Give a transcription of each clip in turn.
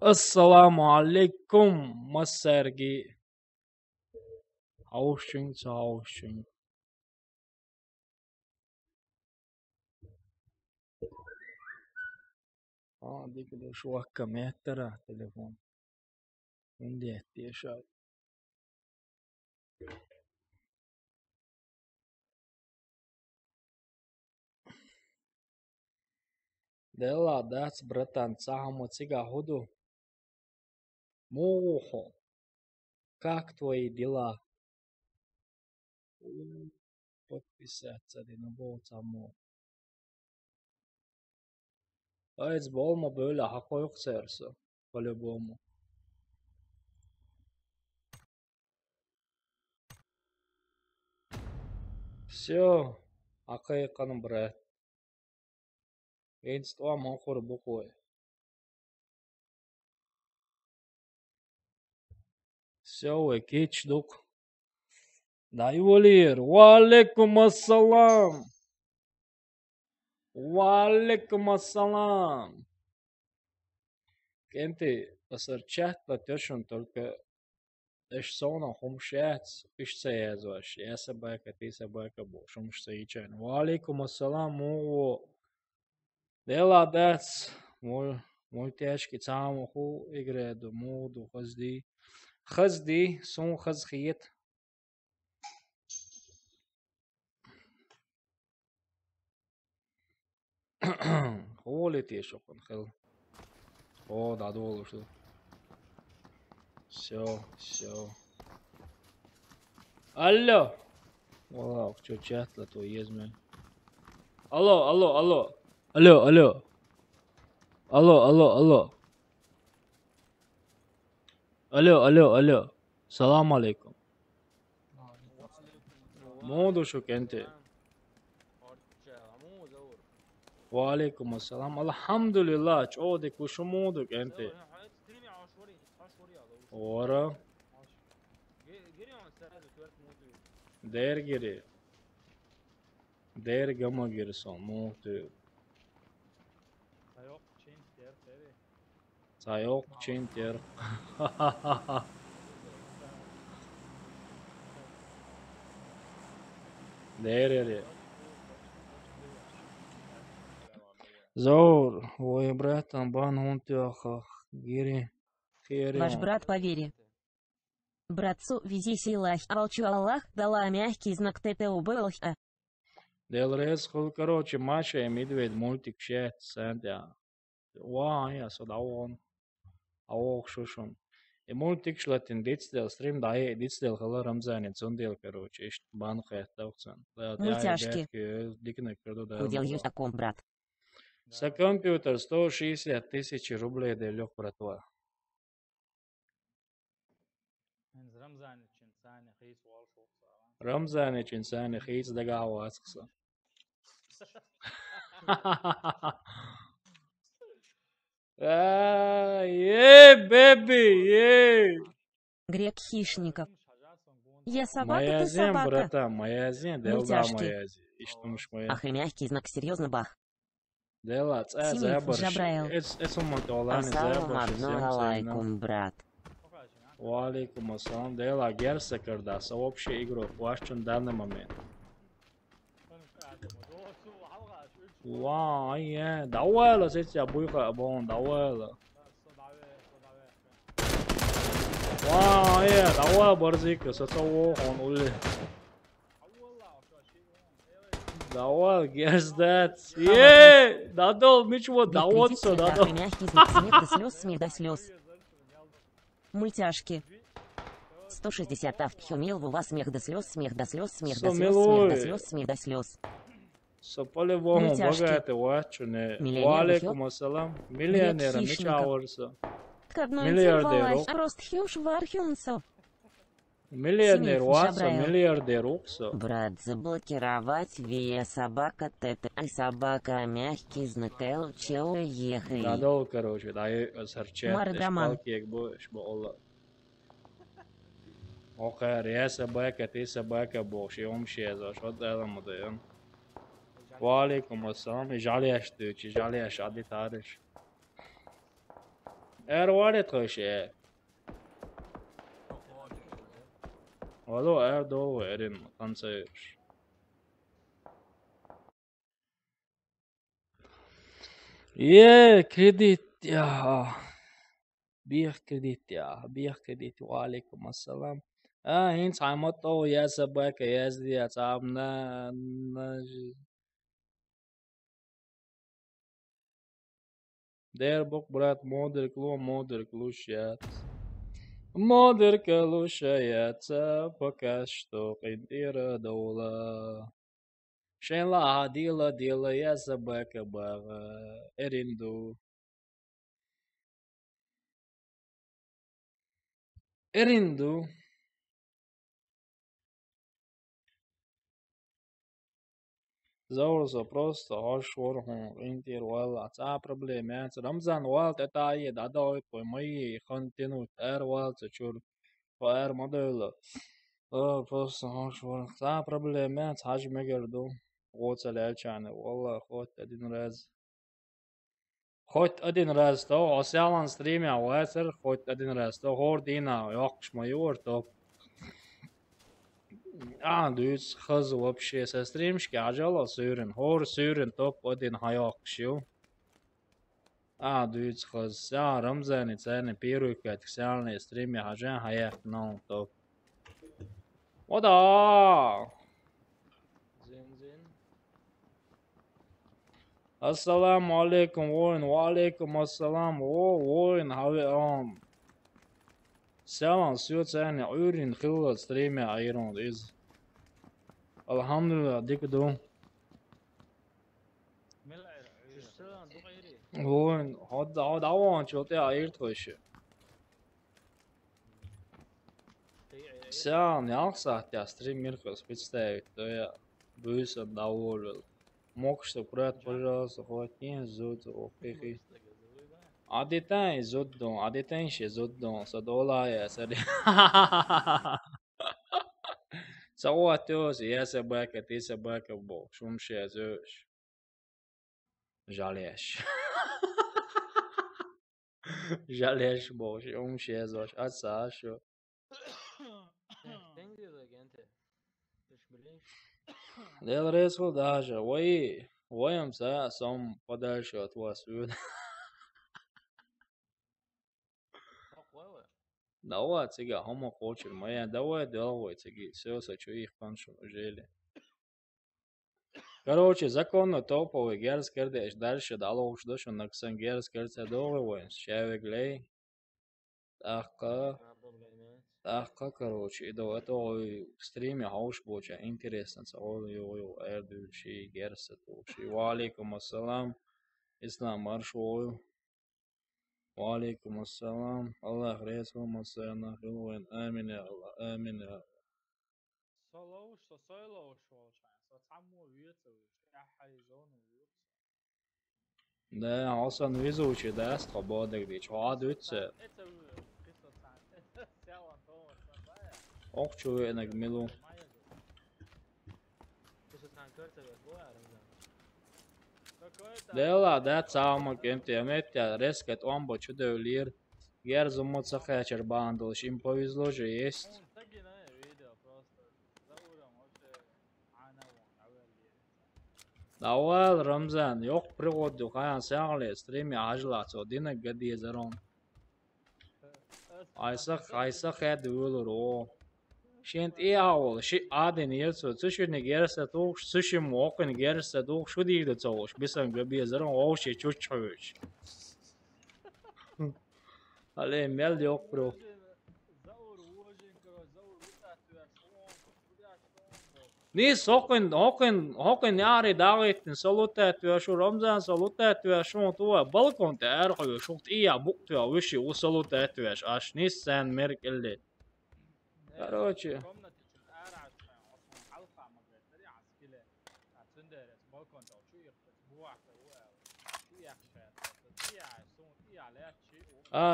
Assalamu alaikum, Masargi. Hausching. دي كده شو كم ترى تليفون عندي احتياجات. Dela dați bratan цахому цига худу. Мухо, как твои дела? Подписаться на болтаму. Aiz bolma böyle hako yok serse. По-любому. Все, акайканым брат. Инства махор буквой. Все, экич дук. Dayıolir. Waalaikum assalam. Waalaikum assalam. Кенти, посерчать платежен только эшсона хумшец, ишцеязваш. Я собака, ты собака, бо шумшца ичан. Валейкум ассалам, муо. Дела дац, мой тяжкий цаму ху игреду, муду, хазди. Хазди, сун хазхиет. Холи ти шокон хел. О, да долу что. Все. Алло. Вау, что чатла то езме. Алло. Алло. Салам алейкум. Моду шо кенте. وعليكم السلام الحمد لله عودك وشمودك انت ورا دير جما جرسون موتو سايوق چنتر دير Заур, ой, брат, бан он тяха, гири, хири. Ваш брат по вере. Братцу вези силах, алчу Аллах, дала мягкий знак ТТУБ. Делрез, короче, Маша и Медведь мультик ще, сентя. Я содавон, ох шушон. И мультик шлатин дитсдел, стрим дае, дитсдел хала рамзанин, цундел, короче, ишт бан хэттавцан. Мультяшки. Худел есть таком, брат. За компьютер 160 тысяч рублей делёк, братва. Рамзан için seni hiç de gava açıksa. Baby. Грек хищников. Я собака, Моя ты зем, собака. брата, моя зем, делда моя зем. Иштумш моя. Ах, и мягкий знак, серьезно, бах. Дела, Тимиф Жабраил. Ассаламу алейкум, брат. Валейкум ассалам. Дела, герса кардаса, общая игру, плащен в данный момент. Вау, давай, сейчас буйха, бон, давай. Вау, давай, борзик, сотово, он ули. Давай, guess that. Дадол, ничего, даваться, дадол. Мягкий знак, смех до слез. Мультяшки. 160 Хюмил, у вас смех до слез. Со по-любому богатый вачуне. Валейкум ассалам. Миллионер, мечаурса. Миллиардер. Рост хюш вархюнсо. Миллионер ватса, миллиардер укса. Брат, заблокировать вия собака тет, а собака мягкий знак Л, чего ехай. Дадол, короче, дай сарчет. Шпалки, як будешь, болла. Окей, я собака, ты собака, бог, и он щеза, что это моден. Валейкум ассалам, жалеешь ты, жалеешь, ади тариш. وارد خشه والو دو ارين خمسة كريديت يا بيخ كريديت وعليكم السلام هينس عمطو يا سباك يا زي تعبنا دير بوك برات مودر كلوشيات مودر كلوشيات بكاشتو قدير دولة شين لا ديلا يا سباك باغا ارندو Zaurus просто ашурхун интер вал ца проблема Рамзан вал тетаи дадой по мои континут вал чур фаер модель просто ашур ца проблема хаж мегерду гоцал элчане والله خود один раз то осялан стриме васер خود один раз то хордина яқш майор то دوس خز вообще со стримшки ажала сюрен хор сюрен топ один хаяк шил دوس خز рамзани цены первый кат ксяльные стриме ажан хаяк но топ ода зин ассаламу алейкум воин ва алейкум ассалам воин хаве Selam suyu цены ürün хилла стриме айрон из Alhamdulillah dik do woon had awan chote ayr toşı Sen yaksat ya stream mirkos представить то я бюса доволен мог что брат пожалуйста хоть не зуд охи Adeten zuddon adeten şey zuddon så dolaya så det Så atıyoruz ya sabaka ti sabaka bo şum şey azış Jaleş Jaleş bo şum şey azış asa şu Del resul даже воем за сам подальше от вас Давай сега хомо хочер моя давай теги все сочу их паншу жили Короче, законно топовый герц кердеш дальше дало уж дошу на ксан герц керца договор шевеглей Тахка, короче, и до этого в стриме хауш боча интересно, ой, эрдуши герца туши. Валейкум ассалам, ислам маршой. Валейкум ассалам, Аллах резку масана хилуэн, амин я Аллах, амин я Аллах. Да, Hasan везучий, да, свободок дич, адуется. Ох, човек милу. Dela, da camak emtija metja, resket ombo čudeo lir. Gerzu moca hećer bandoliš, im povizlo že jest. Давай, Рамзан, yok приходу, хаян сягле, стриме ажлацо, дина гади зарон. Aysa xed ölür o. Şent avol, adın yerso, çüşünü gerse toğuş, çüşüm okun gerse toğuş, şu değil de çoğuş. Bisan gabi zarın o şey çöçüş. Ale mel yok bro. Nis okun yari davetin salutat ve şu Ramazan salutat ve şu tuva balkon te erhoyu şu iya buktu ya vişi u salutat ve aş nis sen merkeldi. Короче.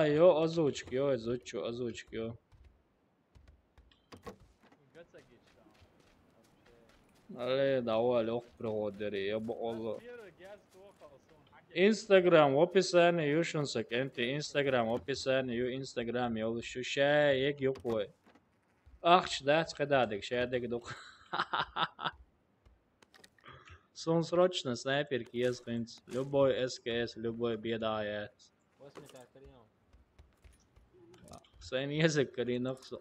Yo озвучки, yo. Але давай лёг проводери, я б Allah. Instagram в описании, юшунсак, энти Instagram в описании, ю Instagram ёлышу, шаек юкой. Ахч, дац кададик, шаядек дук. Сон срочно снайперки ескинц, любой СКС, любой беда. Sen язык кореноксо.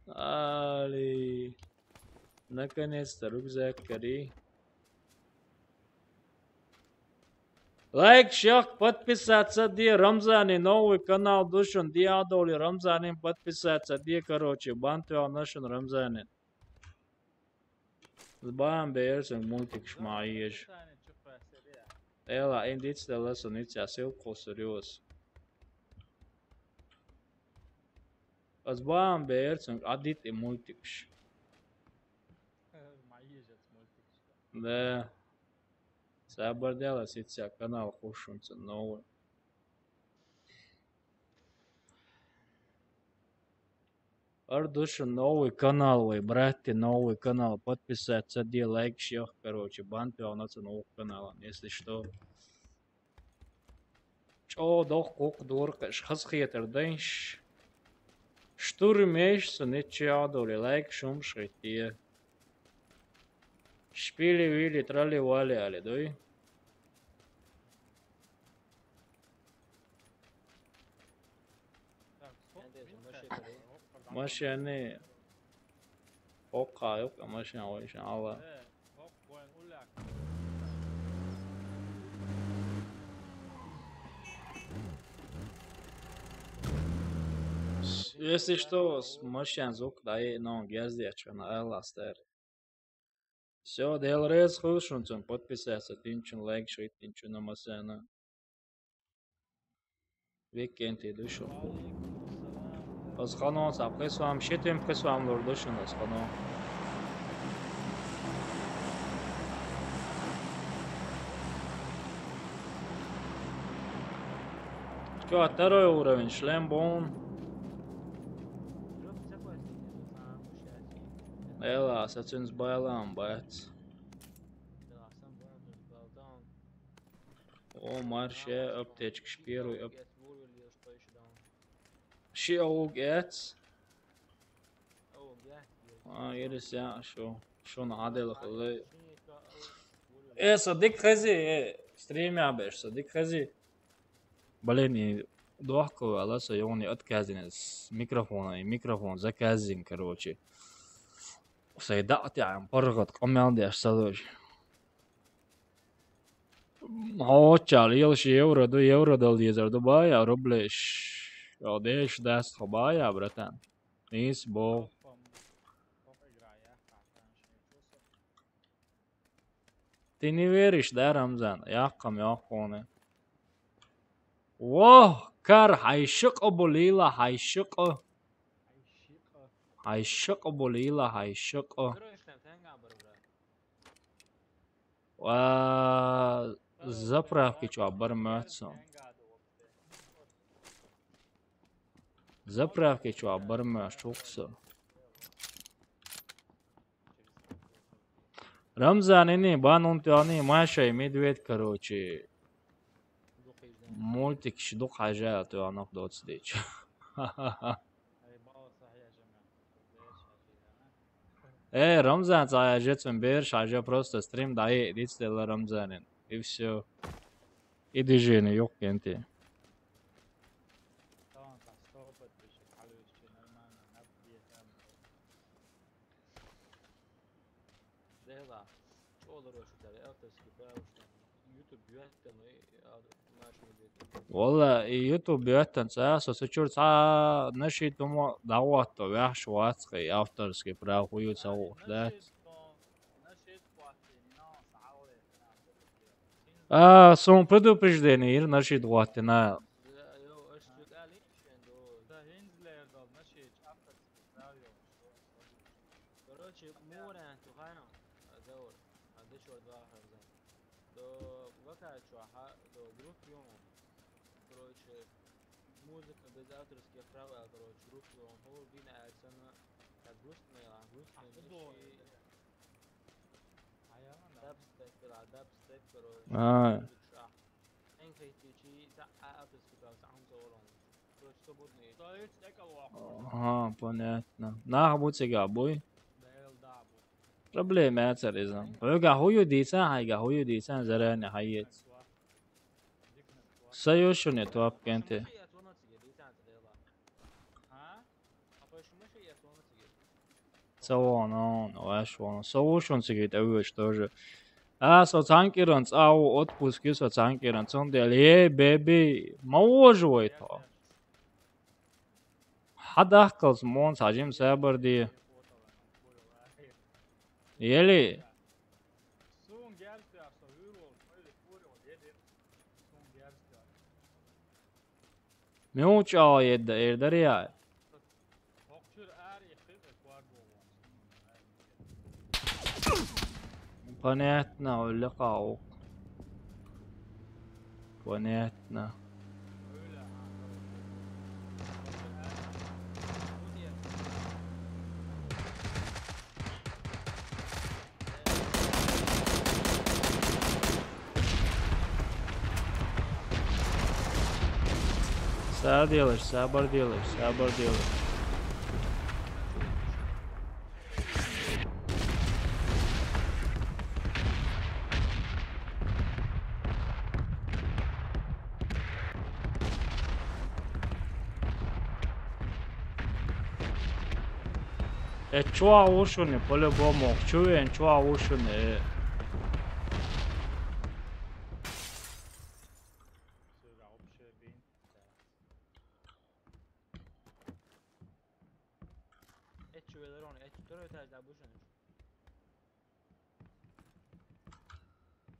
Али. Наконец-то рюкзак кори. Лайк, шах, подписаться, где Рамзани, новый канал Душан, где Адоли Рамзани, подписаться, где, короче, Бантуа Нашан Рамзани. Збаем бейерсен мультик шмаиеш. Ela, indício da lança nitia seu serios. Збаем бейерсен адит и мультикш. Да. Sabır dela sitya канал хушунца новый. Ардуша новый канал, вы, братья, новый канал. Подписаться, где лайк, шех, короче, банты, у нас новый канал, если что. Чо, дох, кок, дорка, шхасхетер, дэнш. Штурмеш, санечадоли, лайк, шум, шхетия. Шпили, вили, трали, вали, али, дой. Машины. Ока, yok машина, o işin Allah. Если что, с машин звук дай, но гездечка на Эластер. Все, делрез хушунцун, подписаться, тинчун лайк, шит, тинчун на машина. Weekend душо. از خانه سب قسم شتیم قسم لردشون از خانه که اترای اوروین شلم بون ایلا ستونز بایلام باید او مارشه ابتیچ کشپیروی اب شي اوق ات يرس يا شو نعدل خلي ايه صديق خزي ايه ستريم يا باش صديق خزي بليني ضحكوا على سيوني اتكازينس ميكروفون زكازين كروتشي سيداتي عم برغط قمي عندي اشتغلش هو تشاليل شي يورو دو يورو دل يزر دبي روبلش Odeš dest хобая, братан. Nis бо. Ты не веришь, да, Рамзан? Яхкам яхконе. Вох, кар хайшык оболила, хайшык. Хайшык оболила, хайшык. Ва заправки чё бармётсон. Заправки чё бармёш чуксо. Рамзан ini банун тяни машай медведь короче. Мультик шдук хажа то анок доцдеч. Рамзан заежетсен бер шажа просто стрим дай дицтел Рамзанин. И всё. И движение yok кенти. والله يوتيوب بيوتن ساسو سچور سا نشي تومو دعوات ويحش واتسقي افترسكي براو ويو سو ده сум предупреждение ир наши дватина музыка без авторских прав, короче, группы он был бина акцент, так грустно, آه. Ага, понятно. Нахбуцига буй. Проблема царизм. Ойга хую дисан хайга хую дисан заране хайет. Sayuşun tuhaf kenti. Savon, ваш Savuşun sigit öwüş тоже. So цанкеран цау отпуски со цанкеран цондел беби можой то. Хадахкалс мон сажим сабарди. Ели. Мюча ердария. Понятно, اللقاء. Понятно. Сабар делаешь. Чуа ушуни по-любому. Чуен чуа ушуни.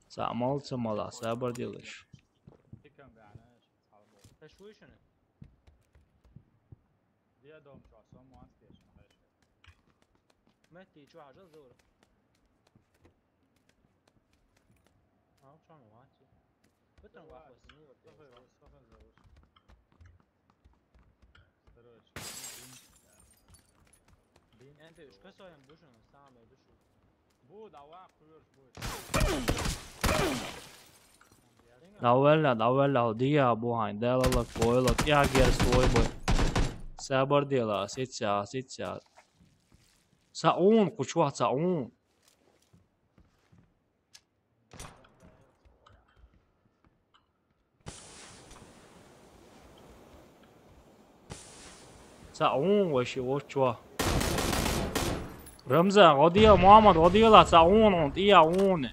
Самал, сабар делаешь. Davella dia buhain delala koilot ja geras toiboy. Sabar dela sitsa. Saun kuchwa saun. Saun وشوا رمزة غدية محمد غدية saun iya un.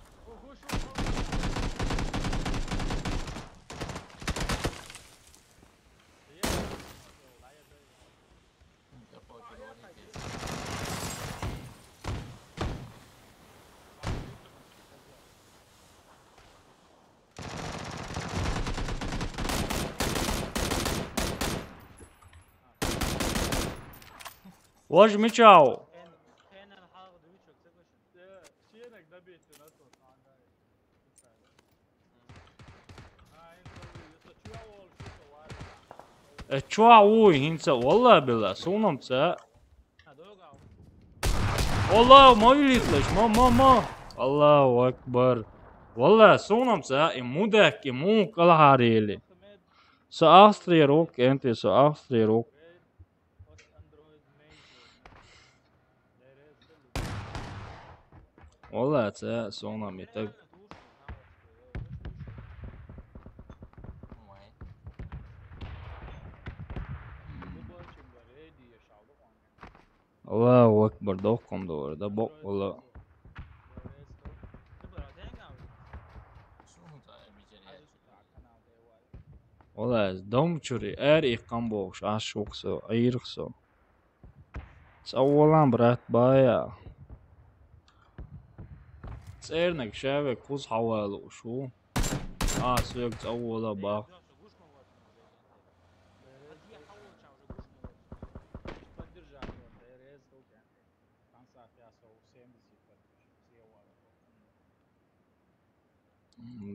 Вож мечау. Чуа уй хинца والله بالله сунамца. والله ما يليتلش ما الله أكبر. والله سونamца и мудак и му калахарили. Så Astrid Rock inte så Astrid Rock. والله це сонам і так. Allahu Akbar dokkom doğru da bok valla. Valla domçuri er ikkan boğuş aşoksu ayırıksu. Sağolan brat baya. Цернак шаве куз хавалу шу. Сүйек сağola bak.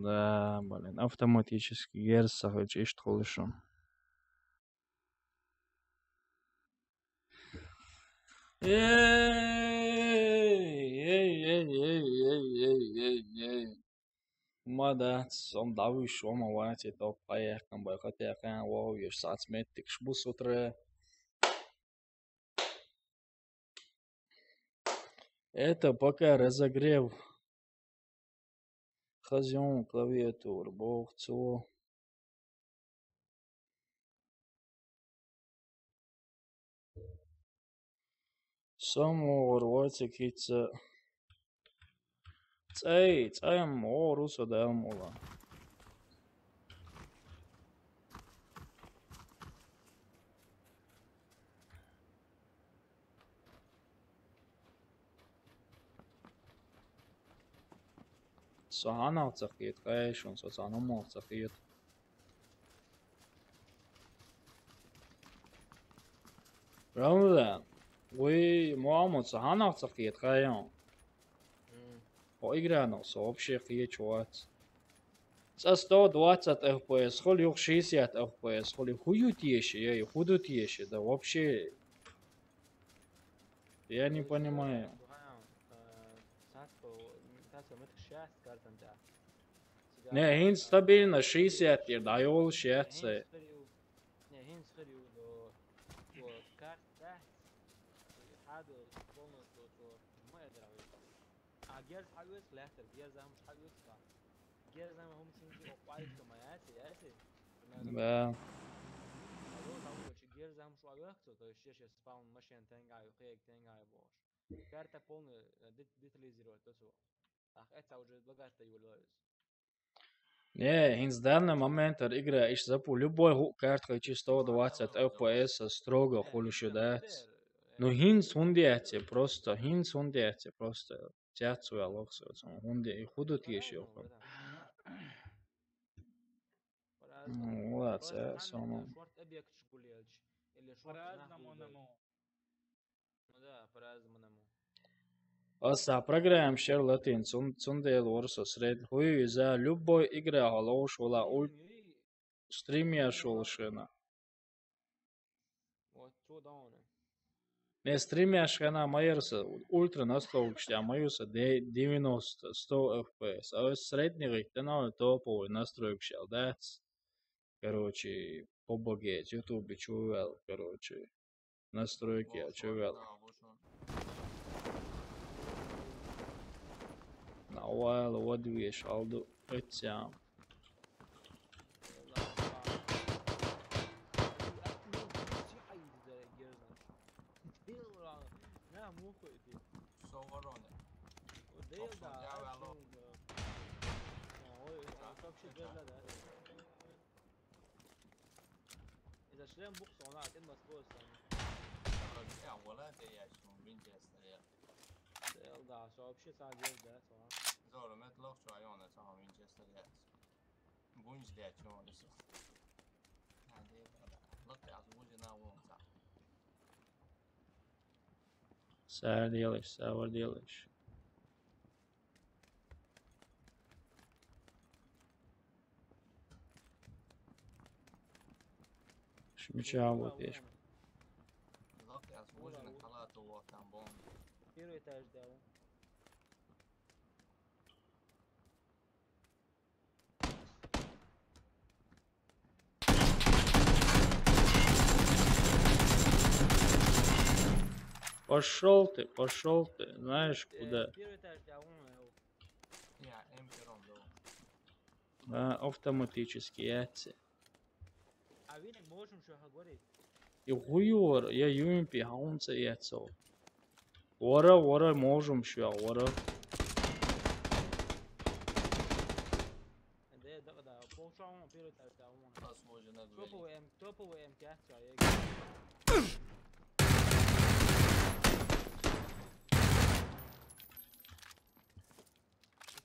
Да, блин, автоматически герцог ишт кылышым. Эй. ما ده som davish oma vati to pajerkam bo katja kan wow još sad smetik šbusutre. Это пока разогрев. Хазион, клавиатур, бовцо. Само рваться кица. Цаем орусо делмула. Sahana tsakit kaishun so sanomo tsakit. Рамда, вы маму сахана tsakit kayon. Поиграно вообще хиечуат. За 120 FPS, холи 60 FPS, холи хуютейший, я худутейший, да вообще. Я не понимаю. Не, хин стабильно 60 ir dajol 60. Да. Не, хин с данный момент игра ищ запу любой карт хочу 120 FPS строго холушудать. Но хин сундиате просто, тяцу я лохсо, хунди и худут еще. Вот, это само. Аса программ шер латин цундел орсо сред хуй за любой игра халош вала стримия шолшена. Не стримия шена майерса ультра настройки, а майерса 90 100 FPS. А средний ритм топовый настройки, да. Короче, побогеть, YouTube чувал, короче, настройки чувал. Навал, вот видишь, алду, это. Şuraya bu sonra atın bas bu sen. Ya valla de ya şu Winchester ya. Da şu bir şey sadece de sonra. Zor met lok şu ayon da sonra Winchester ya. Bunch de şu onu şu. Hadi bana. Lok ya bu jina won sa. Савар делаешь. Шмича вот есть. Lok ya bu jina kala to wa tam bon. Bir etaj devam. Пошел ты, знаешь куда? Bir etaj devam. Ya M-Peron do. Да, автоматически яйца. А він можем що говорити. И хуёр, я юмпи хаунца яйца. Вора можем шо, вора. Де да полшам bir etaj devam. Pas bu jina do. Topu em kaçça ya.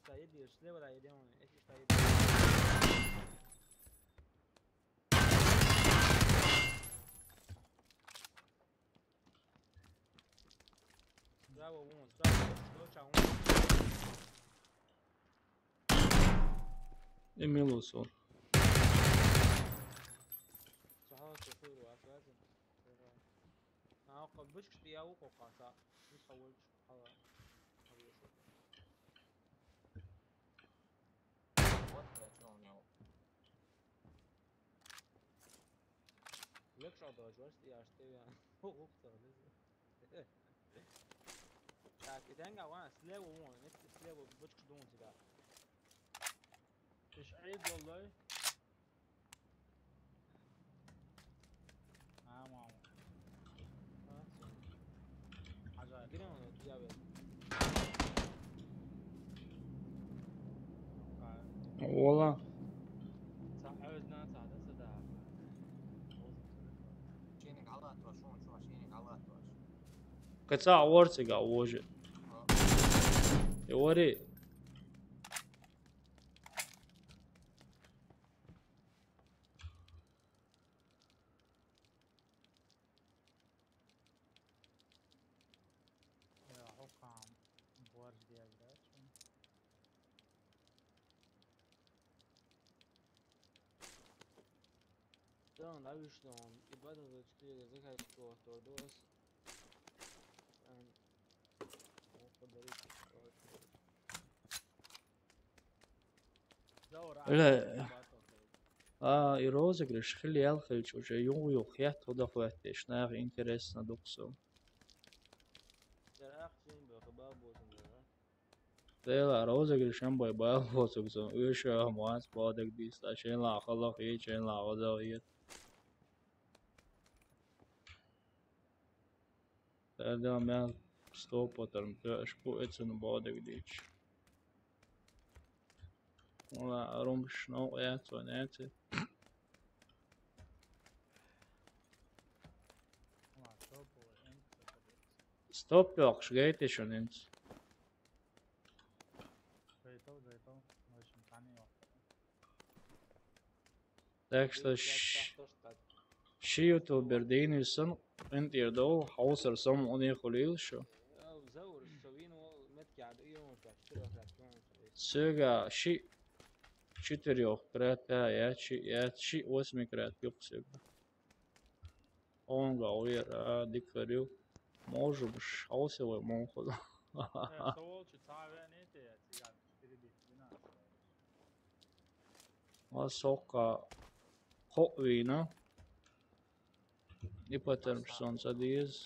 Стоит и слева да идем. Эти стоит. Bravo, bravo. Эмилусо. Сахал сухой васази. А قبش ياو قاصا. مش اول حاجه. شاداش واسه یاشته یا حقوق ساله tak itenga وانا سلاو وون نت سلاو بتش دون تبع مش عيب والله. ماما حاجة جريمه تجاوب والله عاوزنا نساعد صدق شينك على توش شو شينك على توش قطع ورثة وجه يوري حكام بورج ديال Dann habe ich noch ich warte so spiele Sicherheitskurs dort durch لا يروزك خلي يالخل شو جا يو خيات ودا خواتش ناغ انترسنا دوكسو der Aktien bei Gebabosen لا روزك شام باي باي فوسكسو ايش مواس بادك ديس عشان لا خلق ايه عشان لا غزاوية هذا ما ستوب وترم اشكو اتسن بادك ديش ولا رمش نو ايات وناتي ستوب يوكش جايتي شون انت так что شيوتو بردينيسون انت يردو حوصر سم اوني خليل شو زور سوينو متك عاد يوم تشتري سيغا شي تريو كراتا يا شي واسمي كرات يقصد اونغا وير ديكريو موجو مش حوصل مونخل Soka Hopvina Ipatermson sadīz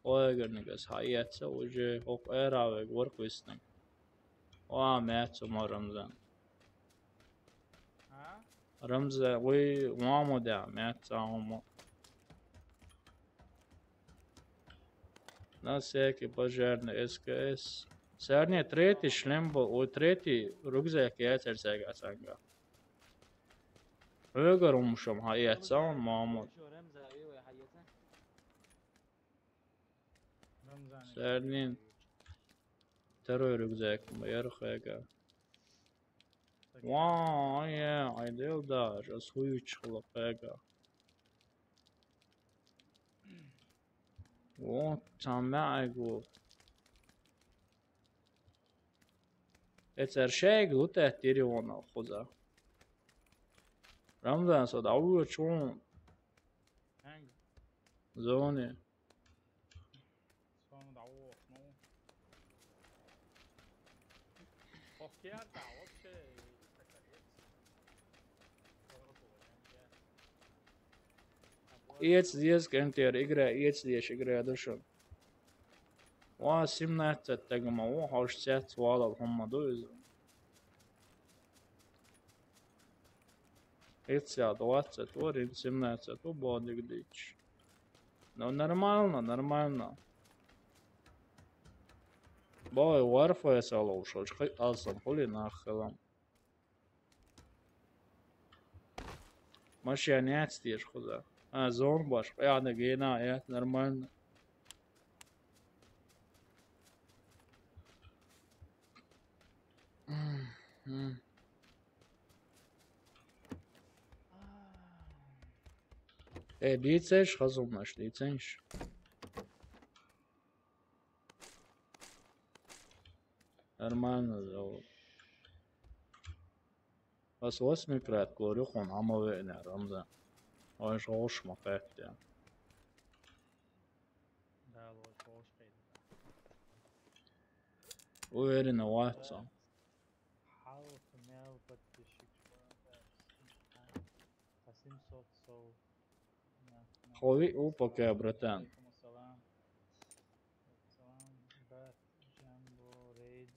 Oegarnigas haietsa uži hop ērāveg vorkvisning Oā mētsuma Ramzan Ramzan ui māmodā mētsā homo Nasēki pažērni SKS Sērnie treti šlembo u treti rugzēki ēcersēgā sangā Ögarumšam haietsa un māmod Sērnien Teru rugzēki bayarxēgā Vaa, I dildāž, as huičhla pēgā Tā mēgu Ecer šēgi lutēt ir jona khuzā Ramzan sod avu čun Zoni Iec diezgan tie ir igrē, iecdieši igrē dušan. Vā simnēcet tegama, vā hauš ciet vālal homma duizu. Icjā 20, varin simnēcet, ubādik dič. Nu, нормально. Bāj varfoja salūšoč, alsam puli nākhelam. Mašajā neatstieši khuzā. Зон баш, قاعدة جينا آيات نورمالنا ديتسش خزمناش ديتسش نورمالنا زود بس واسمي كرات كوريخون عمو وقنا رمزان Ois hošma pētījā. Uerina vecā. خوي وبك يا برتان. عليكم السلام. السلام بات جنبو ريد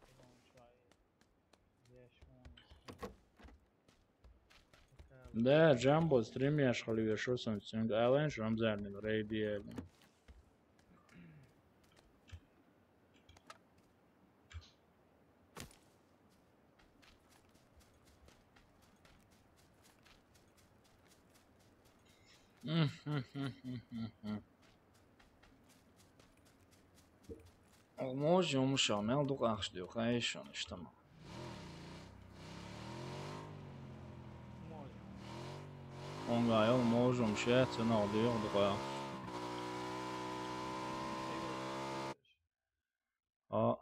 كلهم شوية يشون Да, Джамбо стримяш хали шо сам синг Ален Рамзан рейди. Можем шамел дугаш дю хайшон штама. Онга ел можем шет на дю дуга. А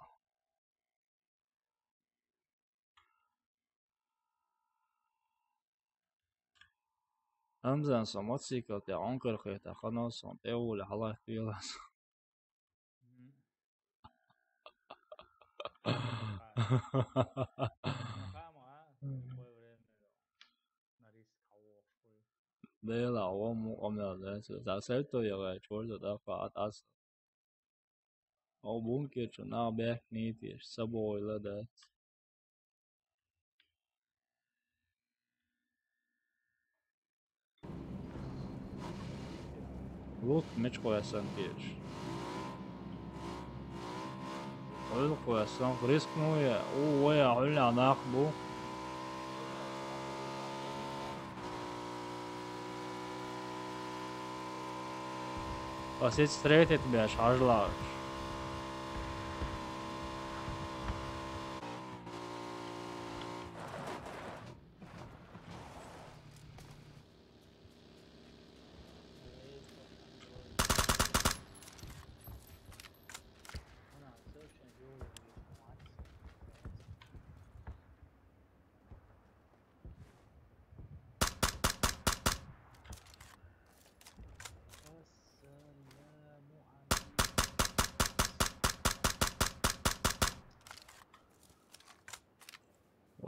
Ramzan samotsika te onkel kheta khanos on te ul hala filas. De la om omel de za selto ya chordo da fa atas. O bunke chuna back niti saboila da. Lut meç koyasan diyor. Öyle koyasan risk mu ya? O ya öyle anak bu. Basit straight etmeye şarjlar.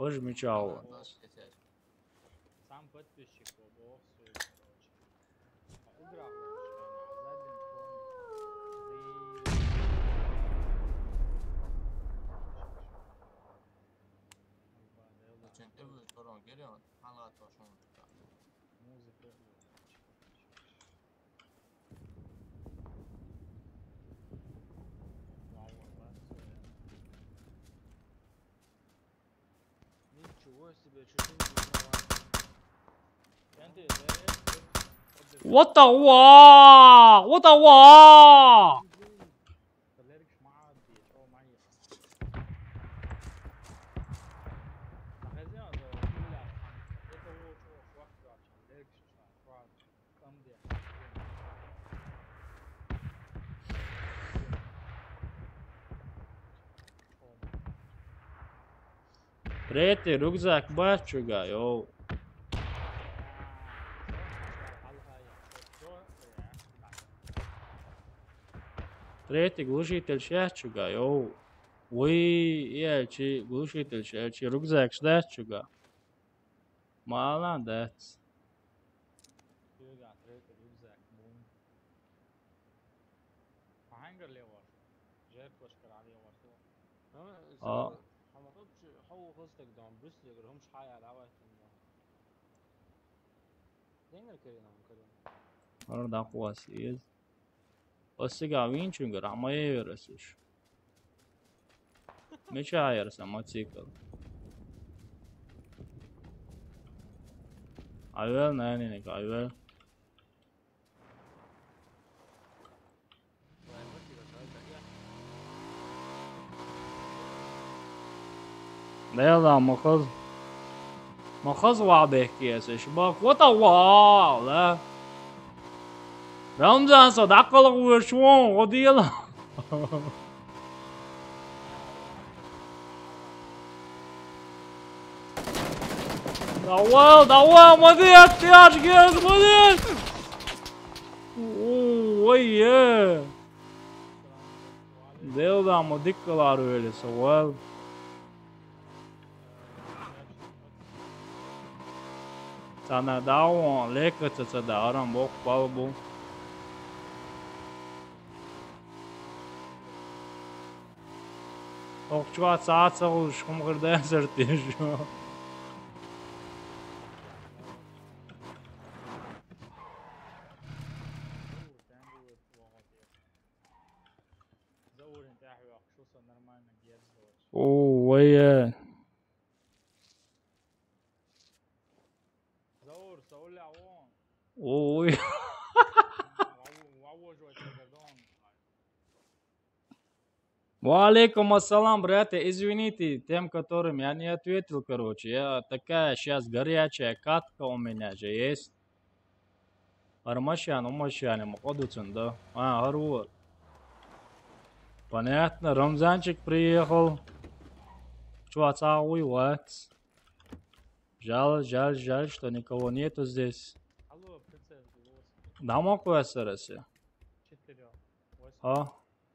Oj mi čao. Сам подписчик голосует, короче. Игра, задним Çünkü bu sorun geliyor. Hala toşun. музыка. Ничего себе, что ты не What the wa? What the wa? خليك معدي شو معي خلينا كلها это вот واحد عشان ليك شو كم دي Tretji rukzak bačuga, jo. Tretji glušitelj šeščuga, jo. Ječi glušitelj šeči rukzak šeščuga. Mala dec. tretji rukzak mum hangar اللي ورا جايب واشكر عليه ورا هو قصدك ده بس يقولهمش حاجه على وقت Dengar كرينا كرينا Orada kuasiyiz. Osiga vinču gramaya yorasiš. Meče ayarsa motocikl. Ayvel ne ayvel. لا يلا مخز وعبك يا شباب وطوال لا رمضان صدق الله وشوان وديلا دوال مديت يا شقيق مديت ويه ديلا مدكلار öyle سوال Sana davon lekatsa da aram bok palbu. Okçuğa saat sağış kumgırda sırtıyor şu. زور انت يا حبيبي خصوصا نورمально جيت زور ويا زور سأقول لي عوان ويا وعوج وتقدون Валейкум ассалам, братья, извините тем, которым я не ответил, короче. Я такая сейчас горячая катка у меня же есть. Армашан, умашан, мходуцин, да? Гарвар. Понятно, Рамзанчик приехал. Чувацауи, вот. Жаль, что никого нету здесь. алло принцесс Дамо квестереси. 4 А?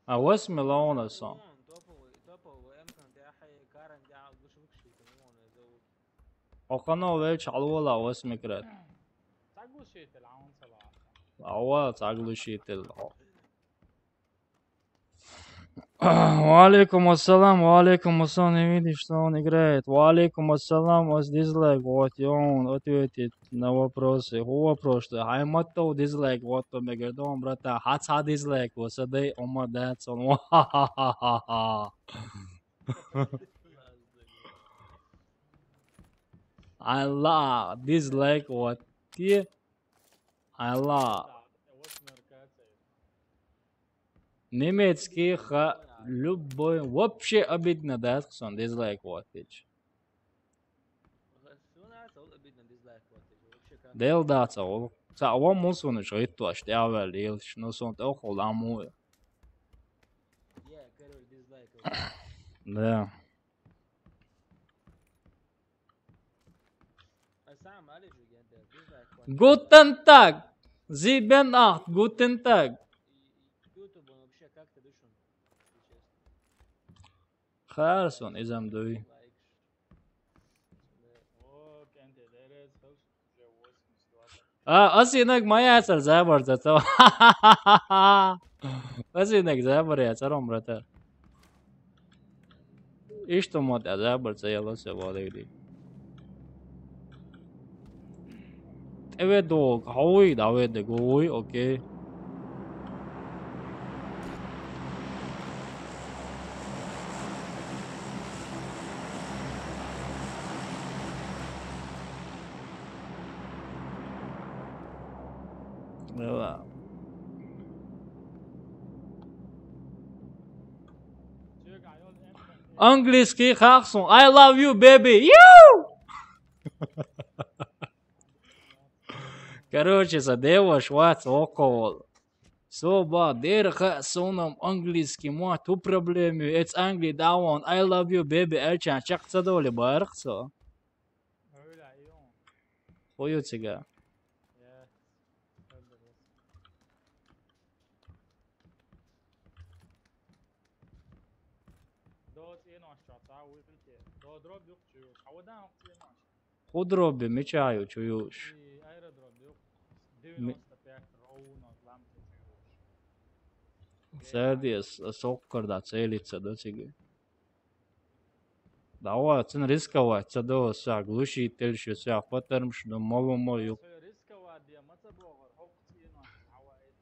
А 8 миллионов сон. Окано веч алвала 8 крат. تاغوشيت العون 7 أول تعقلوشيت Валейкум ассалам, не видишь, что он играет. Валейкум ассалам, вас дизлайк, вот, и он ответит на вопросы. Вопрос, что хайматтау дизлайк, вот, то мегардон, брата, хаца дизлайк, васадей, ома датсон, ва-ха-ха-ха-ха. Allah, dislike, вот, те, Allah. Немецкий любой вообще обидно, да, сон дизлайк вот эти. Дел да цаол. Цаол мусун что это что я валил, но сон то холаму. Да. Guten Tag. Sieben, 8. Guten Tag. Харсон, изам дуй. Асинак моя цар забарда то. Асинак забаря царом брата. И что мод забарца я лосе водили. Эведо хауи даведе гой, окей. Английский хаксон. I love you, baby. You! Короче, задеваш вац около. Соба, дерха сонам английский ма ту проблеми. It's Angli down. I love you, baby. Elçan çaksa dole barıksa. öyle iyi on Koyu tiga. يا دوت ايه نوشع تعود انت دو دروب يقتل عودان اقتل نوشع Худроби мечаю чуюш. и аэродром yok 95 ровно лампы Sēdies sokardā cēlīca dociga. Dava cen riskavāt, cados sā glušī telšu sā patarmš no malu moju. ريسكا وادي ما تبغى حقتي نوشع عوايد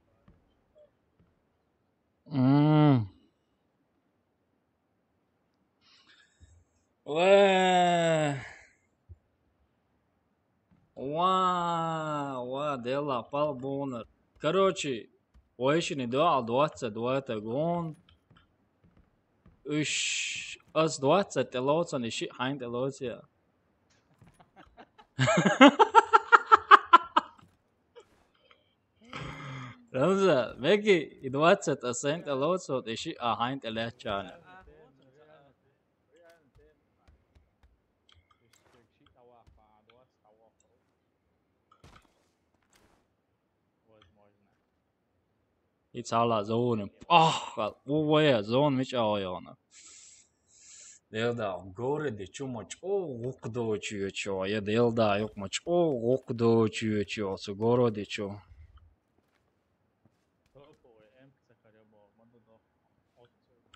Дела палбонер. Короче, ويشني دعا دواتsa دوata gon. As دواتsa telotsan ishi hain telotsia. Ramza, meki دواتsa tasen telotsot ishi hain telachana. It's alla zonen. Vad är zon mycket avgörande. Delda в городе чумач окдочу чё, я делда yok maç окдочу чё, в городе чё.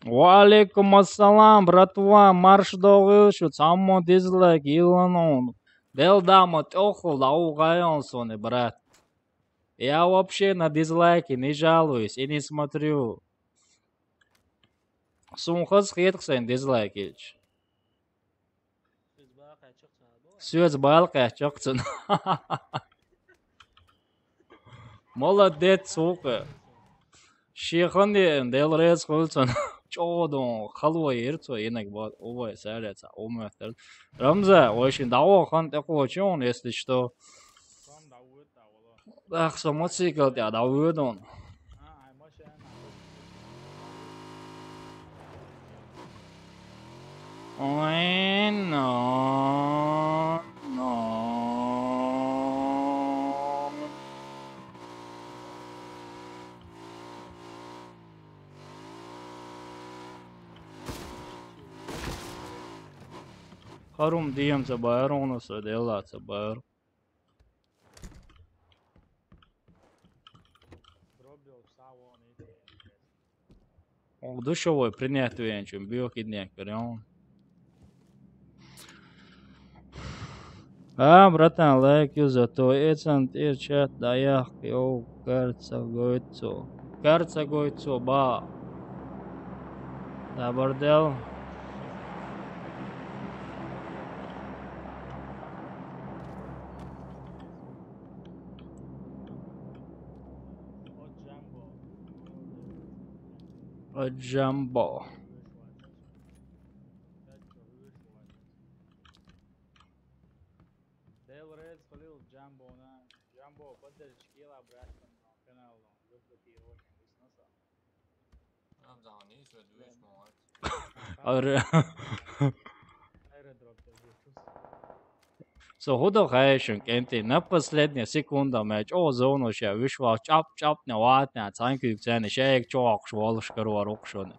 Валейкум ассалам, братва, марш doğuшу, само дизлайк, иланон. Делда мот оху лаугайон соны, брат. Я вообще на дизлайки не жалуюсь и не смотрю. Сумхаз хетксен дизлайкич. Сөз балка чоқсын. Молодец, сука. Шейхан делрез хулсон. Чодон халва ерцо енек бат оба сарца оматер. Рамза, очень давно хан такой чон, если что. Ах, самоцикл я давудон. Ой, no, no. Харум дием за байрону соделаться байр. Он душевой принять венчум, биокидняк переон. А, братан, лайк за то, эцент и чат даях, йо, кажется, гойцо. Кажется, гойцо, ба. Да, бордел. Джамбо. So hudo хайшин кенти на последняя секунда мяч о зону ша вышла чап на ватна цанки цены шеек чок шволш каруарокшон.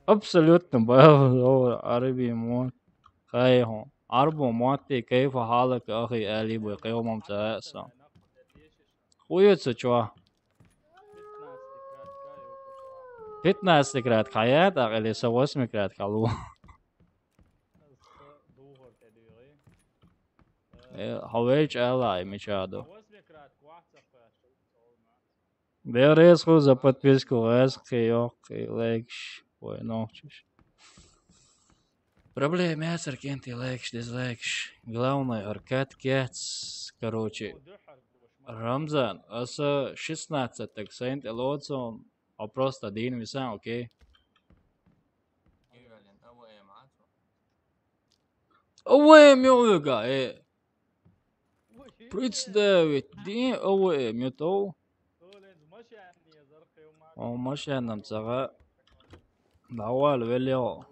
Абсолютно был عربي مو خايهم عربو موتي كيف حالك أخي علي بقيوم تأسا خويت شو 15 كرات حياتك اللي سوى اسمك كرات كلو هواج ألاي مشادو Берез ху за подписку, лайкш, ой, ночиш. Проблема ясер кенти лайкш, дизлайкш. Главное, аркад кец, короче. Рамзан, аса 16 так сейнт элоцон, а просто дин висан, окей? Ой, мёга, Представить, дин, ой, мётоу. О, машинам цага. Давай, велио.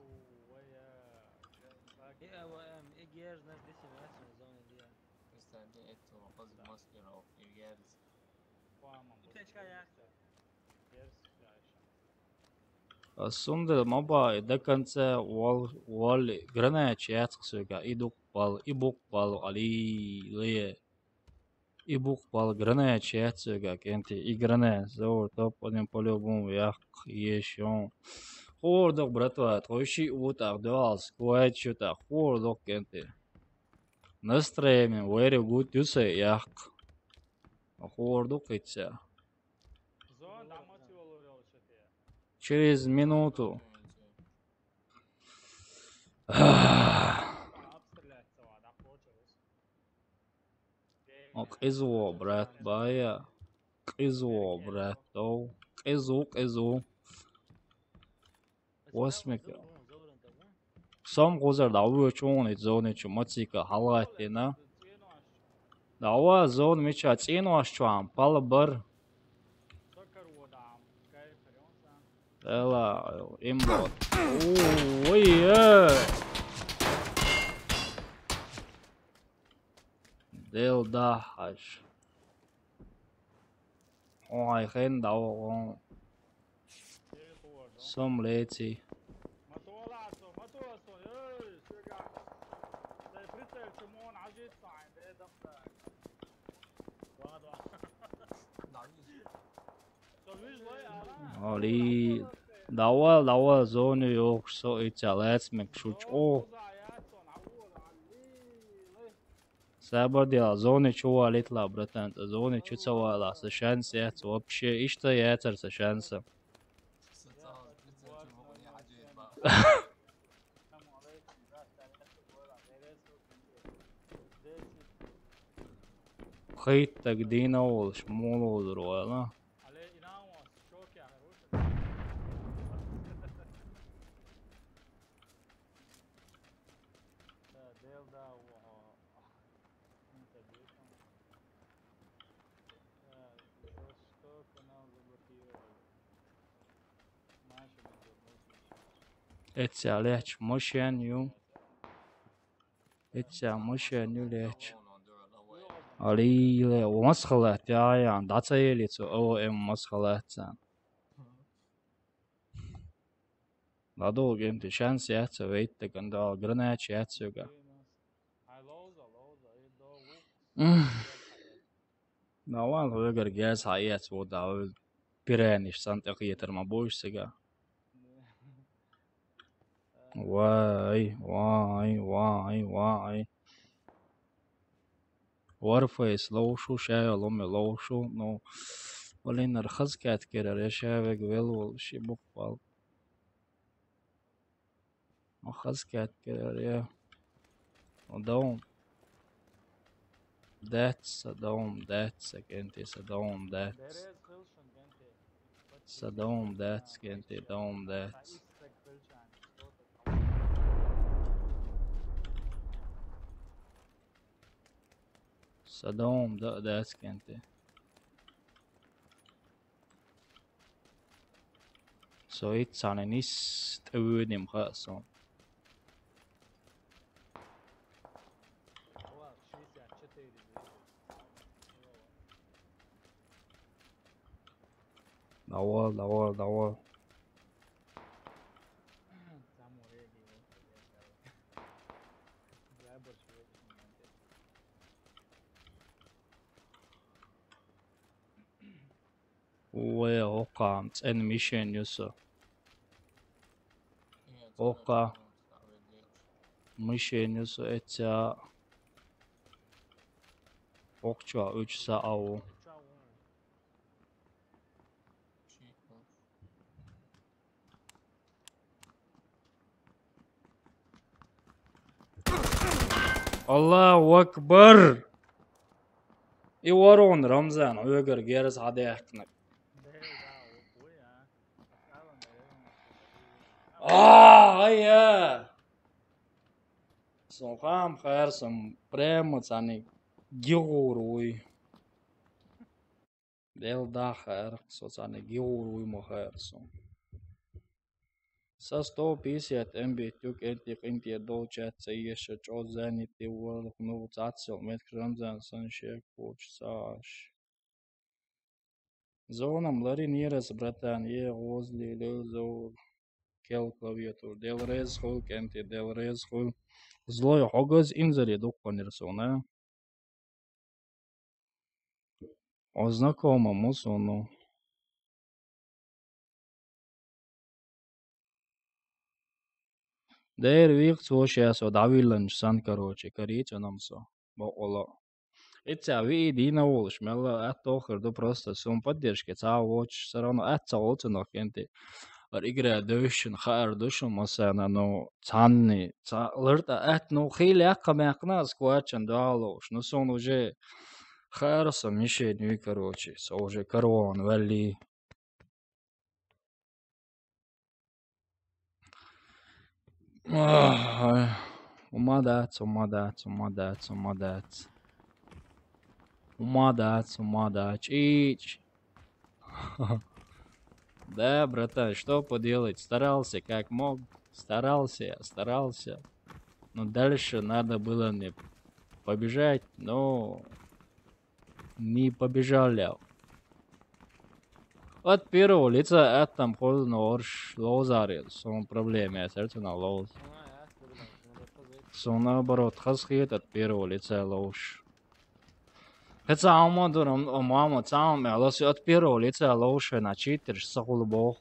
Сунда маба до конца вали граная чатсуга ибук пал али ле ибук пал граная чатсуга кенти и граная зор топ один по-любому як ешон хордок братва тойши утак дуалс куайт шута хордок кенти настроение very good you say як хордок ится через минуту. Кызво, брат, бая. Кызво, брат, то. Кызу. Осмика. Сам гозар давы чоны зоны чумацика халатина. Дава зон меча цену ашчуам палабар. Ela, embora. Oi, Deu da hash. Oi, khen đầu con. Som leci. Matolaso, ej, sega. Da je pricel Simon Ažica in da je daftar. Vada. So vizlay ala. Ali dawal zonu yok so itchalets mekşuç o. Sabordila zoni čuva litla bratan, zoni čucavala sa šansec, вообще išta jecer sa šansa. خيط تقدينا والشمول والرواية اتسع ليش مشين يو اتسع مشين يو ليش علي ومسخلات يا يعني دعتي تو او ام مسخلات Ladog inte känns jättevita kan då granat jättesuga. Nawan höger gas hayat och då piranish sant aqiyatar ma bosh siga. واي ورفة لوشو شاي لومي لوشو نو ولين رخص كات كده رشاوي قبل والشي بقبل رخص كات كده ريا ودوم that's a dome that's against a dome that's Sadom that's against a dome that's Sadom that's against so it's on an east önim khasson دور وقع ان ميشن يوسف وقع ميشن يوسف اتسا وقتها 3 ساعة الله أكبر يورون رمزان ويقر جيرس عادي يحكنك هيا سوقام خير سم بريموت عني جيوروي ديل دا خير سوت عني جيوروي مو خير سم سستو بيسيت امبي توك انتي قنتي دوجات سيش جوزاني تي ورد نو تاتسو مت رمزان سنشيك بوش ساش زونم لاري نيرس براتان يه غوزلي لوزو كيل клавиатур ديل ريز خول كنتي ديل ريز خول злой хогоз инзари доконерсона ознакомому сону داير ويق توشياسو دعويلنش سان كاروچي كاريچ анамсо бола это ви дина волш мела атохер до просто сум поддержки цаоч все равно атцаолт но кенти игра дөшн хар дөшн масана но цанни лерта ат но хили акмакна сквачан дало но сон уже харса мише нюй короче со уже карон вали умадат ич да братан что поделать старался как мог старался но дальше надо было мне побежать но не побежал От первого лица этом холодно орш лозарил. Сон проблеме сердце на лоз. Сон наоборот хасхит от первого лица лош. Это амадуром мама сам мелос от первого лица лоша на читер сахул бог.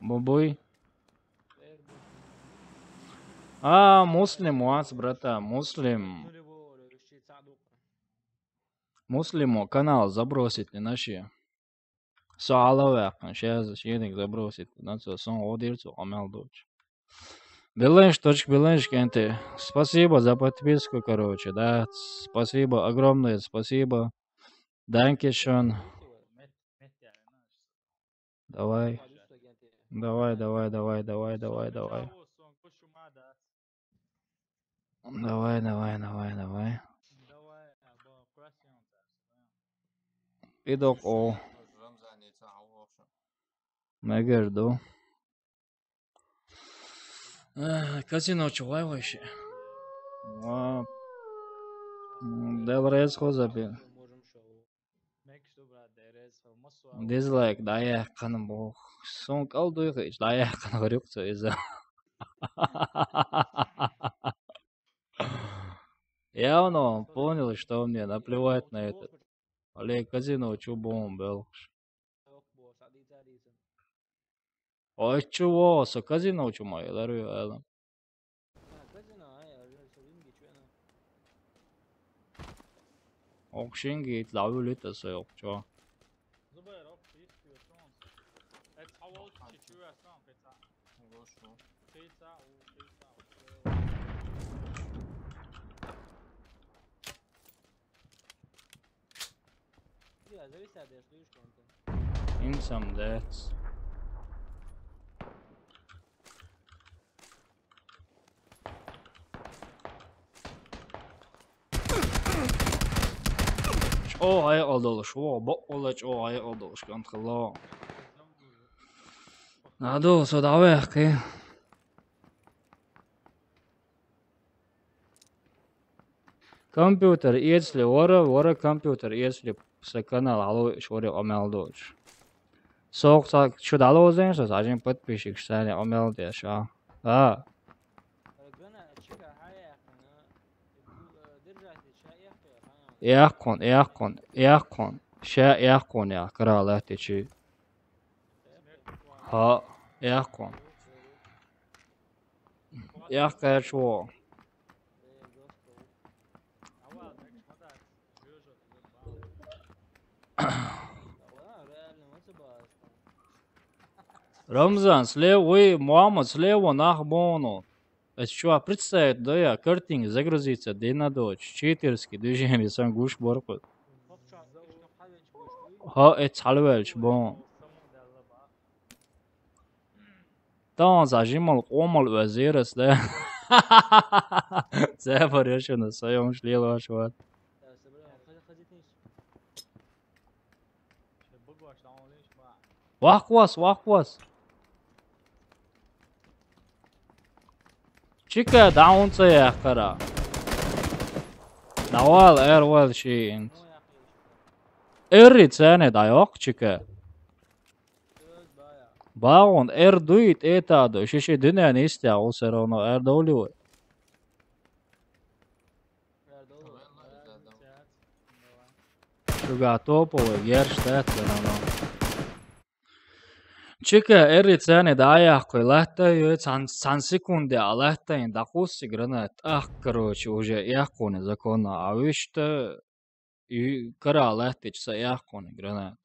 Бубуй. А, муслим вас, брата, муслим. Муслиму канал забросить не наши. Суалове, сейчас щеник забросить. Надо сон одирцу амел дочь. Беленш, кенты. Спасибо за подписку, короче, да. Спасибо, огромное спасибо. Данкишон. Давай. Давай. Давай. Идок о. Мегерду. Казино чувай вообще. Делрез хозабил. Дизлайк, да я каным бог. Сон колдуй хич, да я кан горюкцу из-за. Явно он понял, что мне наплевать на это. Олег казино чубом был. Ой, чего, со казино чума, я дарю, Элла. Окшинги, лаву литасы, окчо. In some deaths. Oh, I aldalış. Oh, bak olaç. Oh, I aldalış. Kan khala. Nado, så da var jag. Компьютер, если вора компьютер, если с канал алло, шоре омелдоч. Сок так чудало зенш, один подписчик стали омелдеш, а. А. Яхкон. Ша яхкон я крала течи. Ha, яхкон. Яхка чего? Рамзан, слева, Мухаммад, слева нахбону. Это что, представить, да я, картинг загрузится, день на дочь, читерский, движение, сам гуш боркут. Ха, это халвельч, бон. Там зажимал, омал, вазирас, да. Цепа решено, своем шлил ваш вот. Вахвас. Чика даунца яхкара. Давал эрвал шин. Эрри цене дайок чика. Баун эр дуит этадо. Шиши дынен истя усероно эр доулюй. Шуга топовый герштет верано. Чика эрри цене даяхкой лахтай цан секунде лахтай дахуси гранат. Ах, короче, уже яхконе закона. А вишта и кара лахтич са яхконе гранат.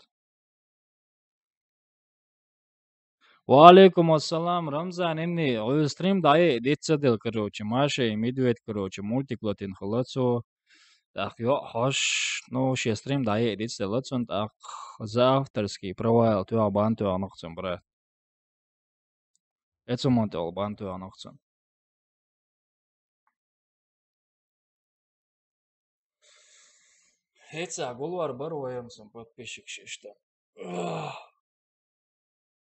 वालेकुम अस्सलाम रमजान इन्नी stream दाये दित्सदल короче Маша и Медведь короче мультиклотин холодцо так я хош ну ще стрим дае дитсдалцон так за авторский провайл ту абанту анохцен брат это монтал банту анохцен это гулвар бароемсен подписчик шишта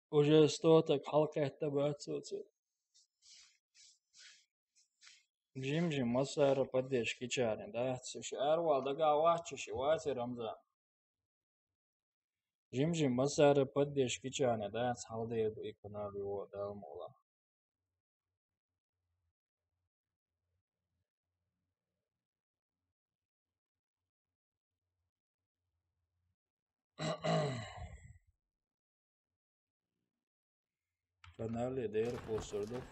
уже 100 так халка это бацоцо Jim masara поддержки чарен, да? Слушай, Арвал, дага вачиши, вати Рамзан. Jim masara поддержки чана, да, халдеду и каналу далмола. Канале дер посордов.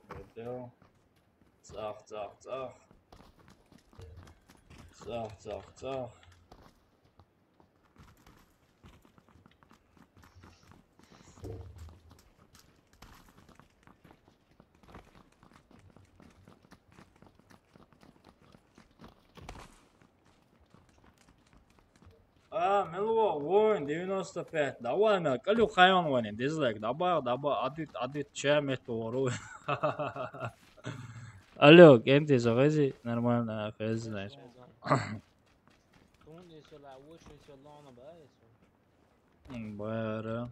Bedel. Zach, zach, zach. Zach, zach, zach. Мело, воин, 95. Давай, на, калю хайон воин, дизлайк, добавил, адит, чем это вору. Алло, Кенти, захези, нормально, хези, знаешь. Toen is je la watch is je lana bij is. Бара.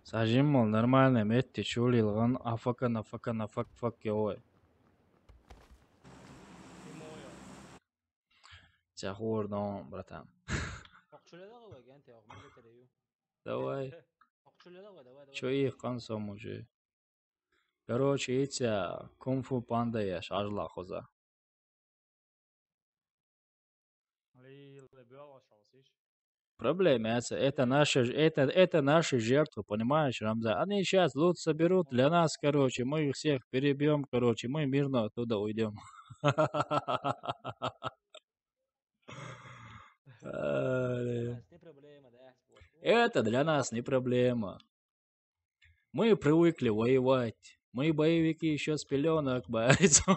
Сажим, мол, нормально, метти, чулилган, афак, ой. Тяхур, дом, братан. Акчуле да ва генте ак миле терею. Давай, Акчуле да ва давай. чё их консом уже. Короче, эти кунг-фу панда я шажла хоза. Проблема это наши жертвы, понимаешь, Рамзан? Они сейчас лут соберут для нас, короче, мы их всех перебьем, короче, мы мирно оттуда уйдем. Это для нас не проблема. Мы привыкли воевать. Мы боевики еще с пеленок, бойцом.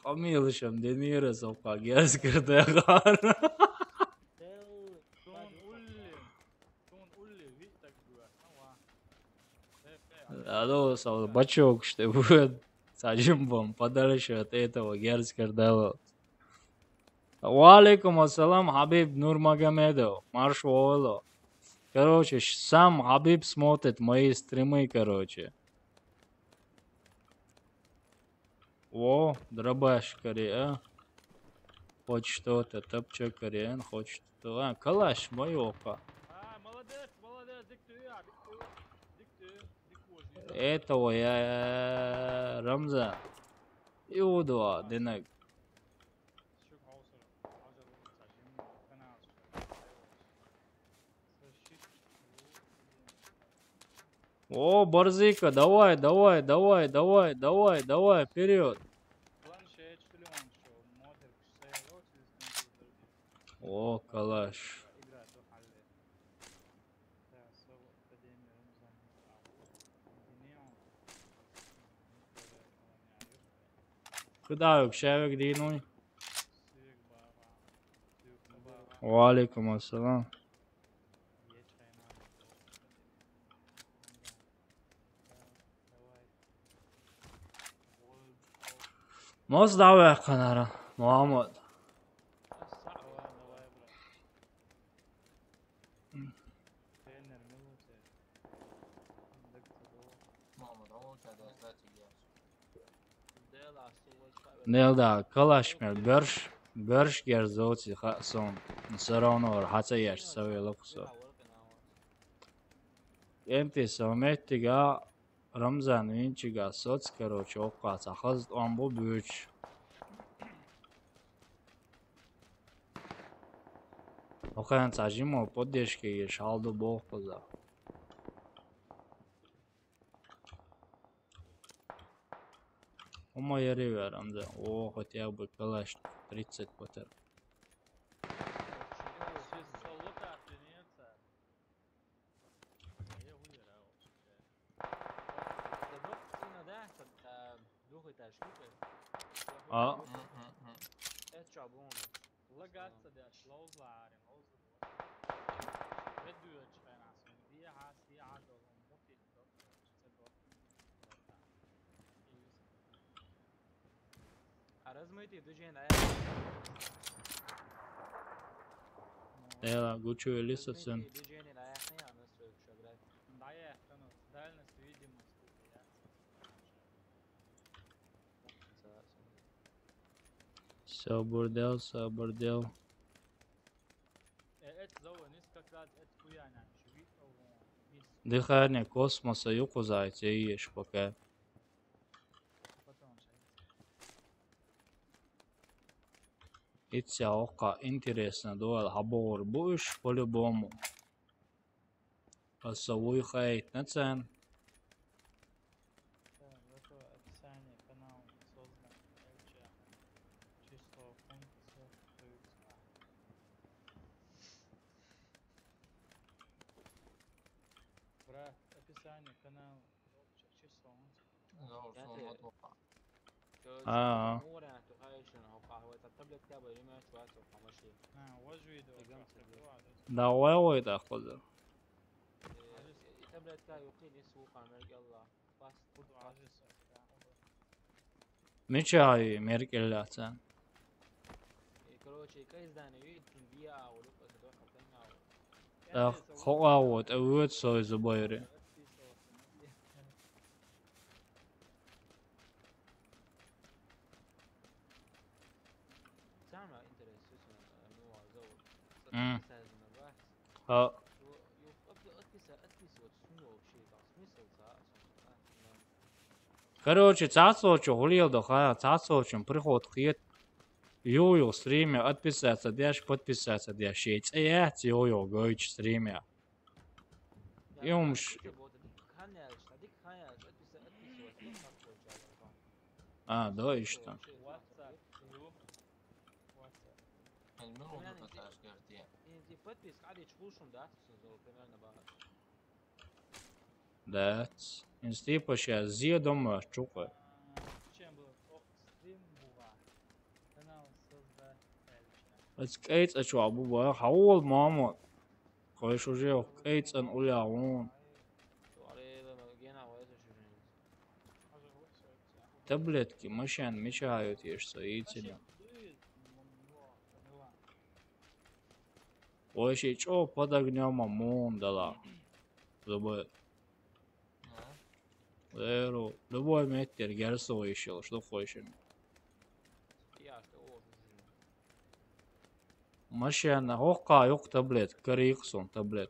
Omilishim denir sopa gezgirdi qar. Алло, бачок, что будет сажим вам подальше от этого герцкердала. Валейкум ассалам, Хабиб Нурмагомедов, марш воло. Короче, сам Хабиб смотрит мои стримы, короче. О, дробаш, а? Хоть что-то, топчок, хоть что-то. Калаш, мой око. Этого я Рамзан. Иудва, денег. О, Борзика, давай, вперед. О, калаш. Куда общаюсь, Диной? Валейкум ассалам. Моз давай канара, Мухаммад. Нелда, калашмер, берш герзоти сон. Все равно хацаеш свой луксо. Энти саметтига Рамзан винчига соц, короче, окаца. Хаз он бу büyük. Окаан цажимо поддержки шалду бог поза. Ома яреве Рамзан. О, хотя бы калаш 30 потер. А? Razumijete, dođe na Dela, guču je lisacen. dođe na jahne, a nas je šagrat. Da je, realno se vidimo skupaj, ja. Sa bordel. Et zove niskakrat, et kujanja, živi ovo, mis, Dihajne kosmosa jukuzajce iješ poke. potom še. Itse oka interesna dola habor buš по-любому. Посовуй хейт на цен. Zato описание канала создан Эльча, чисто функция поиска. Брат, описание канала чисто Zo, Ja, zo'n te- wat op. مورا تخيشن او قهوة التابلت كابا يما شوات او قمشي وجويدو Pegamos Да уэлой да хоза. التابلت كا يقيل السوق عمل الله بس буду ажиса. Мечай меркелля цен. короче كايز داني يمكن بيا او لقى تدور حطينا Хоавот авует сой забойри. سامع انترست نوع زول أمم. صدق Ха Короче, цацочу гулил до хая, цацочем приход хит. Йо-йо стриме отписаться, дяш подписаться, дяш шесть. Йо-йо гойч стриме. Юмш. А, да и что? WhatsApp, group, WhatsApp. المهم ما تاش قرتين. подпис قاعد يشوفون ده زول примерно بقى Дать. Инстипа сейчас зедом чука. Чем был стрим бува? Канал создан Эльча. Эцкейц ачуабу бая хаул мама. Койш уже кейц ан улявун. Таблетки машин мечают ешься и тебе. Ой, чё под огнем амон дала. Забыл. Эру, любой метр герсо еще, что хочешь. Машина, хока, yok таблет, коррексон таблет.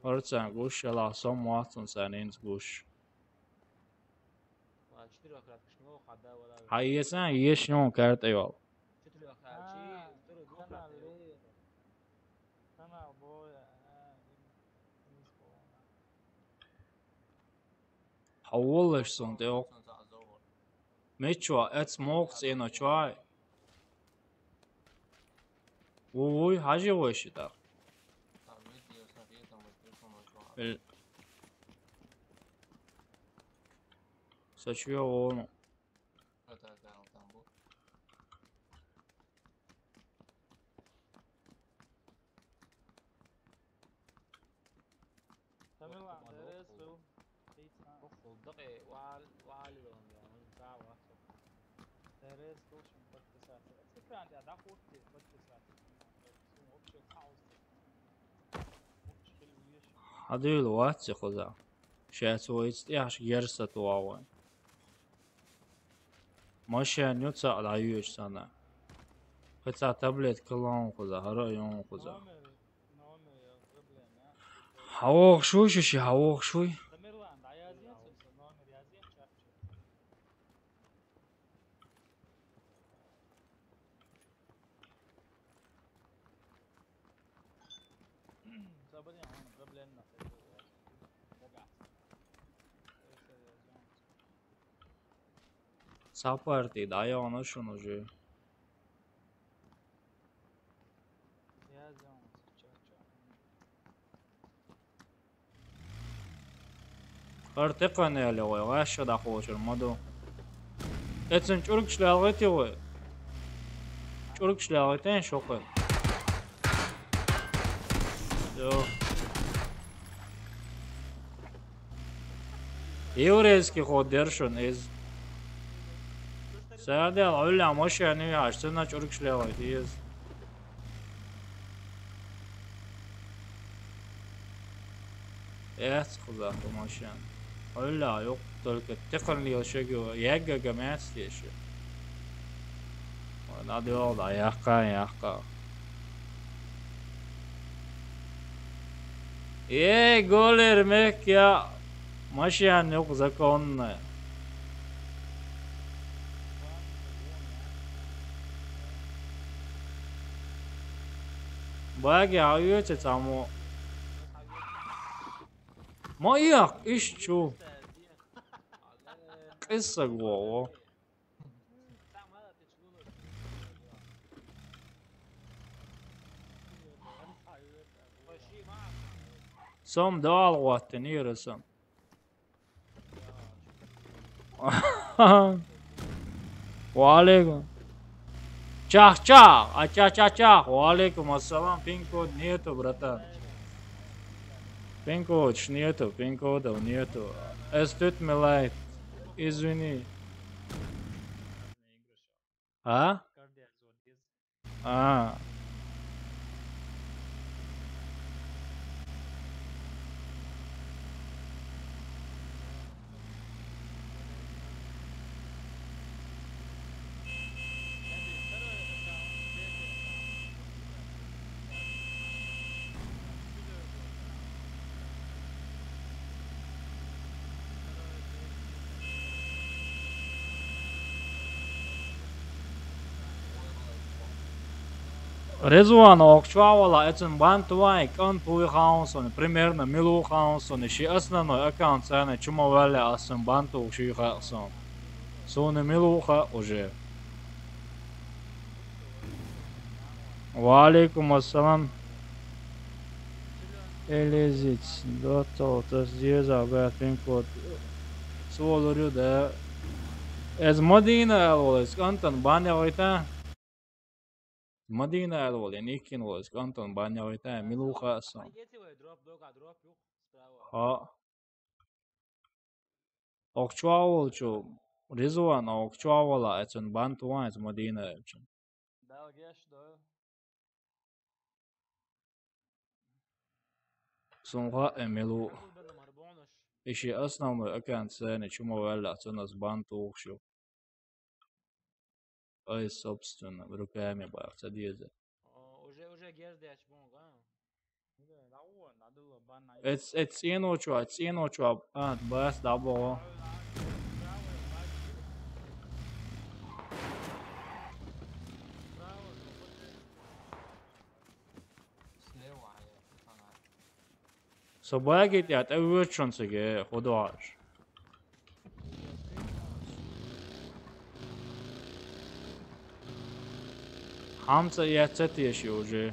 Арцан гуш, ала сам ватсон санинс гуш. Хайесан еш нон карт эйвал. Канал боя. Хаволешсон тео. Мечва, эц мокс ено чвай. Ой, хаживойши так. Сачуя он. Тамила, дерес был. صدقي وعلي لهم يعني ساعة واحدة Дерес должен подписаться. Фикра, andi ada хоть подписаться. Вообще хаос. Вообще вещь. Хадил ватси хоза. Сейчас уйдет яш герса туавой. Машин нюца алаюш сана. Хотя таблет клон хоза, харайон хоза. Номер проблема. Хавох шуй, хавох шуй. Тамерлан, да я здесь, номер я здесь чарчу. Забыли, он проблемно. Сапарти, да я оно шун уже. Я сделал чарчу. Артекан яли ой, гаш да хочер модо. Эцен чурк шлагати ой. Чурк шлагатен шокой. Yo. Еврейский ход держун из. Садел, оля, машина не яш, ты на чурк шлевать из. Куда по машин. Оля, yok только тихонлил шагу, яга гамяц еще. Надо олда, яхка. Голер мек ya. Машин yok законная. Баги аюете тому. Маяк, ищу. Кыса голову. Сом дал вот не рисом. Валикум. Чах. Чах. Валикум ассалам. Пин-код нету, братан. Пин-код нету, пин-кодов нету. Тут милайт. Извини. А? А. Резуан окчувала этим бантуай контуй хаунсон примерно милу хаунсон ши основной аккаунт цены чума валя асым банту ши хаунсон соны милуха уже. Валикум ассалам. Элезить дотол то здеза гад пин-код сволорю да ez Madina elvolis kanton banjavajtá. Madina elvoli, nikin volis kanton banjavajtá, miluha sam. Ha. Okčuavol čo, Rizvan okčuavola, etun bantuan ez Madina elčun. Sunha emilu. Işi основной аккаунт цены, чему валя, у нас бантухшу. Ай, собственно, руками бахца деза. Уже гердяч бонга. It's inocho, бас дабо. Собаги тят, вырчон себе ходуаш. Хамца я цетеши уже.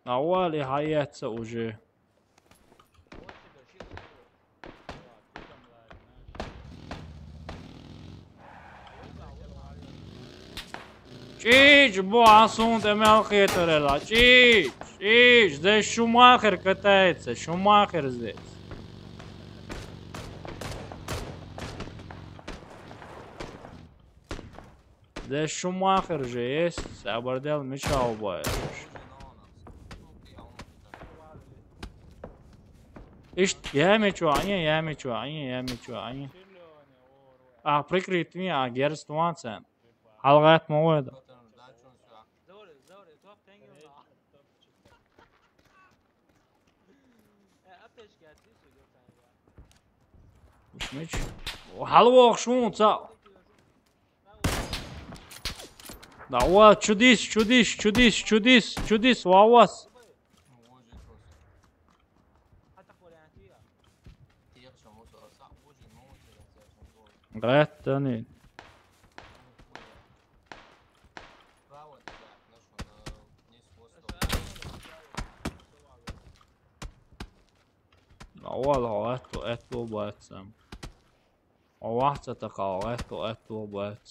Авали хаяца уже. Чич, буасон темел хитрела. Чич, здесь Шумахер катается. Шумахер здесь. Здесь Шумахер же есть. Сабардел мешал бы. Ишь, я мечу, они. А, прикрыть меня, герствуанцен. Алгат موعد. مش حلوة شونца. Да, чудис, вавас. Rättani. والله اتو باتسم وواحدة تقاو اتو بات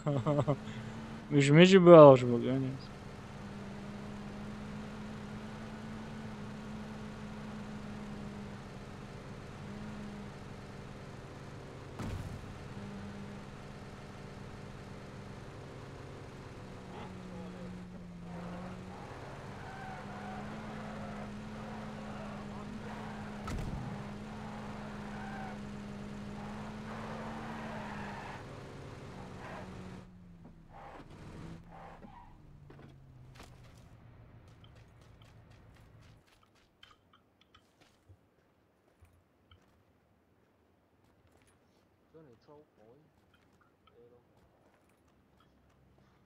مش ماشي بقى مش بقى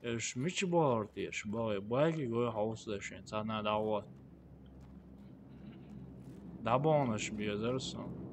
مش بارتي شباب باقي جوي حوصلشين سنة دعوات دعبونش بيزرسون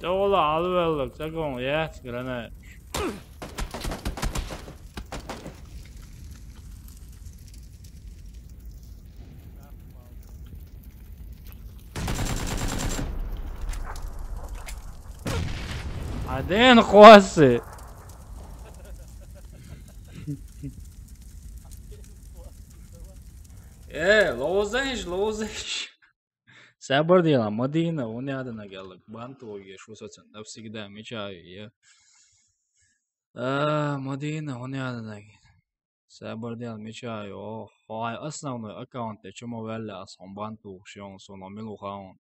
Ola alıverdik sakın yet granat. بعدين خواسي ايه لوزيش سابر ديلا مدينة ونادنا قالك بانتو شو سوتن نفسي كده مش عاي مدينة ونادنا Сабардел мечаю. Хай основной аккаунт чому велляс он бантуушион соно милухаун.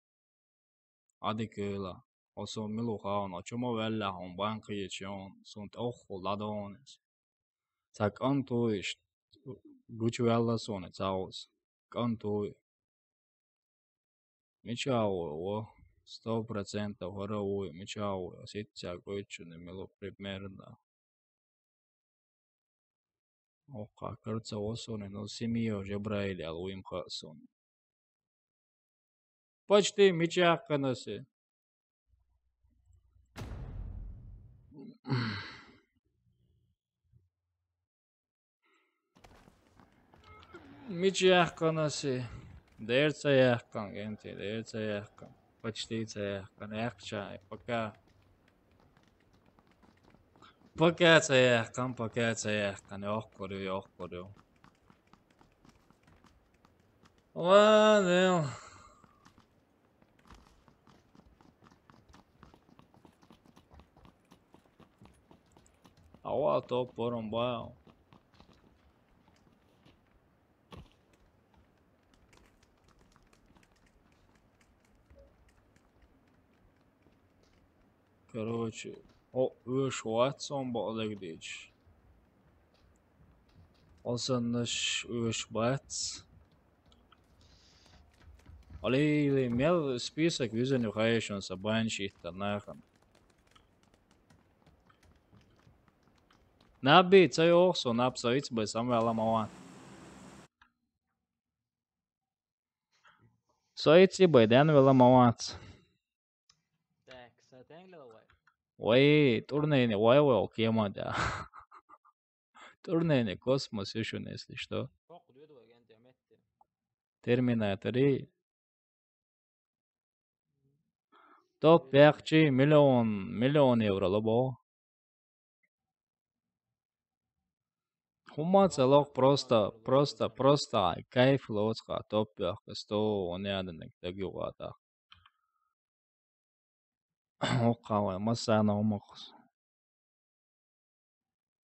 Adikula. Also miluhaun чому велля он банкиечион sunt оху ладонес. Так антуиш гучвелла сонец аус. Кантуи. Мечау 100% хоровой мечау ситя гойчуне милу примерно. Ока кажется осоне но семью жебраили алуим хасон. Почти мечах канаси. Мечах канаси. Дерца яхкан генти, дерца яхкан. Почти яхкан яхчай, пока. Пока яхкан, йохкорю. Ладно. Ава топ порумбау. Короче, üç Watson bağlayıcı. Olsanış üç Watts. Ali имел список визаний хайшонса баншихта нахан. Nabi цай också напсаиц бы самое ламава. Соици бы ден веламавац. Так, сатенгло давай. Ой, турнейне, ой, кемада. Турнейне космос еще, если что. Фок дuydu agent emetti. Терминаторы. Топ 5 миллион евро лобо. Хума целок просто кайф лоцка топ 5 100 он ядник дагювата. Оқава масана омақс.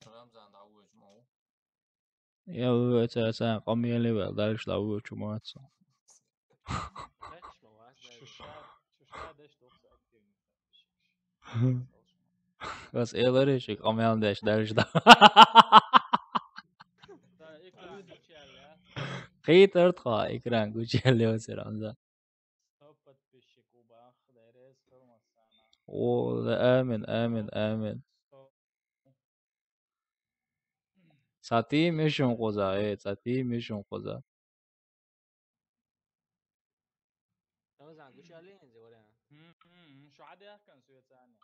Ramzan'da avuç mu? Я это қамиели вел дальше да учу маца. Kaçma var. Шуша деш токса активный. Kas elleri қамиел деш дальше да. Да, экран включали, а? Қитыртқа экран күчелі өсер анза. 100 подписчиков, бах, дайрес, формасана. О, амин. 100. Сати мишун қоза. Ramazan güçerliğin oraya. شو عاد يحكي سويت ثاني.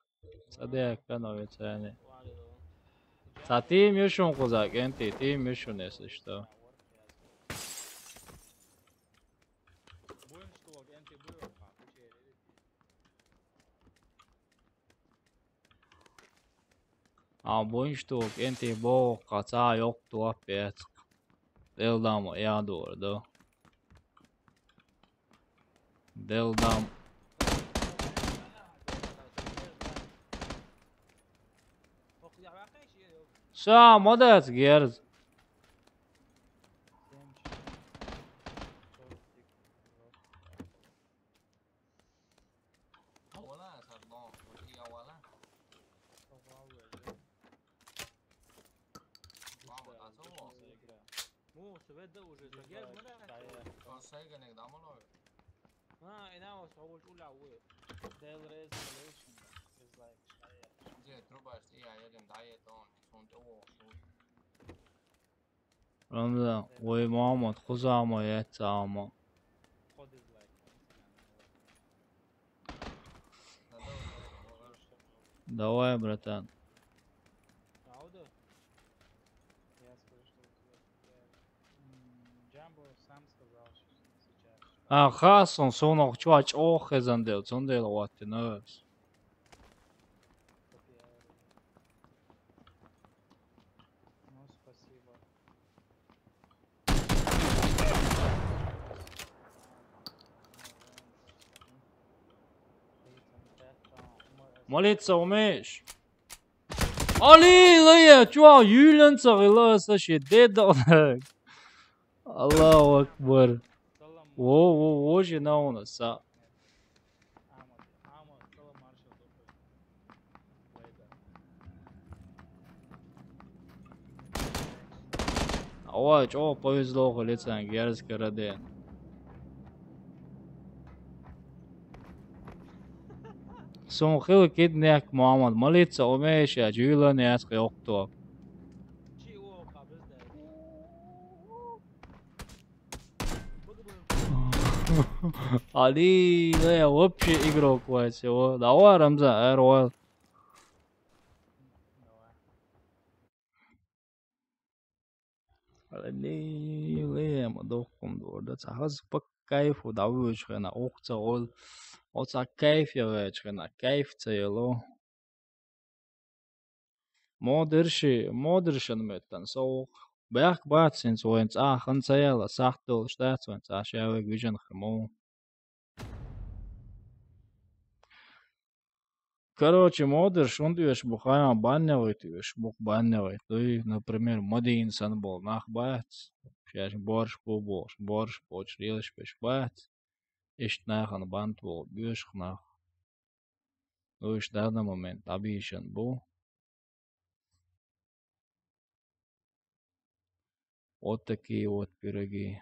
Садек кановец yani. Vardı. Сати мишун қоза, кенти, ти мишун, если что. Будем что, агенты будем, Boinçtuk, enti bo kaza yoktu apet. Deldam ya doğru. Deldam. Sa modet gerz. Ola sarno, uti awala. Mama tazo. Mu sebeda уже загез mana. Kon sayga nek damolo. Ha, ina was awul ula awu. Their resolution is like Je trubaş iya yedim daye don. Sonda o. Ramza, oy Muhammed kuzama yetsama. code is like Давай, братан. Ауда. я скажу, что Джамбо сам сказал, что сейчас. Хасон сонох чуач охезандел, цондел ваттинас. Ну, спасибо. Молиться умеешь? Ali laya chua yulan tsagila sa shiddet da. Allahu Akbar. سلام Wo je na ona sa. عامر سلام مارشال دوبل ويدا Ой, чё повезло лицан герцка раде. Сум хил киднек Muhammed Malitsa omesha julan yask yoktu. شيء هو قابل ده Ali laya вообще игрок вообще. Давай Рамзан, Эрвал. Ali laya madokkum doğru. Sahaz pak kayf o davuç kana okça ol. Oça kayf ya veç kana kayf çaylo. Moderşen metten soğuk. Berg batsins oens achen çayla sachtol staatswens aşağı vision khamo. Короче, модерш, он дивиш бухая банневый, дивиш бух банневый. Ты, например, модин сан был нахбац. Сейчас борщ поч рилиш пеш бац. Ишт нахан бант был бюш нах. Ну иш данный момент абишен был. Вот такие вот пироги.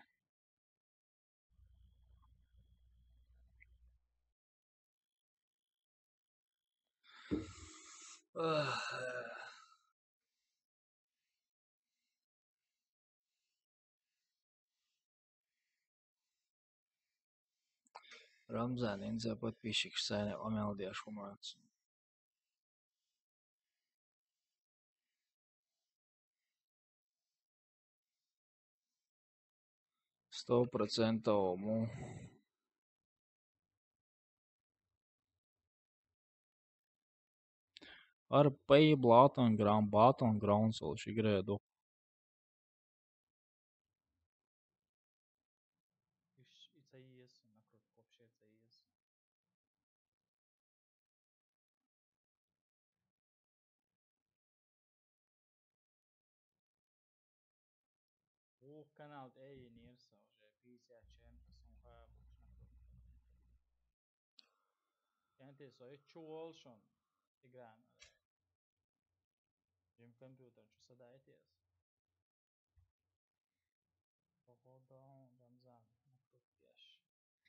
Рамзан, инза подписчик сайна омел деш умац. 100% му. Ar pay bottom ground solš igre do. يتسيس نكرت كوبشي يتسيس هو канал اي نيرسا уже 50 чем-то сумха يعني ты сои чуолшон игран جيم كمبيوتر شو صدقت يس походу рамзан накрут кеш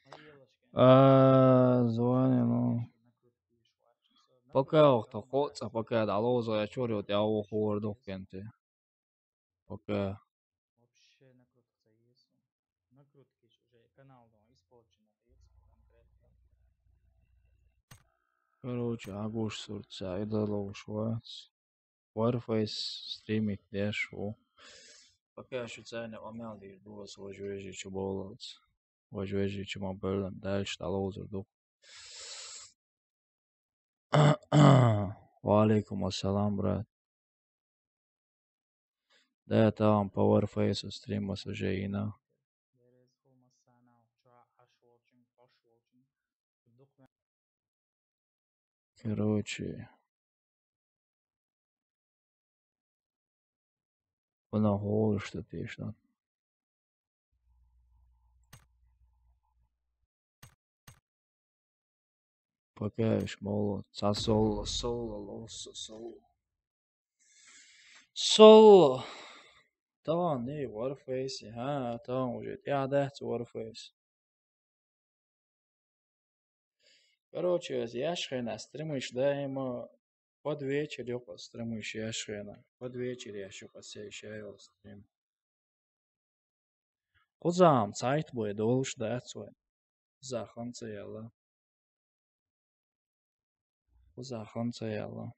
ما يلاش كان Звони, ну. накрут кеш واش Пока охто хоца, пока дало за я чорю я ухор до кенте. Пока. вообще накрут кеш накрут кеш уже канал да испорчен конкретно Короче, агуш сурца, идало ушвац. Warface стримит дешу. Пока еще цены омел дир было свой жвежи чуболоц. Вожвежи чума берлен дальше дало зурду. Валейкум ассалам, брат. Да, там по Warface стрима с уже и на. Короче. Buna hoğuştu işte. Пока еще молод. Соло. Да, не, Warface. Там уже. Я да, Warface. Короче, яшхена стримишь, да, ему под вечер я постримишь яшхена. Под вечер я еще посещаю стрим. Кузам, Zeit будет долж, да, свой. Заханца яла. Заханца яла.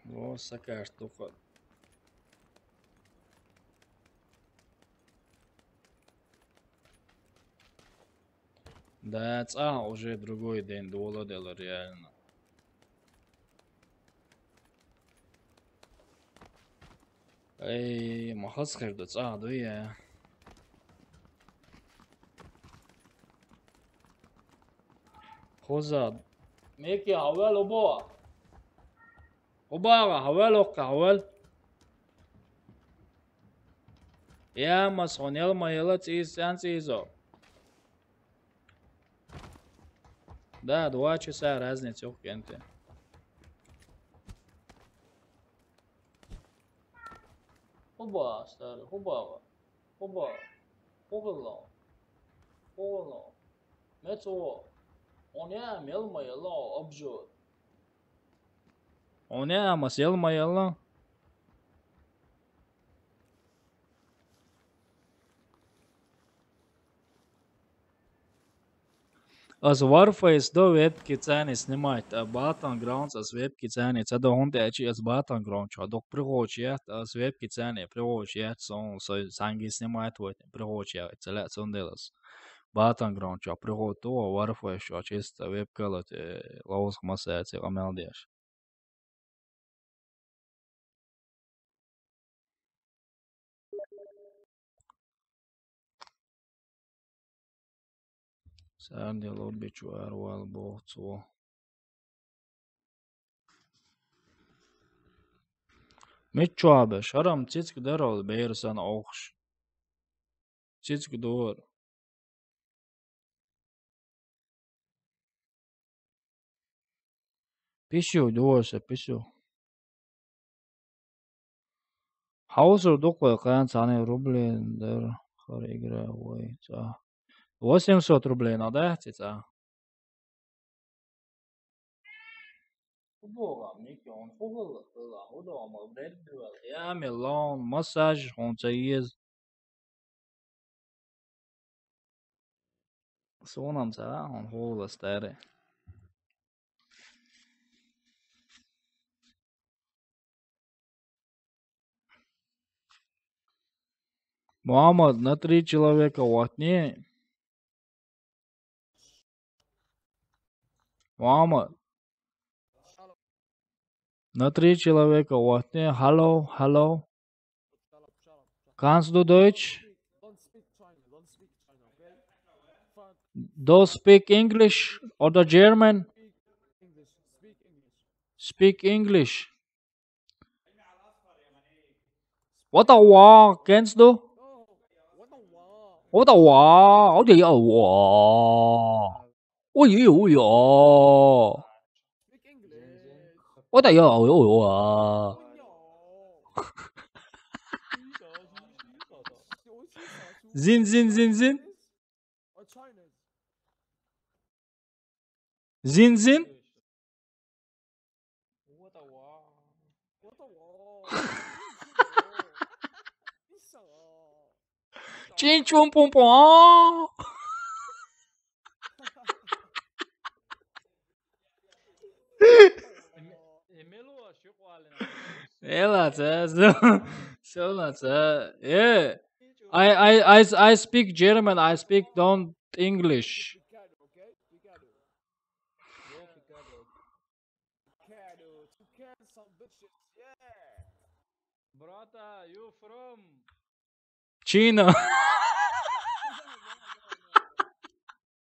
Вот такая штука. Да, уже другой день доллар реально. Эй, махас хердо, дуя. Хоза, Miki havel obo. Oba havel okka havel. Ya mas honel mayela sen цизо. Да, 2 часа разница у кенте. Оба, старый, оба. Оба. Огло. Огло. Мецо. Он я мел mayela обжор. Он я масел mayela. Аз Warface до вебки цены снимать, а Battlegrounds аз вебки цены, це до гонте аз Battlegrounds, а до пригочият аз вебки цены, пригочият сон санги снимает вот, пригочият, це сон делас. Battlegrounds, а пригото Warface, а чисто вебкалат лаус масац, амелдеш. Сарди лобичу арвал бохцо. Mitchwabe, şaram çiçk derol beyrsan oğuş. Çiçk doğur. Pişiyor doğursa pişiyor. Havuzur dokwa kan tane rublen der harigra vay ça. 800 рублей надо, ца. Бога, мики он фогл, да, удо ма бреддвел. Я мелон, массаж, он цаиз. Сонам ца, он фогл старе. Мухаммад, на 3 человека ватни. Мухаммад. На 3 человека ватни. Hallo, hallo. Kannst du Deutsch? Do speak English oder German? Speak English. What the war? Kennst du? What the war? What the war? Oh yeah, oh yeah. What the war? Zin zin zin zin. Zin zin. Chin chum pum pum. Ela so yeah. I speak German. I speak don't English. Brother, you from? China.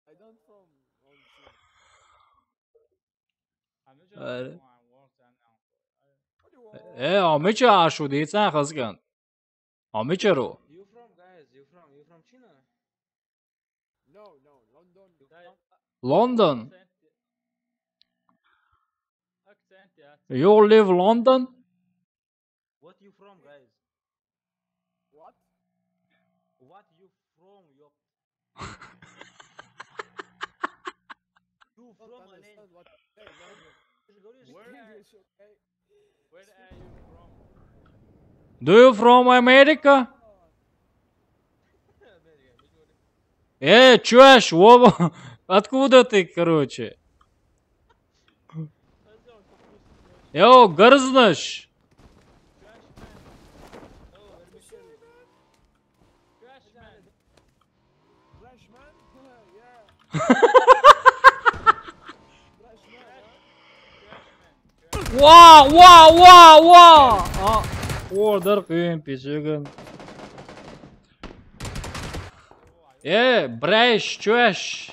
I don't from. Amici ashu diysen kızgın. Amici ro. You from guys? You from China? No, London. London. Accent, yeah. You live London? What you from, guys? What you from? You from Where are you from? Do you from America? Чуваш, оба. Откуда ты, короче? Йо, грызнешь. Wow. Order kıyım pişirin. Бреш, чуешь?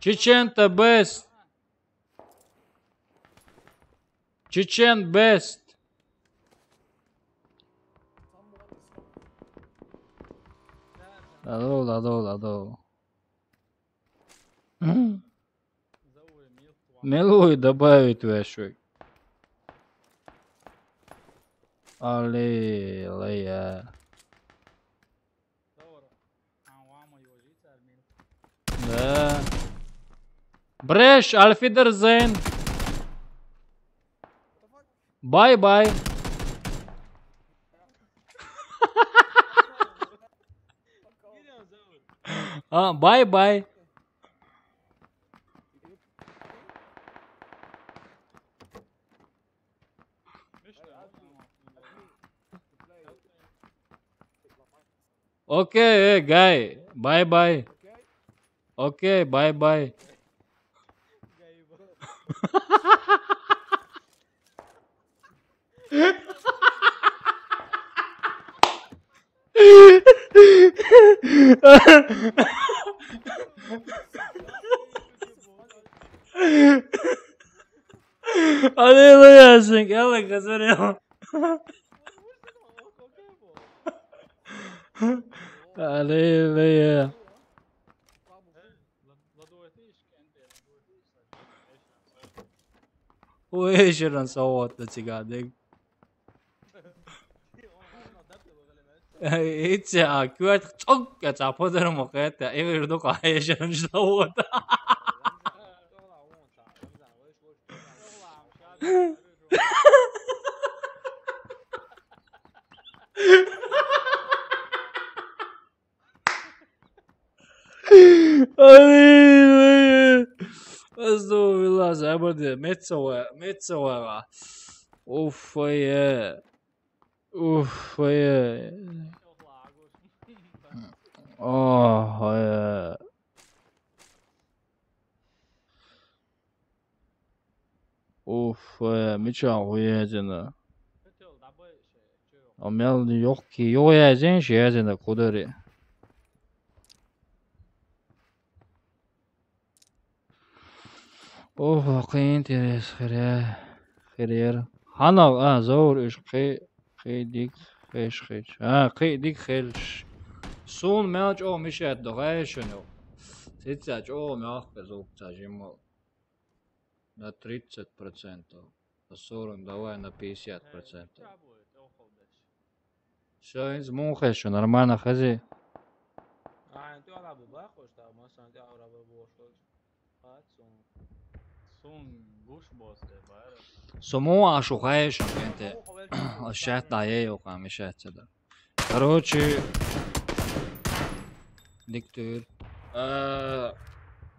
Chechen the best. Chechen best. Ладо. زود ميط Милуй добавить вешой. Аллилуйя. دور وعم يوجيت الميل Да. Бреш, Альфидерзейн. Бай-бай. كده زود Бай-бай. مش Окей, гай. Бай-бай. Окей, бай-бай. جايبه Аллилуйя, сынок, Алла, козырел. Аллилуйя. ويشرن صوت لتقعدك إيش كويت تشوك تعبودر مقيت إيردوك عايشرن صوت أصدق بالله زعبد متسوى أوف يا أوف يا يا أوف يا ميشان ويا جنا أميال يوكي يويا جن شيا جنا كودري أوه قين تريس خير هانا زور إيش قي ديك خيش قي ديك خيش سون ماج أو مشات دغايشنو تتساج أو ماخ بزوك تاجمو на 30%, на 40, давай на 50%. Все, измухаешь, нормально ходи. انت العب باخوش تا مثلا انت العب بوش هات سون گوش باسته باید Суму ашухаешь, انت الشات ضايق وقامشات كده. Короче, диктор.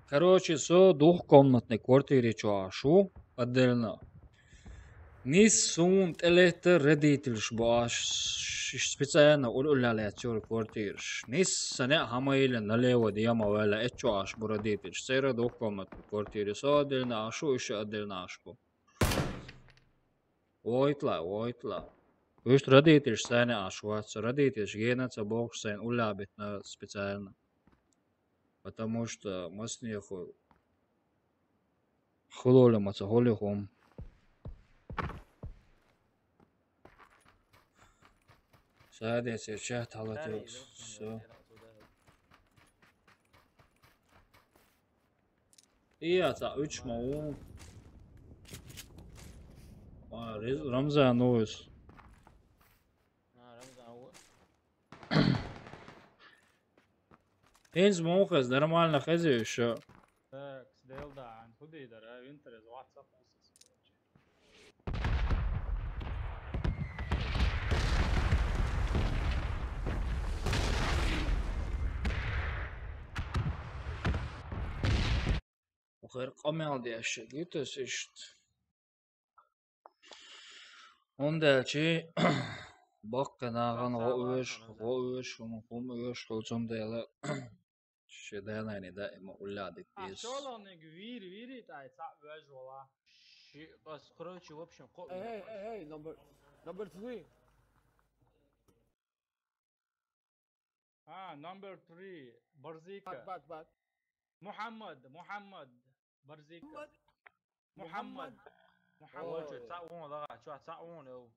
Короче, со двухкомнатной квартире чуашу отдельно. Nis sunt elehter redителш боаш специально улуляля цюр квартирш. Nis сане хамаилен налево дияма вела эчуаш бурадителш. Сера двухкомнатной квартире со отдельно ашу еще отдельно ашпу. Войтла. Уж родителш сане ашуаться. Родителш генаца бог сен улябит на специально. Потому что мы с ней хулолемаца холихом. Sadece şehit halatı su. İyi ata 3 mu? Ramazan Oğuz. Hens موقع нормально хези еще. так сдел да عن خدي ده انترز واتساب وخير قمع دي اشي جيتس اشت. Ondalchi bakka nagan غوش ومقوم يوش خلصم ديلا شدانا دائما ولادك بيس. شغله ويري تاع واج والله بس короче в общем Hey, number 3. number 3 برزيكا Back. محمد برزيكا محمد قول شو محمد تساوون ضغط شو تساوون او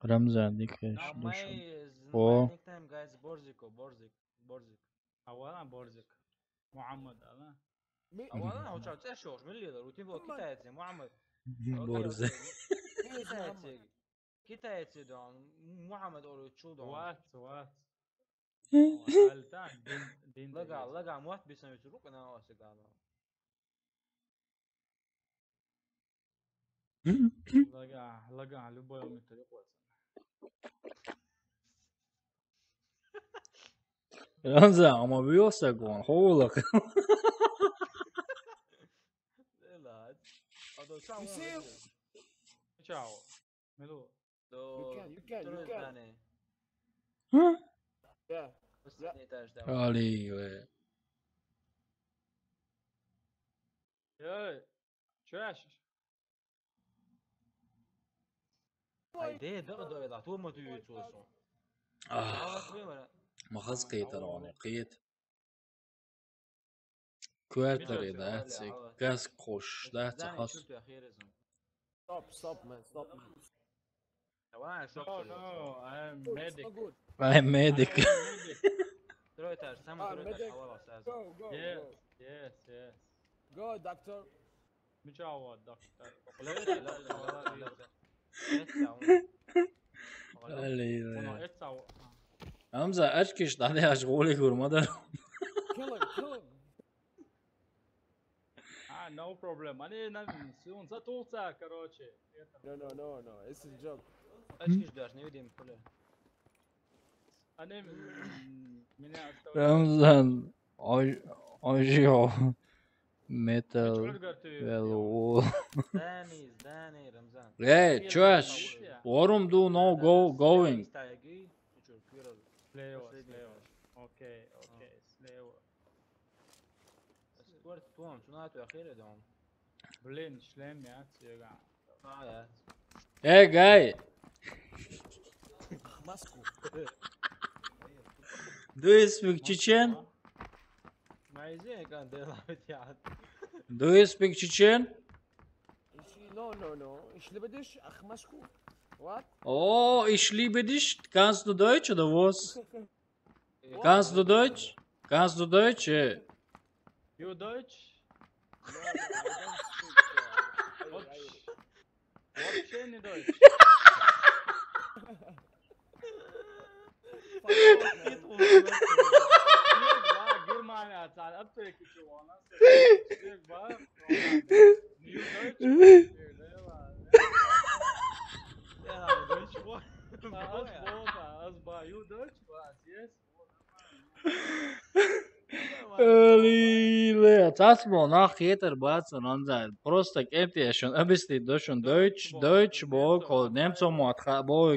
رمز عندك ايش No, دوشن my او nickname guys Borzic. اولا بورزك محمد انا اولا هو شو تشوش من اللي روتين بو كيتايتي محمد بورزة كيتايتي دون محمد اورو تشو دون وات التان دين لقى موت بيسمي تروك انا واسق هذا لقى لبو يوم الطريق رمز ama بيوسقون حولك لا هذا تساوون تشاو ملو You can. Yeah. بس نيتاج ده علي اي شاش هاي ده اذا تو ما تيجي توصل ما خص قيت راني قيت كوارتر إذا هاتسي كاس خوش ده خص Stop, man. Stop. وانا شوف no I'm medic It's not good. I'm medic ترويتاج سامع ترويتاج خلاص Go. yes Go, doctor. متعود دكتور علي همزة أشكش تحدي أشغولك ورمضان Kill him. no problem أنا نسيون زتوصا كروتشي No. It's a joke. اشكيش داش نيودي كله أنا من رمضان أجيو ميتال velho داني رمضان Hey, trash. Warum du no going? سلاور اوكي سلاور سكورت توم شنو هاتو اخيرا دوم بلين شلم يا تيغا يا Hey, guy. Do you speak Chechen? ما عايزين كان دلعبت يا Do you speak Chechen? No. Ich liebe dich, ach Masku. What? Oh, ich liebe dich. Kannst du Deutsch oder was? Kannst du Deutsch? Kannst du Deutsch? يو دوتش No, I don't speak. واتشيني دوتش غير معنا تعال ابتك شو انا بقى يو دوتش أصبح يو دوتش يس Lile, das mal nach jeder Platz und dann sein. Просто kennt ihr schon ein bisschen Deutsch, bo nimmt so mal, bo,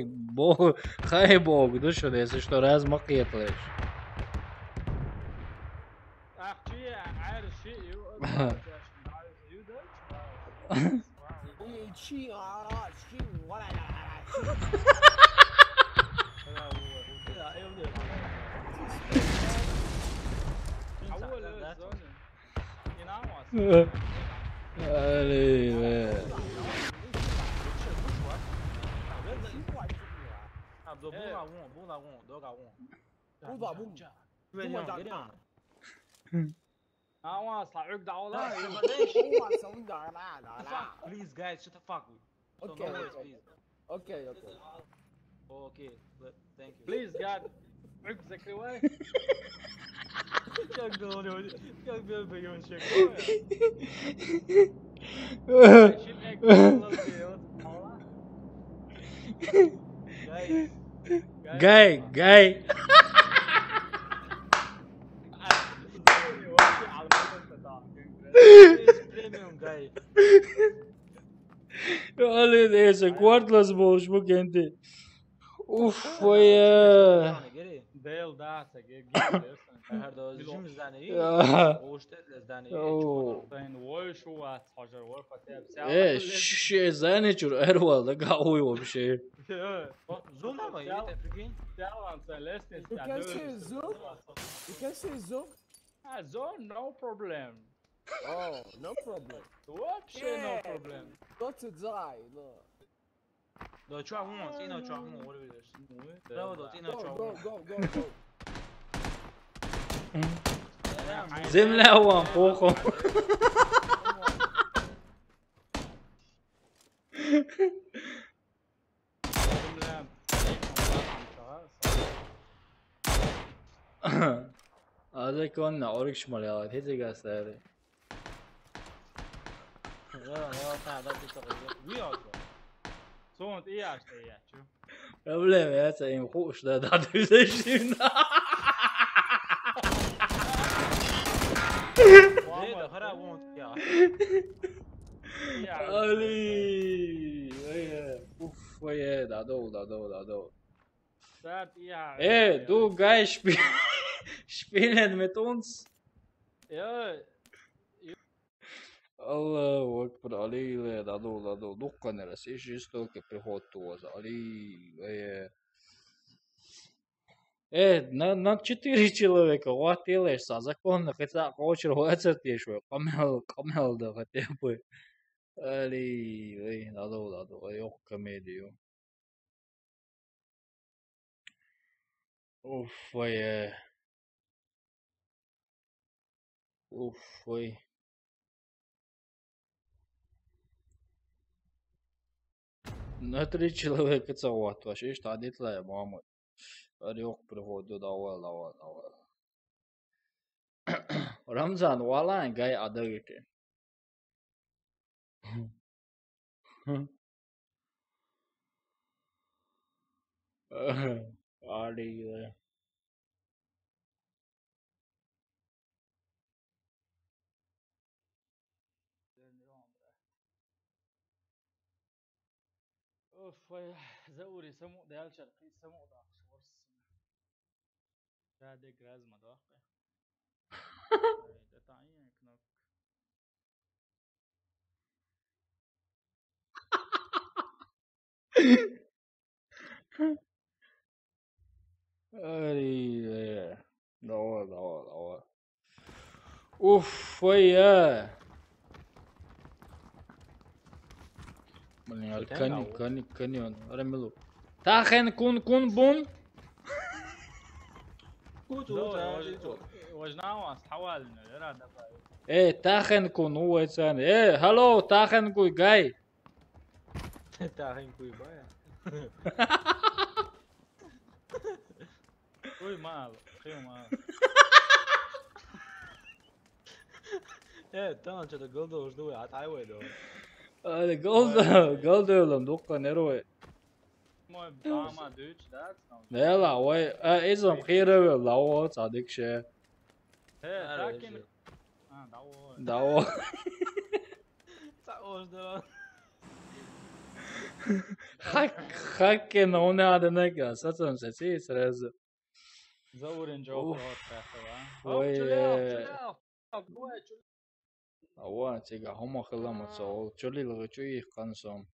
du schon, das ist doch erst mal jetzt. احكي عارف شيء يو دوتش شي ولا حول الزون ينام Lile. انا صعق دعوه Please guys shut the fuck with Okay. Okay thank you بليز قاعد عق ذكري وين كان بيون شكو Guy. premium guy Olha esse quartlas boş bu kendi. Uf ya. ديل داسك هذا جيم زاني آه. وشتت زاني أوه. Ben وای شو at حجر وای فتح بس ايه شي زاني جور اروال ده قوي وبشي زوم ama iyi tepkin. Yalan sen lestin You can say zoom? You can say zoom? Zone no problem. Oh, no problem. Вообще no Yeah. problem. Not to die, no. Do çuha mu? Tina çuha mu? Olabilir. Bravo do tina çuha Go, mu? go, go, go, go. زملة هو فوقهم Problem. هذا كنا أوريك شماليات هيك قاعد Ja ta da ti to. Vi also. Sånt är det ja. Problem är att jag خوش ده ده تزشين Ne de khara wont ya. علي ايه اوف ايه da. Das ja. Ey, du geil spielen mit uns. Ja, Allahu Akbar, Ali, da. Dukkanere, si isto che приходилось, Ali, на 4 человека, вот делаешь, законно, хотя хочешь выцертишь, камел, да, хотя бы. Ali, да, ёх, комедию. Уф, ой. На 3 человека целовать вообще, что одетла мама. Орёх приходу давай. Рамзан валан гай адагите. Али. اوف زوري سمو ديال شرقي سمو دا خورس ده گراز ما دا ده تعين كنوك Ali. دوا. اوف ويا. من كانيون رملو. تاخن كون بوم. وجناو حوالنا يرا دبا ايه تاخن كون هو ثاني. ايه هلو تاخن كوي جاي. Tahin kuy baya. Uy mal, خيو mal. Tamam çada gol da uçtu ya tayvay do. هذا جولد ولا ندق نروي. Moj dama düç dat. لا وي اذا خيره ولا هو صادق شيء. He takin. Ha dawo. دوا. Sa uçtu. حكينا هنا هذا نجا ساتن سي سرز. زورين جو خاطر وي هو تيجا هم خلهم تصول جولي لغتشوي قنصم.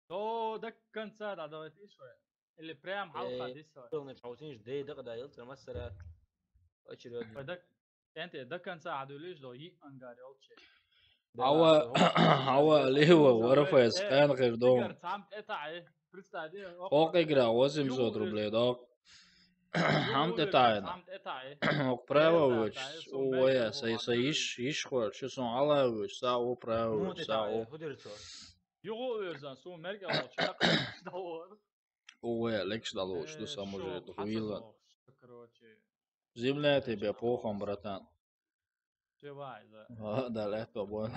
تو دكن ساد عدوات ايش اللي بريم حلقه دي سوا Don't trouwens de da yıltır mesela. Açırıyor. فدك انت دكن ساد عدوليش دو يي انغاري اوتشي هو اللي هو ورفع سكان غير دوم. سام قطع فريستا دي اوق يقرا وزم زود ربلي دوق. هم تتعين. سام قطع وبراوش ويا سيش خور شو سون على وش ساو براوش ساو. يغو يرزان سو مرجع اوتشي دور ويا لكش دالوش دو ساموجي دويلا. короче Земля тебе похом, братан. جواي ذا هذا لا تبون.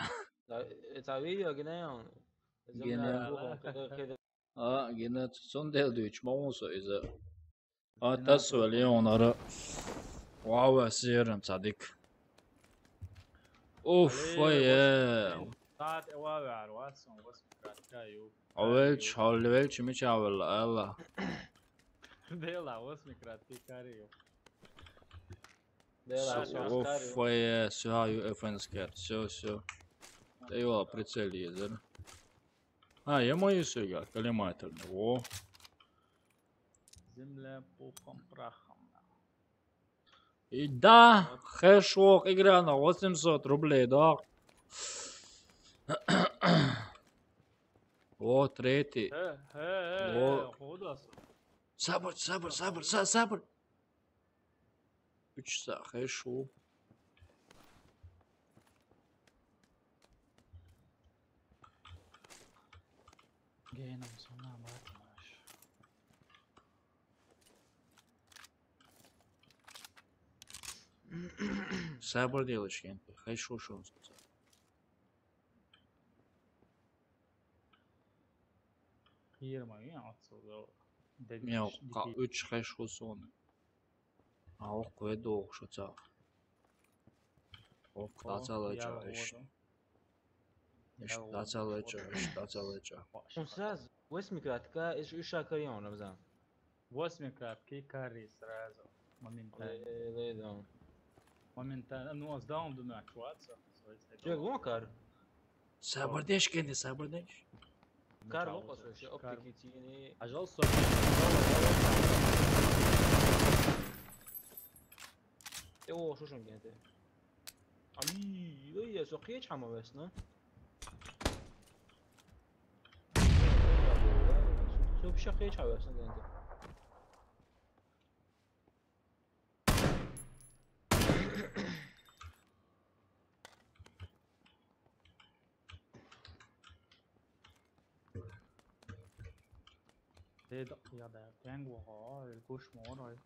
Tabii gene جينا سندل دويش موسى إذا. تسوى اليوم أرى. واو سيرن صديق. اوف ويا. ساعات اواوي عرواسهم بس كايو اولش مش اول الله. Dela, 8-krat tik arī. Dēlā, Оф, все, ФНСК, все. Да его прицели, да? А, я мою сега, коллиматор. О, Земля пухом прахом. и да, хэшок, игра на 800 рублей, да. О, третий. О. Hodasın. Sabır. 3 часа, хэшок. Gēnam sonām atmāšu. Sabır делаешь, хэшок şu an. Yirmi atsıldı. Мяу, 3 хэшок sonra. Аух веду, что це? Ох, дацалеча. Дацалеча. Un sraz, 8-krat, kā es šāk ar jaunu apzām. 8-krat kik arī srēzu. Leidām. Momentā nos daundu nakšu atsāks. Čak, lokar. Sabırdeş. Kar lopasoši, optiki cīnī. Ажалса. O, şuşun gente. Ay, ya sokuya çama bes, ne? Çok bir şakaya çağırsın gente. Det ja det kan gå ha eller kurs morgon.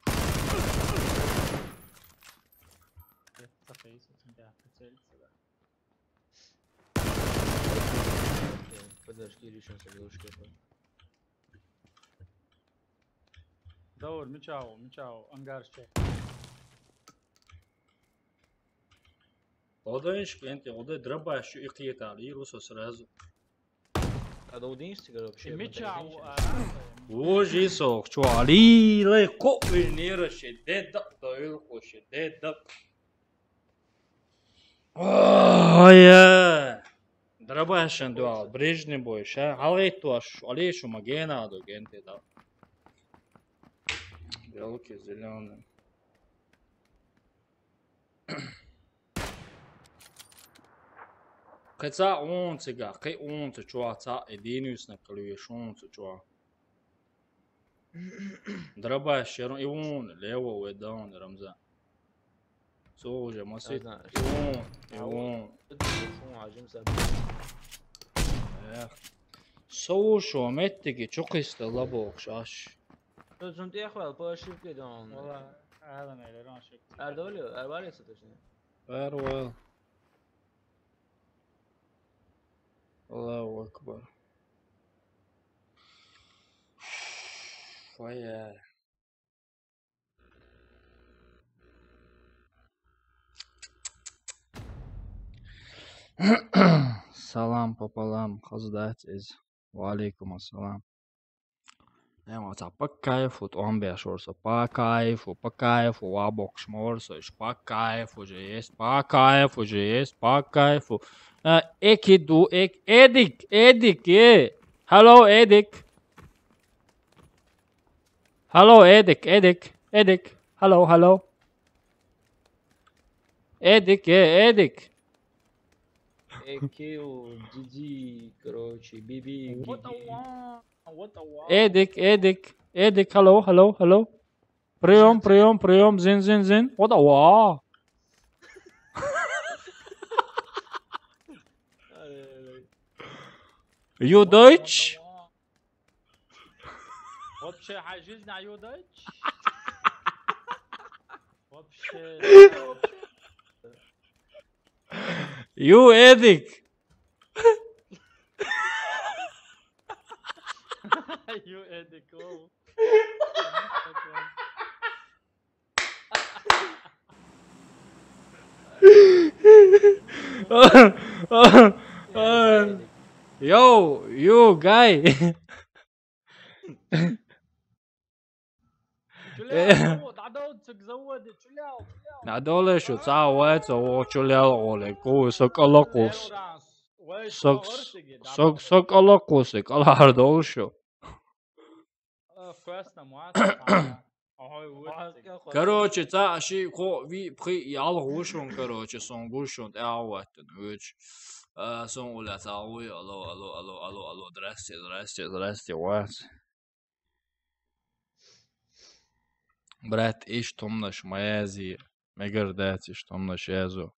Это фейс, да, прицелиться, да. Подожди, решимся, девушки. Давай, мечау, ангар ще. Одаешь, одай дробаш и қиетали, русо сразу. А да удинишь цигара вообще? Мечау, Боже, сок, чуали, легко венера шедеда, дойлко шедеда. Ой, дробашен дуал, брежный бой, ша, алешу магена до генте, да. Белки зеленые. Хотя он цыга, кай он цычуа, ца единус на клюеш он цычуа. Дробаш, и он лево ведан рамза. Слушай, масит, и он. Шун acım zaten. Слушай, меттики, чукисты лабок, шаш. Özüm diye xval, başlayıp gedon. Valla adam elə ranşıq. Erdoli, Erbar yasatışını. Farewell. Allahu Akbar. Vay. Salam пополам, хаздатиз. Валейкум ассалам. Эмоца по кайфу, томбеш орсо, по кайфу, вабок шморсо, по кайфу же есть, по кайфу. Экиду, Эдик, Hello, Эдик. Hello, Эдик. Hello. Эдик. Экил, Диди, короче, Биби, What a wow. Эдик, hello. Прием, зин. What a wow. You Deutsch? Вообще حاجزنا you Deutsch? Вообще. You Эдик. You Edik, oh. Yo, you guy. زود عدوتك زودت شلال هذول شو تعود سو شلال أولي كو سك ألاقوس سك ألاقوس على هردول شو كويسنا معاك короче تا شي كو في بخي يال غوشون короче سون غوشون تعودت ويش سون ولا تعوي алло здрасте вас брат إيش تمنش ميازي مقرداتي إيش تمنش يازو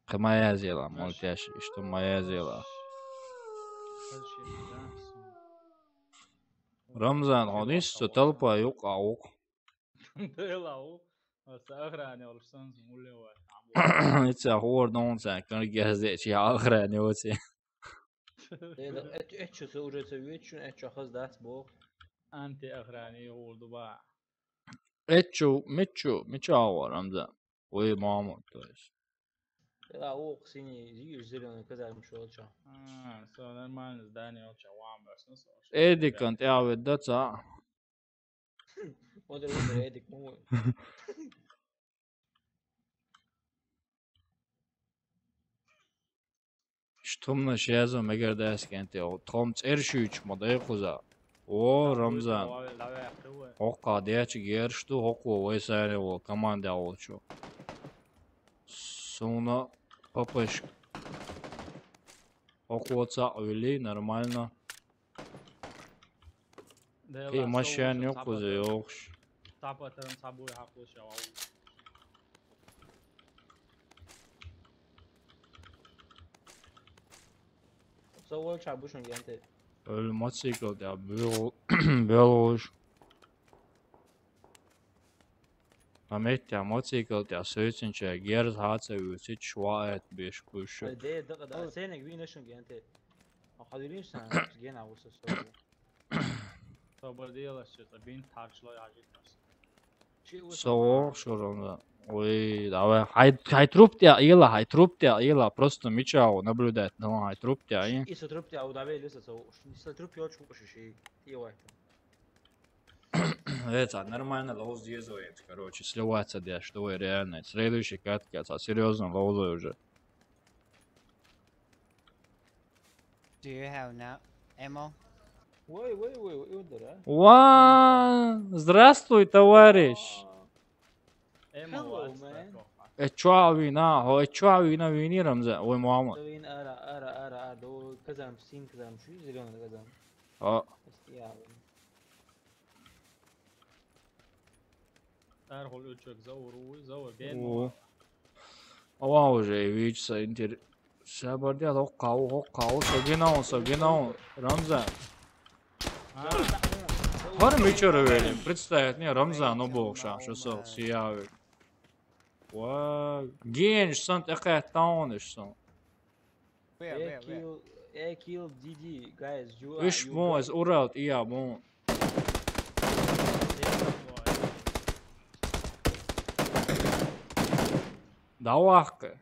كميازي لا مالتاش إيش تم ميازي لا رمضان هونيش تطلبا يوقع وق إتس هور دون سان كان جهزت شي آخراني وتي اتشو سوجة سويت شون اتشو خز دات بو انت اخراني ولدو با إتشو ميتشو هو رمضان وي ماما تويش لا هو قسيني زي زريون كذا مشوالشا سو نرمال زداني اوتشا وام بس نص إيدي كانت أعود دتا ودر ودر ايدك مو شتمنا شيازو مقرداس كانت أو توم تيرشوش مضيقوزا او رمضان هوقا دياتش جيرشتو هوقو ويساري وكمان داولشو سونا папаш هوقوца öyle нормально كي ماشيان يوقوزا يوقش تابترن سابوي حقوش او سوال شعبوشون جانتي الموتوسيكل تاع بيلوش عملت تاع موتوسيكل تاع سويتشن جيرز هاتsa ويسيت شوائت بيش كوش ده دقة سينك بينشون جانتي حاضرين سنة جينا وسط صبر ديالا شتا بين تارشلای عجيب سو شو رمضان Ой, давай, хай-труптя, ила, просто мечау наблюдать, ну, хай-труптя, и... И сотруптя, а удавай лиса, сотруптя очень пошиши, и вайта. Это нормально лоуз дезует, короче, сливаться, да, что и реально. Следующий катка, серьезно, лоузы уже. Do you have now ammo? Ой, удара. Ва, здравствуй, товарищ. Hello, man. اتشوا وينا ويني رمزة وي محمد وين ارا دو كذا سين كذا شو زلون كذا Erhol uçak zavur gen. Ова уже видится интерес. Шабардя хоққау согинау Рамзан. Хар мечора верим. Представить не Рамзан обоқша шо сиявит. Wow, genç sant aqat tawnishsan. I killed DD, guys. Ish bon is uralt iya bon. Dawaq.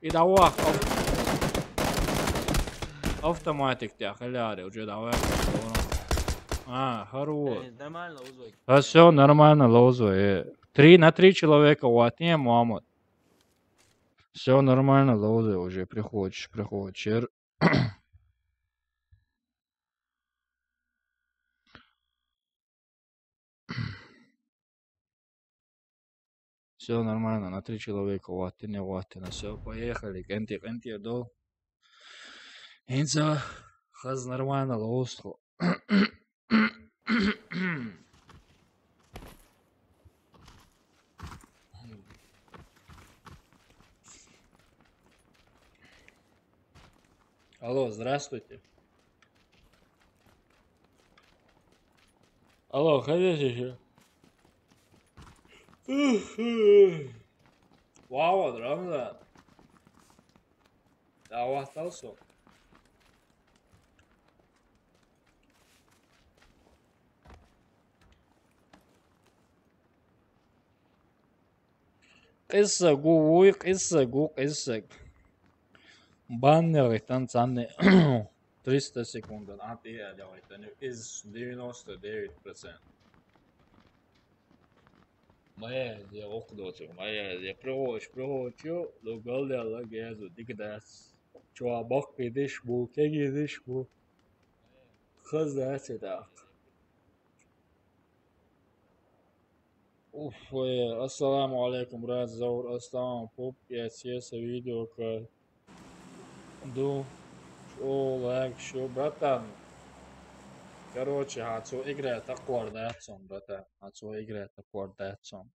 Idawaq. Автоматик тя халяри уже давай. Хорош. Нормально лозой. Да все нормально лозой. 3 на 3 человека ватне, Мухаммад. Все нормально, лоузы уже приходишь. Все нормально, на 3 человека ватне, все, поехали, кенти, до. Инца, хаз нормально, лоузу. Алло, здравствуйте. Алло, ходите еще? Вау, Рамзан. Да, у вас остался? قصة قو. بانر تنصني 300 секунд atieļaujat iz 99%. Maies ja okdots, maies ja provoču, do galdā lagēzu dikdēs. Čua bakpi dishbu, kegi dishbu. Khazda da. Assalamu alaikum, brат Заур, Астам, поп, я съеса видео, как ду, шо, лайк, шо, братан. Короче, хацу играет аквар датсон, братан. Хацу играет аквар датсон.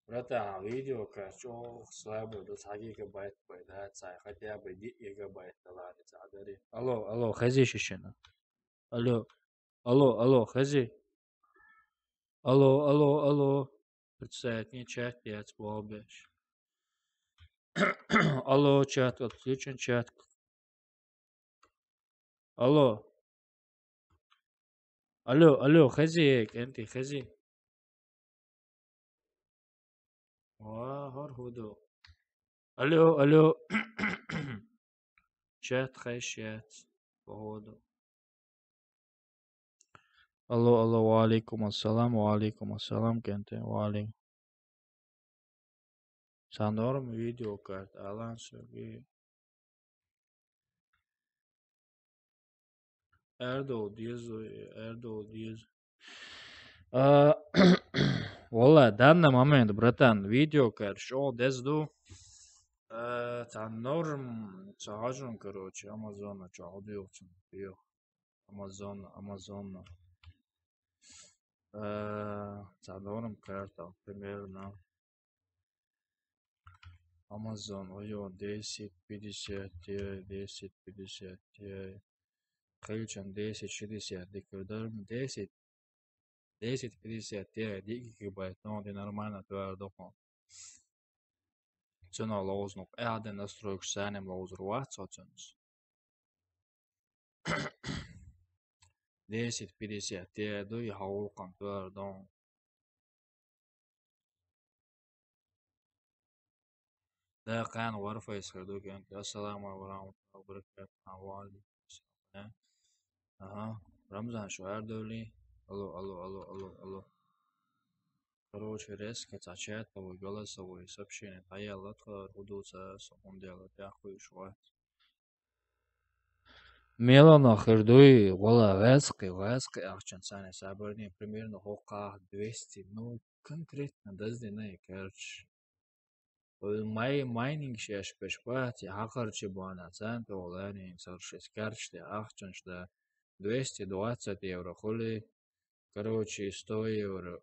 Братан, видео, как шо, слабо, до 1 гигабайт поедается, хотя бы 1 гигабайт ладится, адари. Алло, хазишищина. Алло, хази. Алло. Представь, не чат, я отсплобишь. Алло, чат, отключен чат. Алло, хази, энти, хази. Хорхуду. Алло. Чат, хайшат, походу. Алло, валейкум ассалам, кенте, валейкум. Санорм видео карт, Алан Сергей. Эрдо диез. Вала, данный момент, братан, видео карт, шо, дезду. Санорм, чахажун, короче, Амазона, чахадиокчун, био. Амазона. Санорм карта, примерно. Amazon, ой, 1050. Хайлчан 1060, декордерм 1050, 1 гигабайт, но это нормально, твердо. Цена лознук, один настройку сянем лозер ватсоценс. 1050, 1 дуй хаулкан твердо. ده كان غرفة يسردوك أنت. السلام عليكم ورحمة الله وبركاته. حوالي رمضان شعار دولي. Алло. Короче, резко цачатовый голосовой сообщение. Таялатха рудуца секундела. Дякую, шват. Мелана хердуи, вала вязкой, ахчан сани сабарни, примерно хока 200, ну, конкретно, дазди не, короче. Майнинг шеш пешпати, хакарчи бана цент, олани, саршис карчти, ахчаншда 220 евро хули, короче, 100 евро,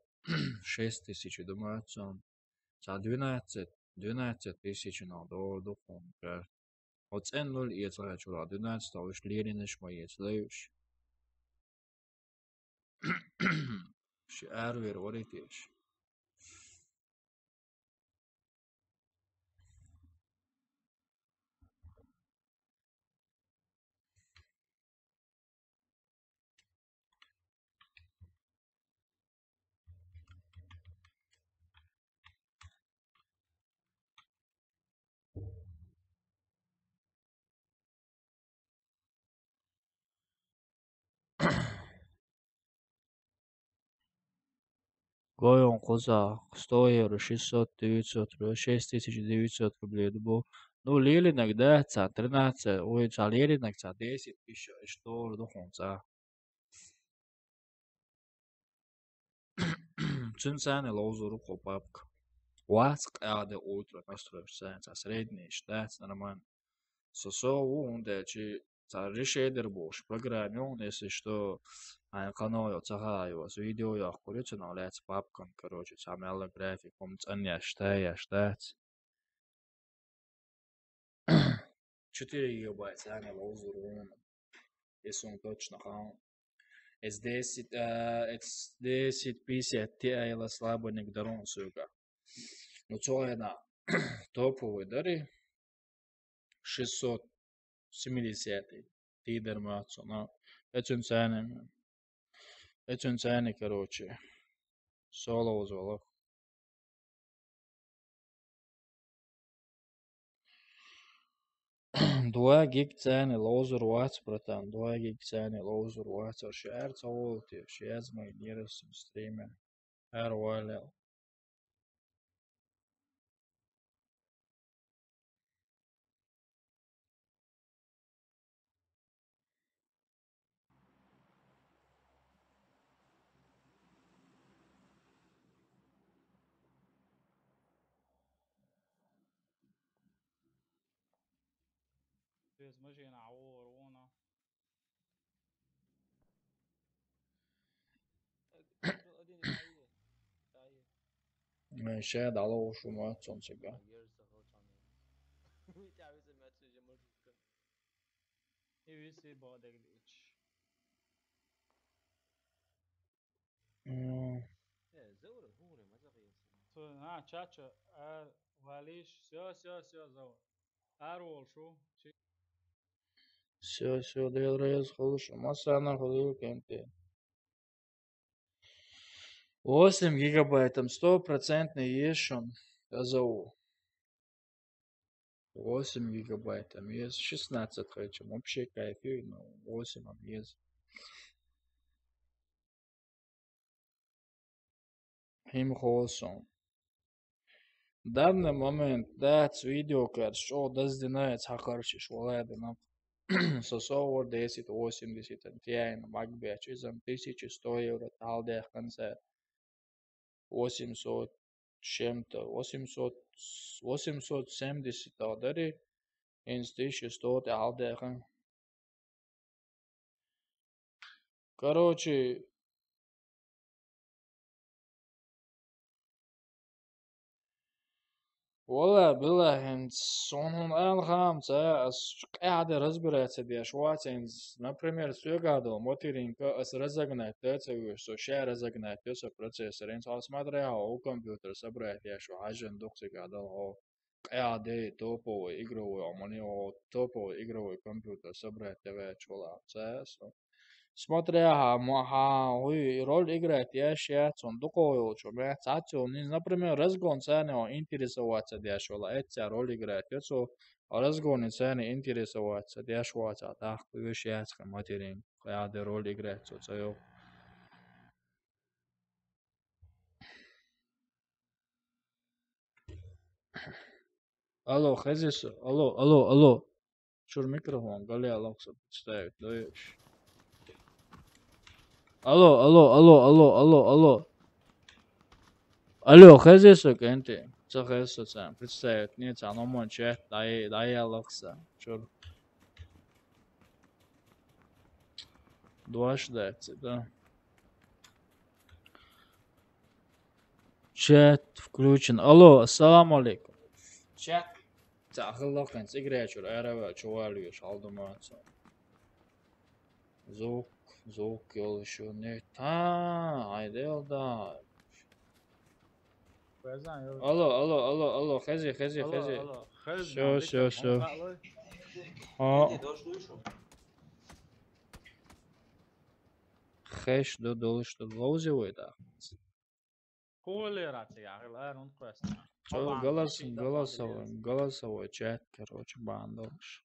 6000 думается, за 12 тысяч на духом, от цен 0 и это чура, 12 уж лиринеш мои слэвш. Шарвер, воритиш. Гоем коза 100 евро, 600, 900, 6900 рублей. Ну, лили иногда за 13, ой, за лили иногда за 10 тысяч, что духонца. Цинцаны лоузуру хопапка. Васк аде ультра настроишь за средний, считается нормально. Сосо унде, чи за решедер бош, программе, если что, канал цахаю, с видео я курицу навляется папкан, короче, самый график, он ценя, считается. 4 гигабайта, я не лоузуру, если он точно хан. S10, S1050 Ti слабо не гдарон сука. Ну, то это топовый дари. 670 тидер мацо, но это цены, короче. Соло узвало. 2 gig cēni lozer vats, bratан, 2 gig cēni lozer vats, ar share цаволти, share мои нервы стриме, ROL. Bez mažina orona. Share dalo şu maç son çeka. EVC bodeglich. Ha, çaça, valiş, все, зовут. Арвол шу. Все, делаю хорошо. Масана ходил кемпе. 8 гигабайтов, 100% ешон. Зову. 8 гигабайтов, есть 16 хочу. Вообще кайфую, но 8 есть. Им хорошо. В данный момент, да, видео, что доздинается, хороший, швалады нам. Сосовор 1080 Ti на MacBook, чизом 1100 евро, талдех концерт. 800 чем-то, 870 долларов, инс 1100 талдеха. Короче, والله بالله انت صونهم الخامسة قاعدة разбирается беш ватинс, например, сюгадо моторинка ас разогнать тецею, что ше разогнать тецею процессор, инс смотря у компьютер собрать я что ажен доксигадо о قاعدة топовый игровой, а мне о топовый игровой компьютер собрать тебе чула, смотря роль играет ящик, он такой, что мы хотим, например, разгон цены интересоваться дешево, эта роль играет, это разгон цены интересоваться дешево, так вещи материн, когда роль играет, что алло, хозяйство, алло, чур микрофон, галея локса ставить, даешь. Алло, хозяйство, кенти. Це хозяйство сам. Представить, нет, це нормально чат, дай локса. Чур. Два ждать, да. Чат включен. Алло, ассаламу алейкум. Чат. Це ахыллаканс играя чур, арава чувалюш, алдымаца. Звук еще не айдел да. Алло, хозяй. Все. Хэш додол что глаузевой да. Колерация, я он квест. Что голосовой чат, короче, бандош.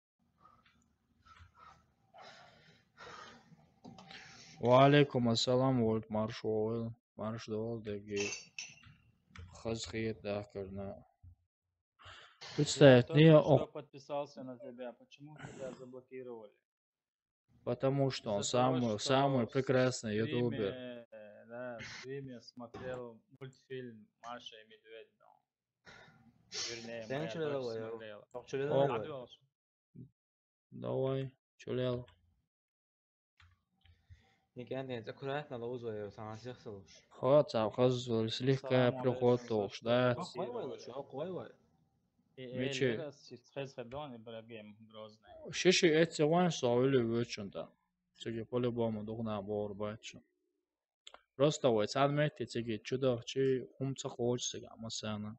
Валейкум ассалам, вольт марш дол деги. Хазхиет да карна. Представь, не Кто подписался на тебя, почему тебя заблокировали? Потому что он самый прекрасный ютубер. Да, в стриме смотрел мультфильм Маша и Медведь. Вернее, моя дочь смотрела. Давай, чулял. Никогда аккуратно лоузу сама сехсалуш. Хватся, хазу слегка прихватил, ждать. Мечи. Шиши эти ван саули вычунда. Цеги по-любому дугна бор бачу. Просто вот садмети цеги чудо чи умца хочется гамасана.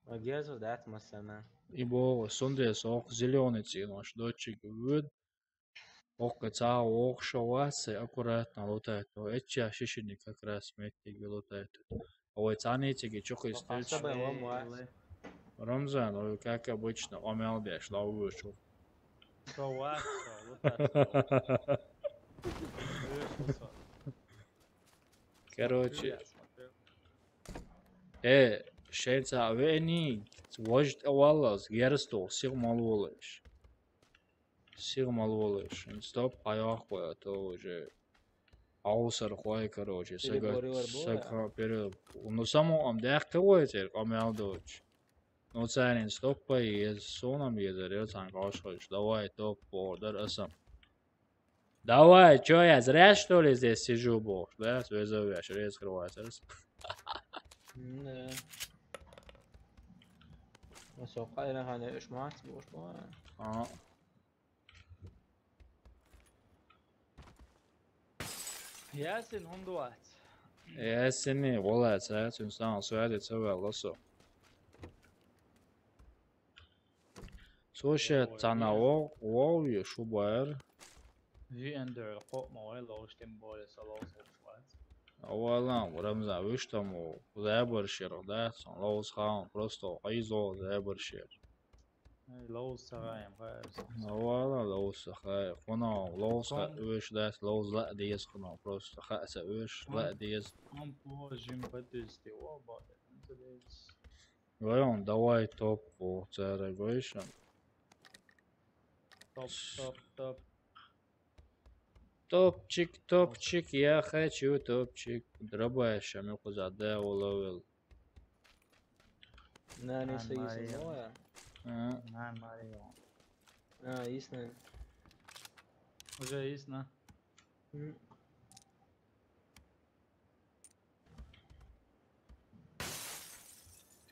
Гезу дат масана. Ибо сунде сок зеленый цвет, дочек вид. Окца окшавасы аккуратно лутает. Эти шишини как раз мети лутает. А вот цаните чука истельч. Рамзан, как обычно, омел беш, лавучу. Проват, вот так. Вышел. Короче, Смотрю. شيء ويني وجد والله جرستو سير مالولش سير مالولش ستوب حياخو تو же аусар хой короче сага перед но само am дэх квойтер амялдоч но царин стоппа и сонам езер сан гашхош давай топ бордер асам давай чё я зря что ли здесь сижу бог да вызовешь рез открывается Да. مسوقع لنا هذا ايش ما تبوش ما Ясен, он дуат. Ясен, والله ساعات إنسان سعادة سوى لصو سوشة تناو واو يشوبر Vi ändrar på mig eller stämmer så långt. أولا ورمزا وشتمو زابر شير ده صن لوز خان просто عايزو زابر شير لوز سرايم خايس. أولا لوز خاي خنا لوز وش ده لوز لا ديس خنا просто خاس وش لا ديس Он позже подойдет его будет. Говорим, давай топ по царегойшн. Топ. Топчик, я хочу топчик. Дробаешь, мы куда-то уловил. لا نسي يسموها نعم ماريو. يسنا. Уже ясно.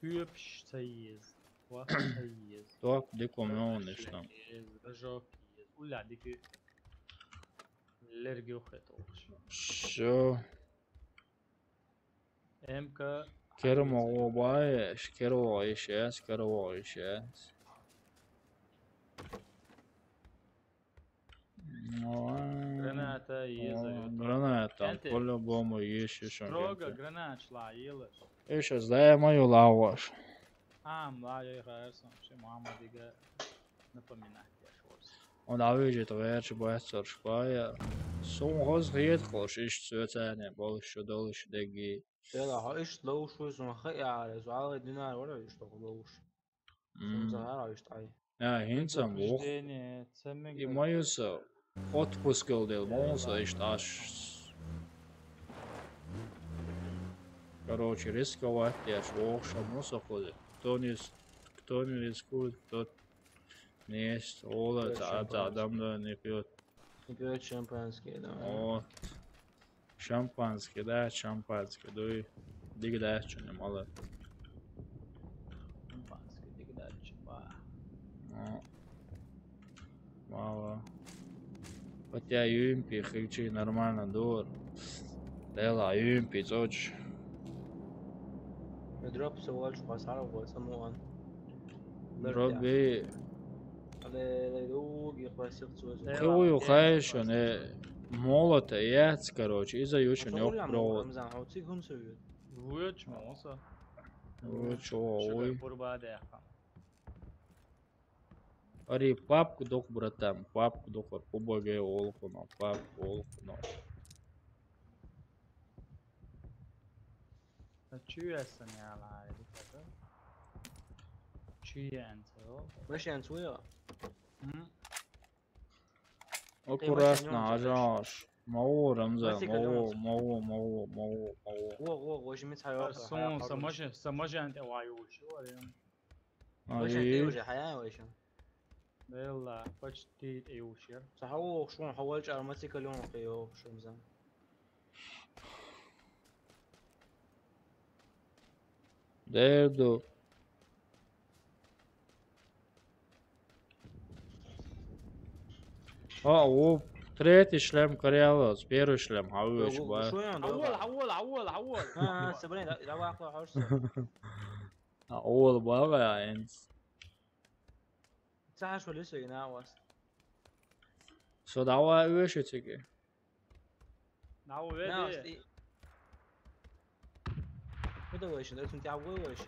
Typ sayız. What sayız. Топ, диком ништа. Рожок. Уля, дики. Лергио хэтош. Шо? Эмка. Кермо обаеш, керо ишес. Граната езают. Граната, по-любому ищешь. Строго гранат шла, елаш. Ищешь, дай мою лаваш. Младя играешь, вообще мама дига напоминает. Un avīģi vērš bēcor špāja. Sumhoz rietkoš izcēcēnē, bolišu dolišu degī. يلا ايش لوش وزن خي على زعل الدينار ولا يشتغل لوش زعل يشتغل Jā, hincam buh. I mojus отпускал mūsu ištāšs. Короче, рисковать я швохша мусоходы. Кто не рискует, тот не есть. Ола, адам да не пьет. Не пьет шампанское, да. Вот. Шампанское, да, шампанское. Дуй, дигда, что не мало. Шампанское, дигда, чипа. Мало. Хотя юмпи, хичи нормально дур. Дела юмпи, зоч. دروب سوالش خسارة وسموان Дроби. على لوج يخلص يخلص Хуй хайшо не молота яц, короче, и заючен ёк провод. رمزان حوتي هم سويت Вуяч моса. Ой, чё, ой. Пурбаде. Ари папку док, братан, папку док, побоге олкуно, папку олкуно. Чуясın ya la edikada. Чуянцо. واش انتويا Аккуратно, ажаш. Мау, Рамзан, мау. هو واش متحير سماجه انت وايوش ولا واش انت وجه حياه واش يلا почти ايوش صح هو شلون حولت ارماتيك اليوم قيو شو مزان Дерду. О, третий шлем корявос, первый шлем, хавыш, ба. عول سبرين لا واقع حرس Ол бага, энс. صح شو لسه يناوس So давай вышитики. نعو ناوس ويدي هذا واش انت تعول واش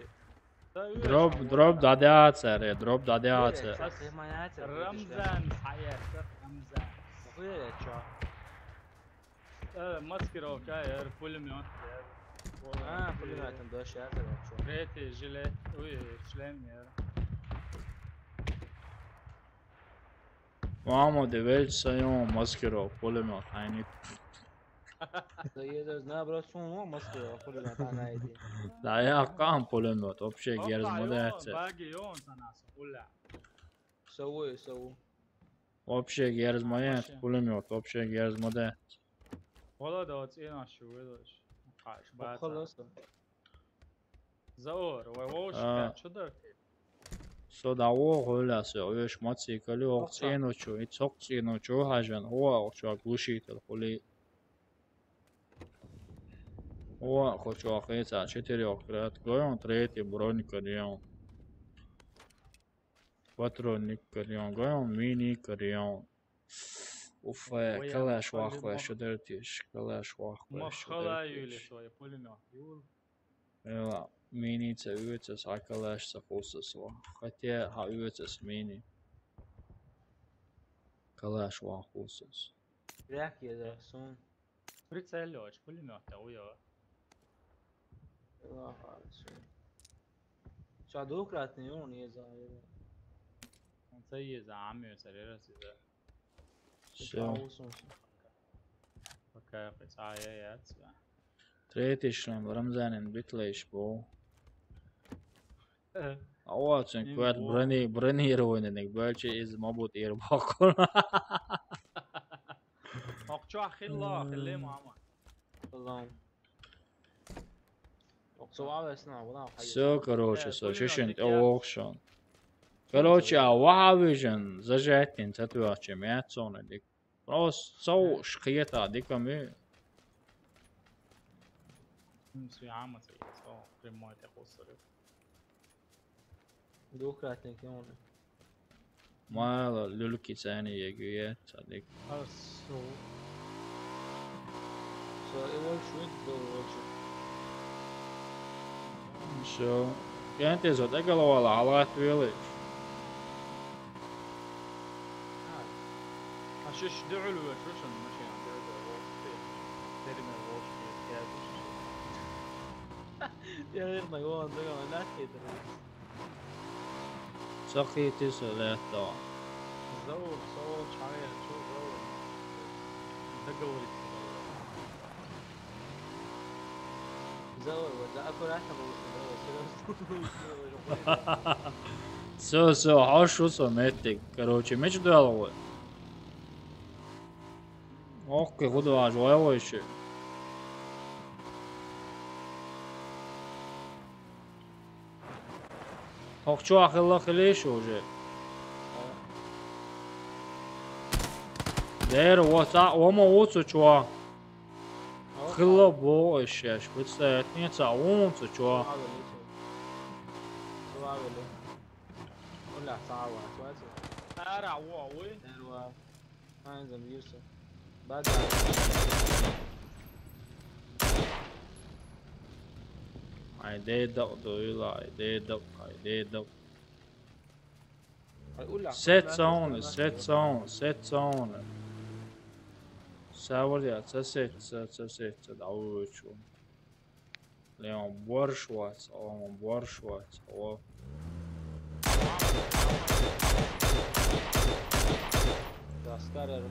دروب دادياتر دروب دادياتر رمزان حياة رمزان ماسكرو كاير بولميون ريتي جيليت وي شلام يا محمد ويلج سيون ماسكرو بوليمر حيني لا يا قام بوليمر вообще герз модерце باقي تناس ولا سوي вообще герз модерц пулемет вообще герз модерц والله ده وتسينا شو ويدوش قاش بعد خلص زور ووش كان شو درتي so da holas öş matsi kali oqtseno chu itsoqtseno chu hajan ho chu глушитель хули о хочу охеца 4 крат гоён третий броник крион патроник крион гоён мини крион уф калаш вахва шудертиш калаш вахва مخلا يولي شوية بوليمر يول ja mini se yötses aikalash se fosses wa хотя ha yötses mini kalash wa fosses رياك يا درسون بريتسيلوش بوليمر تويا الله عارف شو دوك راتنيون يا زايد زي زعامي سريرة سيدا so اوكي قصايا يا تسمع tretji šlam Ramzanin bitlejš bo Avacın kuvvet bronирование nek belki iz mabut yer bakol اقشو خلا خليه ماما الله سواء بس والله все короче so шишин оqshon короче вахавижен зажатин татуаче мяцона dik просто so шхиета диками نسوي عامة سيئة ريموت يخصر دوك راتنيون ما لولكي ثاني يجيات صديق سو اول شوي دول شو كانت زود اقل ولا على تويلش هشش دعلو وشوشن ماشي عم دعلو ترمي الروش يا غير ما يوان ده ما كده سقيتي سلاتا زور صوت شعير شو زور دقوري زور ولا اكل احنا все хорошо сометик короче меч дуэловый ох как худо ажвоево еще ох чё ахилла хилеш уже дер воса омо оцу чё хилла бо ещеш представь нет оцу чё ولا صعبة شوية ارع واوي حلوة ما ينزل يوسف بعد I did up I did up set zone Savarja set dauču Leon Boršovac o ده سكرر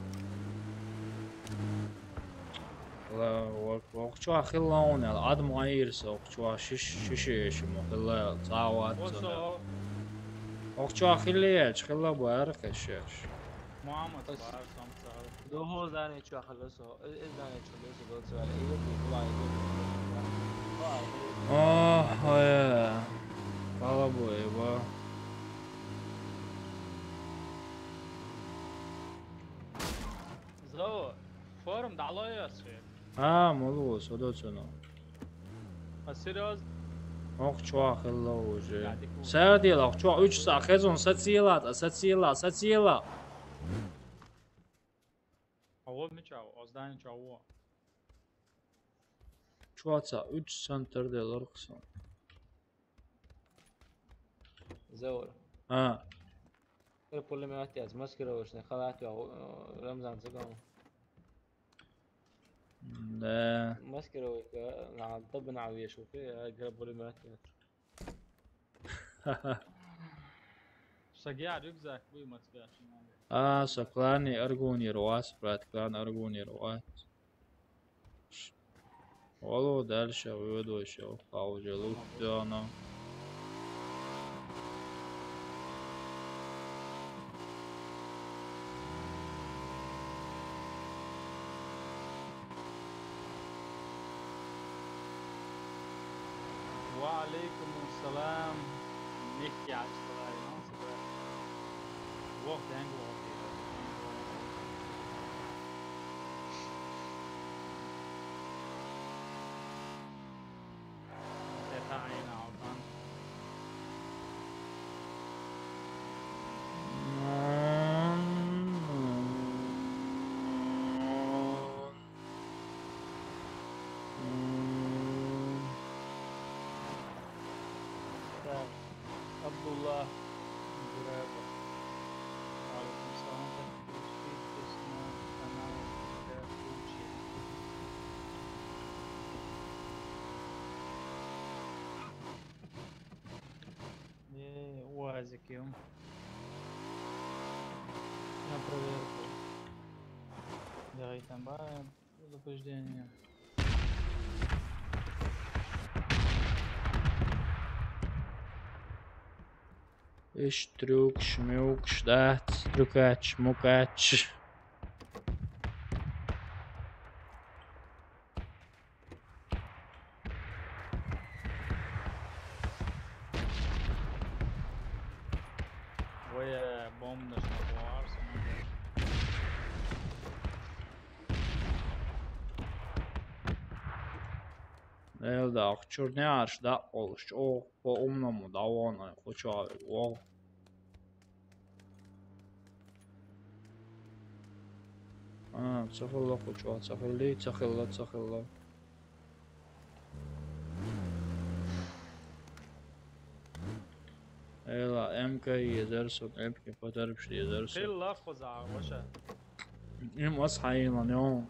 وقتوا خلون العظم غيرس وقتوا شش مخلا تعوات وقتوا خليش خلا باركش محمد بار سمسار دو هو زاني شو خلصه زاني شو خلصه دو سؤال ايه يا طلبوا ايوه زور فورم دعلايا سفير ملوس ودوتسنو السيريوز وقتوا خلا وجه سادي وقتوا 3 saat خزون ساتسيلا هو مچاو ازدان چاو Čuvaca 3 cm de lorkson. زور كده كل ما يأتي از مسكرة وشنا خلاتي رمزان زقام لا مسكرة وك طبنا عوية شوفي قرب كل ما يأتي شجع ركزك بوي ما تبيعش سكلاني أرجوني رواس برات كلان أرجوني رواس والله دالشة ويدوشة وقاو جلوك دانا وعليكم السلام نحكي على الصلاة وقت هنگ وقت تعين عطان عبد الله جرابة وعليكم السلام تكتب اسمه تناول كل شيء uvazик يوم на проверку давай там предупреждение اشتروك شموك شدات تركاتش موكاتش ويا بوم نشنوار Elda akçur ne arşda oluş o po umnamu davana koçavi o تخلى koçava تخلى Ela MK يزرسون MK فتربش يزرسون خيل لفظ على وشا إم أصحى يلا يوم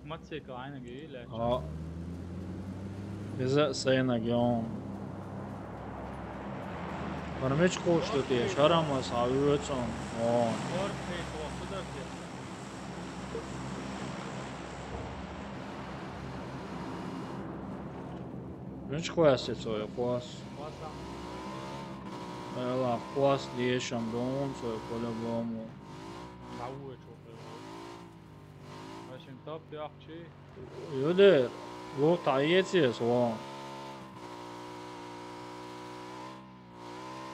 ما تسيك عينك ايه لا جزاء سينا يوم Parmeć košto ti je šarama sa avicom, Viņš klasicoja klas. Ela klas diešām doncoja по-любому. معود شوف عشان طب يحكي Juder, lūgt aicies,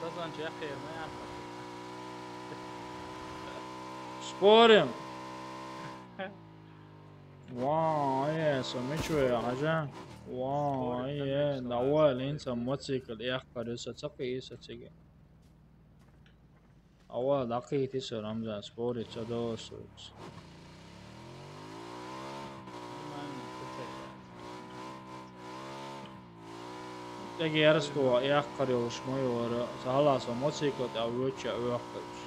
تظن يا اخي ما يعرف Спорим? سمعتوا حاجة؟ الأول أنت موتسيكل يحقر ستقي ستقي أول دقيقة تسر رمزان سبوري تدوس تجي أرسكو يحقر يوشمي ورا سهلا موتسيكل أويتش أويحقرش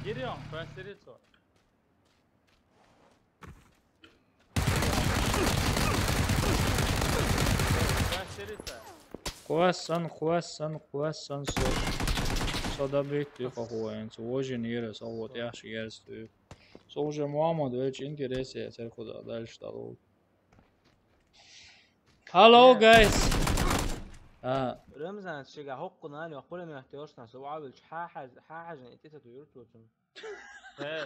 Giriyorum, Prasirito. Хуасан Садабит хохуен, очень ерес, а вот я же ерес. Уже Мухаммад очень интересен, я куда дальше дал. Hello guys. رمزان شجع حقنا لي وقول ما احتياجنا سو عابل حاجة نتيجة يورتوتم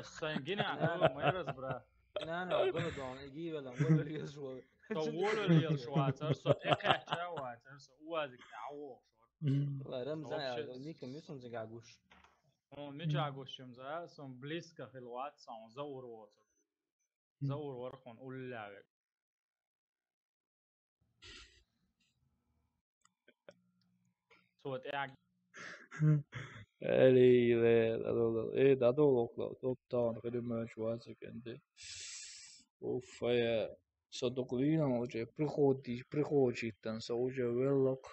سنجيني عن ما يرز برا أنا أقول دون يجي ولا نقول له يسوى طول اللي يشوى ترسو إقع شوى ترسو وازك تعوق والله رمزان نيكم يسون زجع جوش نجع جوش مزا سون بليسكا في الوقت سون زور واتر زور ورخون قول لعبك صوت قاعد Eli da dolokla toptan хрена чувачек энде. Уф, со доклином уже приходит там со уже велок.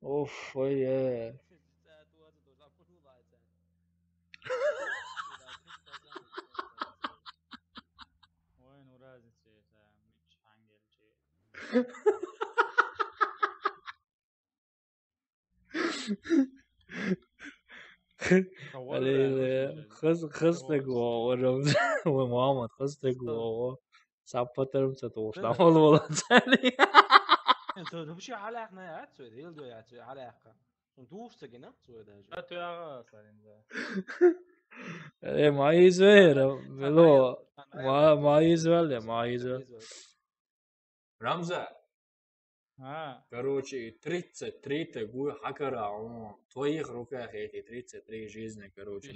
Уф, وين ورازي شيء مش حنجل شيء Eli خستك ورمز ومحمد خستك سبترم ستوصل والله ثاني. انت مش على احنا هات سويد هيل دو يات على اخر دوست جنا سويد هاجو هاتوا يا صارين ذا ما يزوير ملو ما يزوير ما يزوير Рамза, короче, 33 года хакера, он в твоих руках эти 33 жизни, короче,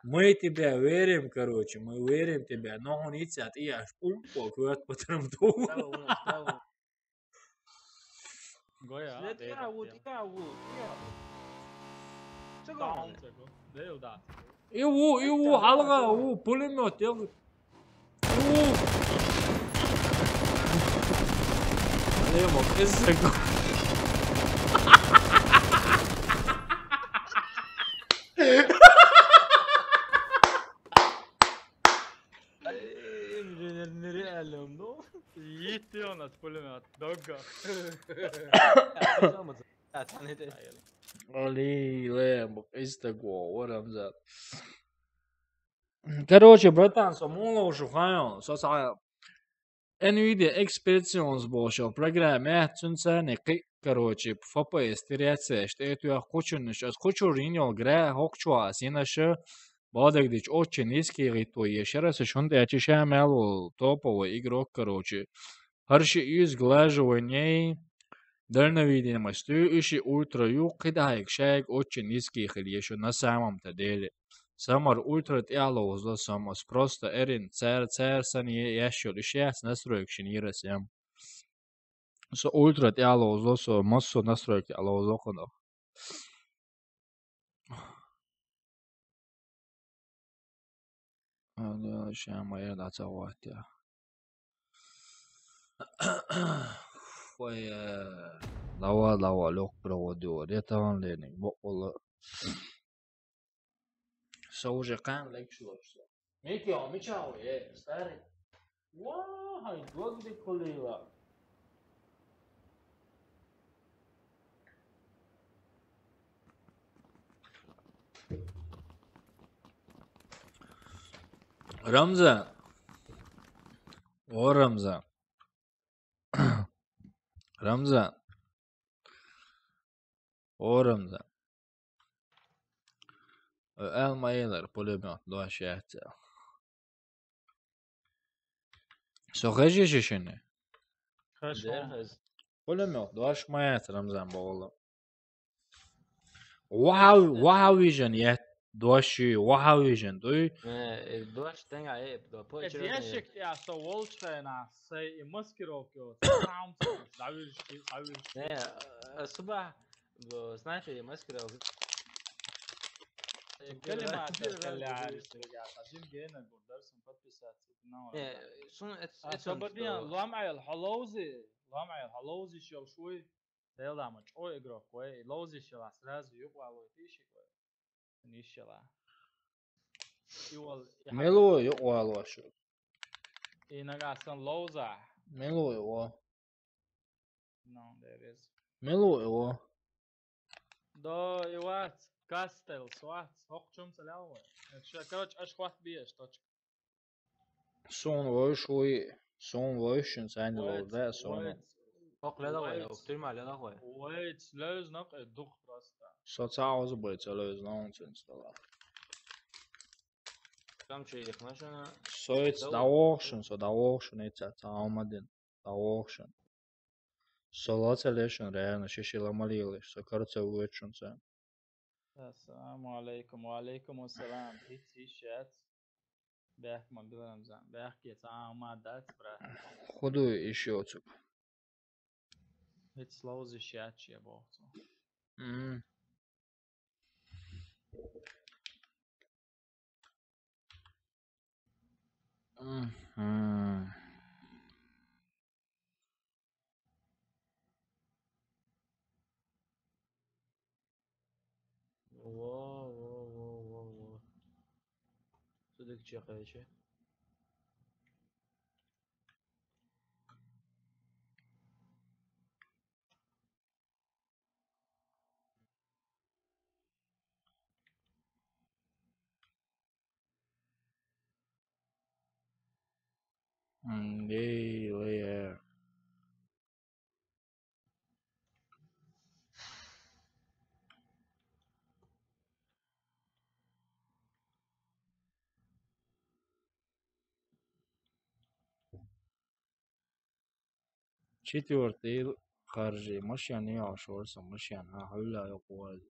мы тебя верим, короче, мы верим тебя, но он и цят, и аж умпо, куда потом дома. Goja, его, халга, его, пулемет, его. Лемо, кызык. Yiğitiyor nas pulümet, dogga. Ali, Лемо, кызык, Рамза. Короче, братан, самола уже хаян, сосая. Nvidia ekspeditionsboşa programmet synsani короче, FPS тиряцеш, это хочешь, хочешь риньол гра, хокчуа, синаше, бадагдич очень низкий риту, еще раз он дячиша мелу топовый игрок, короче. Харши из глаживания, дальновидимость, ищи ультра юг, кидайк, шайк, очень низкий хил, еще на самом-то деле. Самар ультра тяло самос просто эрин цер сани ящу лишяс настройки нирасям. Со ультра тяло злосо массу настройки алло зохоно. А шама я да цаватя. Фой лава лох проводю, это он леник, бокола. Уже кан лекшилось. Мики, он мечал, старый. Вау, глаги колила. Рамзан. О, Рамзан. Рамзан. О, Рамзан. Elmaylar pulemyot doşyatsa. Soğajyşyny. Pulemyot doşmayat Ramzan boğulu. Wow vision yet doşy, wow vision doy. دوش تنگا ايه دو بوش Язик я со волчена, сей маскировки, сам завиш. الصبح знаешь я маскировал كلمات اللي عارف عشان جينا قدرسن подписаться شو لامعي الحلوزي شو شوي تيلامج او игрок كوي لوزي شو сразу يقوى تيشي كوي نيشلا Melo yo acho. и нагасан лоза Melo yo. no there is Melo yo. да يوات كاستل سوات هوقشم سلاوه короче аж хват биеш точка Son version zijn de wel daar son. فوق لا لا وقتل ما لا لا ويت لوز نق الدق راستا Så tager også på et løs nogensinde stiller. كم شيء لك مثلا Så der auction ikke at tage med den. Der auction. Så lad os læse reально, шишила молилась, så kan du tage ud så. السلام عليكم وعليكم السلام هيت شات بحكي ما بلمزان بحكي تعامل دات برا Ходу еще отсюда. It's lousy shit يا بابا. امم أمم. واو صدق چه قیشه ليه четвертый خارجي مش يعني عشور مش يعني هلا يقول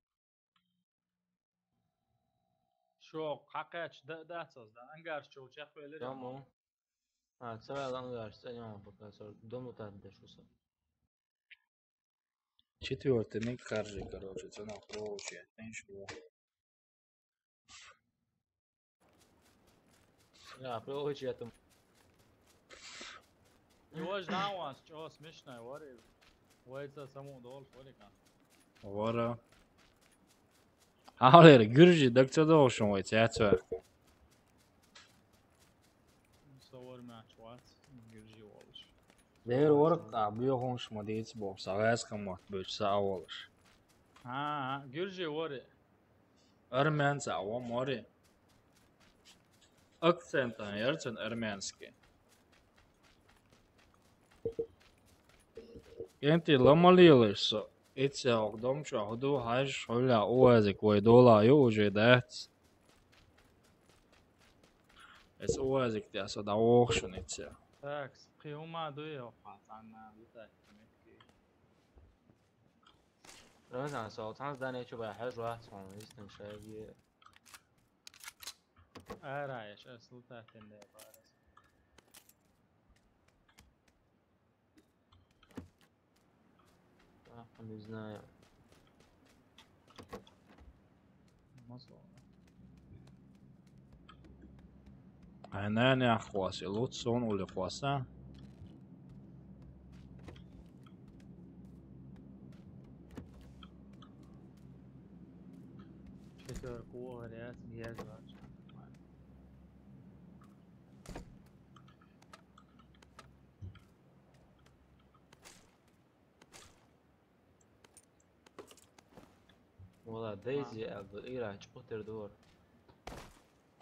شو حقيقة ده أساس ده أنقر شو شاف ولا تمام سوي الان ستانيا بروفيسور دوم تاع شو صار четвертый خارجي короче цена хорошая ничего لا بروج يا تم يواج ناواس شو سمشنا وري ويزا سمو دول فوري كان ورا حاضر جرجي دكتور دوشون ويتعتوا صور مع شوات جرجي والش دير ورق عبيوهمش مديت بوبس عغاز كم بيش ساولش ها جرجي وري أرمن ساوا موري أكسنت يرتن أرمنسكي انتي لما ليلش اتسا اقدام شاهدو هاش حولا اوازك ويدولا يوجي دات اس اوازك تي اسا داوخشن اتسا تاكس قيوما دوية وقعت عنا بتاك متكي مثلا سلطان داني شو بحاج واحد صون يستن شايفي رايش أسلطة تندي بارس حمزنا مصر هناني اخواسي لوتسون ولا خواسا شتر قوة رياس جياز راج والله دايزي الإيران شقتر دور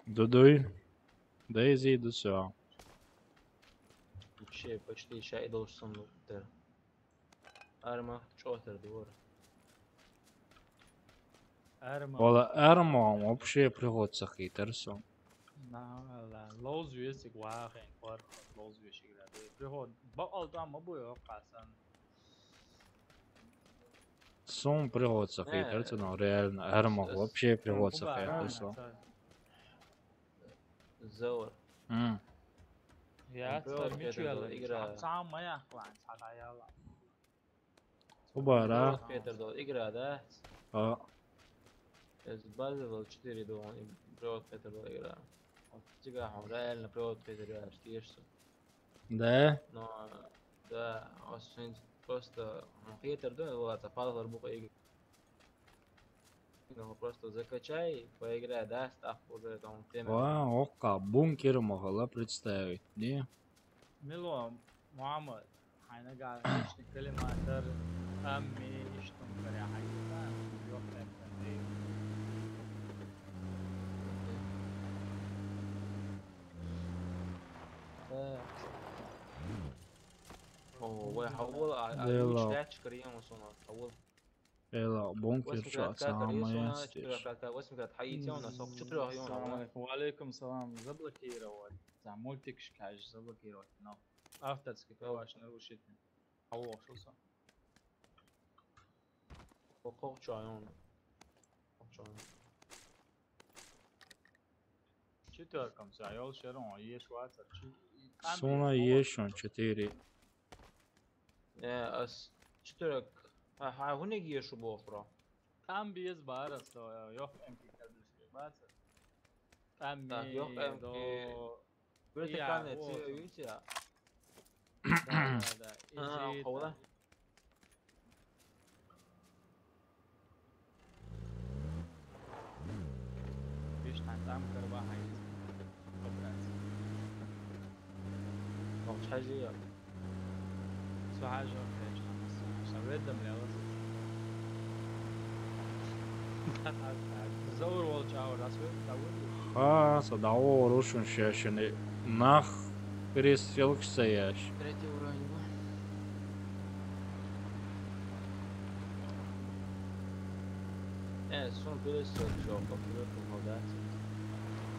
دودوي دايزي دو ساعة بشي بشتي شاي دوش صندوق تر أرما شقتر دور أرما ولا ارما مو بشي بريغوت سخي ترسو لا لوز ويسك واخين فرق لوز ويسك رادي بريهود بقال دام أبو يوقع سن سون بريغوت سخي ترسو نو ريال ارما هو بشي بريغوت سخي ترسو الزور يا بريهود تفر كده ميشو دور يلا إقرا سام ما يخلع سالا يلا وبارا بيتر دور إقرا ده الزبالة دول شتري دون بريهود بيتر دور إقرا تيجا حمراء بريهود بيتر يا شتيرسو ده No, da osint просто хейтер да, вот, запал бука игры. Ну, просто закачай, поиграй, да, ставку уже там теме. وقع بونكر مغلا представить не ملو معمر حين قاعد يشتي كلمة تر أمي يشتم كريا حقيقة يوقف تندي ويحول يلا. على وش كريم وصنع حول يلا بونكر واسمك شو كات كريم ما صنع يستش شكرا واسمك كات حيتي وانا سوق شكرا السلام هيون عليكم وعليكم السلام زبلة كيرا وات زعمولتك شكاج زبلة كيرا وات نو أفتر سكيت واش نروشيتني حوو شو صار وقوق شعيون شو تركم سعيول شرون يش واتر شو سونا يشون 4 يا اس چطورك ها هونيك يشو بوفرا Tam biz barası yok MP'ler düşüyor. Bazı. Tam yok mi do böyle Ya, tekrar o etiyor olsun. yüz ya da ha easy. kola Biş tam karba hayır. مش حاجه يا سو حاجة ايش خمس سويت دم لا زور والله شاور اسوي دور Ha, sa da o Russian şeşini. Nah, переселкся яш. третий уровень был son böyle söylüyor bakıyor kumada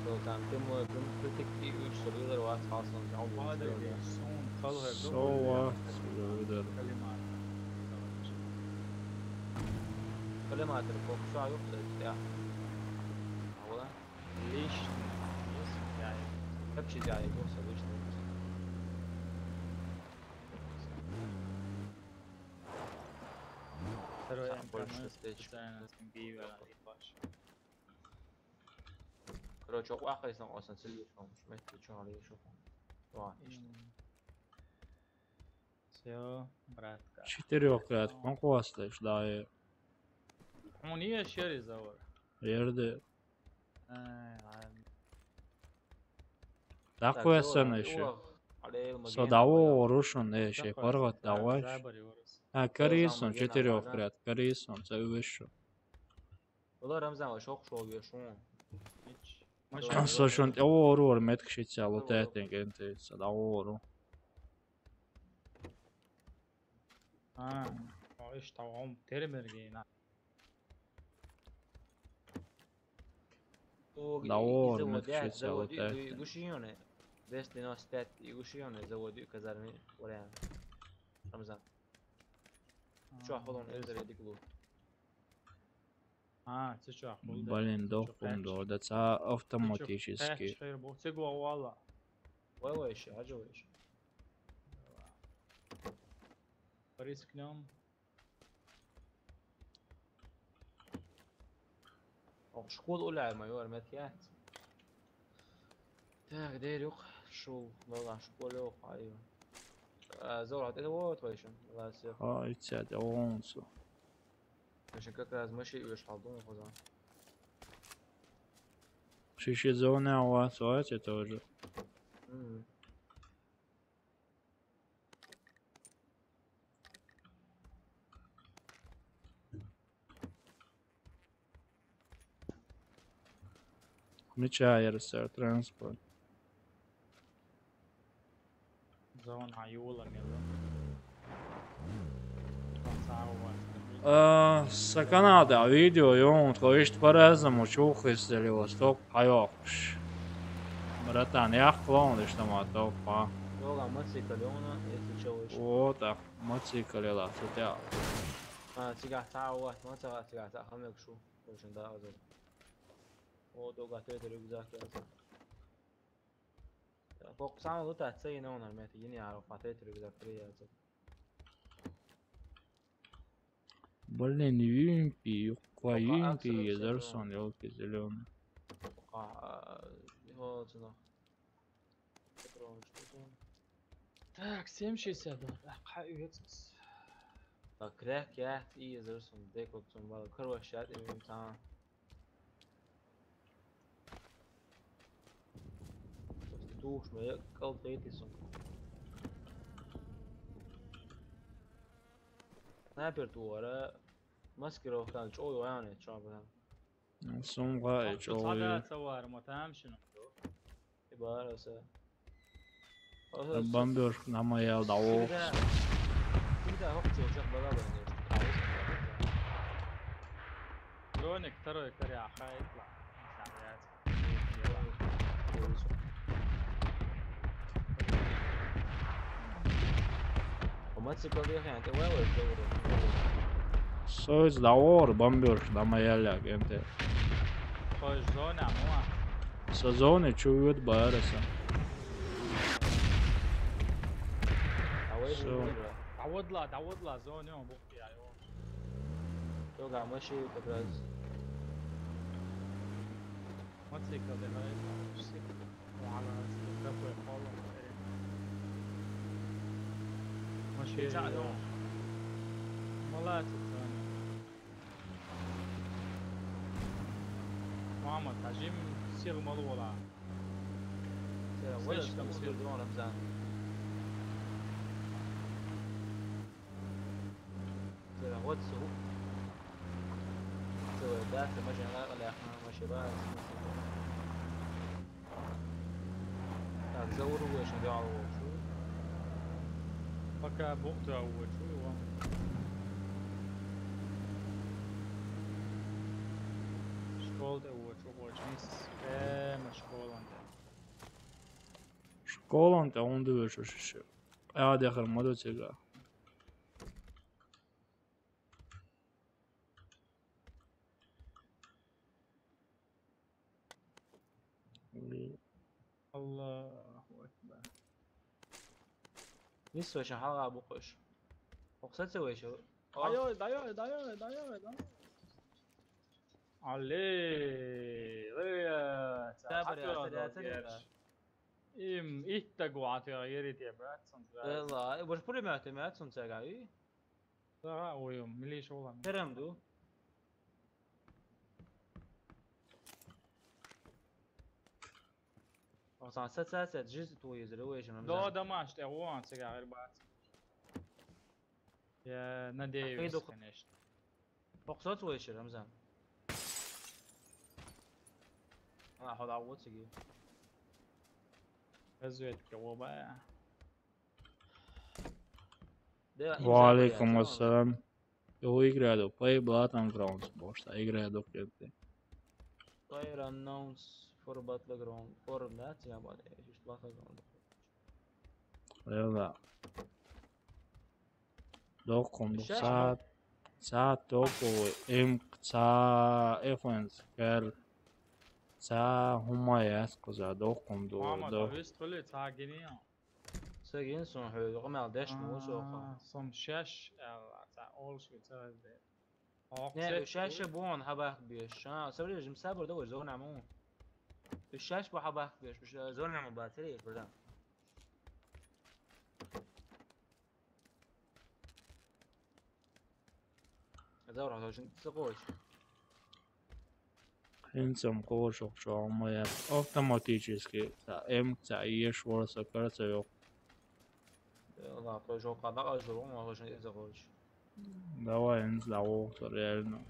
Sultan Timur kritik bir 3 soruları var aslında ama هذا اللي يسون خلها So what? Söyledi. كلمات كلمات الفوق شو يقصد يا هو ليش يس يعني تمشي جاي يوصل ايش ترى صح، يعني больше كمان ستيج. سنة سنجي ولا يفاش короче واخر اصلا سلبي مش محتاج شو عليه شوفه واحد все братка 4 krat konkuvastaş daha он и شيري زور yerde. عالم Такое сенеше. Sa da o Russian şey parvat da var. زابري ورس Ha, Karison 4 krat. Karison це вище. والله رمزان وشوق شو يشون hiç Sa şun o or metkşitsa lotetin gente. Sa da o. اه ايش طبعا ترمرجينا Давор, متشيت زودي سوتات. يقوشيونه بس لنا ستات يقوشيونه زودي كزارمي ولا رمزان شو اخذون ارزل يديكلو اه تشو Блин, допунду. Да це автоматически. تقوى والله ويش حاجه ويش ريسك نوم شكون ولا مايور ماتيات تاك داير يوق شو والله شكون يوق ايوه زور عطيته ووت ويشن الله يسير Ha, це de onsu. عشان как раз ماشي ويش حاضون خذان Шиши зоны у вас, это тоже. Мечайерс, транспорт. زون عيولا يلا Sa Kanada video jont, ko ište по-разному чухали восток поехаш. Братан, я клон, что мы то па. والله موتوسيكل يونا يتشوش Вот так, мотоцикл لا تتع. سيجا تعوت ما تبغى سيجا تعمل شو وشن ده أزل او دو قاتل تريق ذاك أزل فوق سامع لو تحسين هون ما تيجي يعرف قاتل تريق ذاك تري أزل Блин, Вимпи, Вимпи, Езерсон, елки зеленый. هو شنو Так, 7,62. حقي يكسس. كراك يا إيه زرسون ديك وقتهم بعد كروه شات إيه إمتحان دوش ما يقل تيتي سون سنايبر دوره مسكرو كان شو يعني شابه Сум гай, هذا чоли. صور متهم شنو؟ يبقى رأسه Бомбеж на моя дау. كده وقت وجه بلا بنيش لونك ترى كريع خاي يطلع ساعات وما تسيبه بيه يعني وين الدورة Союз даур, бомбеж на моя ляг, энте. خوش زون عموما Сезоны чуют байреса. أوي شو؟ تعود له زون يوم بوقي ايوه توقع ماشي كبرز ما تسيك ده هاي مش سيك وعلى كفوي خالص ماشي يوم والله تتفاني محمد حجيم سيغ مضولا ولا كم سيغ دون رمزان واتسو سوى داخل ماشي لا احنا ماشي بس زوروا ويش نبيعوا شو بكا بوقته اول شو هو شكول اول شو هو جنس مشكول انت شكول انت عنده شو قاعد اخر مدة تيجا الله اكبر يسوى شو حلقة بوقش وقصد سوي شو دايو علي ريا تابر يا سيدي ام ittaguu atirayerit ja Bratson يلا وش بري معتمد سنتاج اي لا ويوم ملي شغل كرم دو اصلا ست جزء تويز رويش لا ده ما اشتي وان سجا غير بعد يا ندي فينيش بقصات ويش رمزان انا احط عوض سجي ازويت كوبا وعليكم السلام. Eu igredo play Battlegrounds, bosta, igredo كده. Player unknowns for Battleground for that يا بعد ايش Battleground يلا دوكم ساعت دوكو ساعت افنس كار ساعت هما ياسكو زا دوكم دو visst fullt saginiga ساقين سون حلو رقم عداش مو سوقا som شاش all شو تسوي نه شاش بون حباك بيش انا سوري جم سابر دو زون عمو الشاش بو حباك بيش مش زون عمو باتري بردا ادور على شنو تسقوش Хинцам кошок моя автоматически М تعيش ورثة كارثة يو. والله طوجو قضاء أجرو ما هو شنو تسقوش давай نطلع وقت реально.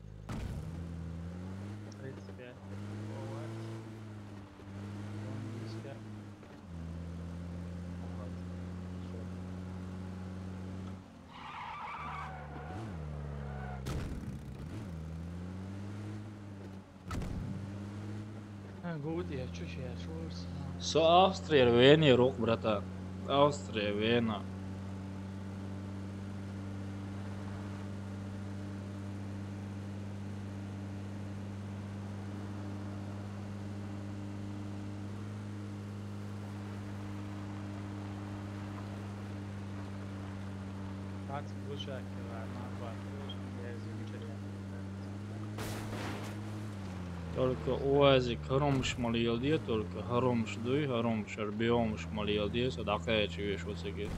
Så Австрия Вене рок, брата. Австрия Вена. Только уазик харомш малиалдия, только харомш дуй, харомш арбиомш малиалдия, садакая чуешь вот саги.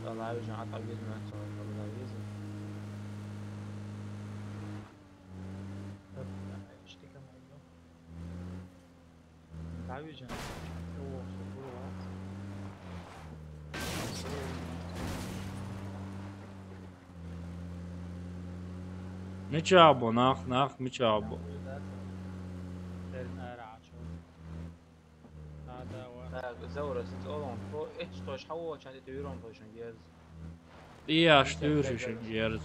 طلعوا جماعة تعبير ما ميتشابو ناخ ميتشابو. زورة ست أولون فو إيش توش حوا كان يتويرون توشن جيرز. إيه أشتورشن جيرز.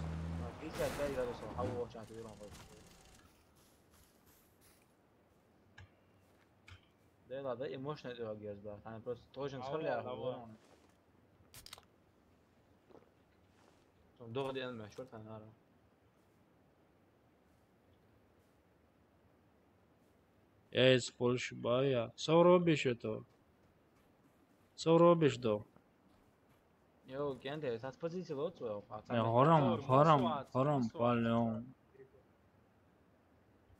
إيش كاري هذا صو حوا كان يتويرون توشن. ده إيموشنال إيرو جيرز بقى. أنا بس توشن خلي على دغدي أنا شورت أنا عارف. Ja iz Polši baja. Co robisz to? Co robisz to? Jo, gente, ta poziție loțul, Ne haram paljon.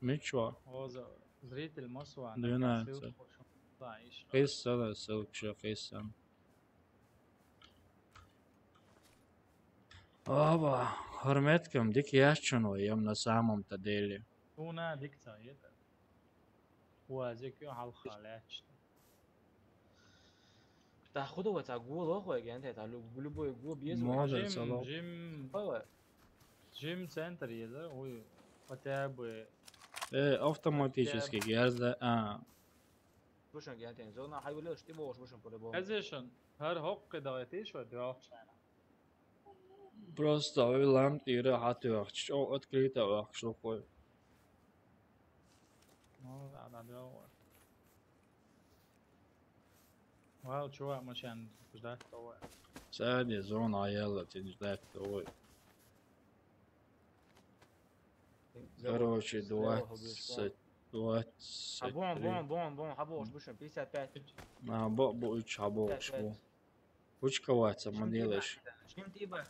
Mičva. هذا zritel مسوى Dünä. تعيش Qissa silkša qissa. Aba, hürmetkim dik yaşçınıyım na samım tadeli. هنا ديكتا يدا وازيك يو على الخالاتش تاخده وتقول اخويا gente, ta любой губ есть. Model جيم salon. جيم Ой, جيم سنتر يدا هو وتابع Автоматически gezde. слушай, gente, зона حيقول что ты можешь слушай по-любому. ازيشن هر حق دايتيش ودراخش Просто öylem tire hatıyorç. O открыто вахшу koy. ما بعد ادور واو شو مشان جدات تو Sadece zona ayarla tincdet oy. Короче, 20. Бон, хабош, слушай, 55. Bu 3 haboş bu. Учковаться мы делаешь. Чем ты ебать,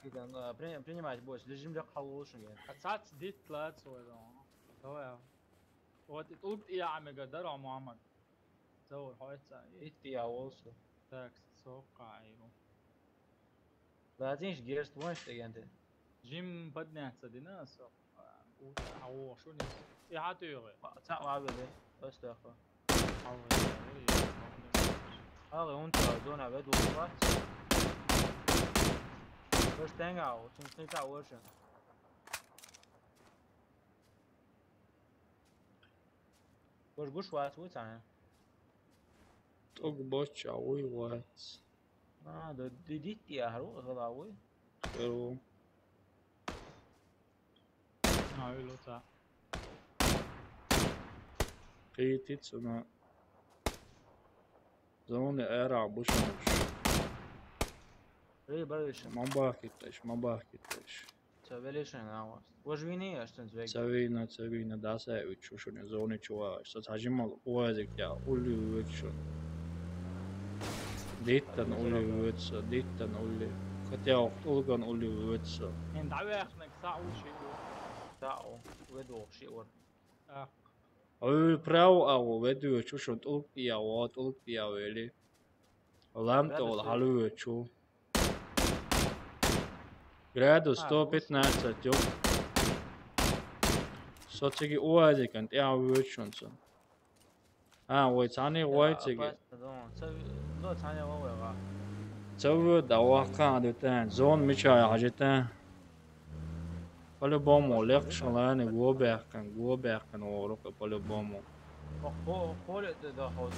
принимать больше, лежим для халуши. ساعات ديت ثلاث ولا هو وقت قلت ايه يا عم قدر يا محمد تصور حوالي ساعة إنت يا وصل. تاكس توقع ايوه لا تنش جيرست وانش انت. جيم بدنا تصدقنا سو او شو نس ايه حتى يغي تعال عبده بس تاخذ. حاول هذا وانت زون عبد وقت. First thing out, since I was Boş var, bu tane. Tok boş oy what. Da dit ya haro غلاوي. Pero هاي لو تا qiytitsuna. Zona era boşmuş. Ребарыш. Ma bakitaş. Çavelişin ama. Vojvini ya işte zvek. Цавина даса учушуне зоны чува. Что тажимал уазик я улли векшон. Диттан улли. Хотя улган улли векса. يعني دعوة اخنك ساعة وشيء Tao. Vedo شيء ور. اخ Ой, прав ау веду чушон улпия вели. Ламто халу чу. Градус 115 ёп. Соцги уазикан я вечонсон. Ой, цани уайцги. Да, цаня вова. Цавы давака дутан зон мичая хажетан. По-любому лекшаланы гоберкан орука по-любому. Холе да ходит.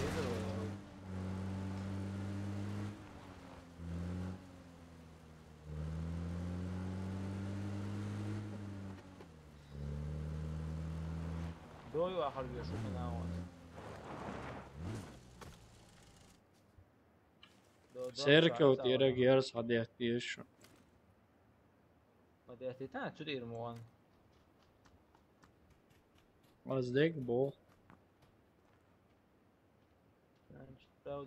Дою ахар бешу на Serkaut irak yarıs hadiyet diyorsun. Hadi ehtitan tüdür muan. Azdek bol.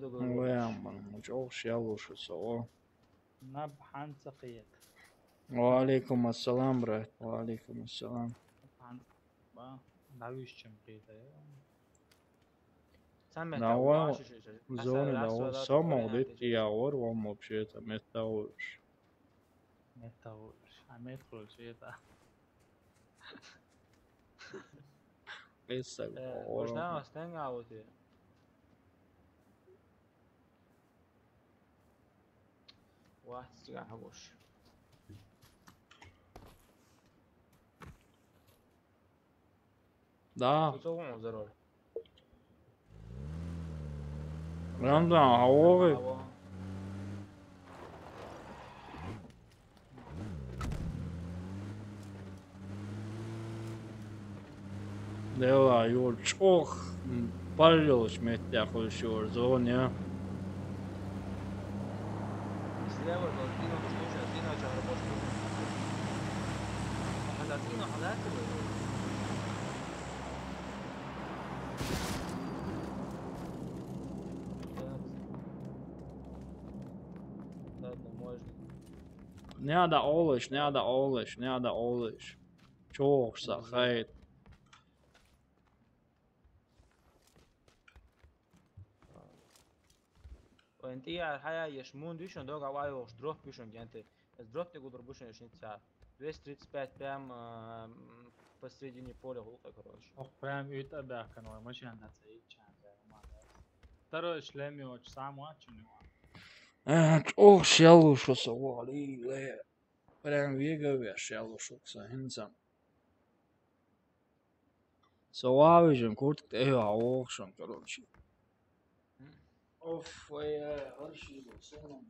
Ваяман, çok şey alışırsa o. نبحان سقيت Aleyküm assalam brat. Aleyküm assalam. نبحان با دعويش چم قيتا Давай зоны давай само дит я ор вам вообще-то метауш. متاوش عميت كل شيء ده Essa Hoş ne ora. var? Sen gavti. واحد سجع حبوش. Da, تسوون ضروري. Ramdan havori. Dela jol çok paljon smittar kultur zona. Слева долбина слушай, ты начал работать. Халатина халатина. Nada olış. Çok hayır. وانت يا الحياة يشمون ديشون دوغا وايوش دروف بيشون جانتي دروف تقدر بيشون يشنت ساعة 235 прям посредине поля غلطة короче. Och prям üta bäkan och mach han hat sig chanta ma. Taro shlemi och samwa chuni. Çok şaluşosa vali. Prям вега şaluşoksa hinsam. Совавижем куртк эйва оохшон короче. Оф, я арши босонам.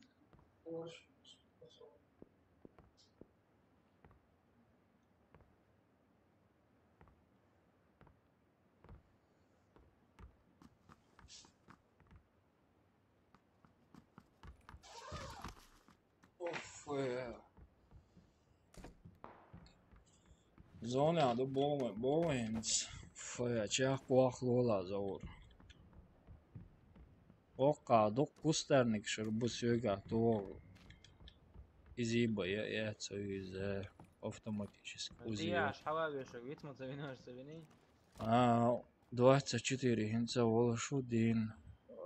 Of ja. Zonā du bohens. Fajā čāk kuah lolā zaur. Oka dok pusternik şurbus yoga то изиба я из автоматически Я шхававиш витмо завинаш завини. 24 hinca волошу дин.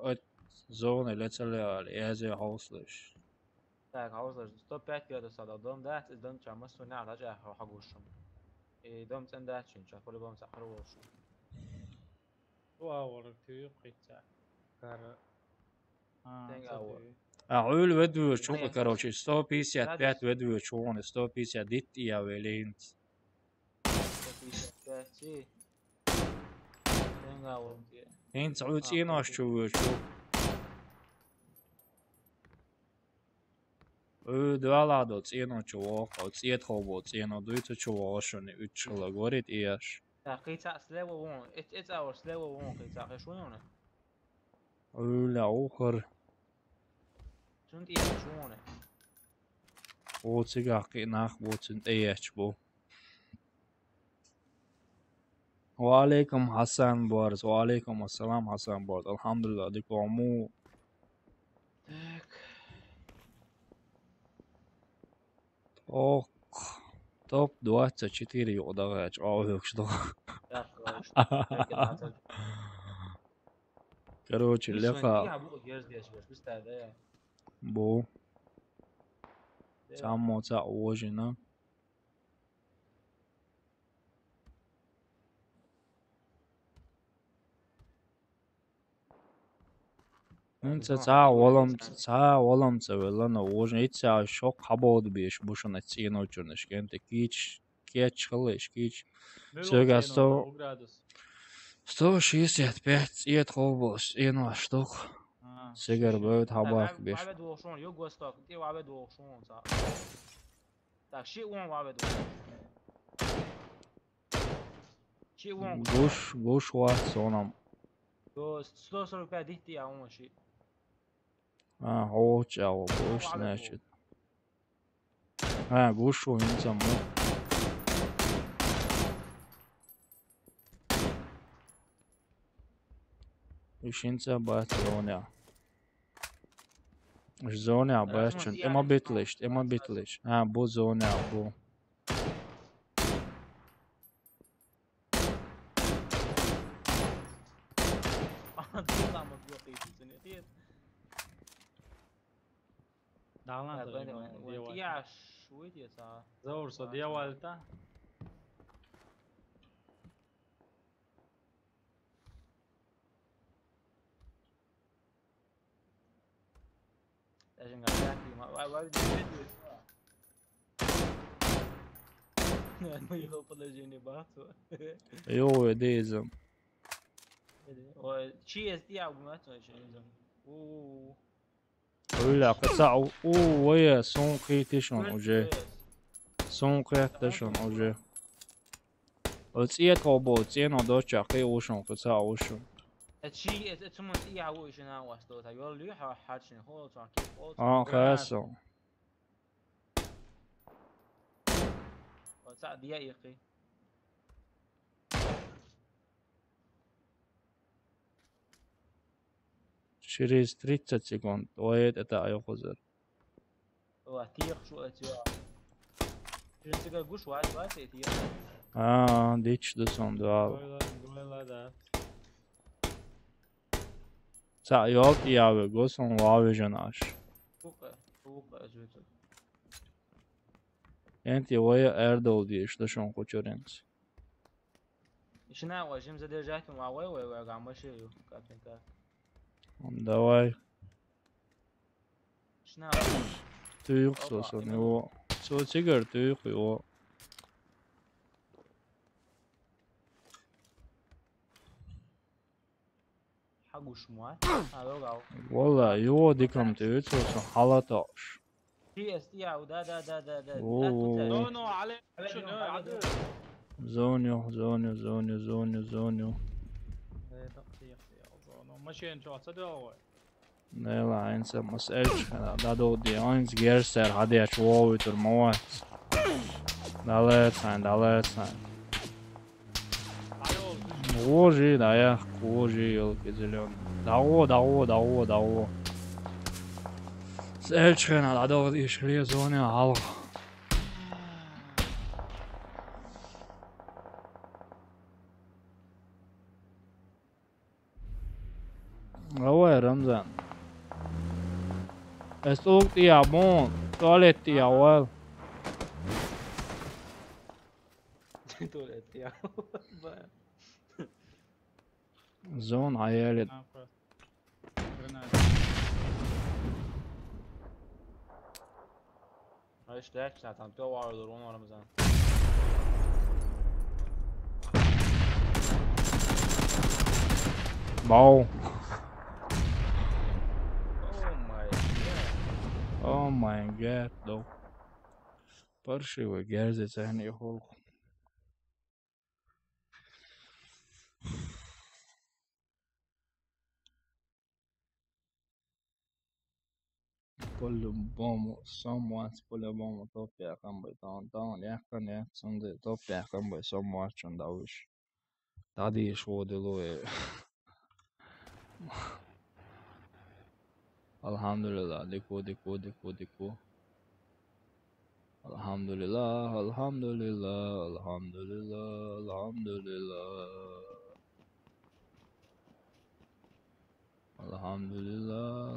От зоны лецалеали, язе хауслыш. Так, хаузлаш 105 градусов до дом дать, из дом чама суня лажа хагушум. И дом цен дать чин, ча по-любому сахар волшу. Wow, tu qitsa. Kar. أقول ودو شو كروشي 155 ودو شون 150 ديت يا ولين. 155 sì. Tenga volti. Hint عود شو. Dvēlā dots ienoču kaut iethobots ienoduicu čuvošani učila gorit ieš. Tā qitsa slevo won. It's our slevo won qitsa qishwona. Öyle okur. Sunt ieshwona. Otsiga nach botsin ieš bu. Waalaikum Hasan Bors. Waalaikum assalam Hasan Bors. Alhamdulillah dikomu. Так. Ох, топ-24 удавач. Что? Короче, леха. Бо. Само ца ожина. ца волам ца велана ожин. Ица шок хабод биш бушана цино чурнеш кенте кич чхлеш кич. Söga 165 iet hobos ieno штук. Сигар будет хабак биш. Так, shit won wabed. Shit won. Gush wa sonam. До 145 дихти я он shit. Очао gush значит. Gush у инсам. Ишинца батоня. Zona bășcând. Ema bitlești. Bu zona, bu. Я швидше са. Заурсо дьявольта. Даже ngajakin, why did you do it? Ну ехал подожди бахту. Йо, дезем. Ой, чиес я уматно еще не знаю. Öyle kısa. Vaya son kıytışın oje. Son kıytışın oje. Ötsiye tobo, ötsiye no doça kıy oşun kısa oşun. Çi, etsumun iya bu işin ha vasto. Ta yol lüy ha harçın hol sanki. Kısa. Sa diye yıkı. Через 30 секунд. Оед это айохозер. هو تيق شو اتيا جنسك قوش واحد تيق Ditch the son du av. Goila där. Sa yok ja, gå som vavižanaš. فوق زوجته Enti oja erdol diye işte şu an koçorens. شنو وجيم زاد رجعت مع واي وقع ماشي كابتن كا Давай, شنو tüyük sosun yo. So sigar tüyük yo. حقه شموع هذا وقعوا Valla yo dikam tüyük sosun halataş. تي اس تي او دا أوه. نو نو علي شنو عدل. Zonio. ايه دقيق يا زونو ماشي انتو تصدقوا. Nela ense mas elçkana. Da do di eins gerser hadi ya çoğu tur moa. Dalet sen. Ложи, да я кожи елки зеленый. Dago. Selçkana da do di şkriye zone al. Ovo je Ramzan. Estok ti ja bon, toalet ti ja well. تولت يا Zon hayalet. ايش ليش عم توعوا يدورون ورا رمضان Bau. اوه ماي Oh my god, though. Paršivo gerzė seniai holku. По-любому, по-любому топ якамbai taun jähkan jähtsõndi top jähkambai sommaatšon tauš. Tadi šoodilui. Alhamdulillah, diku. Alhamdulillah.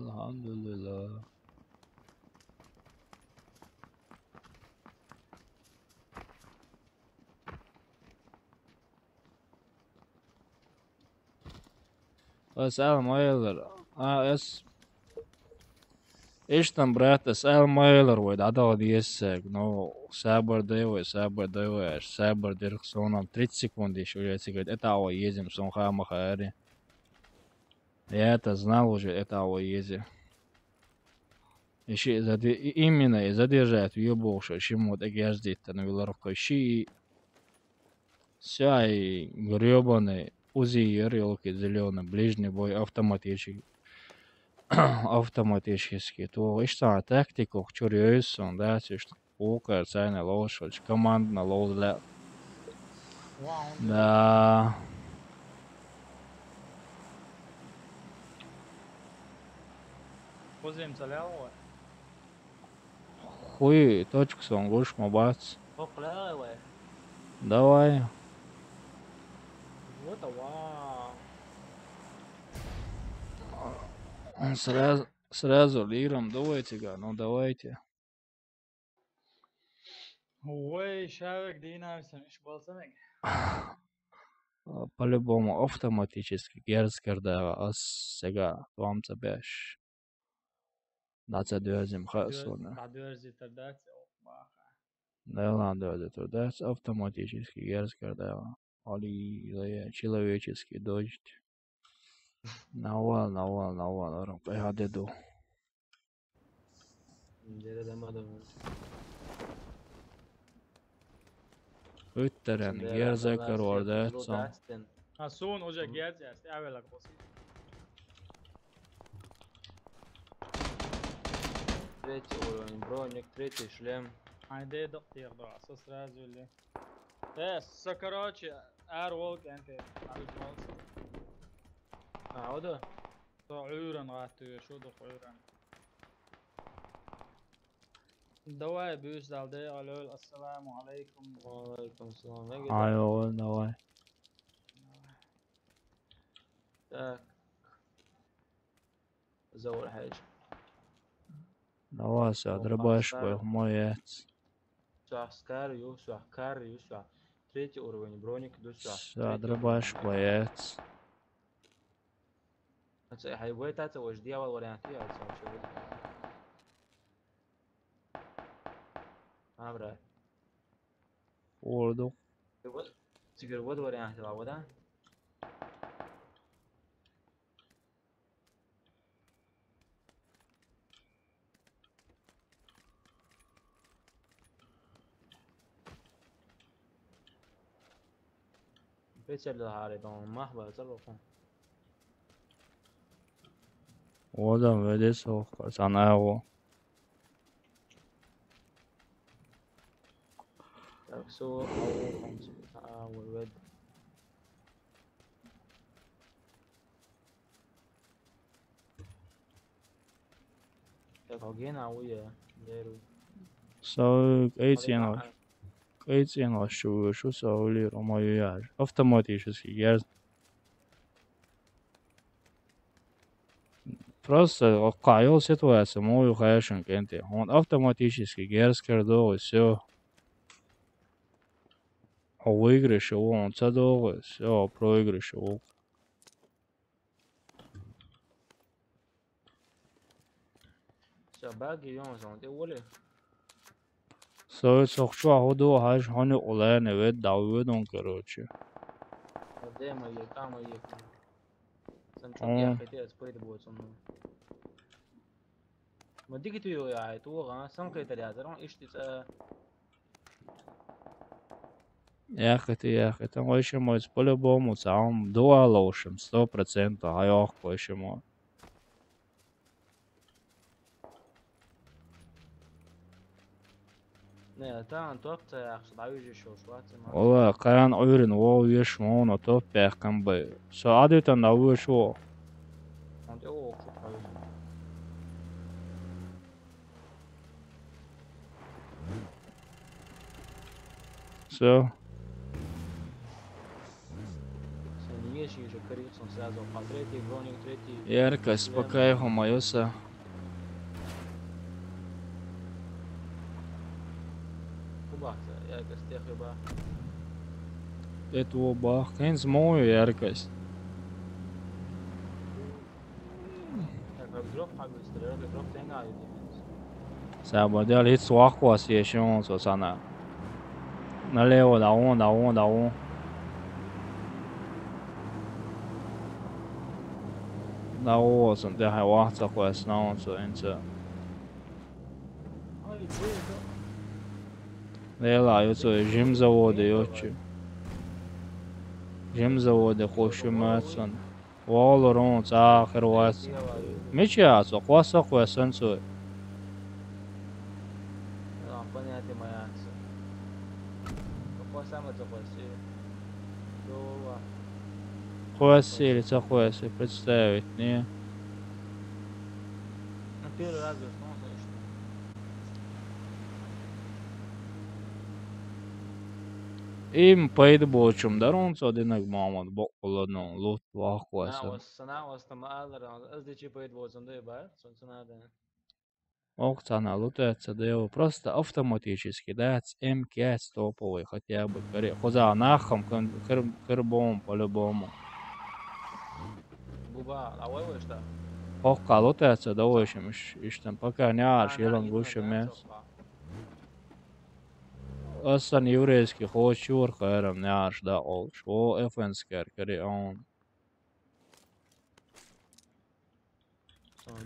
Selam aylar. ايش برات اسال مايلر ويد عدا ديسك نو سابر ديوش سابر ديركسونام 30 секунды еще я говорит это ао едем сон хама хари я это знал уже это ао ездим еще именно задержать въебошь чему так ездить на велорко щи сяй гребаный узи елки зеленый ближний бой автоматически, то işte taktiku çürüyorsun da işte o kadar sana loş komandna loşla da Позем целял. хуй точку сон гуш мобац فوق لا وين давай вот واو сразу лиром давайте ну давайте Ой, шавек динамисен iş bolsamak. по-любому автоматически герцкерда аз сега вам забеш Daca dözüm hasona. Badörzi terdats baha. Наверное, это да, автоматически герцкер, да. Али человеческий дождь. Навал, орам, пехадеду. Ötteren, gerzekar orada etsam. Ha son ocak geleceğiz. Evvela basit. Третий уровень броник, третий шлем. Haydi دقيق ضاع اساس رازولي. سكراتش ار وولك انت عارف مالس. عودة عورن غاتو شو دو عورن. Давай, бюс далде, алло, ассаламу алейкум. وعليكم السلام. Vem Ajo, давай. Так. زور حاجة. Давай, все, дробашку, моец. Сюах скарю, сюах карю, сюах. Третий уровень броник, до сюах. Все, дробашку, моец. حيوي تاتا وش دي اول ورينتي او سو شو انا برا Vurdu. تقدر ود ورينتي لا ودا بيتشل هاري دون محبا تصرفون Oda vede sohka, sana evo. Так سو او ود так огена ويا ديرو So, эйцин шу саули ромаюяж. Автоматически, я просто кайол ситуация, мою хэшен кенте. Он автоматически герскердо и все. А выигрыш его, он цадо, все, проигрыш его. все باقي يوم زون دي ولي So, сохчу аходу хаш хани олай невед давидон, короче. دائما يقام يقام سنشوف آه. يا اخي تي سبريد بوتسون ما ديك تو يا تو غا سانكي تري هذا ايش تس Я хотел еще мой по-любому сам дуалошим 100%, а я еще мой. не та توقت اقصد عاوز شو شوات ما والله كان عيرن واو يشمون توب كم بي سعادة ناوي شو انت او شوف عاوز все سنيه شي جو كريت سون سازو قاتريتي برونيك تريتي ярко спокойно моёся كوبات يا كستيخ يبا это оба кенз мою яркость как дроп حق استرير دروب تنغا يدي سابدال هيت سواقوا سيشون سوسانا налево давон даво сон det har varit så på snart så inte Лела, юцо жимзаводы, ёчи. Жимзаводы, хошуматсон. Валорон, цахервас. Мечиасо, хваса хуэсэнсо. понятие моя какой самый захвати до Хуэси или цахуэси, представить, не? первый раз весну слышно Им пейд бочум, дарон со динак мамад боколодно, лут انا вахуэсэн. والصناعة واستمال قصدي شي بيت بوزن ده بقى صنعة ده Оксана, лутается, да его просто автоматически, да, с МКС топовый хотя бы. Хоза нахам, кырбом, по-любому. بوبا الاول وش ده Окка, лутается, да, очень, мش там пока не аж, елан гуще мес. Aslan еврейский хочур, хайрам не аж, да, олш. О, эфенскер, кари он.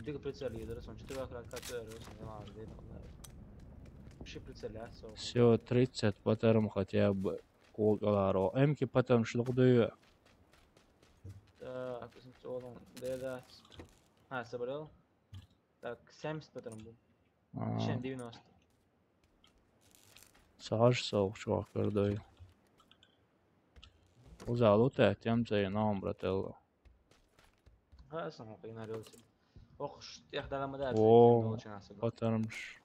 ديك بريتسل يدرس он четыре кракатер не надо ده شي بريتسل ясо Все, 30 потом хотя бы. Колгаларо. Эмки потом шлухдую. так солон ده собрал так 70 потом был 90 Саш сов, чувак, кырдой. Уза лутает, тем цей нам, брателло. خلاص هم قينا روتي وقش ياخد على مدار О, потом ж.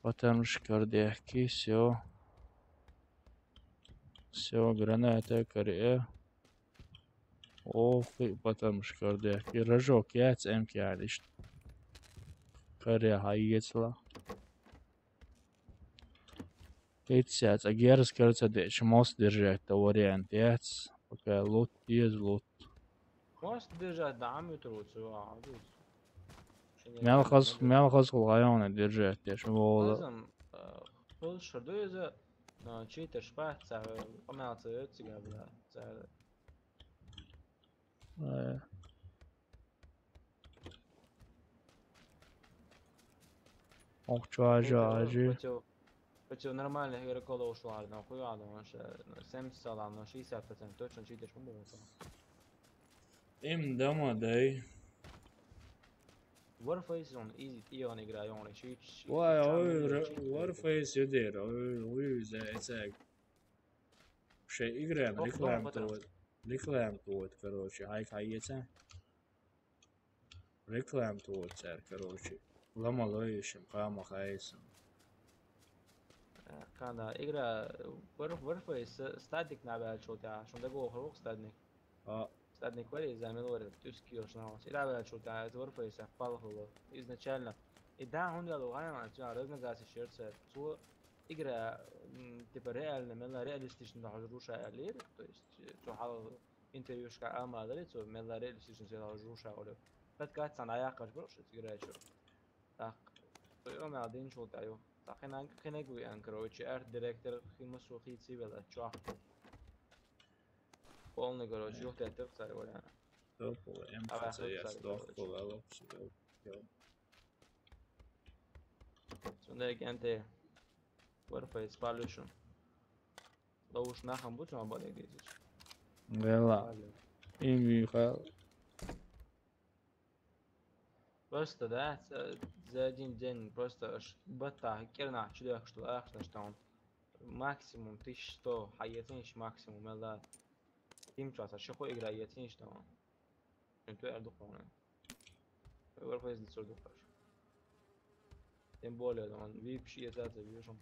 Потому что дехки все гранаты карье. Ох, потому что дехки рожок яц эмки алиш. Карье хайецла. Китсяц, а герс кажется, дечь мост держать, то вариант яц. Пока лут из лут. Most держать дам يتروسوا عادي. Мелхос лайона держать, дечь вола. لازم كل شردوزة شي تشبه قمع تيوتسي قبلها Ох, чуажи. Taču normāli ir kolaušu vārdu nav kujāda, un sems salām no šīs jāpacēm, toču un šī tieši pamūsā. Im dama dai. Warface un easy ion igrā joni šī. Vai, Warface jādēra, zēcēg. Šeit igrēm reklām tot, karoči, haikā iecē. Reklām tot cēr, karoči. Lama lojušam, kāma haisam. Kādā igrā Warface stādnik nāvēl šotā, šonda goha rūk stādnik. Стадник варит за мелорит, тюскиош наус. И давай отшутя, это Warface палхуло изначально. И да, он делал гайма, тя разногаси шерце. Цу игра типа реально, мелла реалистично нахожуша алир, то есть цу хал интервьюшка ама дали, цу мелла реалистично нахожуша алир. Подкат саная кашброш, игра чё. Так, то я на один шутаю. Так и нанка кенегу ян, короче, арт-директор химосу хитсивела, чё. Полный, короче, юхты отдых царь валяна. Топовый, МКЦ я сдохнул, алло, все. Сонда gente Warface палюшу. Да уж нахам будем обалек дезич. Вела. И Михаил. Просто, да, за один день просто бата, керна, чудак, что ахшта, что он максимум 1100, хаятинш максимум, это Тим часа, что хуй игра, я тянешь там. Ты ардуховный. Warface лицо духаешь. Тем более, он VIP 60 вижу.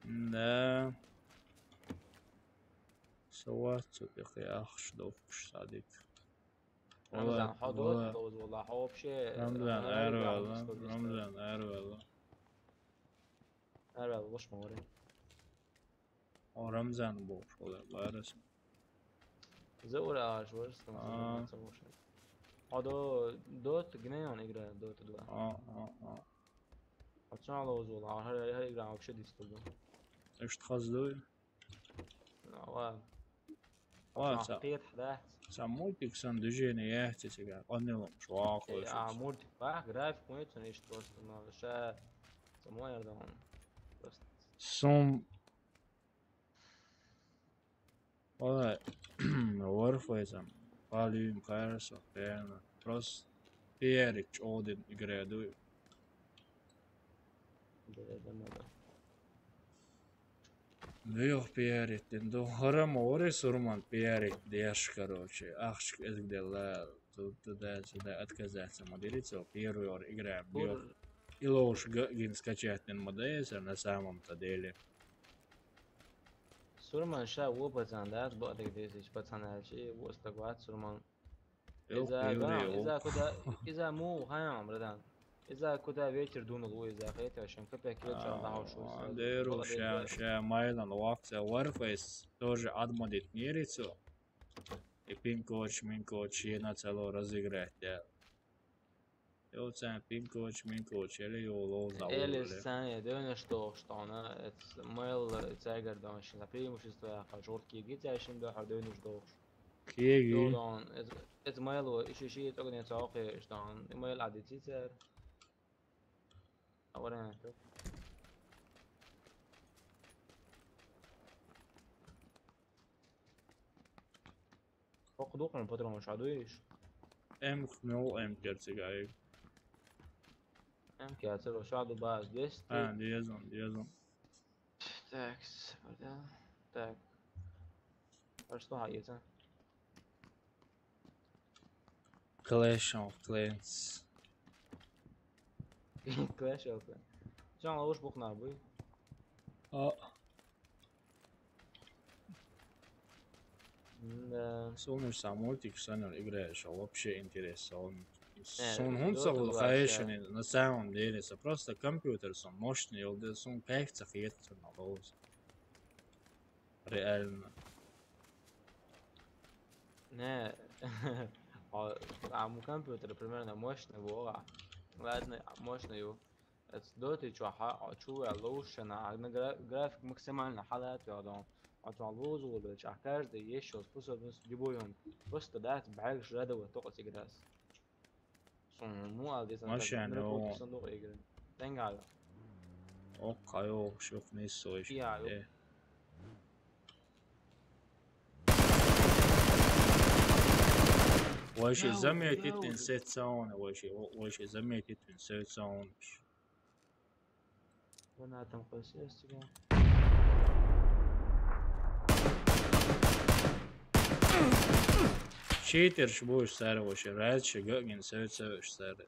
Да. سوات يا اخي اخش دوخش صديق رمضان حضور دوز والله حوب شيء رمضان ايرو وش موري رمضان بوش والله بارس زورا شو استمع هذا دوت جنيه انا اقرا دوت دو عشان لوز والله هاي اقرا وش دي استلو ايش تخزدوي قيت حداث سامولتك سندوجين يحتي سيجار قنلهم شو اخو يا مولتك باخ جراف كويت ايش توست ما شا سموه يردون بس سوم والله Warface Valium Kairos Perna Pros Pierik Odin играю. Вих Pierik, до Харам Ори Сурман Pierik Деш, короче. Ахшик эзгдела туда отказаться моделиться. Первый ор играем. И лоуш гин скачать модейсер на самом-то деле. Сурман ша वो पसंद बहुत एक देश इस पसंद है ची वो استقبال сурман إذا مو هاي برادان إذا كده ветер дунул إذا خيت عشان كده ветер ضاع شو ديرو شا مايلان وقت Warface тоже отмодит мирицу и пинкоч на цело разыграть да. Пинкоч или его Или сцене дönüş doğuştan mail çaygardan şimdi преимущество жёсткие гитя şimdi dönüş doğuş. Kegi. Doğan mail o işi togni çağı iştan mail adeti ser. Avara ne? Okuduk mu patron şadıyış? M gerçekten. Emki hatırlo şu anda bazı geçti. Diyazım. Так, так. А что hayır? Clash of Clans. كلاش اوف شو وش بقنا ابوي Солнечный мультик сценар играешь, а вообще интересно. Сон Dota хунцал вообще. хаешен на самом деле, это просто компьютер, сон мощный, он сон кайф цахет на лоз. Реально. Не. عم كمبيوتر примерно мощный вора. Ладно, мощный его. Это доты чу лучше на график максимально حالات يا отвалозу ولا каждый еще способность любой он просто дать بعرف هذا وتقص جراس. مو عادي ماشي يعني هو صندوق يقرا. تنقال. اوكي شوف نيسو ايش. ايه. وش زميت تنسيت ساون وش زميت تنسيت ساون وانا تنقص استجا شيتر شبوش سارة وش راد شقاقين سويت سارة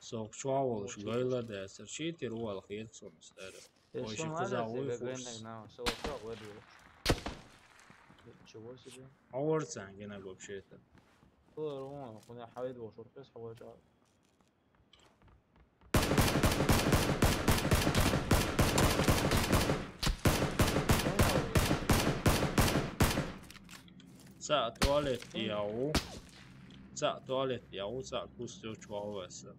سوق شواول شقايلة داسر شيتر هو الخير صون سارة وش قزاوي فوس أول سانجنا قب شيتر هو كنا حايد وشور بس حواج Sa tualet jau. Sa tualet jau, sa kustio čvalvesa.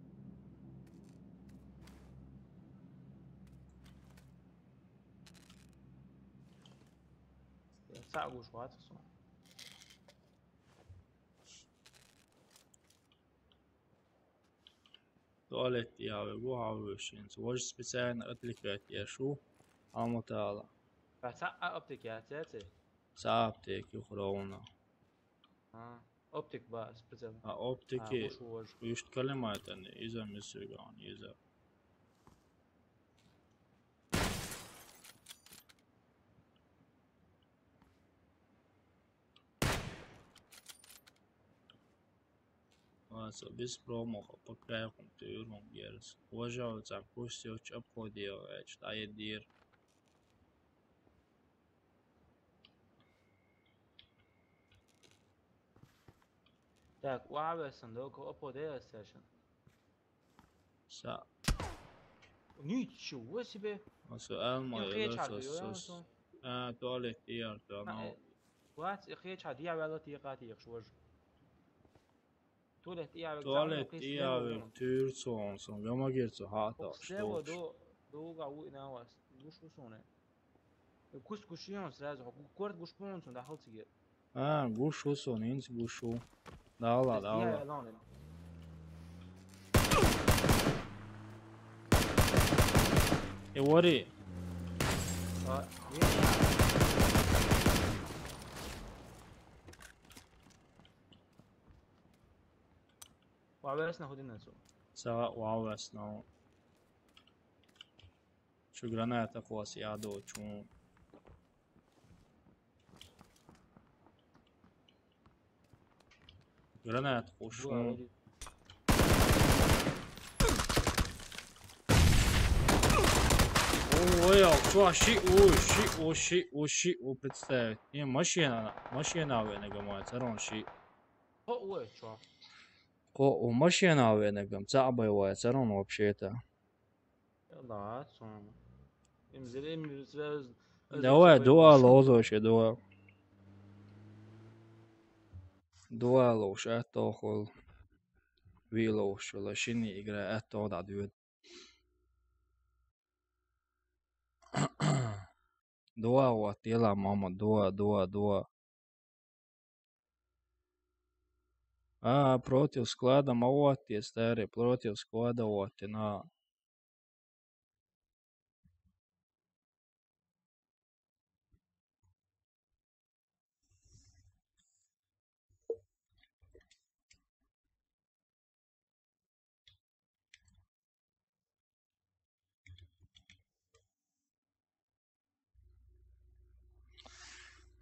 Sa gušvācis. Tualet jau, guhaujušiens. Vož speciāli aplikācija šo amutāla. Sa aplikācija? Sa aptieki hrauna. اوبتيك بقى سبيشال اوبتيكي يتكلم عن اذا مسيغان اذا so bis promo pakajam turum geras uvažavcam pusioč aphodio već taj dir Так, وعلى الصندوق أبودية ستيشن. سا. نيتشو وسبه. سؤال ما يلوس. تواليت ديار تانو. وات إخيش هدية ولا تيقاتي يخشوج. تواليت ديار تيرسون سون جما جيرسو هاتا. سوا دو قاوي ناواس. وش وصونه. كوست كوشيون سلازو. كورت كوشبون سون ده حال تيجي. قوش وصون إنس قوشو. دالا دالا ايه وري وعبرسنا خدنا سو سواء وعبرسنا شو جرانات قواس يعدو شو جرانات وشو Ой, что ши, представить. Не, машина венегам, царон ши. О, машина венегам, цабайвая, царон вообще-то. Да, Давай, дуал, лозочи, дуал. Дуалош, это хол. Вилош, лошини игра, это да дюд. Дуа вот тела мама дуа. Против склада вот те старые, против склада вот на.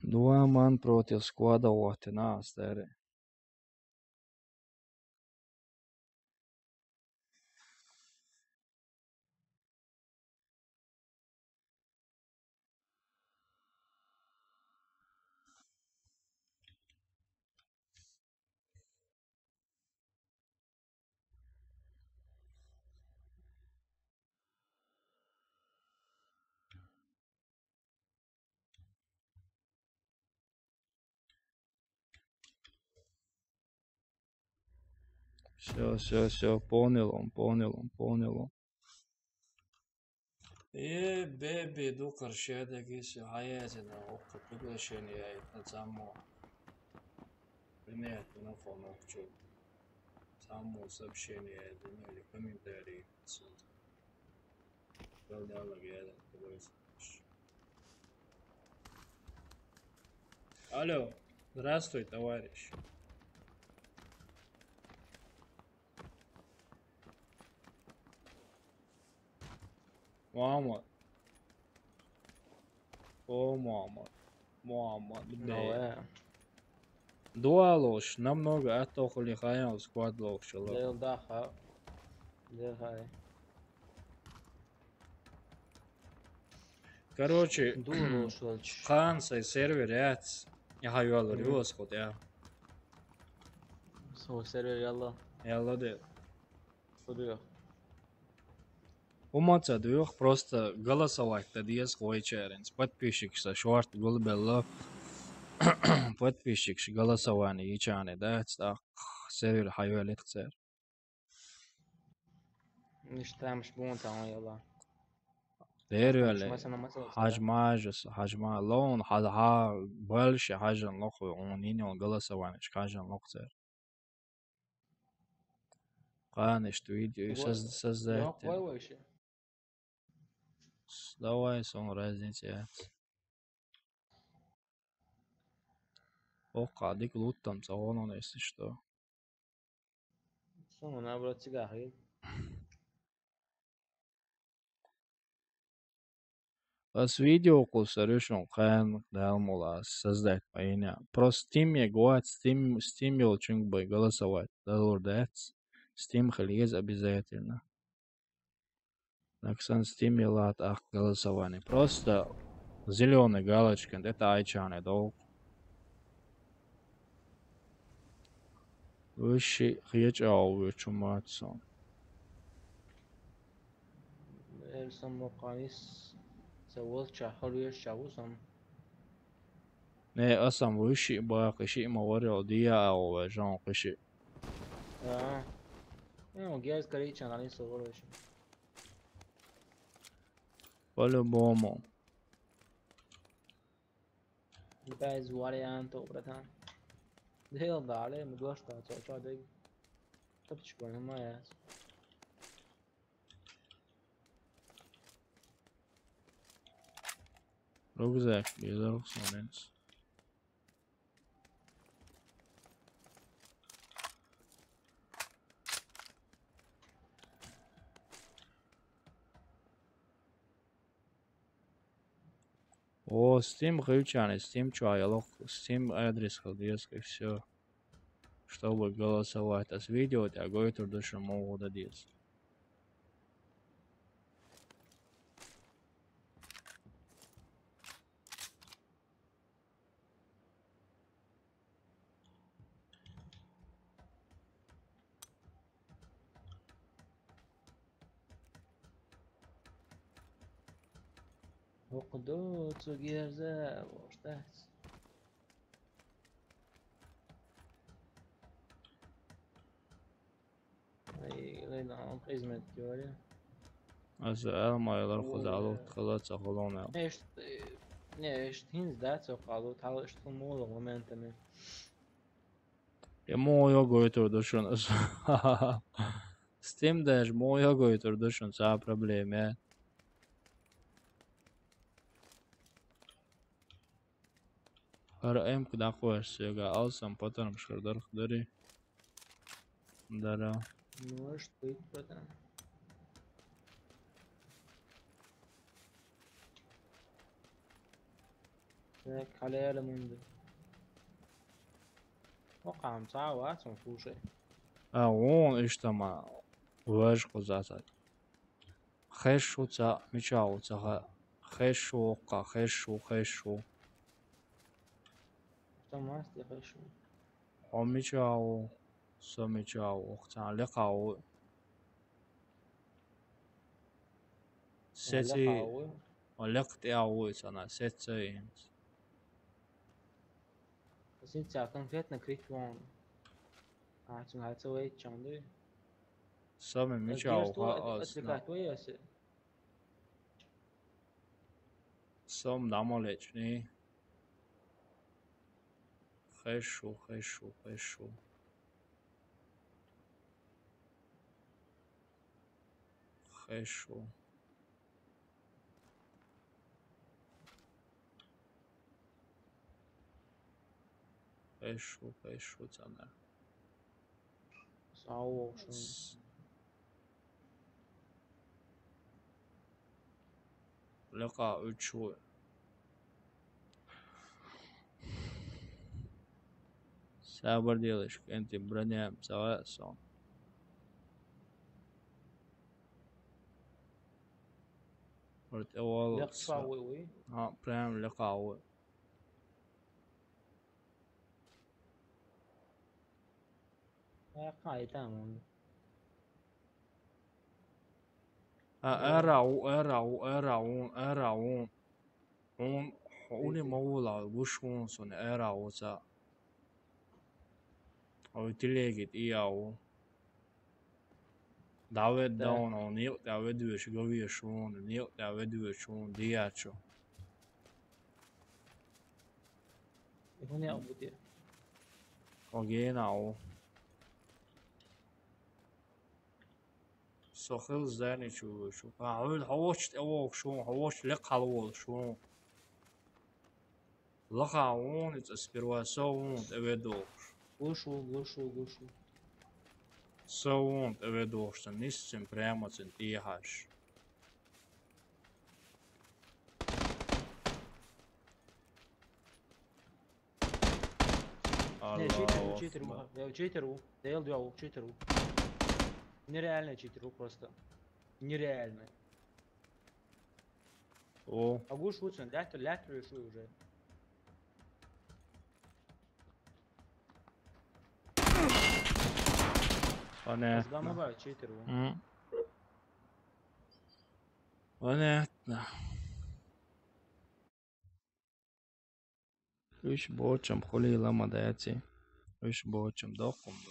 Два ман против склада вот на старые. Все, понял он. Беби, дукар шедеги се хаязина, окка приглашение на само. Принять на фон окчу. Само сообщение, или комментарий. Алло, здравствуй, товарищ. Muhammed. О, Muhammed. Дуалош, намного отохли хаял сквад лошала. Дел даха. Дел хай. Короче, Дуалош лоч. Хансай сервер яц. Я хаял рюс ход я. Со сервер ялла. Ялла де. Подуя. Умаца дух просто голосовать тогда свой челлендж. Подписчикся шорт гулбелла. Подписчик голосование ячане, да, это сервер хаял ихцер. مش مش بونت عم يلا Деревля, хажма, лон, больше хажан лоху, он не голосование, хажан лохцер. Конечно, видео создать. Давай сон разница. Ока, дик лутам, он если что. Сон наоборот сигарет. С видео кусарюшон хан далмула создать поиня. Просто Steam я гуать, Steam очень бы голосовать. Далурдец. Steam халиез обязательно. Наксан Steam лат ах голосование. Просто зеленый галочка, это айчаны долг. Выше хьячау чуматсон. Эльсам моканис. سوالت شحال شابوسم نه اصلا وشی با قشی موارد دیا او جان قشی نه گیرز کاری چنانی سوالش ولی بومو بعض واریانت براتان دیل داره مگوش تا چه دیگ طب چیکار ما است رگزک بیزار خسوننس О, Steam ключаны, Steam чайалок, Steam адрес халдеск и все. Чтобы голосовать, а с видео тебя гойтур душу могут дадись. وقدو تو گیرزه واشتهت ای لینا هم قیزمت گیاری از المایلار خود علوت خلات سخلونه نشت هینز دات سو قالو تالو اشتو مولو مومنتمی Я моя гойтур душун. Steam даже моя гойтур душун, са проблема. Her emk koyarsa ya alsam patanım şurada dari. Dara. Может быть, потом. Так, халялы мунду. وقع مساوات مفروشة. Он işte ma vaj kuzasat. Xeshu ta michau ta xeshu qa xeshu. تمام استخدمه. Michau so michau ta liqau. Seti ولقت أوي أنا ستة بس انت كان فيتنا كريت وان هاتسوي تشاندي Самый мечал отвлекать твои. Сам намолечный. Хорошо. Хорошо. Цана. Сау. لقاء شو Sabır diyorlar enti броня сава сон. Вот أول لقاء. прям لقاء. قاعدة. أراون هوني مولا وشون صن أراوسا أو تلاقيت إياه داود داون أو نيل داود وش قوي شون نيل داود وشون دياتشو هنا أبودي. أوكينا أو سخيل زاني شو قاعد هوشت أوك شو هوش لقالول شو لقاون تسبروا سوون تبدوش Глушу. سوون تبدوش تنسم прямо تنتيهاش Не, читеру. Дейл дьявол, читеру. Нереально читеру просто. Нереально. О, Могу шутить, лятер решу уже. понятно. Сгамываю читеру. Понятно. Уж бочем хули лама дати. Уж бочем дохом до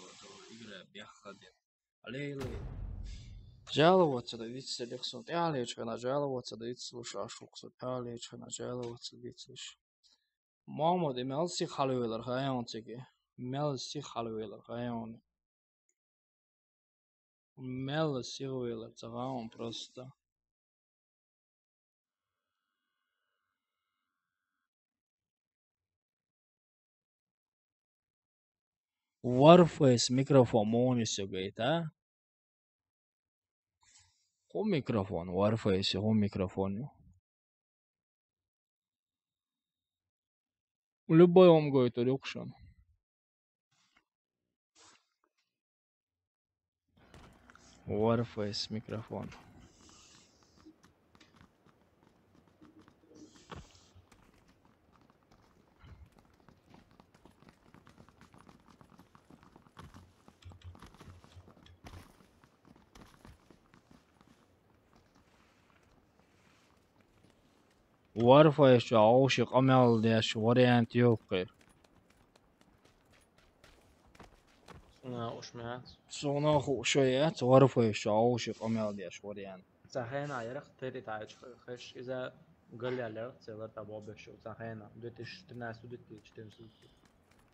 игры бяхады. Алейли. Жаловаться да вид селексон. Я лечу на жаловаться да вид слушаю шуксу. Я лечу на жаловаться да вид слушаю. Мама да мел си халуэлэр хайон цеги. Мел си халуэлэр хайон. Мел си халуэлэр цагаон просто. Warface микрофон монисо говорит, а? Хо микрофон, Warface, хо микрофон. Любой он говорит, рюкшон. Warface микрофон. Warface عاشق عمل داش واريانت يوقر. صنع خوشيات Warface عاشق عمل داش واريانت. Цахена, я рахтери тач. Хэш из-за галялер целый табо шо. Цахена. 2013-2014.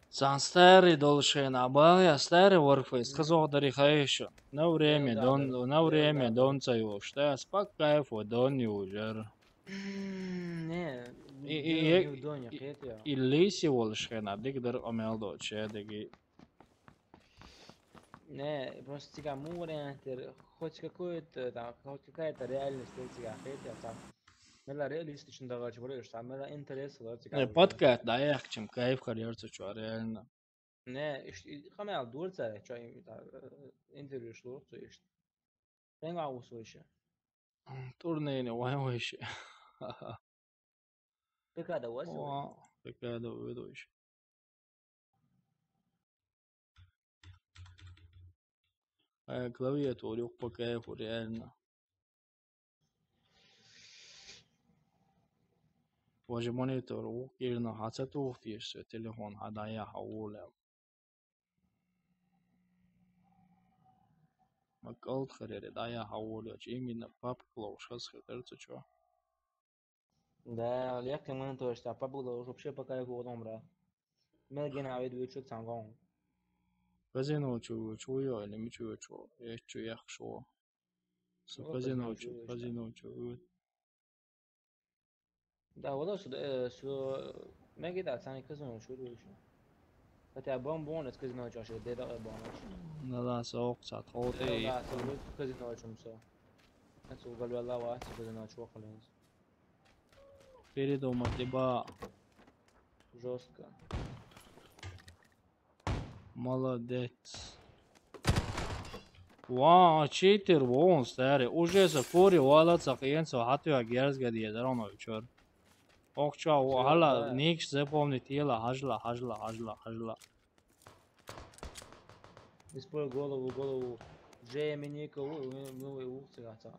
Сан старый должен абая старый Warface. Сказал дарихаешь. На время дон цаю. Что спокойно дон южер. Не, и лиси волшебно, дигдер амелдо, чедеги. Не, просто тебя мурентер, хоть какую-то там, хоть какая-то реальность тебя хотя там. Мела реалистично давать говоришь, там мела интерес тебя. Не, подкат, да, я чем кайф харьерца, что реально. Не, хамел дурца, что им интервью шло, то есть. Ренга услышишь. Турней не воюешь. Какая-то возьму. Какая-то выдуешь. Клавиатуру по кайфу реально. Воже монитор, кирно хацату ухтиш, телефон хадая хаулем. gold gereden, daar ja, hou je in een papkloos geschilderd, zo. Да, легко мы то есть, а побыл вообще пока его номера. Мы гена ведь вычук сангон. Казино чую, или не чую, я чую, я шо. Со казино чую. Да, вот что ما قد ثاني كازينو شو دوش. حتى بون كازينو جاش ده ده بونش. لا سوق ساتوت اي. لا سوق كازينو شمسه. نسوق قالوا الله واحد كازينو شو خلينا. Передумать, либо Жестко. молодец. Вау, читер, вон старый. Уже закури, вала цахиенцо, хатуя герз гадия, дароно вечер. Окча, хала, никш запомни тела, хажла. Испой голову. Же миника новый ухцегата.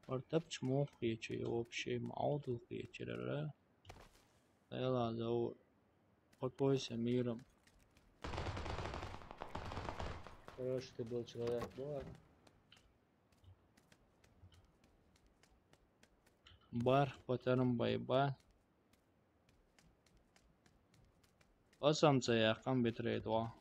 Артапч мох ече, вообще маудл ече, да? Ела, зау. Подпойся миром. Хороший ты был человек, да? Бар, потарым байба. Асамца яққан бетрейд ва.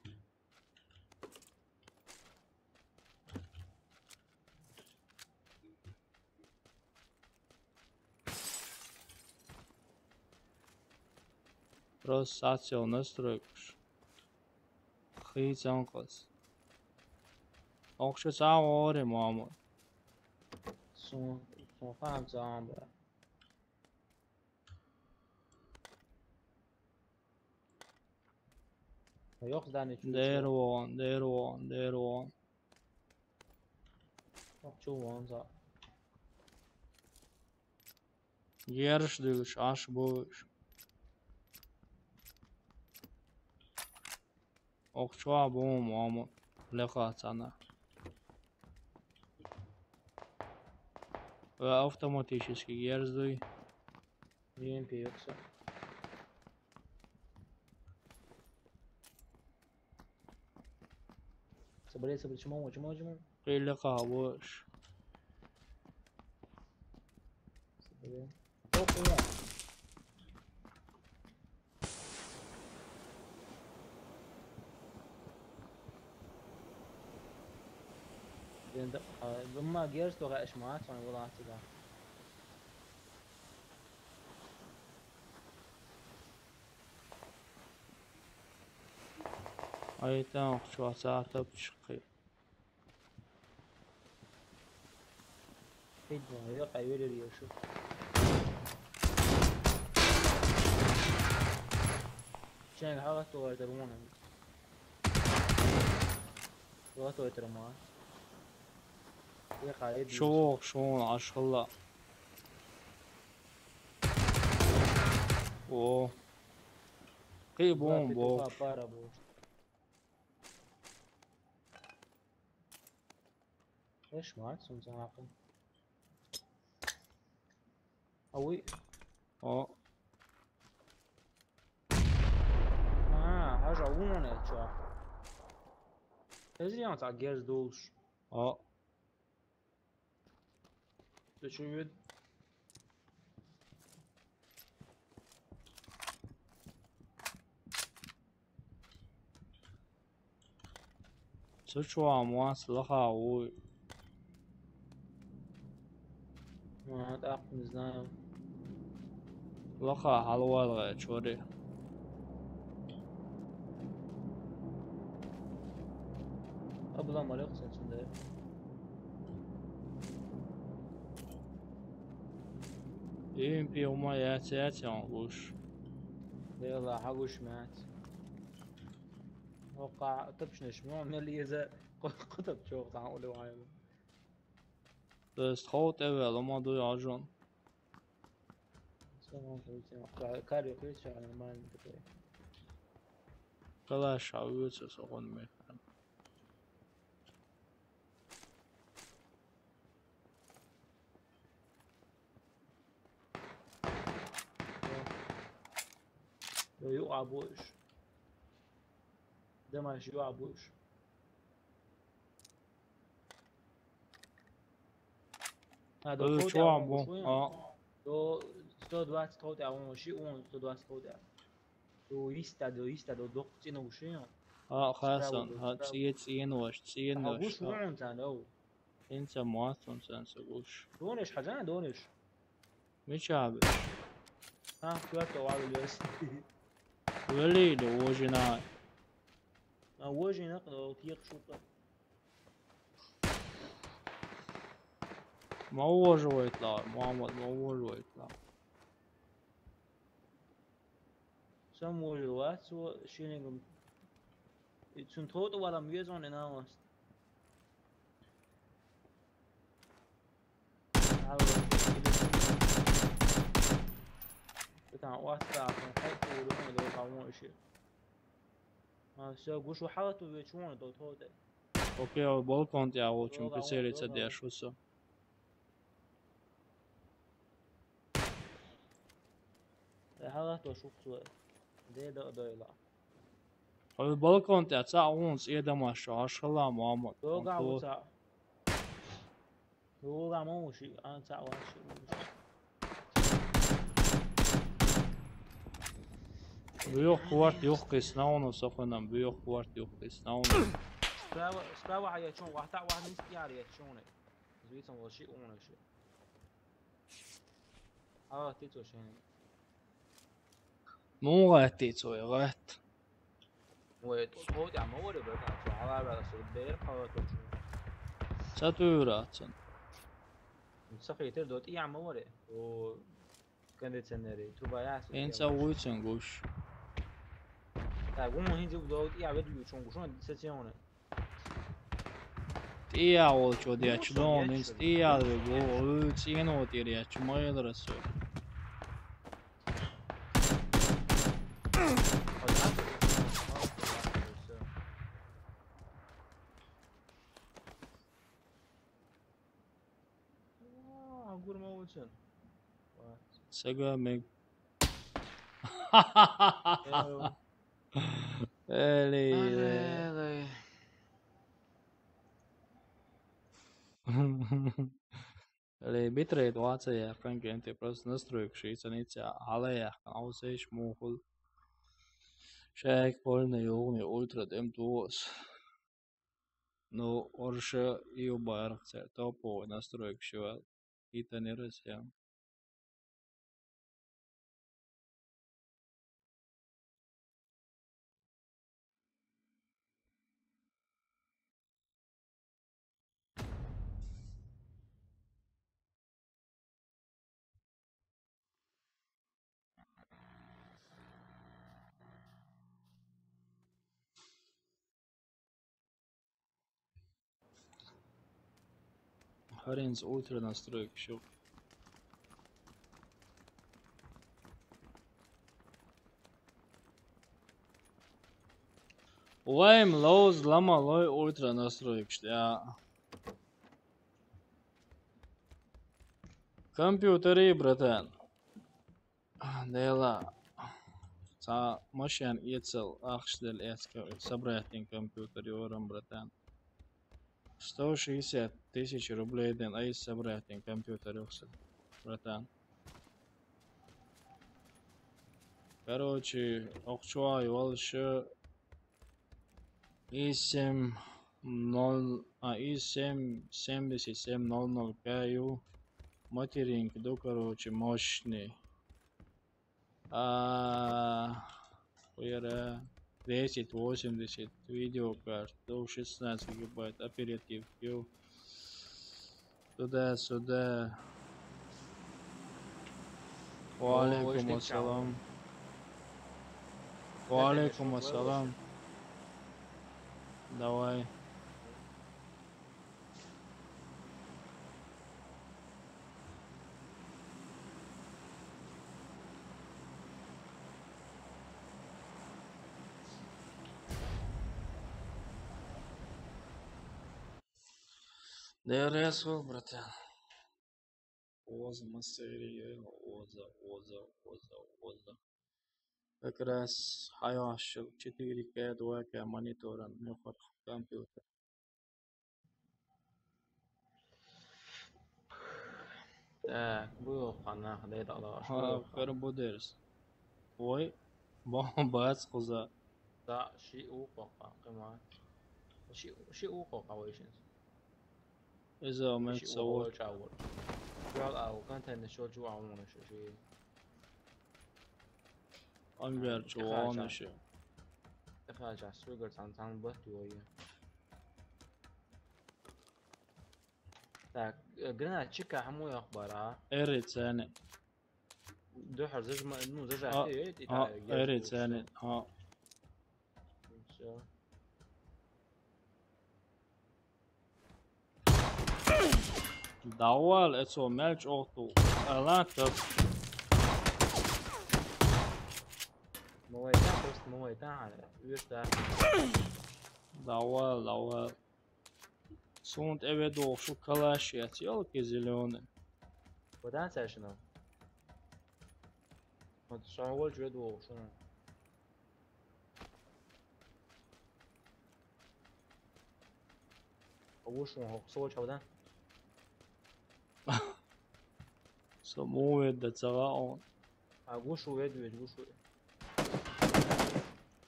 Просто сацио настройкаш. Хейцан қас. Оқшы сау оре мамы. Son fam zamba. Yok zani çu. There one. Yok çu wanza. Yarış dövüş, aş boş. Okçuğa boğum mamı. Leqa sana. Ve автоматически ярздой. EMP yoksa. Sabır çimo. Leqa boş. Sabır. Çok iyi. لما جيرز تو غاش معاك وانا وضعت ده Ayten okçuğa saata çıkıyor. فيديو يقع يوري شوف شنو حاولت ويدرونه وقت ويترمى يقع يدي Şoğun aşkılla. O. Kıybon bu. بارا بوش ايش معك سمسا عاقل اوي O. حاجة عونة تشوف هذي يعني تاع جيرز دولش O. شو يود Sıçuğa muaslığa o. ما هذا أقل نزنايم Laqa halvalga çori. قبل ما يقصد سندر İyim piyoma yatsayatsan uş. يلا حقوش مات وقع تبشنش مو من اللي إذا قطب شوق تعقولي وعايله Dest hot evel ama duy ajon. سلام عليكم كاريو كريتش على ما نتكلم Kalaş avıyorsa soğun mekan. يقع بوش ده ماشي يقع بوش هذا شو صوت عم يا بو شوي دو 120 صوت يا ماشي 120 صوت يا دو دو تينو وشيء خاصن ها تسين وش تسين وش هاغوش وين تانو انت مواتون سانسوش دونش حاجة دونش مش عابش ها كواتو وعلى بس ولي لو وجناي وجهي نقدر تيق شوطة ما هو جو يطلع محمد ما هو جو يطلع سم وجوات سو شيلينغ تون توت ولا ميزون انا بتاع واسع حيث ولون دو قاوم شيء سو غوشو حالته بيشون دو توت окей балкон я очень поселиться держуся حالته شو قصوى ده لا البالكون تاع اونس ايدا ما شاء الله محمد دو قاعد ساعة دو قاعد مو شيء انا ساعة واشي بيوخ كوارت يوخيس ناونو سخنم بيوخ كوارت يوخيس ناونو سباوا على شون واحد نسكي على شونه زويتم وشي اون شيء تيتو شين مو غاتيتو يا غات وتوت يا مو ولا بتاع على بعض الدير قوتو ساتوراتن سخي تردوت يا مو ولا و كانت سنري تبا ياس انت ويتن غوش تقوم هين جو دوت يا بدو شون شون سيسيونه تيا وچو ديا چدون انت تيا بو تينو تيريا چمايل رسو اقول ما وصل سجا ميج الي الي битрейт 20 я конкретно ты просто настроек шейцаница алая аусеш мохул шек полный югни ультра дем туос но орша и убарца топо настроек шо и тонерся Харинс ультра настроек шо Лайм лоуз лама лой ультра настроек я компьютеры братан дела تا مشان يتصل أخش للإسكا собрать компьютер يورم братан 160 тысяч рублей ден أي собрать компьютер يخسر братан короче أخشوا يولش إسم 0 إسم 7700 كايو материнки до короче мощный хуяра 1080 видеокарт до 16 гигабайт оперативки туда-сюда وعليكم السلام وعليكم السلام давай ДРС, братан. Оза, мастерия, оза. как раз حيوشل 4K двойка монитора ناخد компьютер. Так, был хана, да это да, ها كربو درس. وي بس خذا. да, شيء وقع كمان. شيء وقع ويشنز. إذا ما شيء تصور. وقع جاول. جاول أو كانت النشوة جوا عمونا شيء. أنجر جوان شيء. تخرج على سويجر تان بس دوية. tak grana čika hamu akhbara إيريد ثاني. دوحر زج ما إنه زج ها إيريد ثاني ها. داوال إتسو ملج أوتو ألانتر. مويتان على ويرتا داوال. Sunt evedo şu kalaşiyat yalki zilone. ودان ساشنو ما تصور جدو شنو وش هو صور شودان Samoe da tsaraon. وش هو يدو وش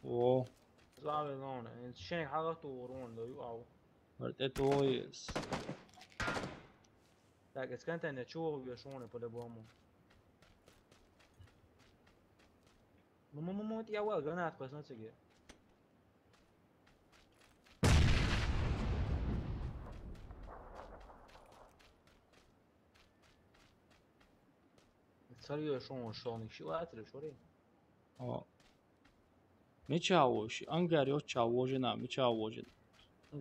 O. زعل لون انت شنو حاجته ورون لو يقعوا Vertetoies. tak اسكنت ان تشوف يشون بده بومو مو تي اول جرانات بس نسجي صار يشون شلون شو اتر شوري O. Mi çavoş. Angar yo çavojina mi çavojin.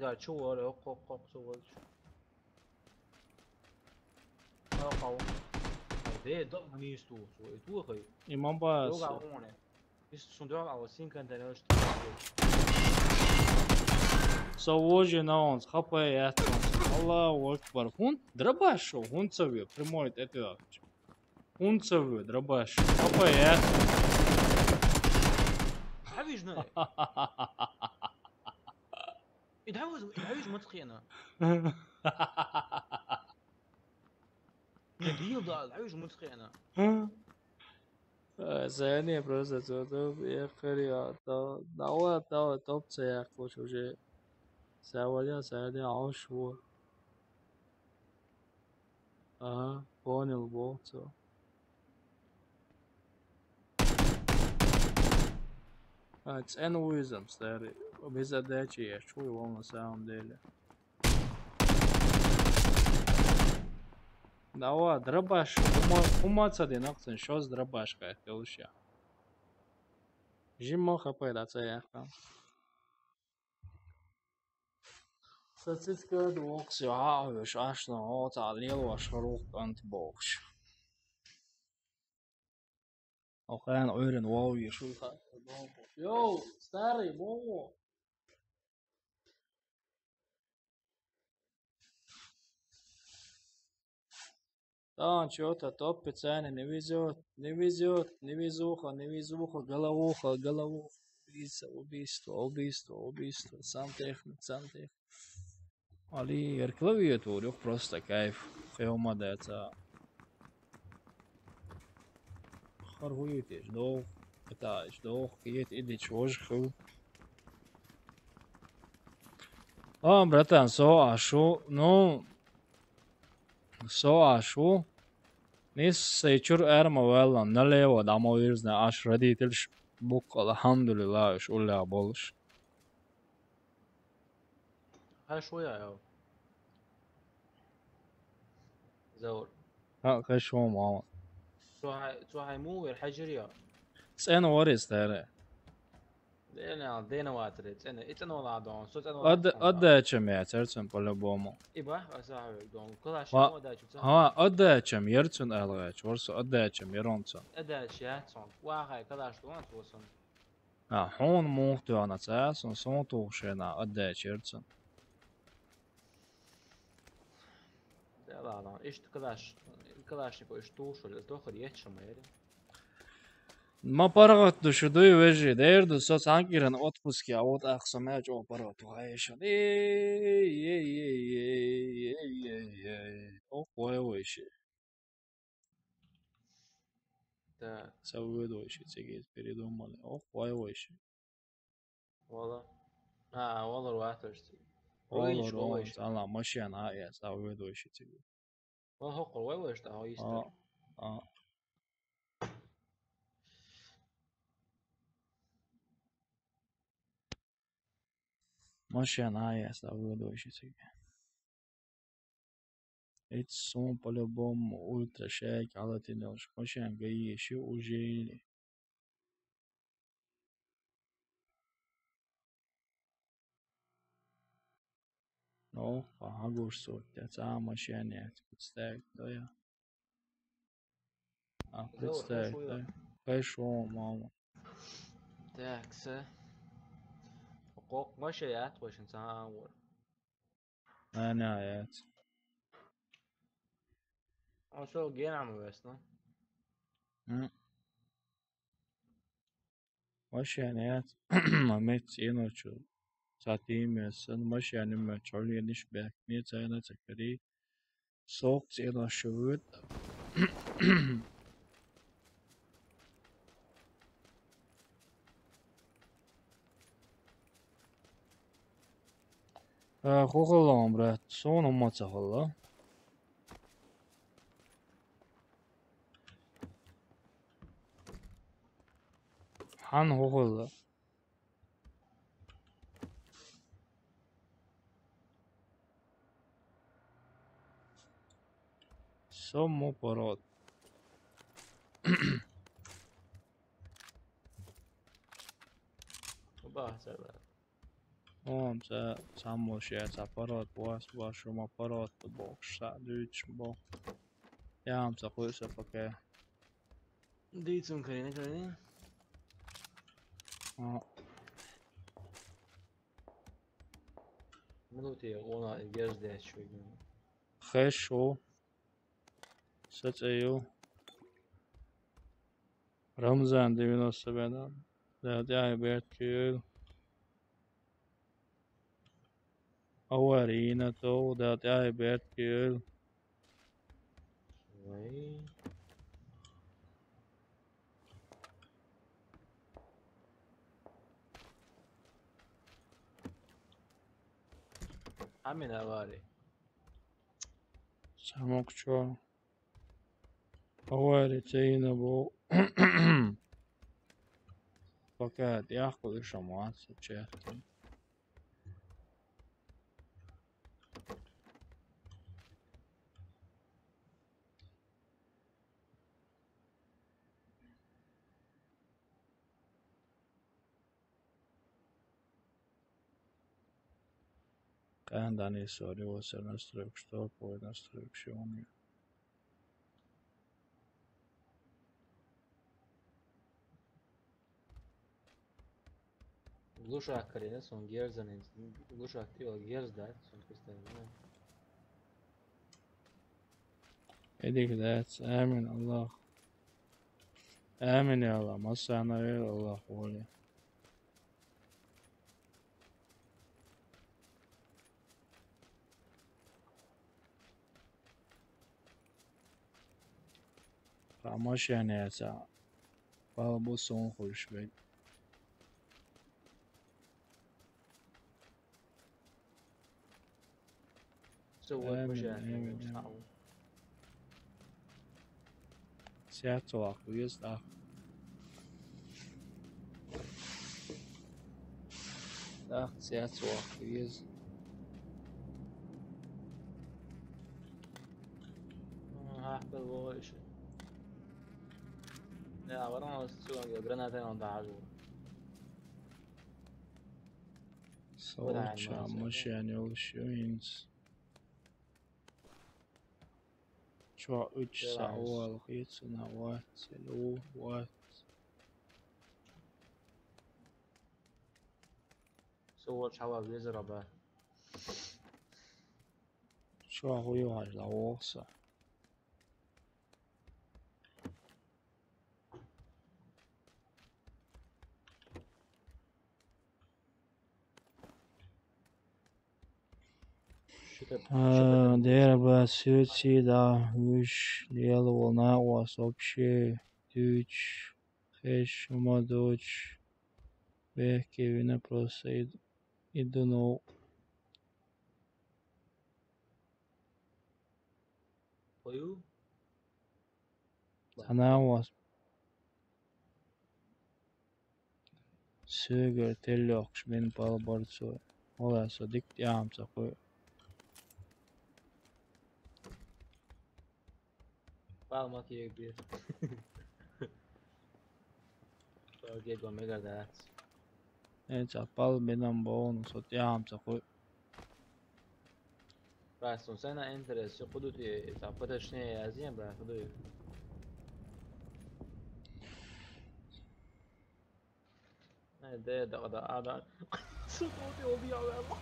قاعد شو ولا قوق سوى قاو ده ضم نيستو سوى تو خي İmam bas. لو قاونه بس صندوق او سين كان تنوش Savojina on хапает. Аллаху акбар. Хун драбашо. Хун цаве. Прямой это. Хун цаве драбаш. Хапает. حبيجنا يدعوز متخينا ديو ضال يدعوز متخينا ثانية بروسة توب يا خير دعوة توب سياق وشوشي ثانية عشوة بوني البوتو It's enuizam stari. Biza deči je čuju ovo na samom delu. Da ova drabaš, umacadi nakon šos drabaška je telšja. Žimo hapaj da se jaka. Sad sit kad voks jo avjuš ašno ota lielo šaruk antboks. وكان عيرن واو يشوفها يو ستاري مو طبعا شوتا توب ثاني невезуха головуха убийство сантехник Ali ar klaviatūru jau просто кайф filmā dēcā Харгуете ждох, это ждох, иди чужху. Братан, ašu. Nis sečur erma vēlam, nalievo damo virzne, aš radītilš buk, alhamdulillah, iš uljā bolš. هاي شوية يا زور كشو ماما. شو هاي مو الحجرية سأنا وريس تاري. دينا واتريت انا ولا دون صوت انا Отдачам јерцун по-любому. إبا أصاحبي دون كل شيء مو أداة отдачам јерцун элвеч, ворсо отдачам јеронцун. أداة شيء صون واحد كل شيء دون توصل. Хун мухту ана цаsun сон тухшена отдача јерцун. لا إيش كلاش نيكو إيش توصل الدخل يتشم يري. ما برغت شدوي وجه دير دو صوت عنكرن أطفس كي أوت أقسم أجو برات وعيشن أو قوي ويشي Так, سوي دوشي تيجي بريدو مالي أو قوي ويشي والله. والله الواحد اشتري. والله رويش روان ويش. سالا ماشي أنا يا سوي دوشي تيجي والله هو قوي ويش ده هو يستر. آه ماشي أنا يا سوي دوشي تيجي It's по-любому ультра шейк على تنوش ماشي أنا جاي شو وجيني No, pagurso, это машине, представь, да я. زور Представь, شوية. да. Хорошо, мама. Так, حقوق مشيات واش انت عامل. أنا يات. أو شو جين عم بس نو. машине يات. مامت إنه شو. ساتيم سن машине ما تشارلي نش بيك نيت أنا تكري. سوق إنه شوت. خوخلام برات سون ما تهلا. Han خوخلا. سمو برات. وباهت بعد. Samo šeit aparāt, bošam aparātu, bokšā, dūč, bok. Jā, sakuisa pakē. ديتون كريني. منوتي وانا الجاز ده شوي. خشو. Sacēju. Ramzan 97. Dēļ Bērtkīru. Avarīna to, dēļ Bērtkīru. وي. عمي نواري. Samokčo. Avarīcīna bū. Pakēt jākulišam vācu čerti. Käändän isoidivuosia nästrykset, toipui nästryksionia. Глушак Карина, сон Герзан, глушак тио Герз дать, сон Кристалина. Edik dēts, ēmin Allah. Ēmin ya Allah, masana ver Allah voli. Amaşane yasa. Bal bu son hoş be. سوى آمين، مشاهد آمين. Certo, ó, isso dá certo, ó, isso. هحبل وش. لا ورانا سوى جراناتين عند عجو. Solça, maşane oluşuyuz. Şu 3 saat geçsin hava, selo, what? سوى شوا بيزرع بقى. Şu هوي واجد واسع. There was всегда уж делал на вас вообще дичь, хэшма дочь, вехкевина просто иду но Koyu. она вас söger tillöks min palbartso, ole så dikti aamsa kui Palma ki bir. Gel gel mega dat. et sa palminam bonus ot aamsa kui بس سنة انترست خدوتي تعبت شنو ازين بقى خدوتي ده صوتي وضيع والله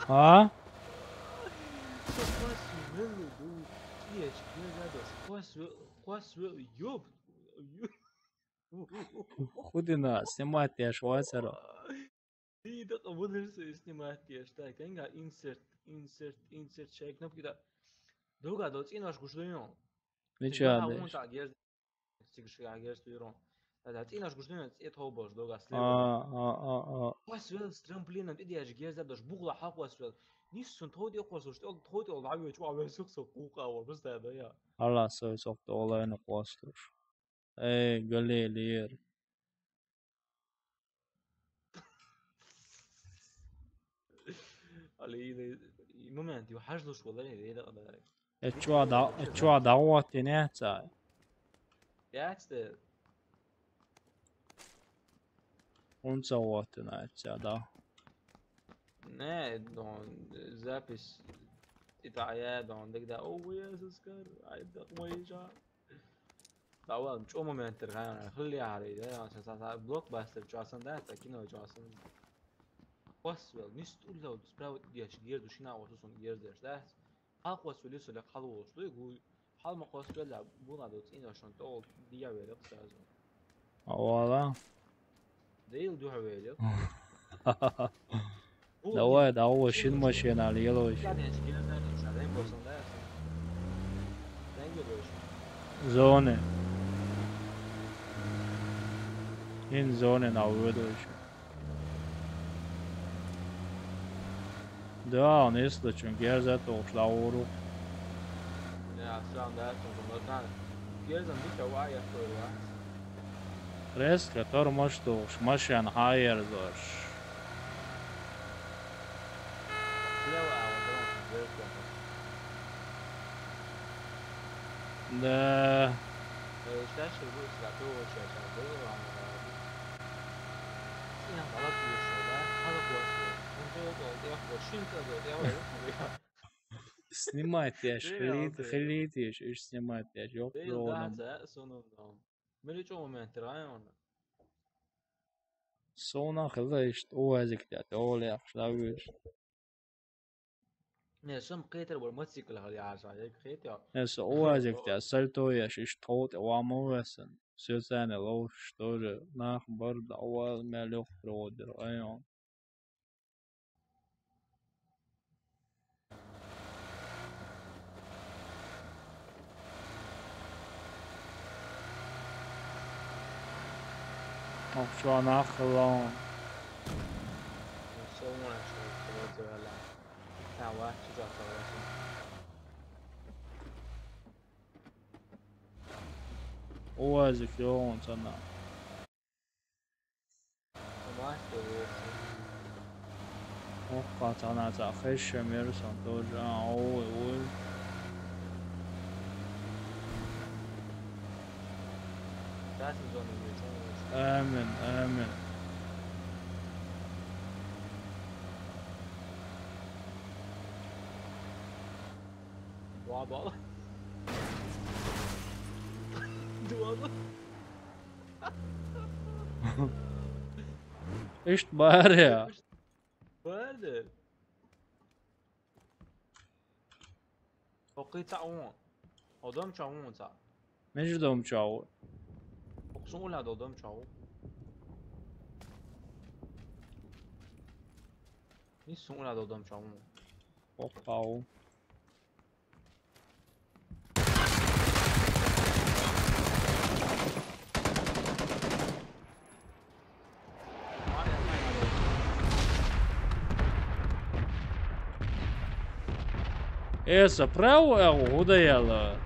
ha quase do dias pesados quase يوب خودنا سمعت يا شواسرة دي دقة مدرسة سنمات يا شتا كان insert شيء كنب كده دوغا دوت إناش كشلون مش تبقى هذا وانت عجز تيجي عجز تيرون هذا إناش كشلون إيه هو باش دوغا سليو اه واسويل سترامبلين بدي أجي زاد بغلا حق واسويل نيسون تودي أقوى سوشتل تودي العبي شو عبي سوق قوقا وبس هذا يا الله سوي صوت والله انا قواستوش اي قليل على مومنت يحجلش والله إيه ده اتشوا دعوتي نهتا Jätste ونصوتنا اتشا nej zapis إتعياد عندك ده أوه يا سكر عيد قميشة دعوة مش أمم من ترغان خلي علي ده عشان ساعة بلوك باستر جو أصلا ده تكينه جو أصلا واسوال نيست تقول له سبراوت ديش جير دوشينا واسوسون جير ديش ده حق واسوال يسول حال واسوال يقول حال ما قاسوال لا بونا دوت إن عشان تقول ديا ويلق سازون والله ديل دوها ويلق ده هو شين ماشين على يلوش زونه این زونه ناوردوش da nesla čun gerzat och lauru Ja, staan daar soms omdat gerzat niet zo waar je voor was. reska tor mošto šmašan hajer zoš Lewa aan de rand gerzat. da Staat je goed dat door je zou willen aan de rand. Ja, dat is zo daar. Hallo boss. снимать я خليت ايش سнимать я جوب سونا خلاش اوازك تاع اولي اخلاويش Ne, som قيتر والموتوسيكل هذه عارفة هيك قيتر. اس اوازك تاع سلتو يا شيش توت واموسن سوسان لو شتور ناخ برد اول ما لو برودر ايون شو ناخلون سوونا شوي برودر هلا. واحد شو جاته اوازك يوم صنع وقعت انا تاخش ميرسون توجع اول امن Duabalı. Dualı. ايش بارع Vardır. Okey تعاون. Adam تعاون تا. مش دوم شاو اقسم ولا adam تعاون. نیست اون adam تعاون. Попал. Essa prau é o dela.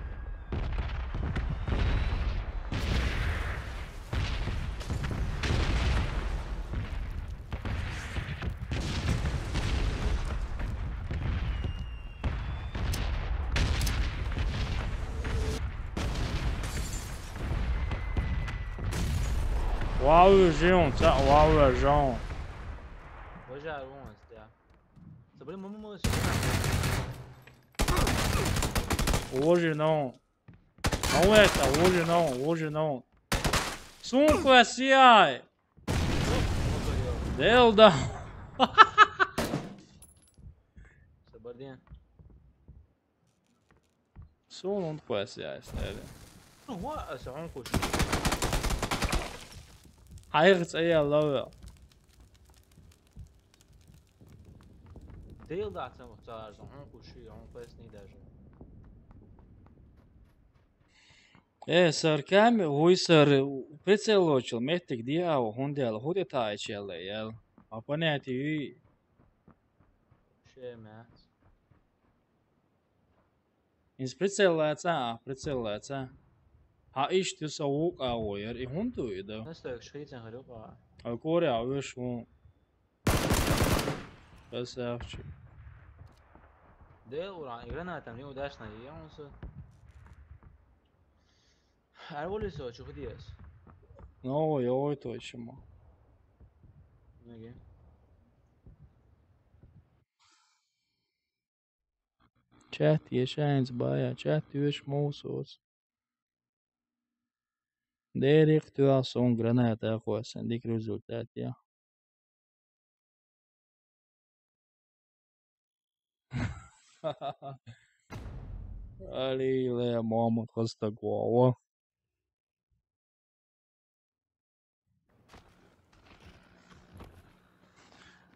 Uau, João, uau, João. Hoje é 11, tá? Sobre uma Hoje não. Não é, tá? Hoje não. Sunco SI. Delda. Sabardinha. Sunco SI, sério. Não, هو سعونكو Hayır, aí Allah. Değil de atsam uçalar سعونكو شيء عونكو اسني даже. Sir, kam hui sir прицелочил, метик диау, хундел, худетай челе, ел. А понятие Şey mi? Ins прицелается. Ha iş tu savuk ağoyer, hundu ida. Nasıl yakışıklı harika. Kore ağış hun. Basafçı. Değil ulan granata ne udaşna ya onsu. Arvoli so çok diyoruz. No, joj, точно. Ne? Chat iešains bājā, chat tieši mūsos. Direktuāls un granētā hosen, dik rezultāti, jā. Ali lē mama hasta glava.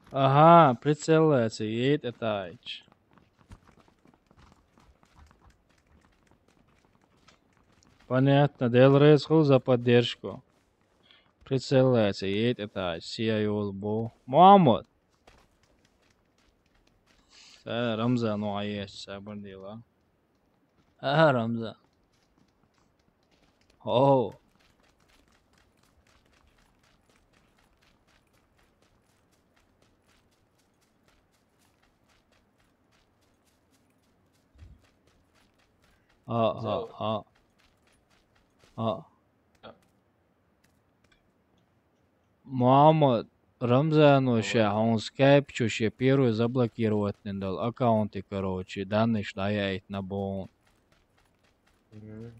Ага, прицеляется, едет этач. Понятно, Делрейс хул за поддержку. Прицеляется, едет этач, сияю лбу. Мамот! Рамзан уаеш, сабандила. Рамзан. О. Мамот. Рамзану ща, он скайп, что ще первый заблокировать не дал. Аккаунты, короче, данные шляет на бон.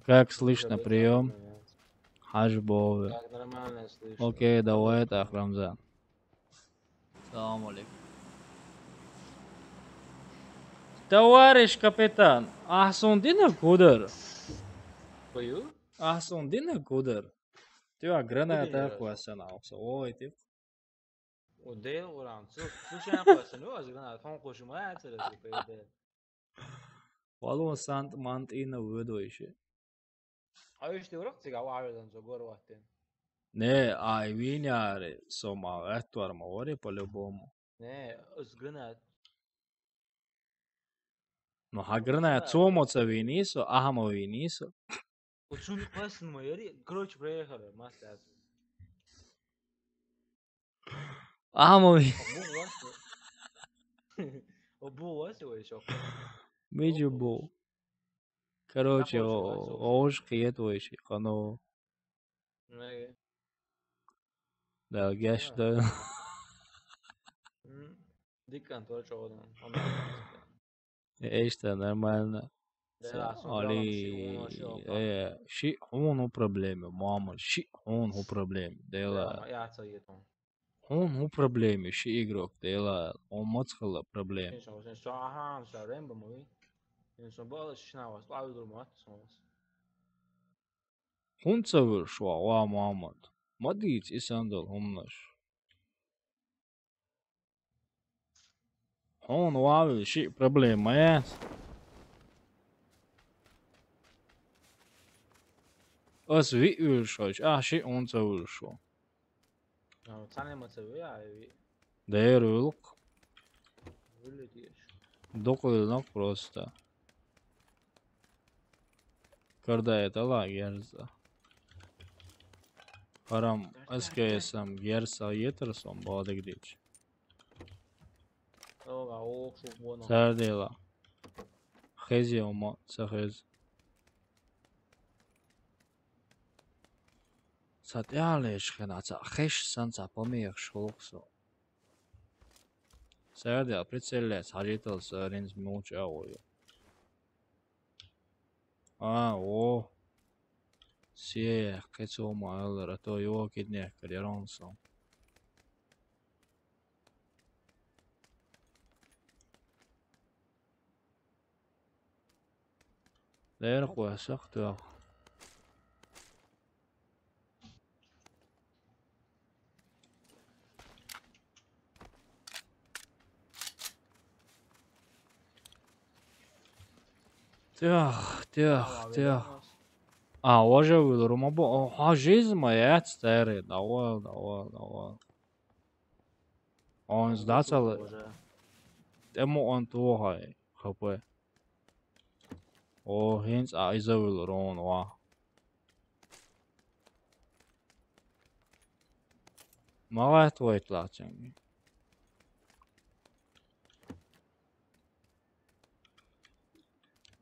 Как слышно прием? Хашбовы. Так нормально слышно. Окей, давай так, Рамзан. Салам алейкум. Товарищ капитан, Ахсундина Кудер. Koyu? Ахсундина Кудер. Ты граната аквасанался. Ой, ты. O değil ulan. Su yaparsın o azgın. Tam koşuma yatırız böyle. Валу сант мантина выдойше. А işte uğrak tsiga vardan so gor vaktin. Не, ай виняри сома этвар мори по-любому. Ne, azgın. Но хаграна цомоца винисо, ахамо винисо. Uçun klasın mı yeri? Короче, проехали, мастер. Ахамо O bu var ya çok. Миджу бо. Короче, ош киетойши, хано. Ne? Да, гешда. Dikkat var çoğundan. Эшта нормально. Ali, ши он у проблеме, мама, ши он у проблеме, дела. Я цаетон. Он у проблеме, ши игрок, дела. Он мацхала проблем. Sen sahan sa remba mı? Sen böyle şınavas, abi durmat sonrası. Он цавыр шва, ва Мамад. Мадиц и сандал хумнаш. Он واو شيء проблемает. أس ويلشوش شيء أنت ويلشو. ثانية ما تسوي عايبي دايرولك ولا تيش دقلنك просто. Когда это ла герза. Харам SKS'am gersa yetersom badegdiç. أوه شوف بونا Serdela. Xezi oma sahez. Sat jālieš, kanāca xeš sanca pamiek šulkso. Serdela pricēlēs haģitals rins mūču auju. O. Sie, kāds oma elra to jokidniek ar jaronsom. Dēra, ko es saku tev? Тех. Уже выдуру мобо. Жизнь моя старый. Давай. Он сдаться. Ему он tuhai. Хапе. Hins izavil ron va. Magat voitlaatsen.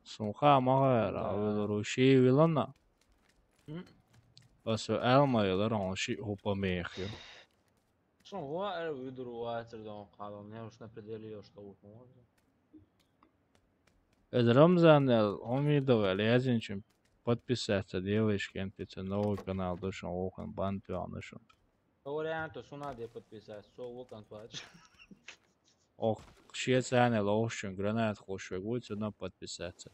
Sunqa magara viduru shi vilana. Bas elma ron shi hopa meegje. Что я выдуру ацердон қалам, я уж определил, что можно. Рамзан Омидова лязинчим подписаться девочки, это новый канал, дошел охан бантуан дошел. Вариант, что надо подписаться, что охан плачет. Ох, швейцарный лошадь, гранат хочет, будет сюда подписаться.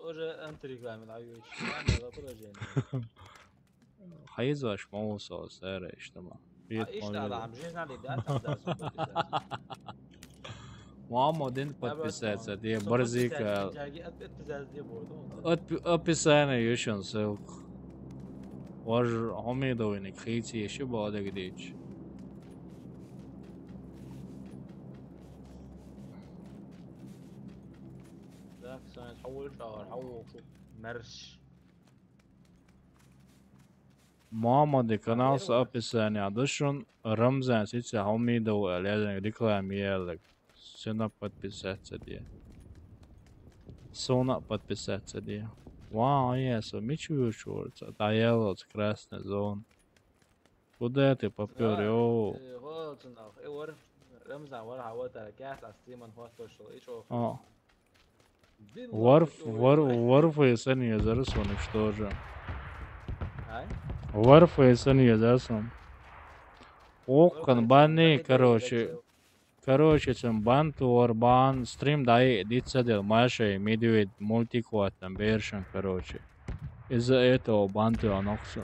Уже антирекламе даю, надо положение. Хайзваш моусо, старый, что ма. إيش عم جينا لدات Мама один подписаться, где борзика. Подписаться Описание еще ссылку. Ваш Омидовый хейти еще было где. ذاك سنة حول شهر حول شوف مرش Мама de канал с описанием. Дышун Рамзан сейчас Омидовый лезет рекламирует. Сюда подписаться где. Сона подписаться где. Вау, ясно, мечу чёрта. Таяло красный зон. Куда ты попёр, ёо? вот нах إور رمزان ورا عوض على كاس على ستيمن هو توشل إيش هو Варф и Сани Зарсон, что же? هاي Варф и Сани Зарсон. Окон баны, короче, чем бантуар бан стрим дай дитсадел Маша медведь мультикуат там вершин, короче. Из-за этого банту аноксу.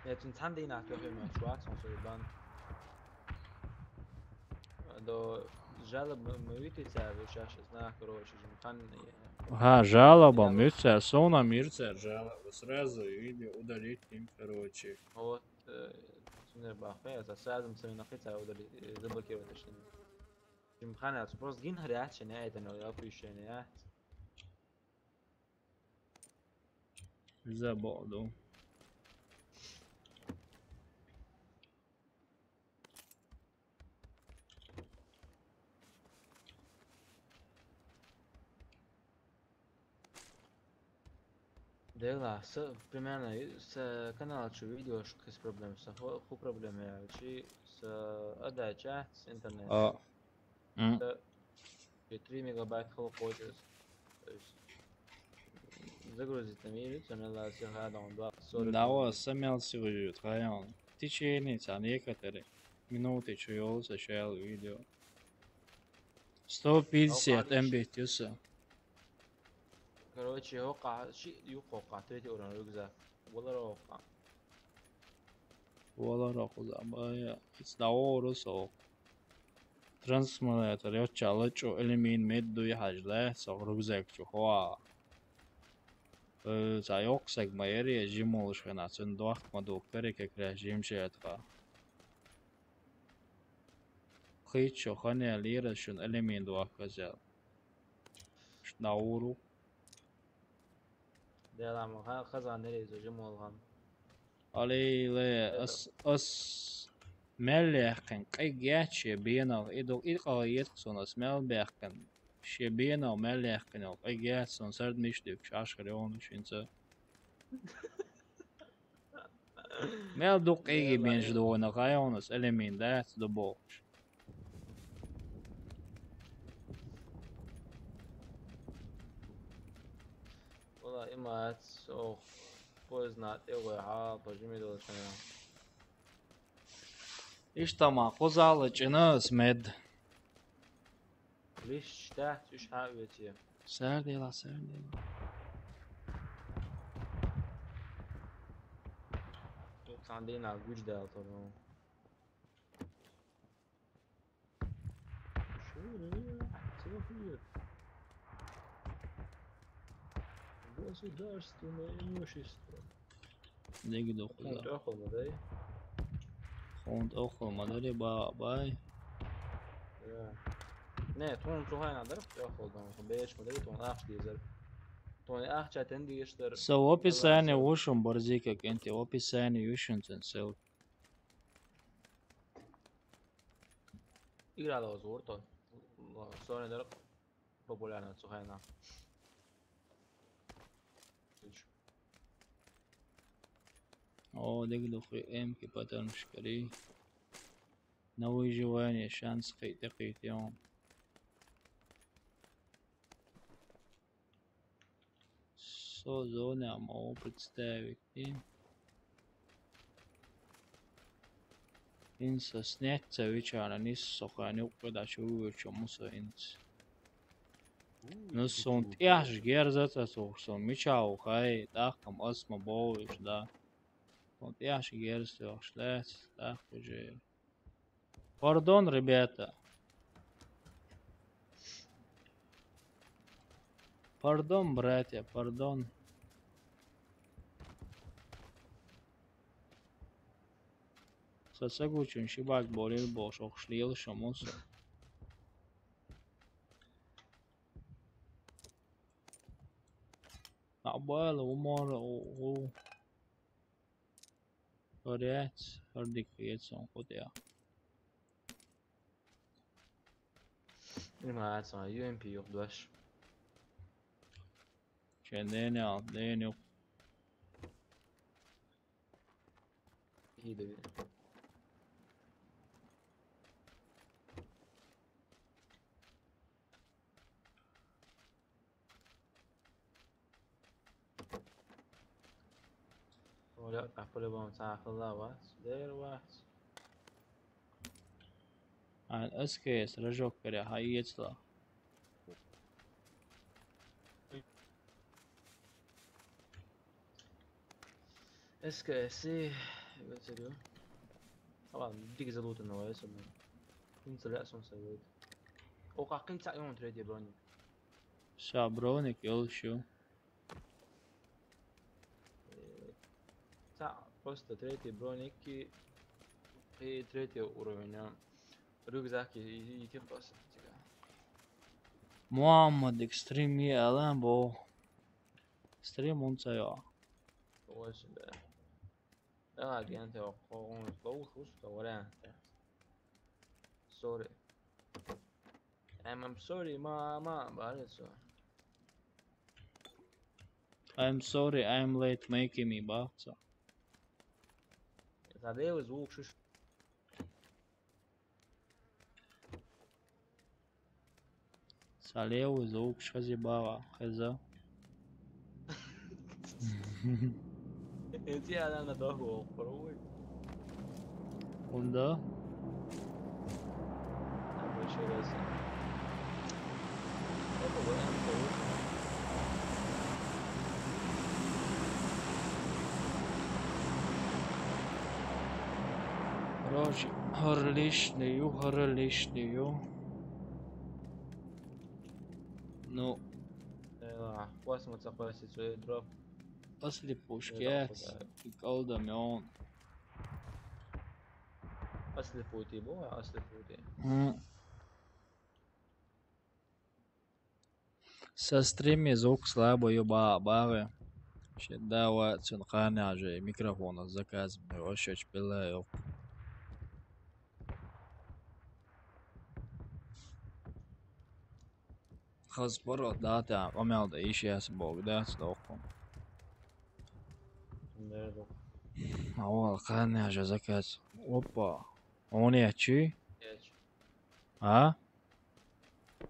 Это цанди на то фильм швак сон сойбан до жалоба мывитися вышаши знак короче жимхан Жалоба, мирцер, сона мирцер, жалоба. Сразу видео удалить им, короче. вот سنر باخه از سازم سمينا قطع ودري زبكي ودشين جمخانه سبروس جين هريات شنايت انه يابي شنايت За بعضه. Dela, примерно с канала что видео, что есть проблемы, с ху проблемы, чи с отдача с интернета. Это 3 мегабайт хлопотец. То есть загрузить на милицию, надо все гадом 240. Да, вот самел сегодня, район. В течение некоторые минуты чуял, сначала видео. 150 МБ тюса. короче يوقع شيء يوقع تريتي أوران رجزة ولا روقع والله راكو زعما يتصدعوا رسو Transmulator Jocho elimin meddu hajle so rugzek hoa. За ёксаг маери жимолш ханацын дуахт маду перек режим шетга. Хичо хане лира шун элемент дуах казел. Шнауру. دلم خزان نریز و جمال هم Ali le as mellechen kay gatche bena ido iqayet son as melbechen. She bena mellechen ook ay gat son sard misduk ashkreon shinze. Mel duk igi bench do na rayonas element that's the box. والله إما أو poznat evo je pa žimi došao. İşte ma kozalı çınız med. ليش تحت ايش حاويتي؟ Serdela. عندنا güç de طبعا. شو يا صافي بس درست ما يمشيست. Ne gidiyor كنت koza? اخذ مدري. Kont okul madari bay. Ne, ton så har jag andra اخذ dem. Beige مدري ton اخ ديزر. Ton اخ chatten ديشتر. So opisanje ušom borzika kenti opisanje ušenцen sel. Igralo zor to. Sonra da popularno så här. O, ne gidiyor emki patanmış kari. Новый желание, шанс қайтем. Со зоны могу представить им. Инса снятся вечера, нис сохранил подачу, чему соинц. Ну сон тяж герзаться, сон мечау хай, дахкам осма боуш, да. Сон тяж герзаться, шлец, так уже. Пардон, ребята. Пардон, братья, пардон. Сасагу чун шибак болел бош, охшлил шамус. Абал, умор, о. Орец, ордик фиетсон хотя. ما عاد صار UMP يقدوش. Kendine al, ne yok. هي ده. ولا أقبل بهم تعرف الله وات دير وات. Ein SKS رجوك كده هاي يطلع. SKSي بتسيرو. طبعا ديك زلوت النوايا سمع. كنت رأسهم سويت. وقاقين تعيون تريدي بروني. Şabronik yol şu. تاع просто третий броники и третий уровень. Рюкзак и просто. Muhammed Extreme yalan bu. Extreme onca ya. وش لا دي انت وقوم طوخ وش ولا سوري I'm sorry ما بعرف I'm sorry I'm late making me baksa. هذا звук شو Saleu звук шазибава. Хаза. انت انا ضهو خروج Onda اول شيء بس ابو انا خروج Roži. Harlišņu. Nu, Jā, kosmosa pasits vai drop. paslīpušķēts, tik aldam jaun. Aslipūtība, vai aslipūtība? Сострими звук слабый бабы. Ще давай цунханя же микрофон заказ вообще чпилаю. Хазборо дата, омелда ишиас бог дats доку. Nerede? Авал ханя же заказ. Опа. Он я чи? Geç. А?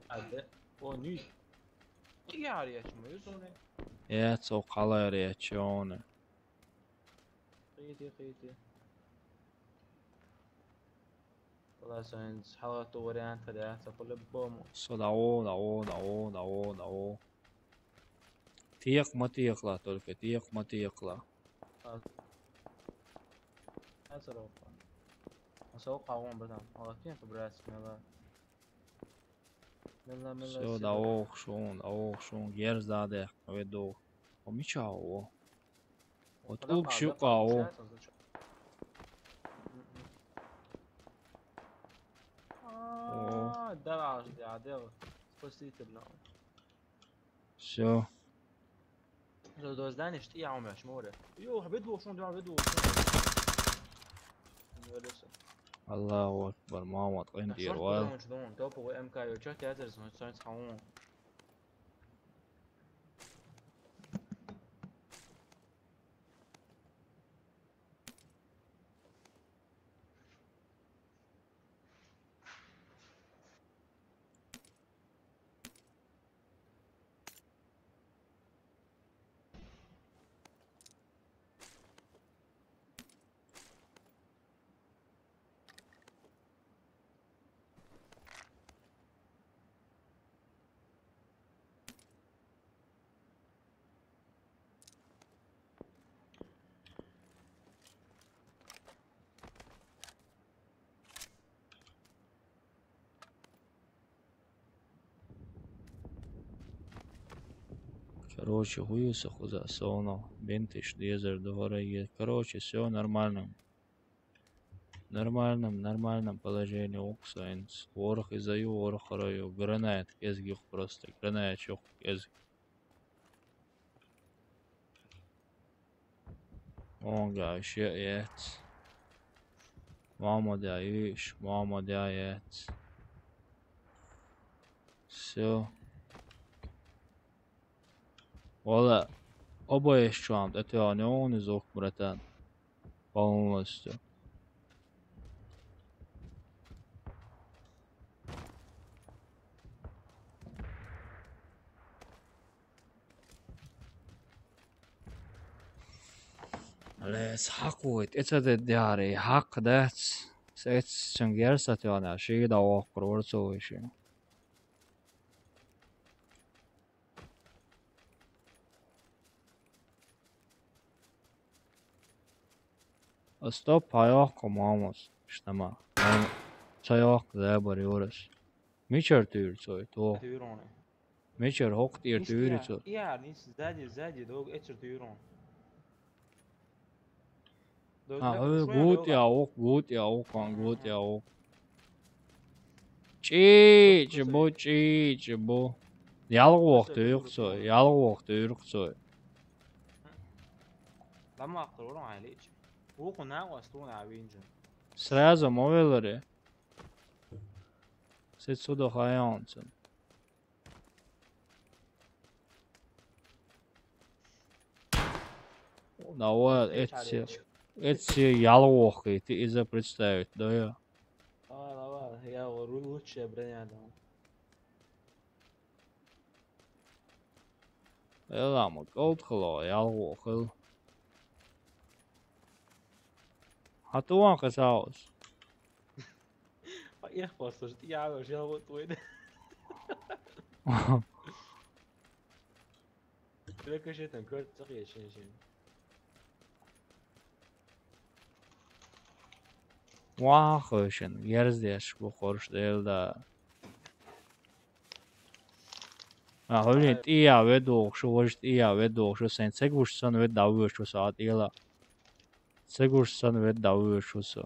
Hadi. O nü. İyi ağrı yaşmıyoruz onu. Я цо қалайрия чи он. Qiydi. والله ساينس حاولت وريان ثلاثة كل بومو. So دعو. تيق ما تيقلا только تيق ما تيقلا. أسرق. أسوق قاوم بدم. والله كيف براس ملا. Все, да шон, гер заде, веду. Помічав. От лук шукав. دلع عداوة. Спасите بنا. Все. لو دوزدانش تي عم شموره. يو بدو شون دوا بدو. Аллаху акбар, Мухаммад قندير وال. شلون توبو ام كايو شفت هذا ساينس قاوم. Короче, хуюса хуза соно, бентиш дезер дворе. Короче, все нормально. Нормальном положении оксайнс. Ворох изаю, ворох хараю. Гранает кезгих просто. Гранает чох кезг. Онга еще ет. Мама дяиш, мама дяет. Все. Valla oba şu an ne onu zok bratan полностью. Les hakuit etade diari hak dats sets çangersat yana şey da o kurorso işi. Stop hayakom amos iştema. Çayak zabari orası. Miçer tür soy to. Tyrone. Miçer hok dir tür so. Ja, niet zadi dog etcher tyron. Ha gut ya ok kan gut ya ok. Çi bu. Ялгох тöyük soy. Lama aktarıyorum aile için. Bu konu вастуна авинжен. Сразу мовелери. Сет сюда хаянцен. Давай эти ялгохи ты из-за представить, да я. Давай, я лучше броня дам. Elama goudgelo, ялгохи. Hatuan gesaus. Echt pas, dus ja, we zijn wat doen. Lekker zitten, kort, zeg je, zin. واخشن يرزيش بخورش ديلدا هوليت إياه ودوغ شو وجد إياه ودوغ شو سين سيجوش سن وداوي شو ساعات إيلا سيجوش سن وداوي شو سو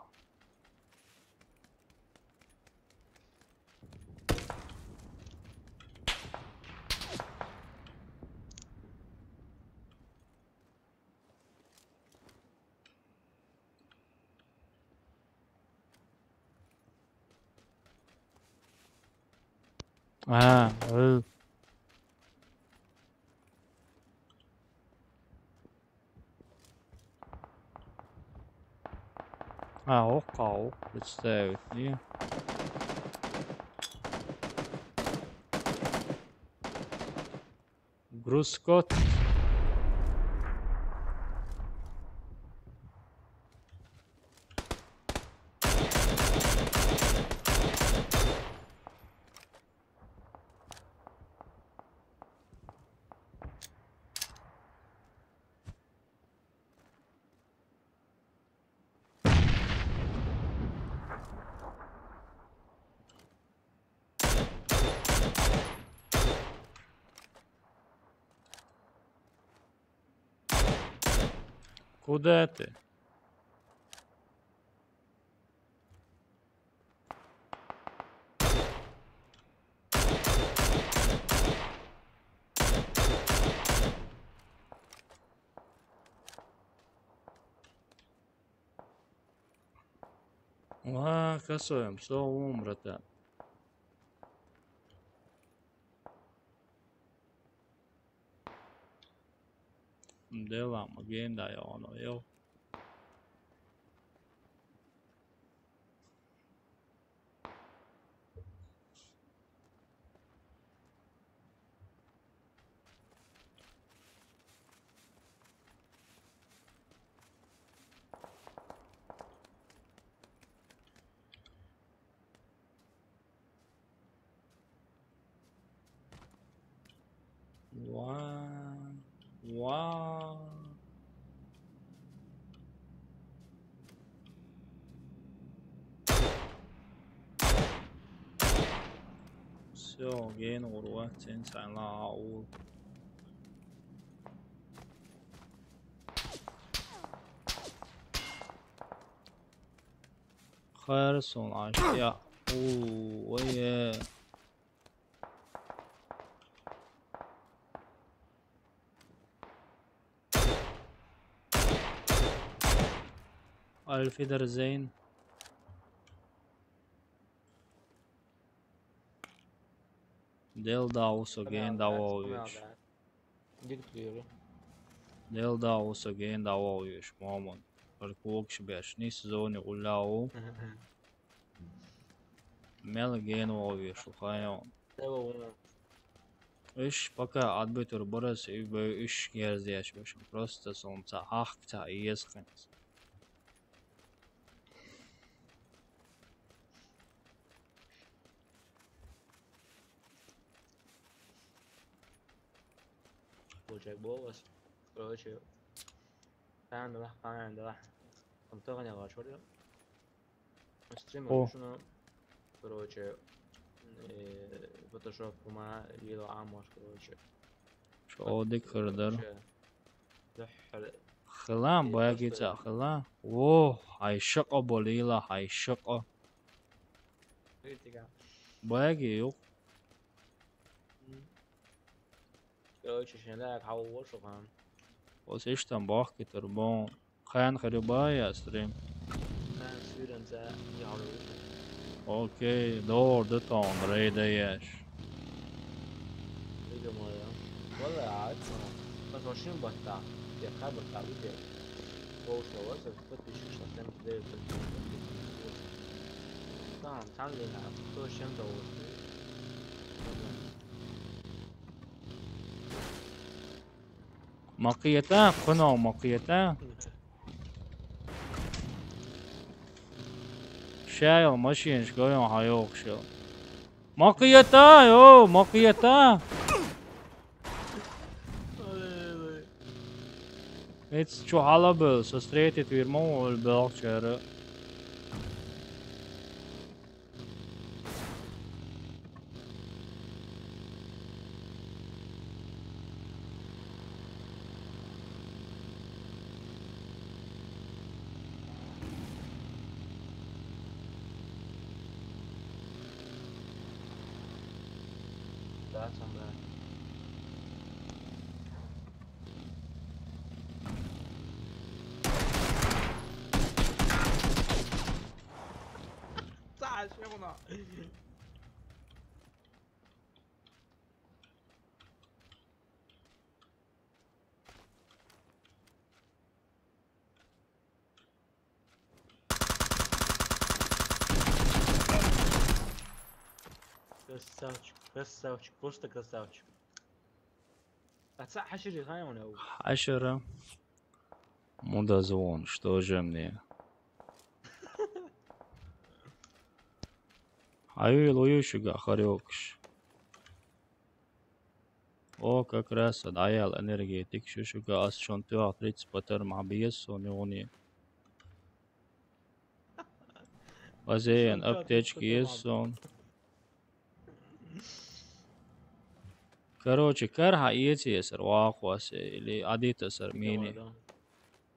قاو بتستاوي دي بروسكوت Куда ты? Косоем, все умрата. Dela agenda ja ono, jel? Wow. Все, гейн урва, цен сайла аур. خيرسون عاشية. ويه. الفيدر زين. Del Davos again davayış. Del Davos again davayış maman. Parkokş beşni sezonu ulau. Mel again davayış uhayon. İş пока отбытый борос и бы iş gerziyəş başım. Просто солнца ахта иескən. Получай голос. Короче, панда. Там не лачу. Стрим шуну. Короче, Photoshop وما يلو عاموش короче. شو ديكردر. خلان باید گیتا خلان. اوه های شقا بولیلا های شقا. باید گیوک. Короче, شنیدم هوا شو کن. واسه اشتم باخ کی تربون. خیان خیلی باید استریم. من سویرم زه یارو. اوکی دور دتون ریدیش. دیگه مایا. والله عاد. بس ماشین بسته. یه خبر بسته. باش واسه فتیش شدن دیگه. tamam sen de ne? تو شم دور. مقيتا قنو مقيتا شايل ماشينش قويون هايوك شو مقيتا يو مقيتا It's şu halabıl, so straight it wir mål bak köra. عادة بعد صح شغلة Красавчик, просто красавчик. Отца حشري هاي وانا هو. حشرة مدازون что же мне Аюл ующуга харёкш. О, как раз даял энергетик шушуга аз шон туа 30 патер мабиес онёни. Вазеян аптечки ессон. Короче, карха иетиесер واقواس اللي عديتسر ميني.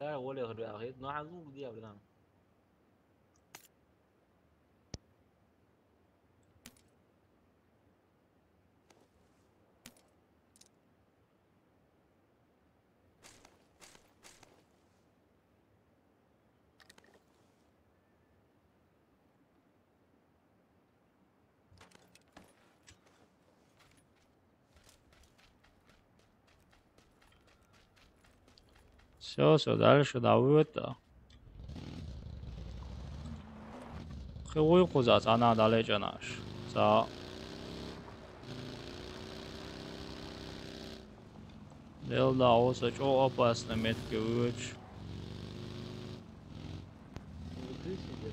لا ولا غير اخي نعزو دي ابدا Все, дальше давыта. Хуй кузац ана далеча наш. За. Делда оса чо опасно метки выч.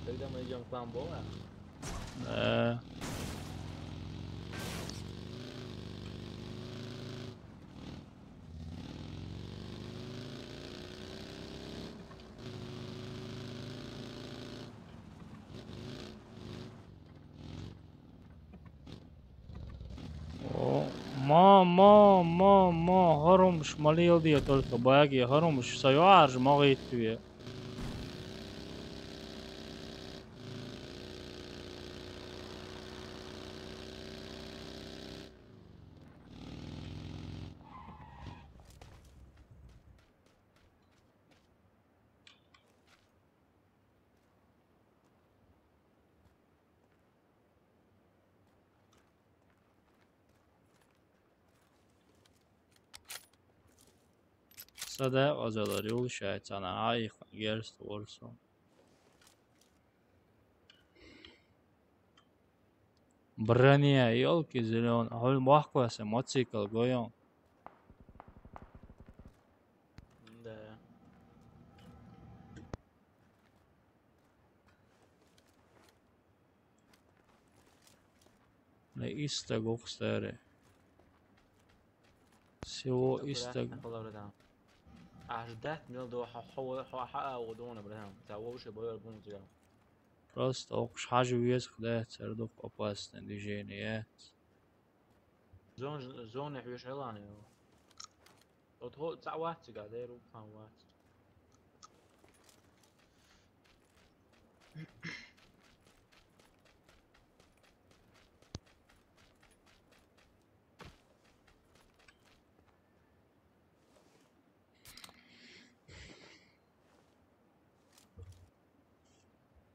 Когда мы идем к вам бола. Да. ما هرمش ماليل دي только باقي هرمش سيعرج ما غيت فيه Sada azalar yol şahitsana ayıq gerst olsun. Броня, елки зеленые, а махквасы, мотоцикл, гоем. Да. На истог ухстаре. Всего истог. Аж 10 мил до حقق ودونه برهم تاوش باير بون زيا Просто окш حاجة ويز خدات سردوك опасные движения. زون يحوش علاني لو تهو تسع واحد قاعد يرو فان واحد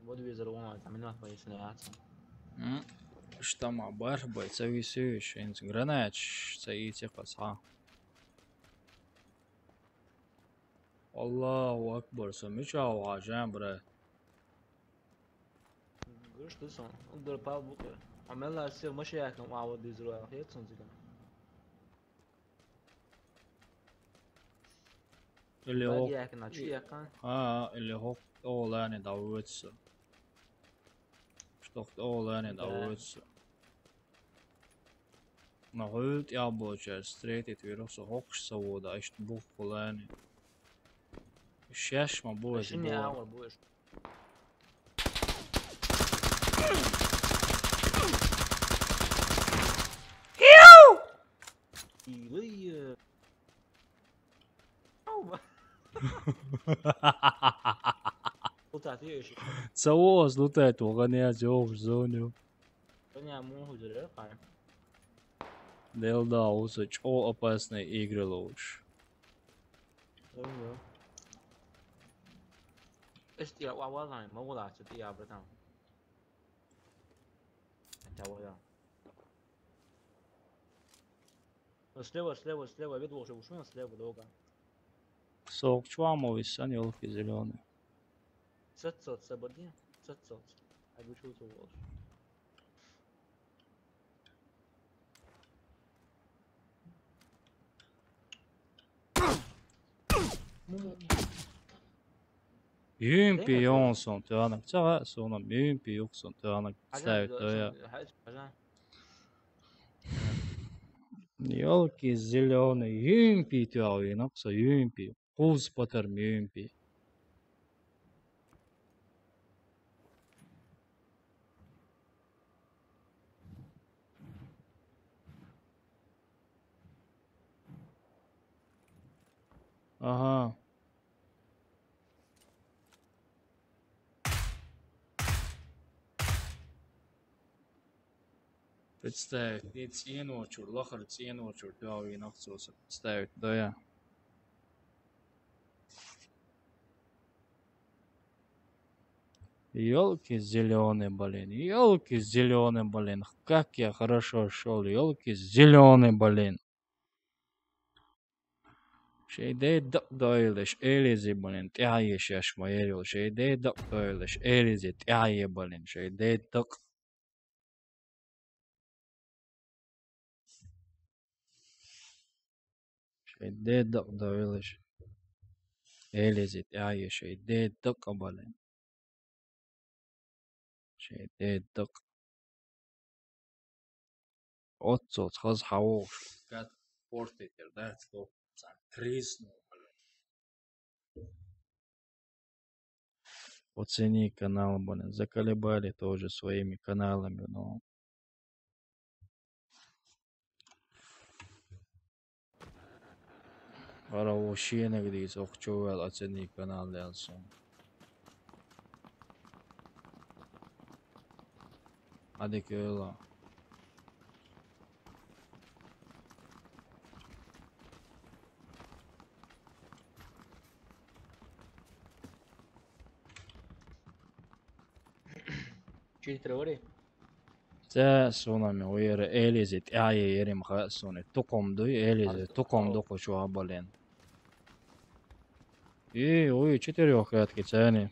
Буду визировать, а меня твои сняться. Что мع барба, это висюще, инц гранач, это и тихо са. Аллаху акбар, самичау عجام брат. قولش تسون اقدر باب بكره عملها يصير مشي هيك معود يزرع هيك صنزيك اللي هو هيك ناتشي هيك اللي هو اولاني داوتس. Что оолани дауц. На хult я бочер стретит вирусо хокш савода ишт бух полани. Шеш ма бош شنو اول بوش لي قطعت ايش Цаос лутает уганя зёв зоню. انا مو هو زر قاعد Делда усыч о опасной игры лучше. STR quá này mới là STR bữa nào chào bây giờ слева ведь лучше ушел слева долго Сок чвамовый сан елки зеленый. 700 сободи 700 а вы что лучше Юмпи Йонсон, тянок, цара соном, юмпи Йоксон, тянок, ставит я. Елки зеленые, юмпи тяви, накса юмпи, пуз патер юмпи. Ага. Представить, ведь ценочур, лохар ценочур, тяви, наксоса, представить, да я. Елки зеленые, блин, елки зеленые, блин, как я хорошо шел, елки зеленые, блин. Şeyde doyulish elizi balin tiaye shashmayel şeyde doyulish elizi tiaye balin şeyde tok şeyde doyulish elizi tiaye şeyde tok balin şeyde tok otsot khaz hawosh kat portiter that's go тресну. Оцени канал, блин, заколебали тоже своими каналами, но вообще нигде охчувал оцени канал лянсон. Адекела. Читрори Це сонами уйре елізит ає ерим хасоне тукомду елізит тукомду кочуа бален. И ой 4 клетки цени.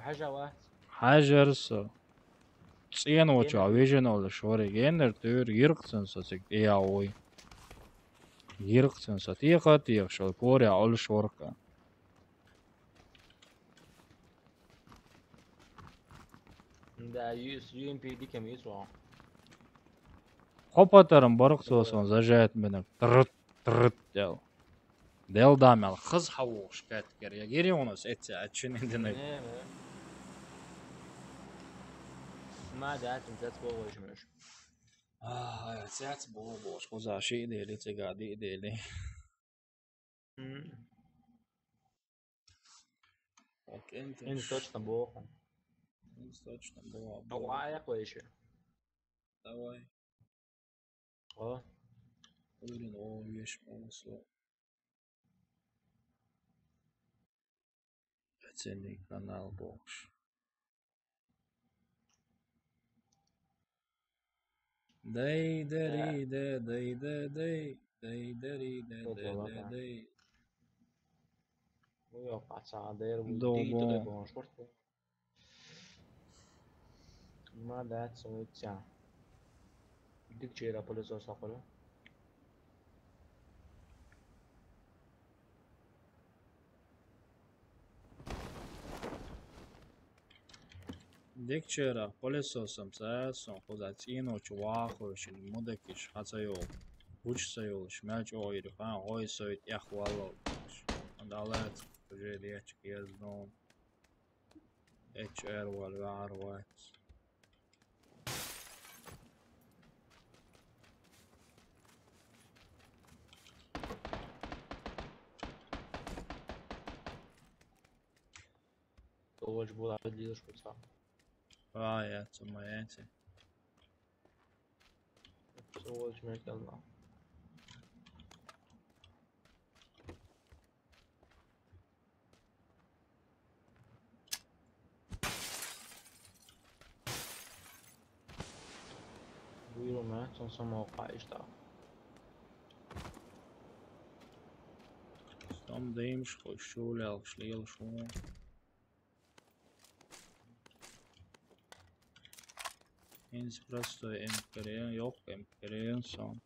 حاجة واحد Хажерсо. Цен оча виженол шори генер төр йрксенсо сик я ой. Йрксенсо тиха тих шол коре ол шорка. ده UMP دي كم يسوى Хопатарым барық сосон зажает мене трт дел. Дел дамел хыз хавош кәткер. Я гери онос этсе ачынендене. ما دعت انت تبغى مش Сяц бош хоза ши дели цегади дели. انت точно بوخ Точно было. طوعية كويسة Давай. اه Блин, о, вещь полностью. Ценный канал Бокш. Дай дари да дай да дай дай дари да да дай. io faccio vedere un Dopo. dito che conosco ma adesso iniziamo di c'era poi le so quello Декчера пылесосом саятсон хозатино чувахошин мудакиш хацайол. Учсайол шмяч ойр хан ойсойт яхвало. Andalет уже дечк ездом. HR вальварват. то очень было видишь что راية ثم ياتي. سويت ملك الله. Buyurun mən, son موقع اشتغل. Tam deymiş şöyle alkışlayalım şunu. Inspirasto Imperial yok Imperial son.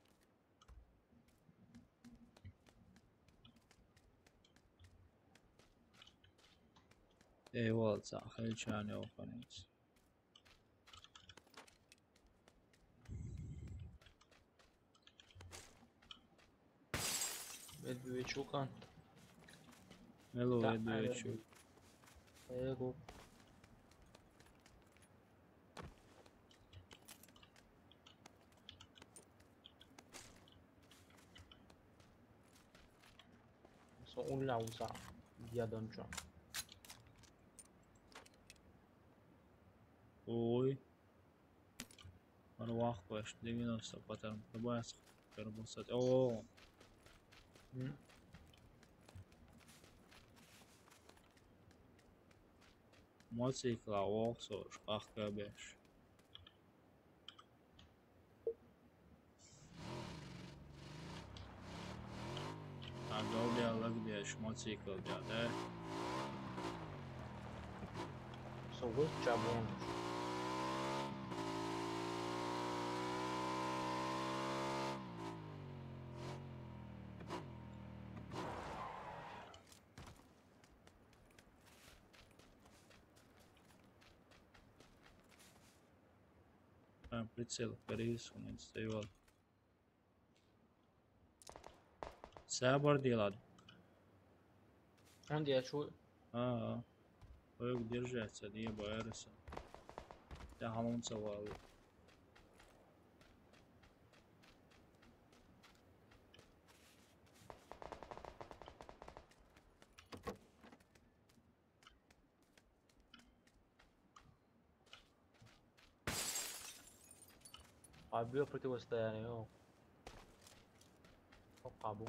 Eyvallah sahil çane opanız. Medvedev Çukan. Melo Da, ediyor şu. Ego. Son un lausa. Yadan şu. Ой. Арвах ваш 90 паттерн. Добавить карбонсат. О. Motocikla Volkswagen HK5. Gaudījā Latviešu motociklu ģādē. Soğuk çabuk. Прицел Париж un стоял. Sabor делать. Он делает şu. Поёк держаться, не боярся. Да хамон савал. Abi противостояние yok. Çok kabu.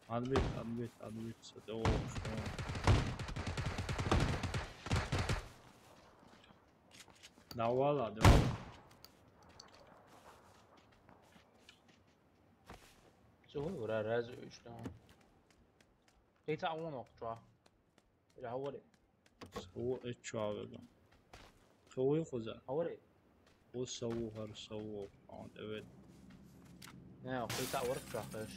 Отбить. О, что? Давала. Soğuk var razı işte. Hita onu okçu. İle havale. سوو اتشاوغا. خوي خوزا. Havale. وسوو هرسوو. Evet. Ne hita ork çakış.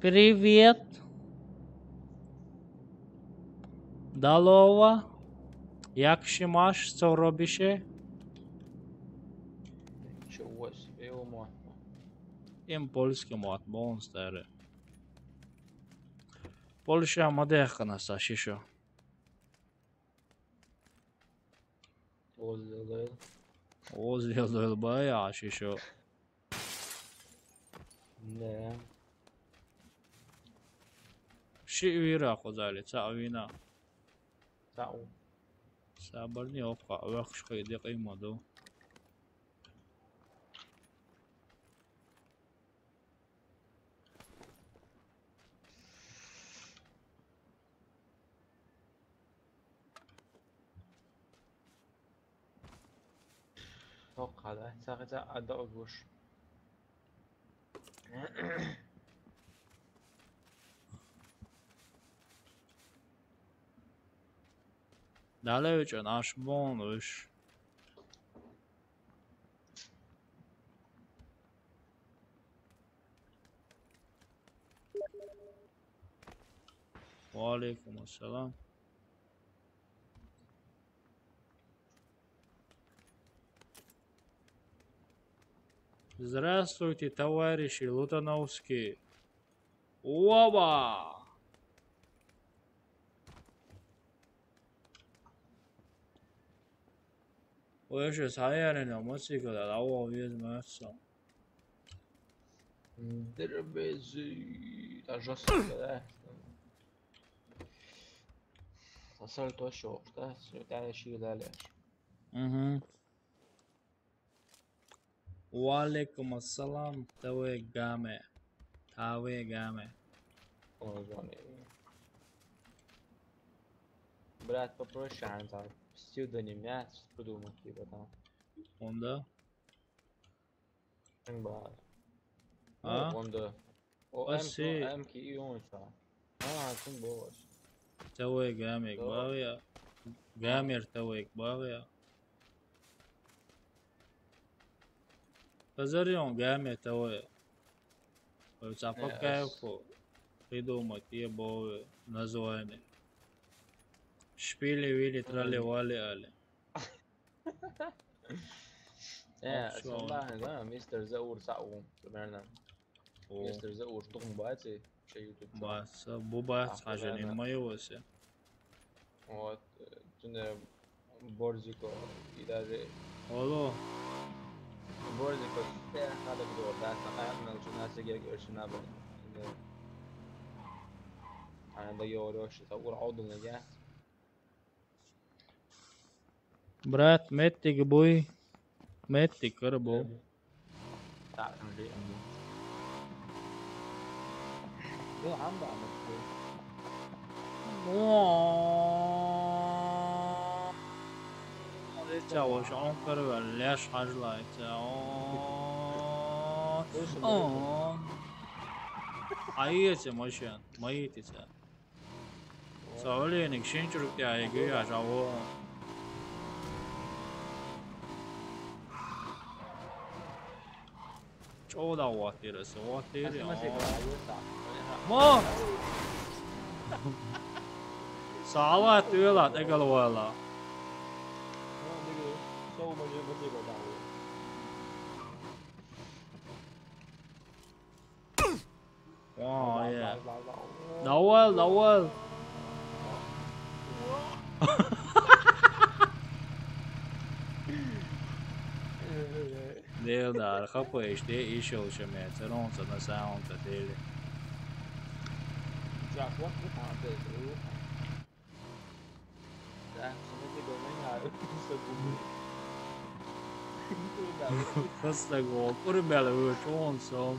Привет. Здорово. Як ще маш, що робиш? Чого себе йому. Їм польський мат, монстери. Польща модерна, Сашішо. Oğuzluğu. Oğuz yıldız bayağı şişo. Ne? Şiira khozali, ta'wina. Sağ. Sabarni oqa, waqsh qaydi qiymado. Çok kadar. Sadece adı olmuş. Dalej üçün aşmonuş. Wa alaikumussalam. Здравствуйте, товарищи Лутановские. Оба!我也是茶叶的两毛几个的，然后我也是蛮少。 Derbezi. Ta jossa kadar. وصلت وشوفته تعال شيل عليه. وعليكم السلام توي جامع تاوي جامع. Брат, попроще, там псевдоним придумать, типа там. Он да? Брат. А? Он да. Оси. М-ки и он что? Тем больше. توي جامع باوية جامر توي باوية فزريون جامع توي وتعفك كيفو придумать ебовы название. Шпили вили трали вали али. والله ده مستر زور ساقو سمعنا. مستر زور طقم باتي شيء يوتيوب. بس بوبات حاجة ما يوسع. Вот тunda Борзико идare. والله. Борзико те хада بدور ده أنا شو ناس يجي يرشنا بن. أنا ده يوروش تصور عضو نجاح. برات متك بوي متك كربو. تعرف ليه؟ ده عم بعمل.叫我上课了，连啥子来着？哎呀，怎么选？没得噻。早点那个新主点一个月找我。找到我的了，是我的了。么？啥了？对了，那个了了。哇耶！老稳。Deel daar, grappig is, dit is zo zo met de rond en dan zijn we te delen. Ja, wat aan deze. Ja, soms ik Dat is de goal. Voor de bellen we gewoon zo.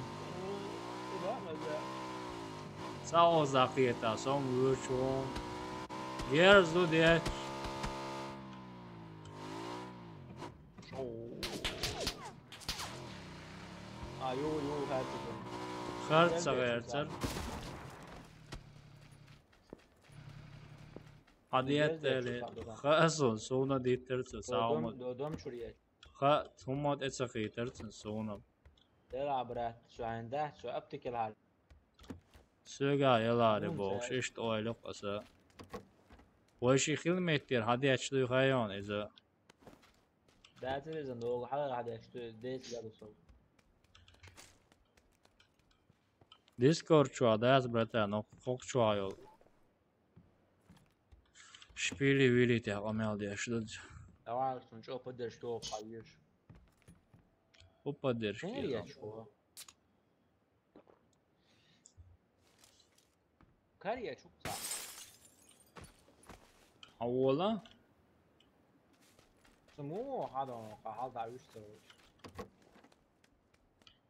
Zou zag je dat zo we gewoon. Hier zo dit. يو خرج صغير عاديات خاصون سونا دي ترتن ساومت دوم شريت خا ثم اتسخي ترتن سونا تلعب رات شو عنده شو ابتكل هال سوغا يلا ربوش اشت اويلق اسا وشي خيلمتر عاديات شلو خايون اذا ده تلزم دول حلقة عاديات شو ديت قالوا صوت Discord чуадас, братан, но как чуаю. Шпили вили те амел де что. Давай, что поддержь, что поешь. О поддержки. Я чего? Кария чукса. Аула? Саму хадо хал да юсто.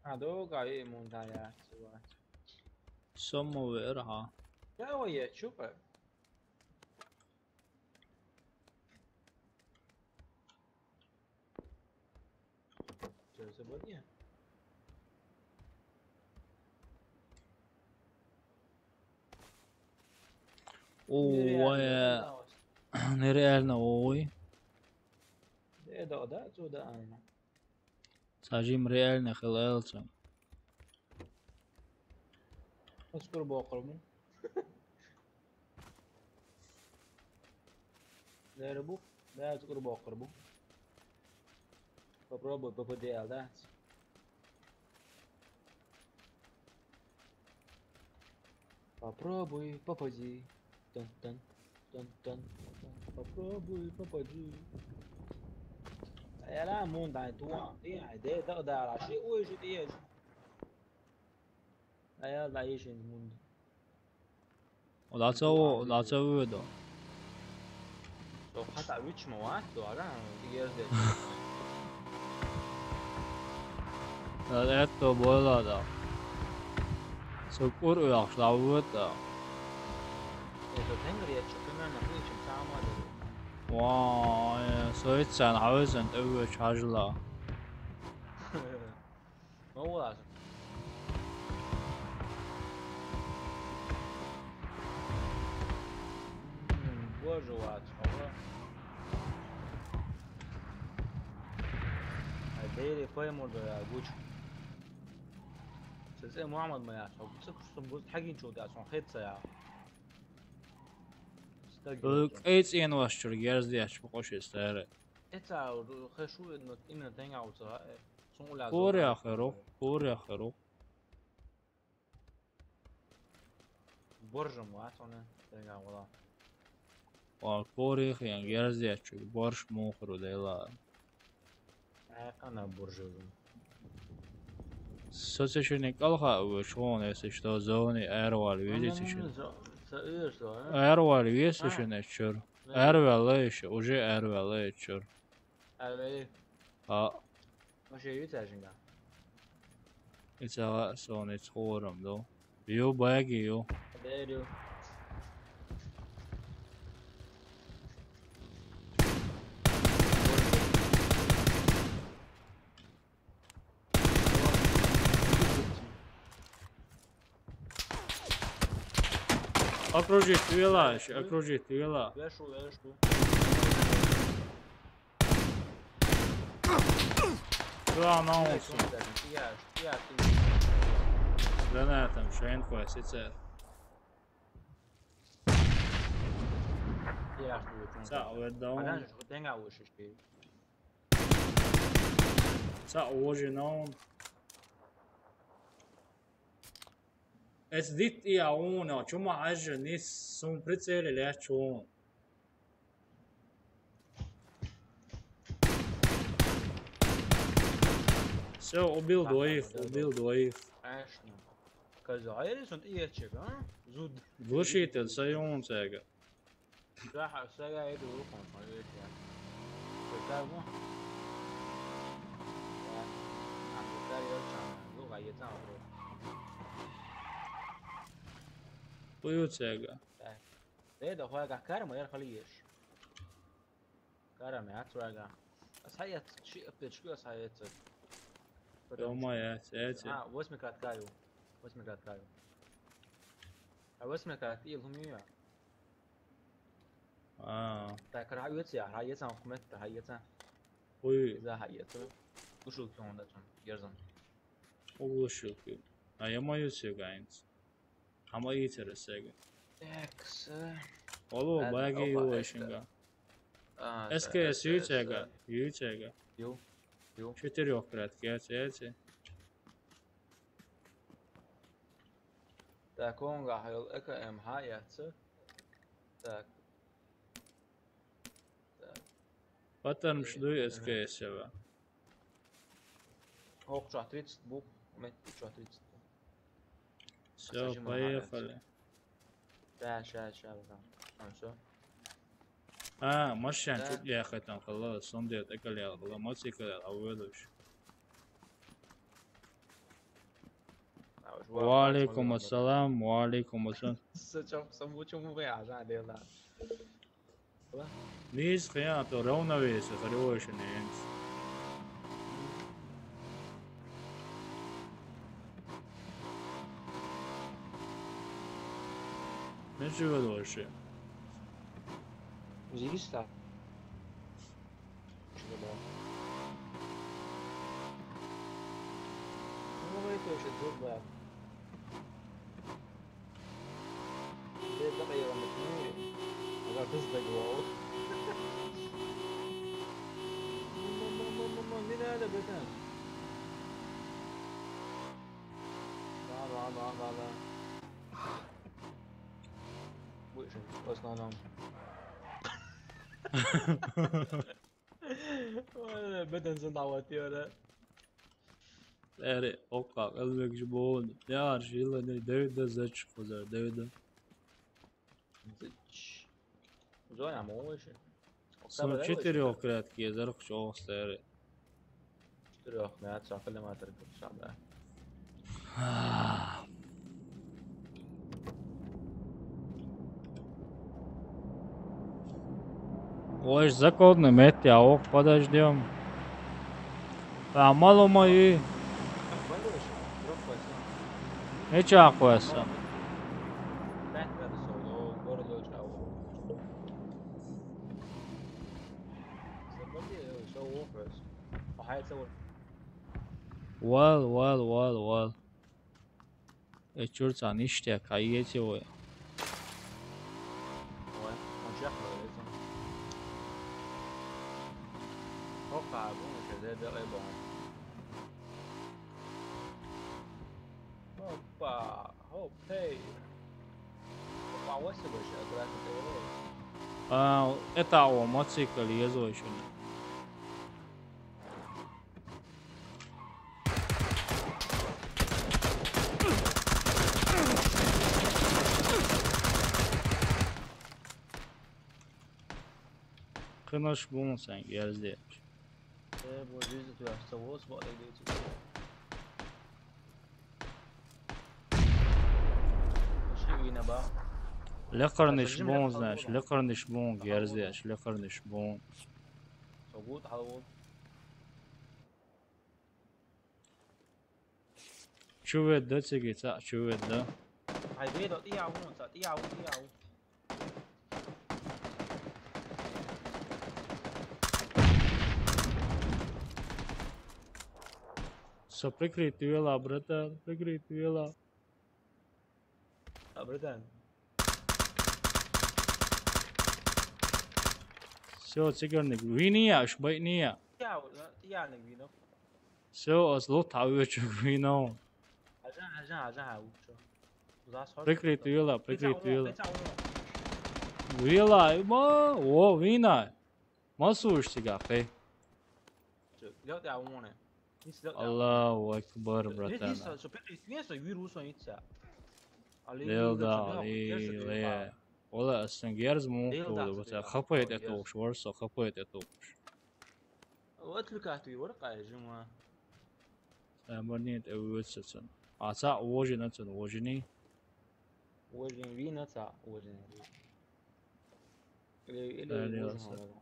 Хадо гаи монтая сва. Somewhere ha. Ja, je super. Что сегодня? Ой, нереально, ой. Да, сюда она. Сажим реально хилэлцем. Скоро бокрому. Да, рыбу? Да, скоро бокрому. Попробуй попадел, да? Попробуй, попади. Тан-тан, тан-тан, попробуй, попади. يا لا مو داي توا دي ده تقدر على شيء ويش دي يلا، 来 يعيش الموند.我拿走的。لو قطع ويتش مواد دارا يرد Eto boilada. Så går jag slavuta. إذا تنقل يتشكلنا نحن يشم ساعة Wow, så it's an house and over chargela. ما هو لازم برجوات والله هديري كوي مرد يا بوش سلسلة محمد ما يعرف بس حقين شو ده عشان خيط ساعة Look, it's in was years the Ashposh is there. إتا خشوا إنه إنه تنقع وصها صنع لازم Korea Hero, Korea Hero. برج موات أنا تنقع والله Or Korea and years the Ashposh, Borsh Mohro de la. أنا برج Society Kalha, which one is the zone airwall visitation. سأيش ده Airwall visitation, Airwell, уже Airwell. أبي مش يتاجنها It's a son, it's Horam though. You baggy you. أبي Окружить вела, окружить вела. ويشو Да, на улицу. Да на этом, шейнку, офицер. Down. Hoje não. Esse dit ia uno, chuma haja nis sum pritzel ele chum. So убил двоих. Казаир sunt ietčik, zud. Глушитель sajūncēga. Sēgā ir rūkums, man ir jā. Tur tā go. Jā. Tur tā ir očām. Lūgā iet nav, bro. Pujūcēga. ده هو كارم ويا خليش كارم يا تراجع بس هي شيء بتشكو بس هي Domāju, jā. واسمك كايو واسمك كايو واسمك كايو هم تا كرا يوتيا هايتا حكمت هايتا Uy, إذا هايتا وشو كون ده يرزم ulaşıyor. Ayamıyorsun aynısı. Ama iyi terasega. X Olo, bayağı iyi ulaşınca. SKS yüçega. Yo. 4-кратки, эти. Так, он гахил ЭКМ хаяться. Так. Потом жду СКС его. Ох, 30 бук, мет 30. Все, поехали. Да, сейчас, все. مش هنشوف يا أخي خلاص صندي أكل يا الله ما تسيكل أولوش. وعليكم السلام وعليكم السلام. سچم سموچو مو يا جان ديلا. نيس خيانة رونا ويس خلوش نينس. نشوف الوش. Зиста. Что было? Ну, это еще другое. Это я вам отменю. А как сбегал? Не надо, братан. Да. Выше, в основном. بدن صداوتي ولا Eri oka elbek jibon. Ya arşıyla ne devde zaç kuzar devde. زوج عم هو شيء Son 4 kratki, zarok çok stary. 4 metr, så kilometer kort samma. Ой, законно мети, а ох, подождем. А мало мои. Balloş, drop koysa. Ne çakvasa? Ben de solo, gordo çao. Sabırlı, so offers. O hayat savur. Well. Çurça nişte kayıcı o. Oy, on çakma öyle. Hoppa, bu ne de öyle. Hoppa, hey. Hoppa, what's the bush? I got to do it. Это о мотоцикл езу еще. Kınaş bu mu sen gezdi? Bu yüzü tu yaşta vos bu da geçti. Şu yine bak. Lekarniş bu znaš, lekarniş bu gezdi, lekarniş bu. موجود على طول. شو ده تيجي تا شو ده؟ هاي ده دقيقة. Să prikritu ielā, bratan, prikritu ielā. Британ. Все, cigarnik, vīnijā, šbaitnijā. Jā, vīnu. Все, es lutaujoču vīnu. عشان Prikritu ielā. Ielā, o, vīnā. Masūši cigā, hei. لا تعاونه. Allahu akbar, bratan. Neyse yürüyorsun hiç ya. Lilda, lē. Ola, esam geras mūku, bet хапает это уж, ворсо, хапает это уж. وقت لكاتي ورقة يا جماعة. Самарнит эвуцсэн. Аса уожинацэн, уожини. Уожин винаца, уожин. Или уожин.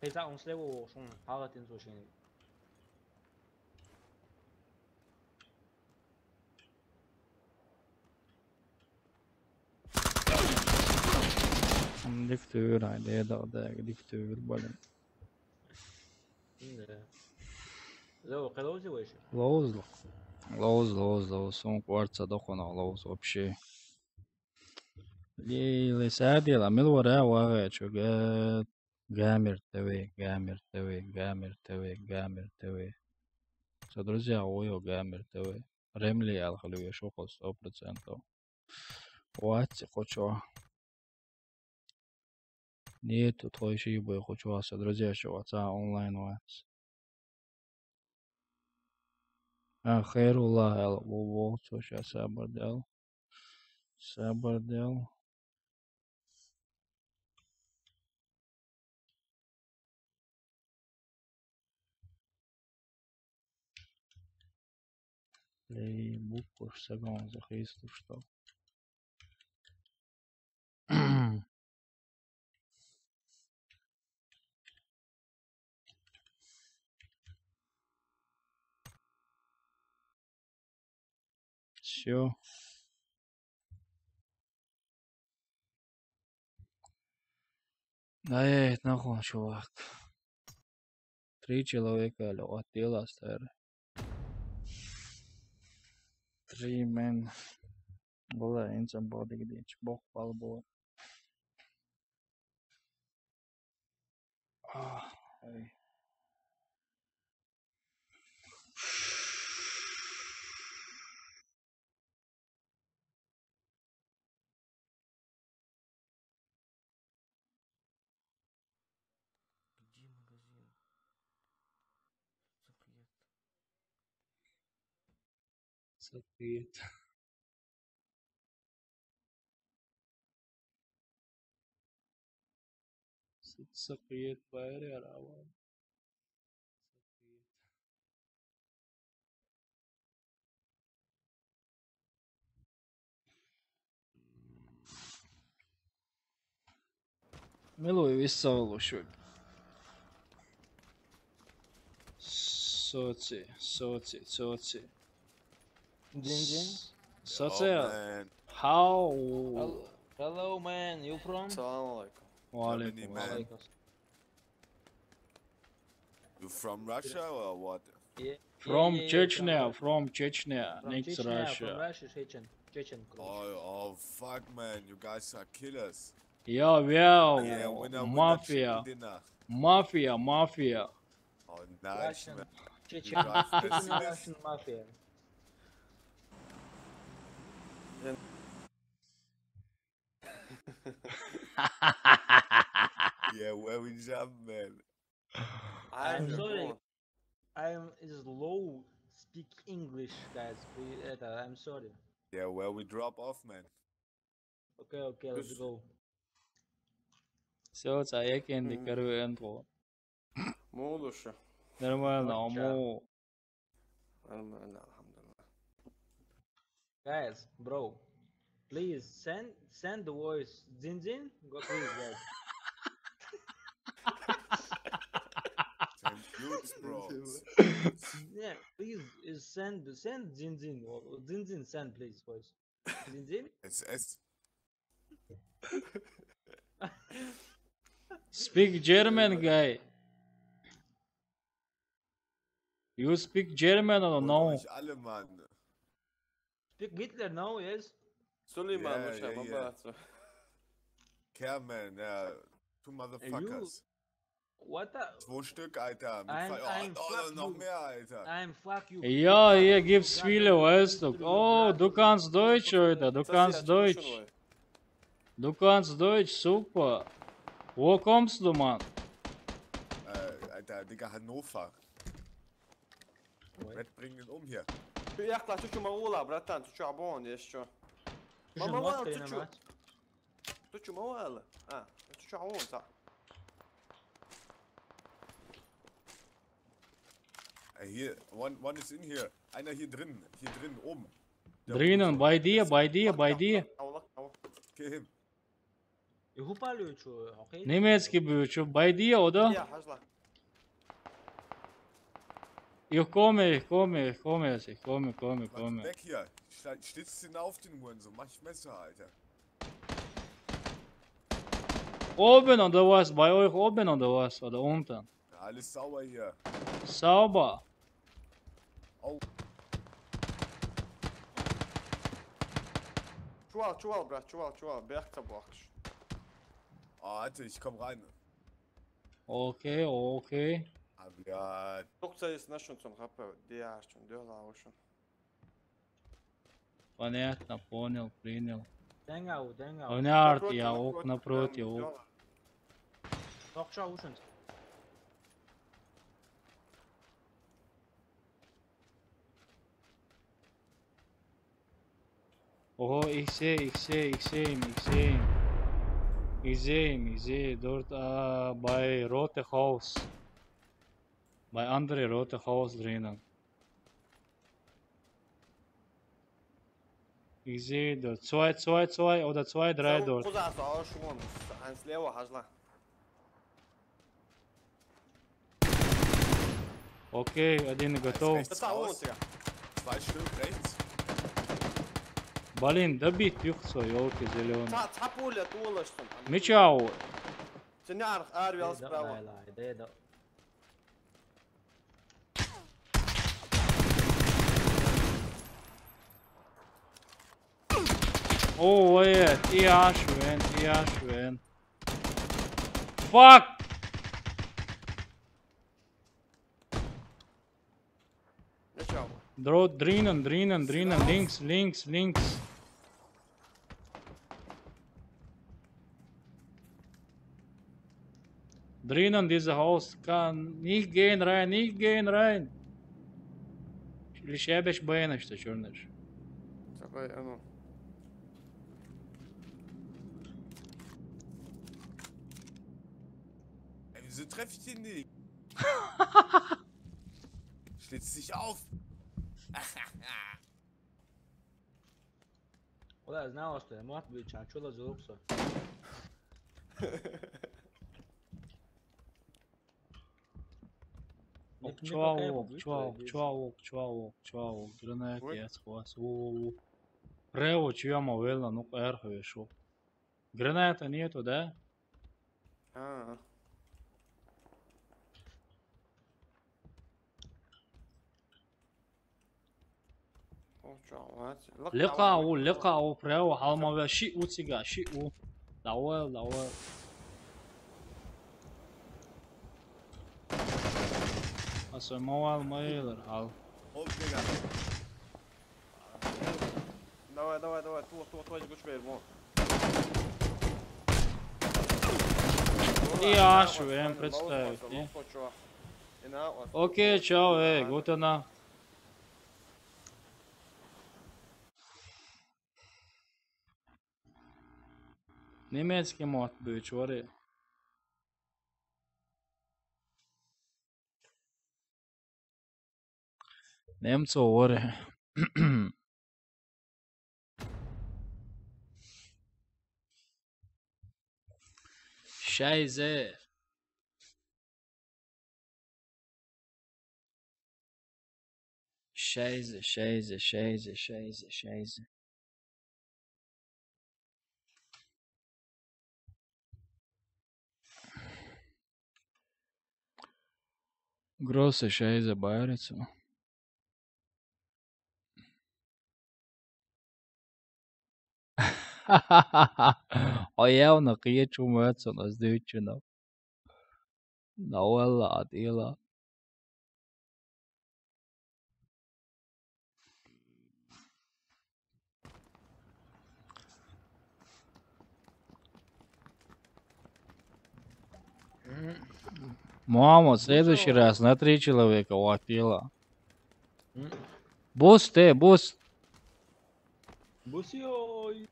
회사 옹슬레고 송 바가 된 소식이. Diktur, det är diktur bara. لو قلوزي ويش. لوز сон кварца дохона лоз вообще. Ли сади ла милвара вага чуга гамер ТВ. Со друзья ой гамер ТВ. Ремли алхалю шохо 100%. Вать хочу. Нету твоей шибы хочу, со друзья что отца онлайн вать. Хайрулла эл во соша сабардел. Лей букву сагон за Христу что. Все. Да, нахуй, чувак. 3 человека отдела старый. 3 men. Была инцам боди где бог палбо. Ай. سقيت. سقيت بايري على أول. Miluje visu šo. Soci. Ding. Social. man. How? Hello, man. You from? Assalamu alaikum. Walaikum. man. Alaikum. You from Russia or what? Yeah. From yeah, Chechnya. From Chechnya. From Next Chechnya, Russia. From Russia, Chechen. Oh, fuck, man. You guys are killers. Yeah, Yeah, winner, Mafia. chicken dinner. Mafia. Oh, nice, Russian. man. Chechen. You drive Chechen Mercedes? Russian mafia. Yeah, where we jump, man. I'm sorry. I'm slow speak English, guys. I'm sorry. Yeah, where we drop off, man. Okay, let's go. Все, я кенди каруэнту. Молодуша. Нормально, Watcha. Нормально, алхамдулилlah. Guys, bro, please send the voice. Zin. Go please, guys. Send cutes, bro. Yeah, please send Zin. Or Zin, send please voice. Zin. SS. Speak German, guy. You speak German or no? Euch alle, Mann. Speak Hitler now, yes. Suleiman Yeah, مش yeah, ما yeah. بعرف. Care, man. Yeah. Two motherfuckers. What? 2 Stück, Alter. Mit I'm fuck noch you. mehr, Alter. I'm fuck you. Ja, gibt's viele, weißt du. Oh, du kannst Deutsch heute, du kannst Deutsch. Du kannst Deutsch, super. Wo kommst du, Mann? Alter, Digga, Hannover. Red bringen ihn hier. يطلع تشو مولا براتان تشو عبون ايش شو Mama Mama, var تشو تشو مولا تشو عبون صح Hier, one is in here. Einer hier drin, oben. Der Drinnen, bei dir. Kill him. Hupalıyor çoğu. Okay. Немецкий бывший, bei dir, oder? يا حجلة Ich komme. Weg hier. Stützt ihn auf den Hurensohn. Mach ich Messer, Alter. Oben oder was? Bei euch oben oder was? Oder unten? Ja, alles sauber hier. Sauber. شوال برات شوال بيختب وقش Oh, warte, ich komm rein. Okay. Aber Докция есть нашим цом хапа диашчун дела ушун Понятно, понял, принял. Денгау. Понятно, я ок напротив. Tokça ушun. Ого, ich sehe ihn. Dort bei Rote Haus. Bei andere Rote Haus drinnen. Ich sehe dort 2 oder 2-3 dort. خذ عشون عن سلاوة حجلة Okay, один готов. rechts raus. 2 Stück rechts. Блин, добить юхцо, елки зеленые. تحبوا طول اشتم Мечау. تنعرف اري لا اسبراوة ده. Oh, wait, ja, schön. Fuck! نشاو Drinnen, links. Drinnen, dieses Haus kann nicht gehen rein. Лишь я беш бэна, что черныш. Ой, а ну. Ey, wieso treffe ich den nicht? Schlitzt sich auf. Ola, znao što je Matvića, čulo za lukso. Čau, granēties, kos, Revo, čujamo velna, nu erhove šo. Granēta njetu, da? لقاو بريو حالما شيء وتيجا شيء داول أصلا موال مايلر حال Давай, твой гуч бей, вон. Я швем представить, не? Окей, чао, гутана. Немецкий мод был, чувари. Немцу вори. Scheiße. Scheiße. Große Scheiße Bayericu. O javno kiječu meco na zdičino. Na ola adila. Мамо, в следующий раз на 3 человека хватило. Бус. Бусьой.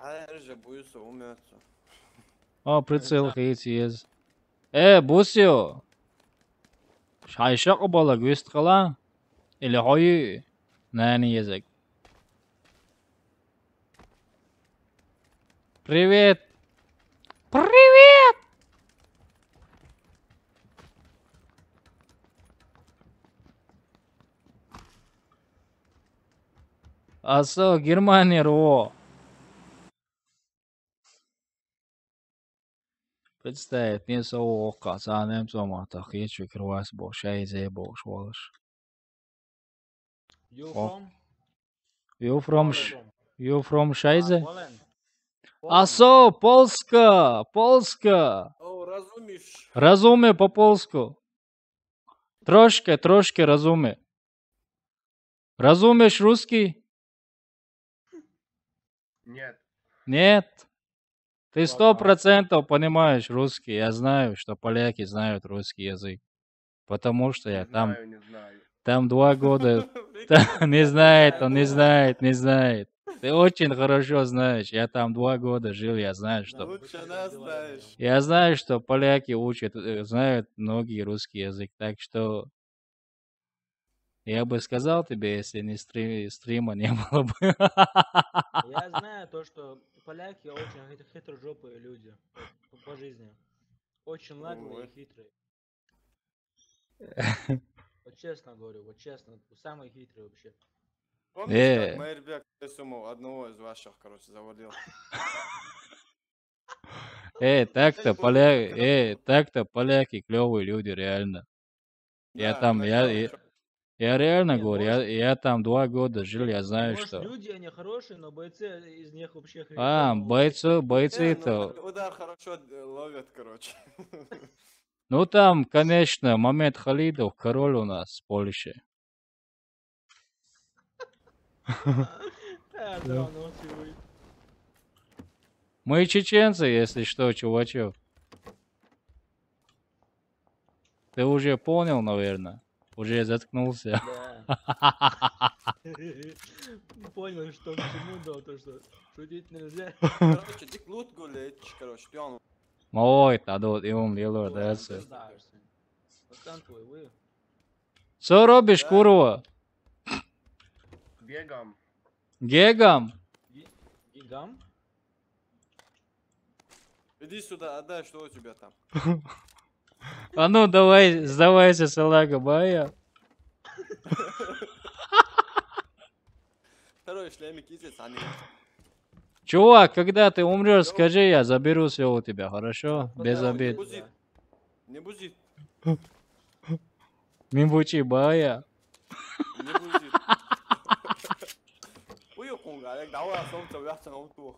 Рыжий боюся умеется. О, прицел хейтиез. Бусио. Шайшак обала гвист қала? Или хойы? Нани язык. Привет. Асо, Германия ро. Представь, не соука, санем сома, так ечу кровас бо, шайзе бо, швалыш. You from Шайзе? Асо, Полска. О, разумишь? Разуме по-полску. Трошки разуме. Разумеешь русский? Нет. Ты 100% понимаешь русский. Я знаю, что поляки знают русский язык. Потому что я там... Там 2 года... Не знает. Ты очень хорошо знаешь. Я там 2 года жил, я знаю, что... Лучше нас знаешь. Я знаю, что поляки знают многие русский язык. Так что... Я бы сказал тебе, если не стрима не было бы. Я знаю то, что поляки очень хитрожопые люди по жизни. Очень наглые и хитрые. Вот честно говорю, самые хитрые вообще. Помнишь, как Майербек одного из ваших, завалил? Так-то поляки клевые люди, реально. Я реально говорю, я там 2 года жил, я знаю, Может, что... люди, они хорошие, но бойцы из них вообще... бойцы-то... Удар хорошо ловят, Ну там, конечно, Мамед Халидов, король у нас в Польше. Мы чеченцы, если что, чувачок. Ты уже понял, наверное? Уже заткнулся. Да. Понял, что к чему, да, то, что шутить нельзя. Короче, дик лут гулять, короче, пьян. Ой, тадот, имам Лилор, дece. Остан твой, вы. Co robisz, kurwa? Biegam. Гегам? Гигам? Иди сюда, отдай, что у тебя там. А ну, давай, сдавайся, салага, бая. Второй шлемик, иди, Саня. Чувак, когда ты умрешь, скажи, я заберу все у тебя, хорошо? Без обид. Не бузит. Мимбучи, бая. Не бузит. Uyukun galiba, daha sonra yapsan oldu.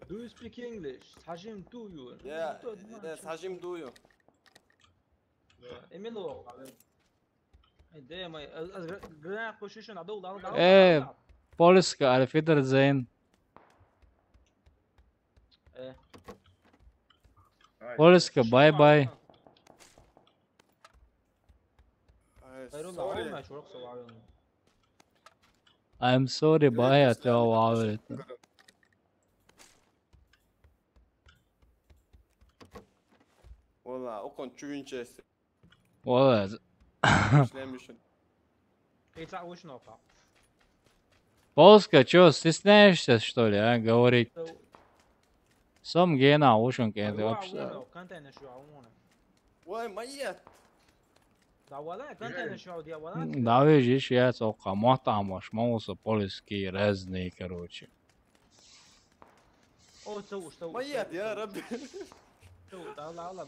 Do you speak English? 사심 do you? Yeah, 사심 do you. Эмило. ده ما جرا بوزيشن عدو ضرب Польска, Альфидер Зейн. Польска, бай-бай. I'm sorry, бая, ты овалит. Valla, o kon çüyünçesi. Вала. Шлемишин. Польска, чё, стесняешься, что ли, а, говорить? Сам гена, ушен ты вообще. Ой, моя. Да, видишь, я только мотамаш, моуса польский разный, короче. Моя, я рабби.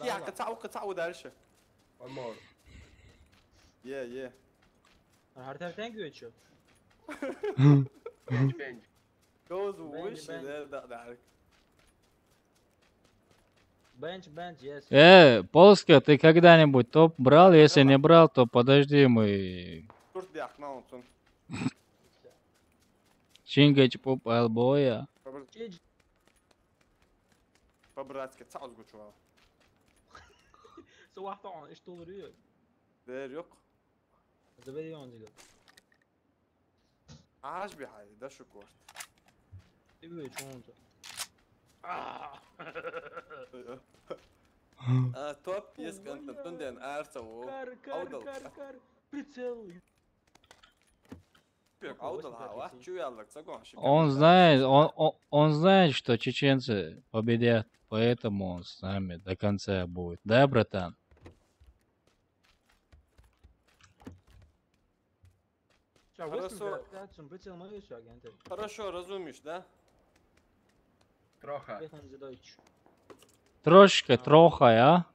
Я кацау дальше. One more. Yeah. Haritadan geçiyor. Bench. Goes wish there. Bench, yes. Польска, ты когда-нибудь топ брал? Если не брал, то подожди, мы... Kurt yakma olsun. Чингач поп албоя. По-братски, цаус гучувал. Sabah tamam işte oluyor. Değer yok. Zabedi onca. Ağaç bir haydi da şu kort. Evet onca. Top есть контент, den арца o. Kar. Прицел. Аудал, а чуялок, согласен. Он знает, что чеченцы победят, поэтому он с нами до конца будет. Да, братан? Хорошо, разумеешь, да? Троха. Трошечка, троха, а?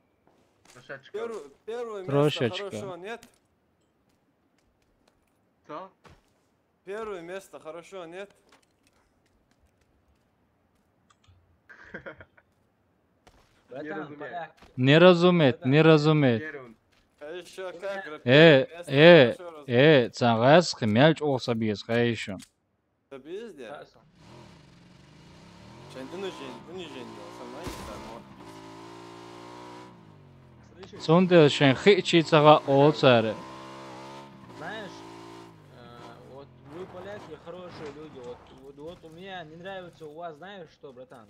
Первое место Трошечка. хорошо, нет? Что? Первое место хорошо, нет? Не разумеет. Еще как? Цагас хмяльч олсабиес хайшон. Biz de. Kendini jeniyor. Sana insan. Сонде шен хичицага олцаре. Знаешь, вот вы поляки хорошие люди, вот у меня не нравится у вас, знаешь что, братан?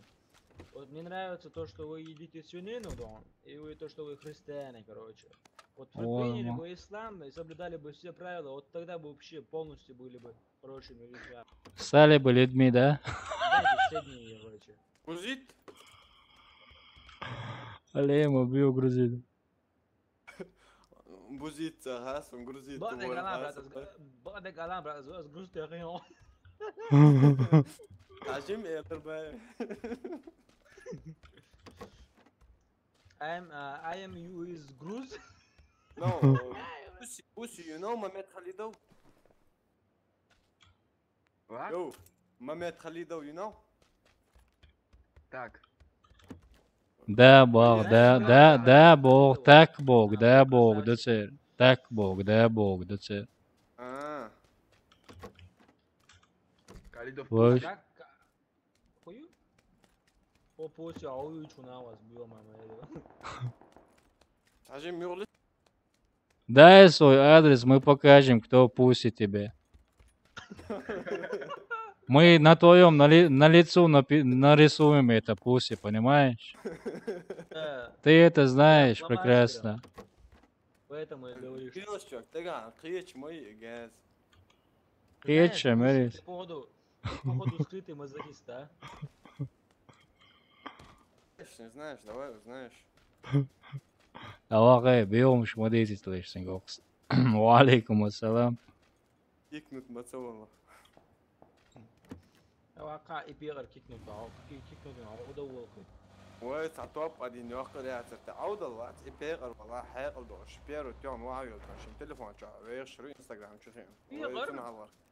Вот мне нравится то, что вы едите свинину, да, и вы то, что вы христиане, короче. Вот вы приняли бы ислам и соблюдали бы все правила, вот тогда бы вообще полностью были бы хорошими людьми. Стали бы людьми, да? Знаете, все дни, короче. Грузит? Алема бил грузит. Buzit, ага, сам грузит. Бада галам, брат, с грустью rien. Ажим это бай. I am you is Gruz. No. Pussy, you know Mehmet Khalidov? What? Yo, Mehmet Khalidov, you know? Так. Да, Бог, так Бог, да царь. Так Бог, да царь. Калидов. Вот. Хую? O poçu ağı uçuna var, bu mama. Ажим мюрлит. Дай свой адрес, мы покажем, кто пустит тебе. Мы на твоем на лицу нарисуем это пуси, понимаешь? Ты это знаешь прекрасно. Поэтому я говорю, что... Пилочек, тага, кричь мой газ. Кричь, Мэрис. Походу скрытый мазохист, а? Знаешь, давай узнаешь. Давай, бьем, смотрите, слышь, Гокс. Валейкум ассалам. Кикнут мацалону. Вака и пиар кикнут, удоволок. Ой, تعطوب قاعدين ياخذ يا تعود الله يبيغر والله حيقل دوش بيرو تيون واعي عشان تليفون شو ويشري انستغرام شو فين بيغر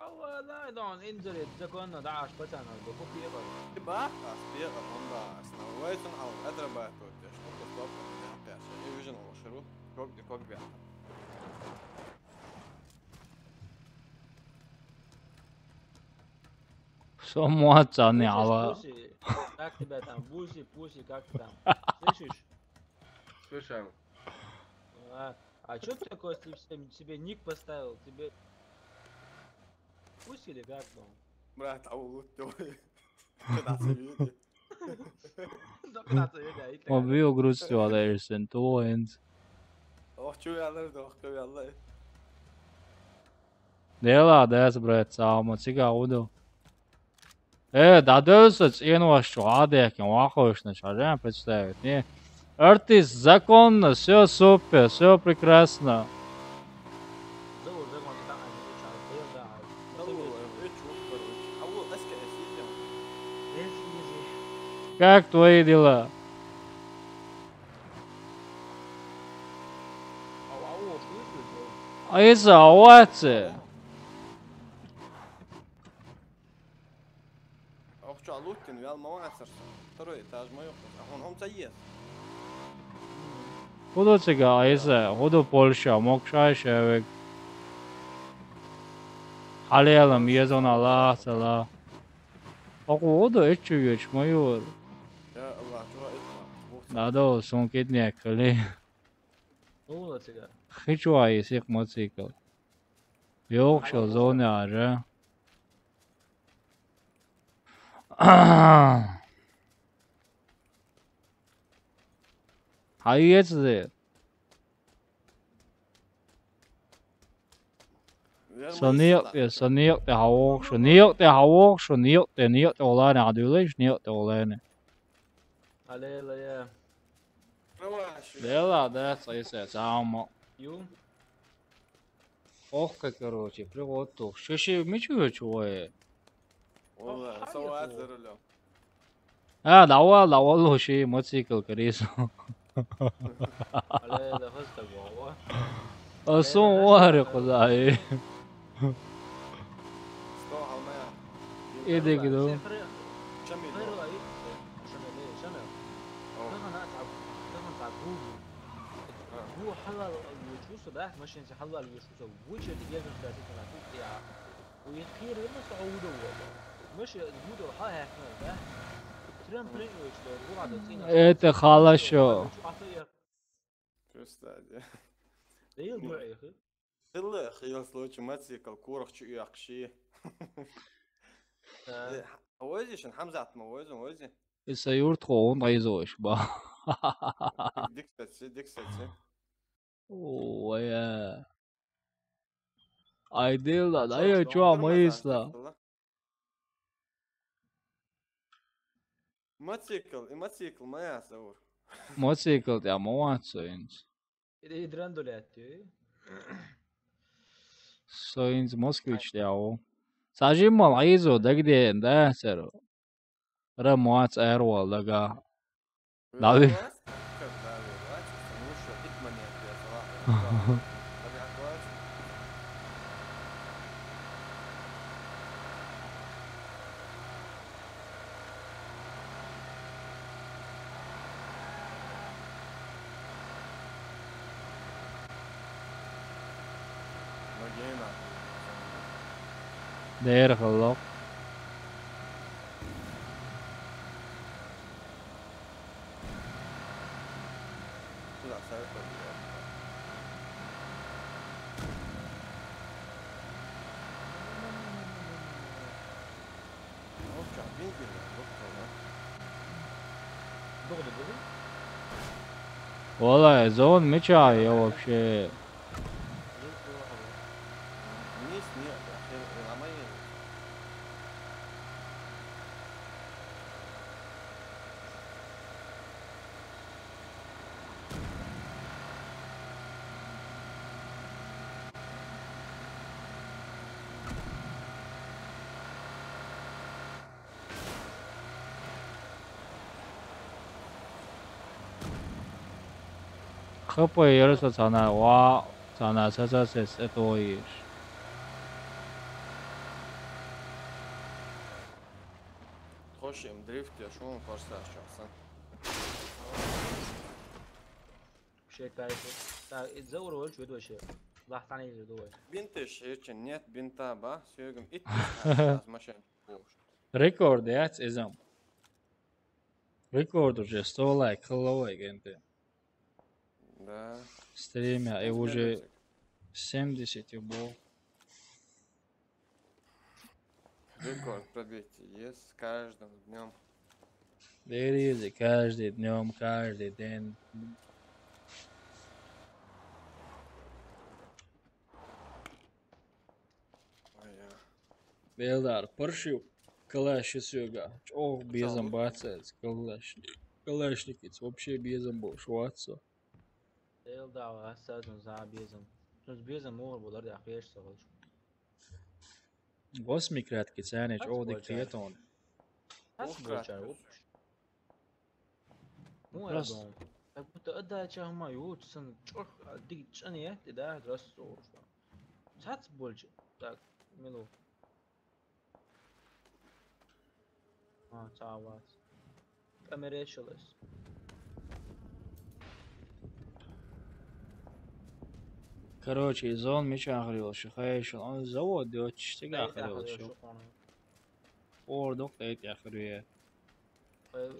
الله لا دون انزل تكون دعاش بتانا بكو بيغر تبع بيغر هم بس نويتن على ادربات وتش نقطه طب يا شيء يوجن وشرو كوك بيع Самуатса не ала. Как тебя там? Пуси, как ты там? Слышишь? Слышим. А что ты такой себе ник поставил? Тебе пуси или как там? Брат, аулут твой. Когда ты Mobil grustvādējusen toens. Şu yerlerde şu yerler. Lielā dēsbrēt sāma, cik audu. Да дёсац иенваш адекен вахошна чарям представить. Не. Артист законно, все супер, все прекрасно. Как твои дела? А из-за овации. Şu Lutin ve Almanya'sın. Второй этаж мой. Он заезд. Куда цыга айса? Куда Польша? Мокшайшевик. Халелам езон Аллах сала. Куда эчугеч майор? Ya Allah, şu Надо сумкетняк ли. Ну, цыга. Хочу айсик мотоцикл. Ёкшо зоны ара. Hayırdır? Sanıyor da hava, sanıyor da hava, sanıyor da olan adıyla, sanıyor da olan. Алейла я. Да, да, sayısı sama. Ю. Ох, как короче, приготов. Шиши мечу чуе. Vallahi saat за рулем. А, давай лоши мотоцикл корисо. Алейла хостаг вова. А сон варе куда? Sto almaya. Иди куда? Şamil. هو حلال الوشوش ده مش انت حلال الوشوش وش تجي من ذاتك انا كنت يا ويخير لما صعوده مش زود الحياه هنا ده ترم برينوش ده وقعد تصينا Это хорошо. Kıstadi. ليه معي يا اخي Hılı خيال случай мотоцикл курахчу yakşı. Ozi şun Hamza atma ozi. Sayurt хоон айзош ба. Diksetsi. О, я. Айдела, да я чё мысла. Мотоцикл моя саур. Мотоцикл я молодец. ايه دراندولاتي Соинз Москвич яо. Сажимал айзо дагде да серо. Рамуац эрвал дага. Дави. Дэр халлок. بينزل دكتور دغري دغري. والله زون مشاي вообще. نيس نيق يا اخي العمايل. خبوا يرسل sana wa sana sasa ses etoyish. تخش ام دريفت يا شو فرصة شخصا. شيء كايفه. تزور ولا شو شيء. ضحت علي الدول. بنتش هيك النت بنتا با سيرجم ات ماشين بوش. Record yac izam. Record уже 100 лайк хловой gente. Да. Стримя и уже 70 был. Рекорд пробитие есть с каждым днем. Берите каждый днем, каждый день. Белдар, паршив. Калаши сюга. Ох, безом бацец, калашникиц. Вообще безом был шваться. Belda اساسا زع بيزم. شو بيزم مو بقدر يا اخي ايش شغل. Восьмикrat кицанич, о диктетон. مو ادون. كنت ادى شهما يوت سن تشخ دي تشنيه تدا درسو. سات بولج так ملو. تعوات. كاميرا شلس. Короче, зон меча ахрил, шихаешил. Он завод делает штига ахрил. Ордок тейт ахрил.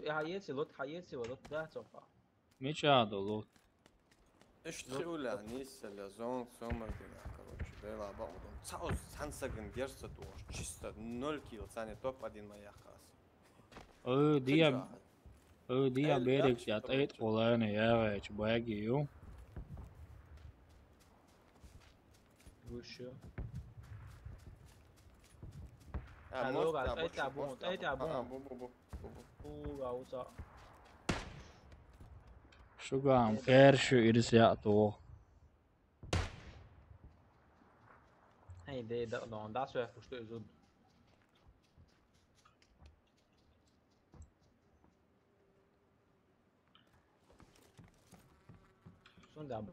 حياتي لوت حياتي ولوت ده توقع. ميشا دولوت. ايش تقول نيس اللزون سومر كده короче بيلا بعضهم تسعوز هنسجن ديرست دوش чисто 0 كيلو ثاني توب один моя خاص. ديا بيرك يا تيت قولاني يا غيش باقي يوم. وشو؟ allora stai buono. Gauza. Шугам, кершу ирся то. Hey, dat is echt voor zo. Zo'n daar.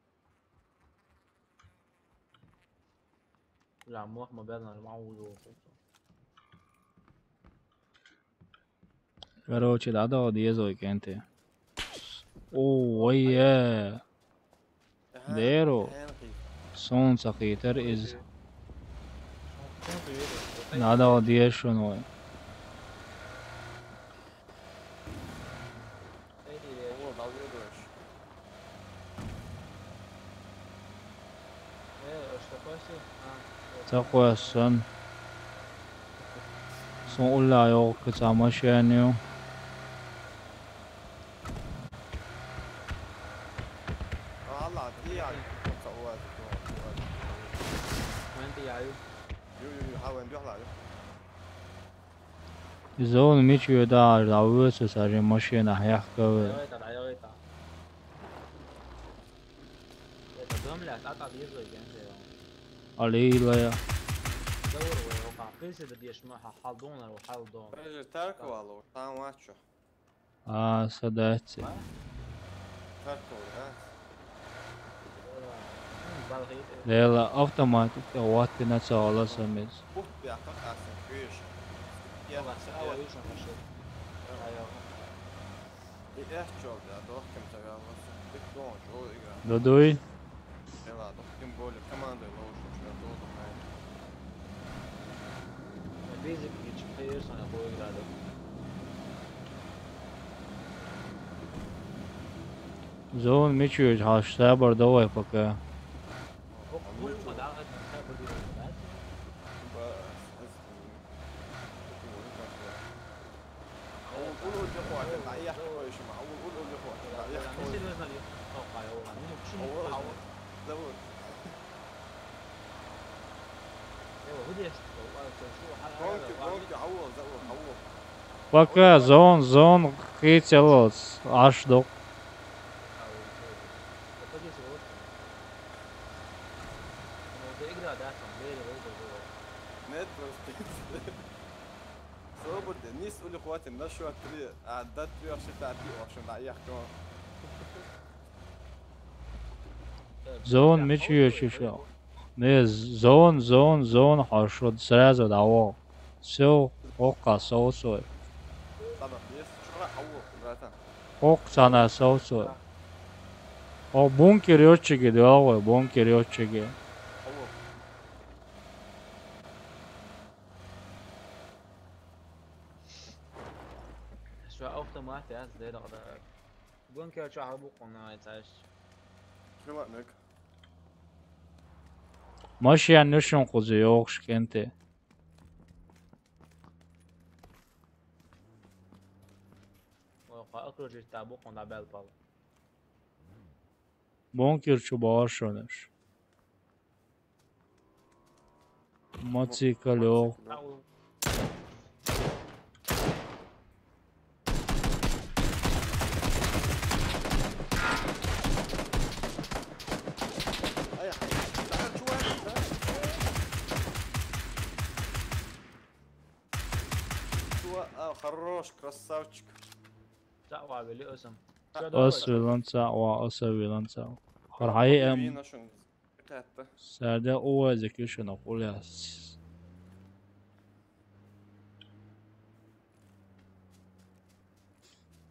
لا مو ما بالنا معوض. Короче, да, дезой кенте. О, yeah. Dero. Солнце хитер из. Надо одешено. Такое сон. Сон 올라요 그 잠시만요. Zone mici da ravus să ajung mașina aia că عليلا صدقتي لا автоматик وقت نتساءل سميز دودوي Zone Mitchell has saber давай пока. قولوا لاخواتي لا يحكوا ايش معه قولوا لاخواتي لا يحكوا نسي لازم يتوقع هو منو شنو هو عوض زود ايوه بدي والله شو بونك عوض زود عوض Пока зон хотелось аж до. نت صوبت نيس قول لاخواتي النشوة تري عدت تري عشان تعطي عشان لا يحكوا Зон мечи еще. Не, зон хорошо, сразу давай. Все, ока соусой. طبعا نيس شو راح عوض براتها Ок sana соусой. О, бункер ётчиги, давай, бункер ётчиги. عوض شو اوتوماتي از ده دقیقه بون که چه حربو قناعی تاش شنو معناك ماشي يعني نشون قوزي يوغش كنتي. وقا اخرج تابو قناع بالبال بونكر شو باشونش. موتوسيكل يوغ. خروش красавчик دعوة باللي اسم أسويلانسا وأسويلانسا. خرحي وينا شنو تاتا ساده أول ذكي شنو أقول يا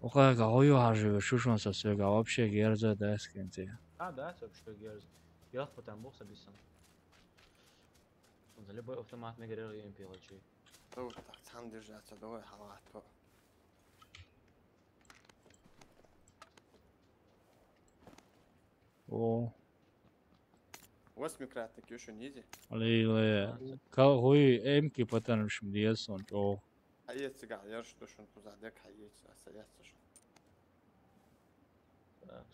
وقا قاويو هاجي شوشون سسوغا вообще герза дескенти. да что герз я потом бокса бисам он любой автомат мегрел и импилочи تو تحت держаться давай халату О, восьмикратник еще низи лиле. Кагуи эмки патаншим диесон. О, حيات سقع يرش دوشن تزعدك حيات سياسة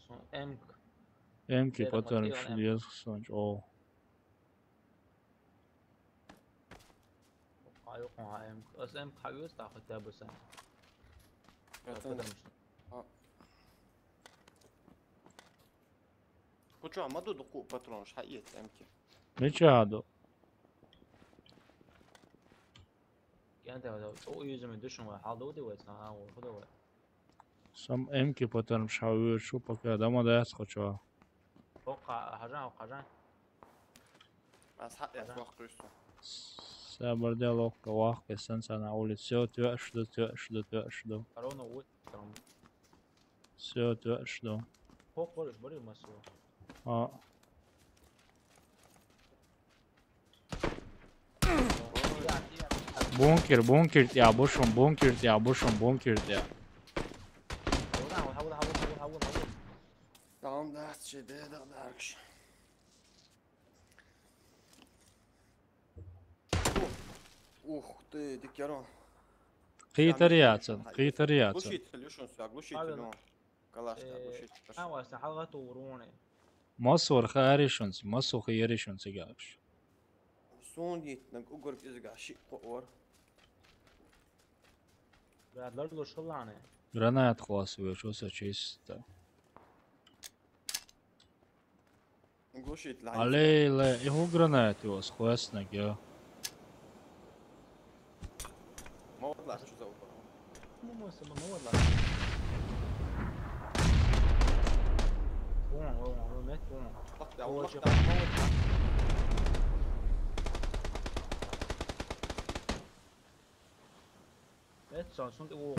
son M эмки патаншим диесон. О. قايقها M اس M حيوس تاخذ تابوسا كنت عمدو دقوق باترونش حقيقة امكي نچادو. يعني انت او يوزم دوشن وحال دودي ويتنا او خدوا Сам эмки патанш хавир шо пока дама дас хоча. وقع حاجه وقع بس حق يا وقت يستو Сабар диалог кавах кесан сана улит. Все тюашду. كورونا ووت كرام Все тюашду. فوق برش بري مسو А. Бункер я бушум бункер я. حاول تمام ده شديد داركش اوه ты дикярон قيترياتن. глушитель ليشون سوا глушитель ну калаш глушитель اه حلقة وروني مصور خارشونس مصو خيرشونس جابش. سونيت نك اوغر ازغا شي قور بعد لرجو شلانه Гранат хвасываю, что за чисто. глушитель Але его гранаты у вас хвастник, я. ما طلع شو سوى مو والله هو مات هو شيء مات سانسون هو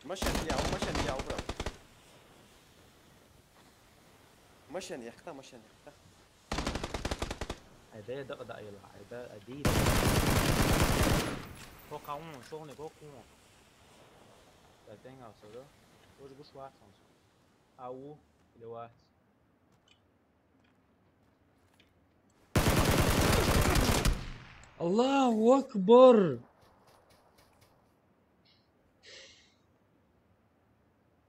مشان يا برا مشان يختا هذا دق يلا هذا أديد فوق عون شغلي فوق عون بعدين عصره وش واحد خمسة أو لواحد الله أكبر.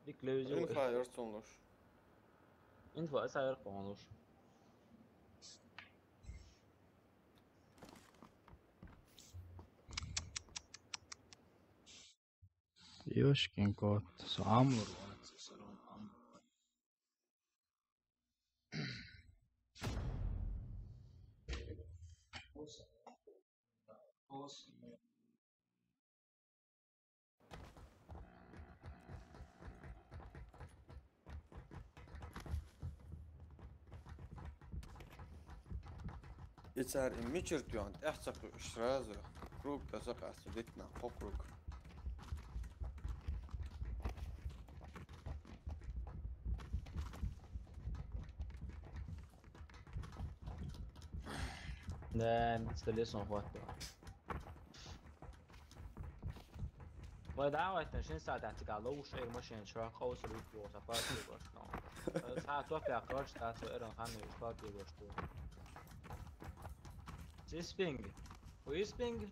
ديك لوزي Info يرسلوش. info أسعر قانوش. Ёшкин кот, Амур. Jetzt im Mitchell und echt sagt Straße. Krug, das auch erst dit nach Krug. ده installation اخوات ودعوة 20 ساعة تحتك على لو شيء ماشين شو قوس الوقت وصفات يبقى ساعة توقع قرش تاسو إيران خانة يشفات يبقى شو سيسبينج ويسبينج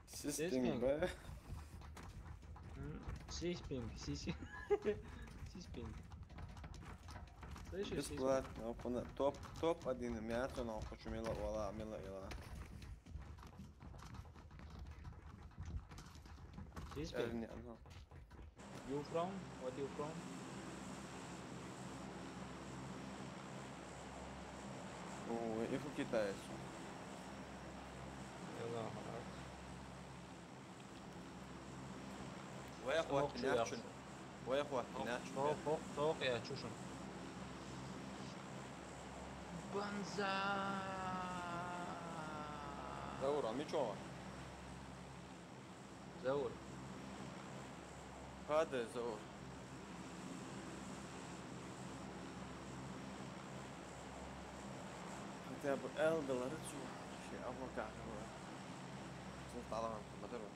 System بقى. سيسبينج سيسبينج Бесплатно, топ один мясо, но хочу мило вала, мило ила. سيسبينج You from? What you from? وإيفو كيتايس. يلا خلاص. وياخوات ناتشون. وياخوات ناتشون. فوق يا تشوشن. بنزا. زورا ميشون. زور. هذا زور. كتاب $1 شيء أبغى كعبه. صرت على ما تدري.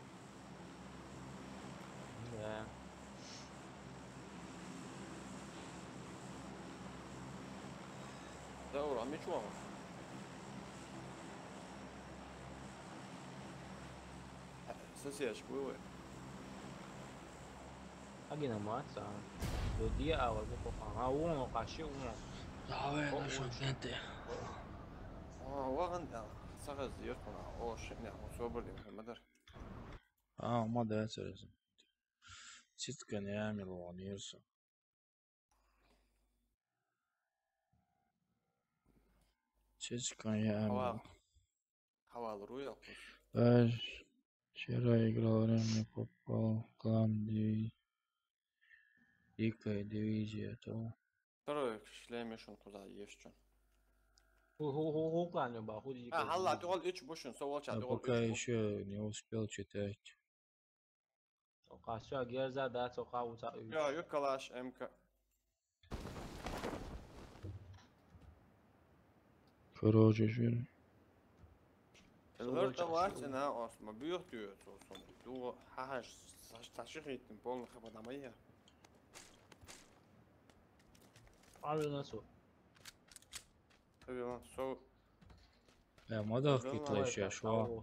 زورا ميشون. سياش بوي. أجينا ماتسا. دو دي أول بكرة. uno قاشي uno. Davai, gente. وغن صغر زيوتنا أو شيء نعم صوبر لي ما أدري. ما ده أساسا. ست كان يعمل وانيرسا. ست كان يعمل. حوال رويال. Вчера играл время, попал в клан Дикая дивизия, то. ترى شلامشون كذا يشون. هو клан يبقى هو دي. هلا تقول إيش بوشن سوى شيء تقول. Пока еще не успел читать. قاشوا جيرزا ده توقع وتا. يا يكلاش إمك. Короче, же. الغرض وقتنا أصلا بيوتيو توصل. دو حاج تشيخي تنبون خبر نمية. عامل نسو. أيوة سو. ما ده كيتلاش يا شو.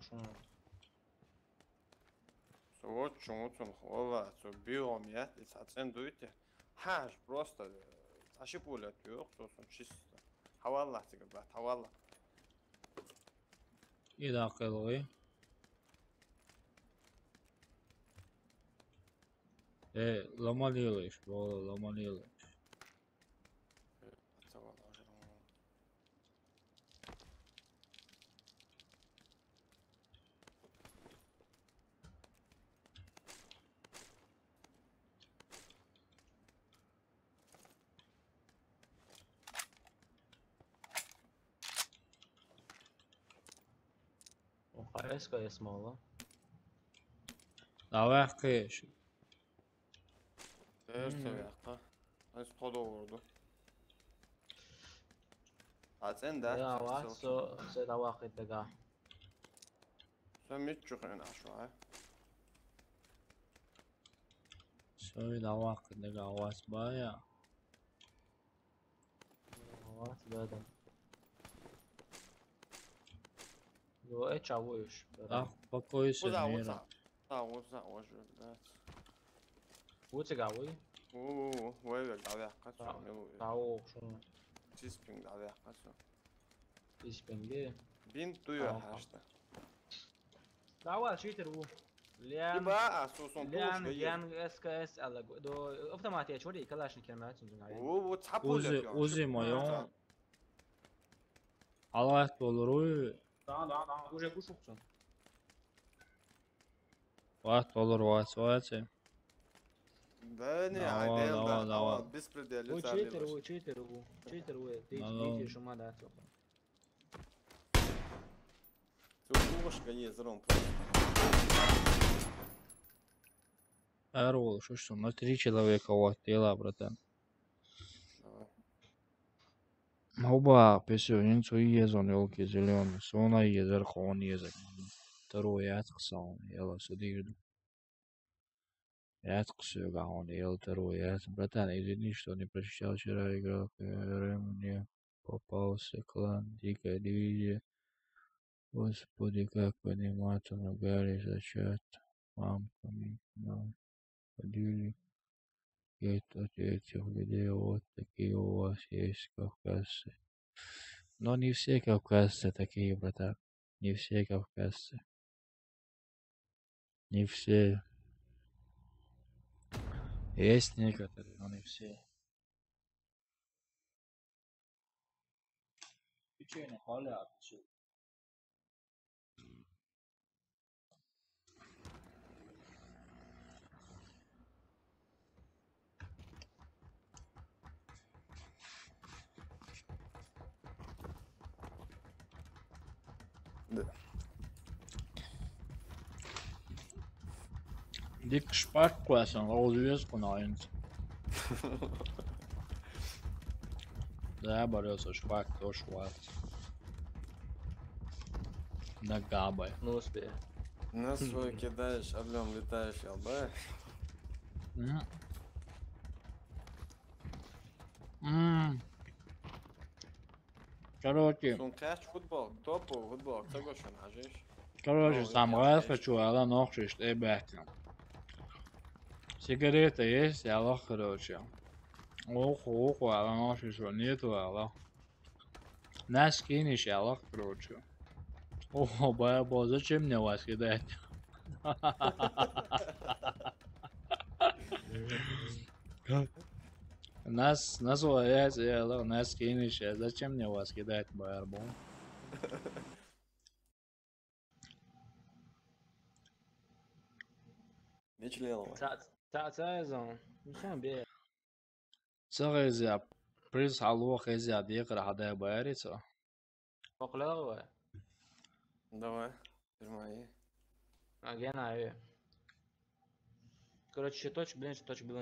سوت شو والله سو بيوم يات ساعتين دويته. حاج просто أشيبوله تيوق توصل شيء. حوالله تقبل حوالله. إذا قلوي. لما ليلش والله لما ليلش. Parece que é small. Давай кэш. Erste Аз подоорду. Азен да. يا واسو سيدا واقد دقا. سميت شو خلينا شوي. Все, давай, когда у вас бая. Вот, да, да. Его чавуешь. Ах, покойся, Уза, мира. уже, блядь. Вот и гавы. Вейвер, давай, кацу, Тау, шо. Чиспинг, давай, кацу. Испенге. Бин туя хашта. Давай, читер у. Лиан. Иба, сон Лиан, туш, Лиан, СКС, алагу. До автоматия, чури, калашник кемат, зунгай. Узи моё. Аллах толруй. Да, уже кушукцу. Вахт толру васваце. Да не, Давай, давай, давай. Беспредел, Ой, читер у. Читер у. Ты шума да. Тушка не зром. Эрол, что, на 3 человека у вас дела, братан. Оба, песен, что езон, елки зеленый, сона езер, хон езер. Второй яцксан, ела судирду. Яцксюга, он ел второй яц. Братан, извини, что не прочитал вчера играл, мне попался клан, дикая дивизия. Господи, как внимательно Гарри зачат. Мамками, нам ходили. Это этих людей вот такие у вас есть кавказцы. Но не все кавказцы такие, братан. Не все кавказцы. Не все. Есть некоторые, но не все. Печенье халят. Да. Dik sparkkoesen lausujes kun ainult. Да, борется шпак, то шват. Нагабай. Ну, успею. На свой кидаешь, облем летаешь, алба. Короче. Сон кач футбол, топу футбол, кто что нажишь? Короче, сам раз хочу, а нахуй что ебать. Сигарета есть, Аллах, короче. Оху, а нахуй что нету, Аллах. Нас кинешь, Аллах, короче. Ого, баба, зачем мне вас кидать? Нас называется, Аллах, нас кинешь, зачем мне вас кидать, барбу? Не членова. تعال مشان بيه Царезя, приз алох ezя декра хадай байрица. فقلاوة Давай, пермай. أجينا إيه короче точек блин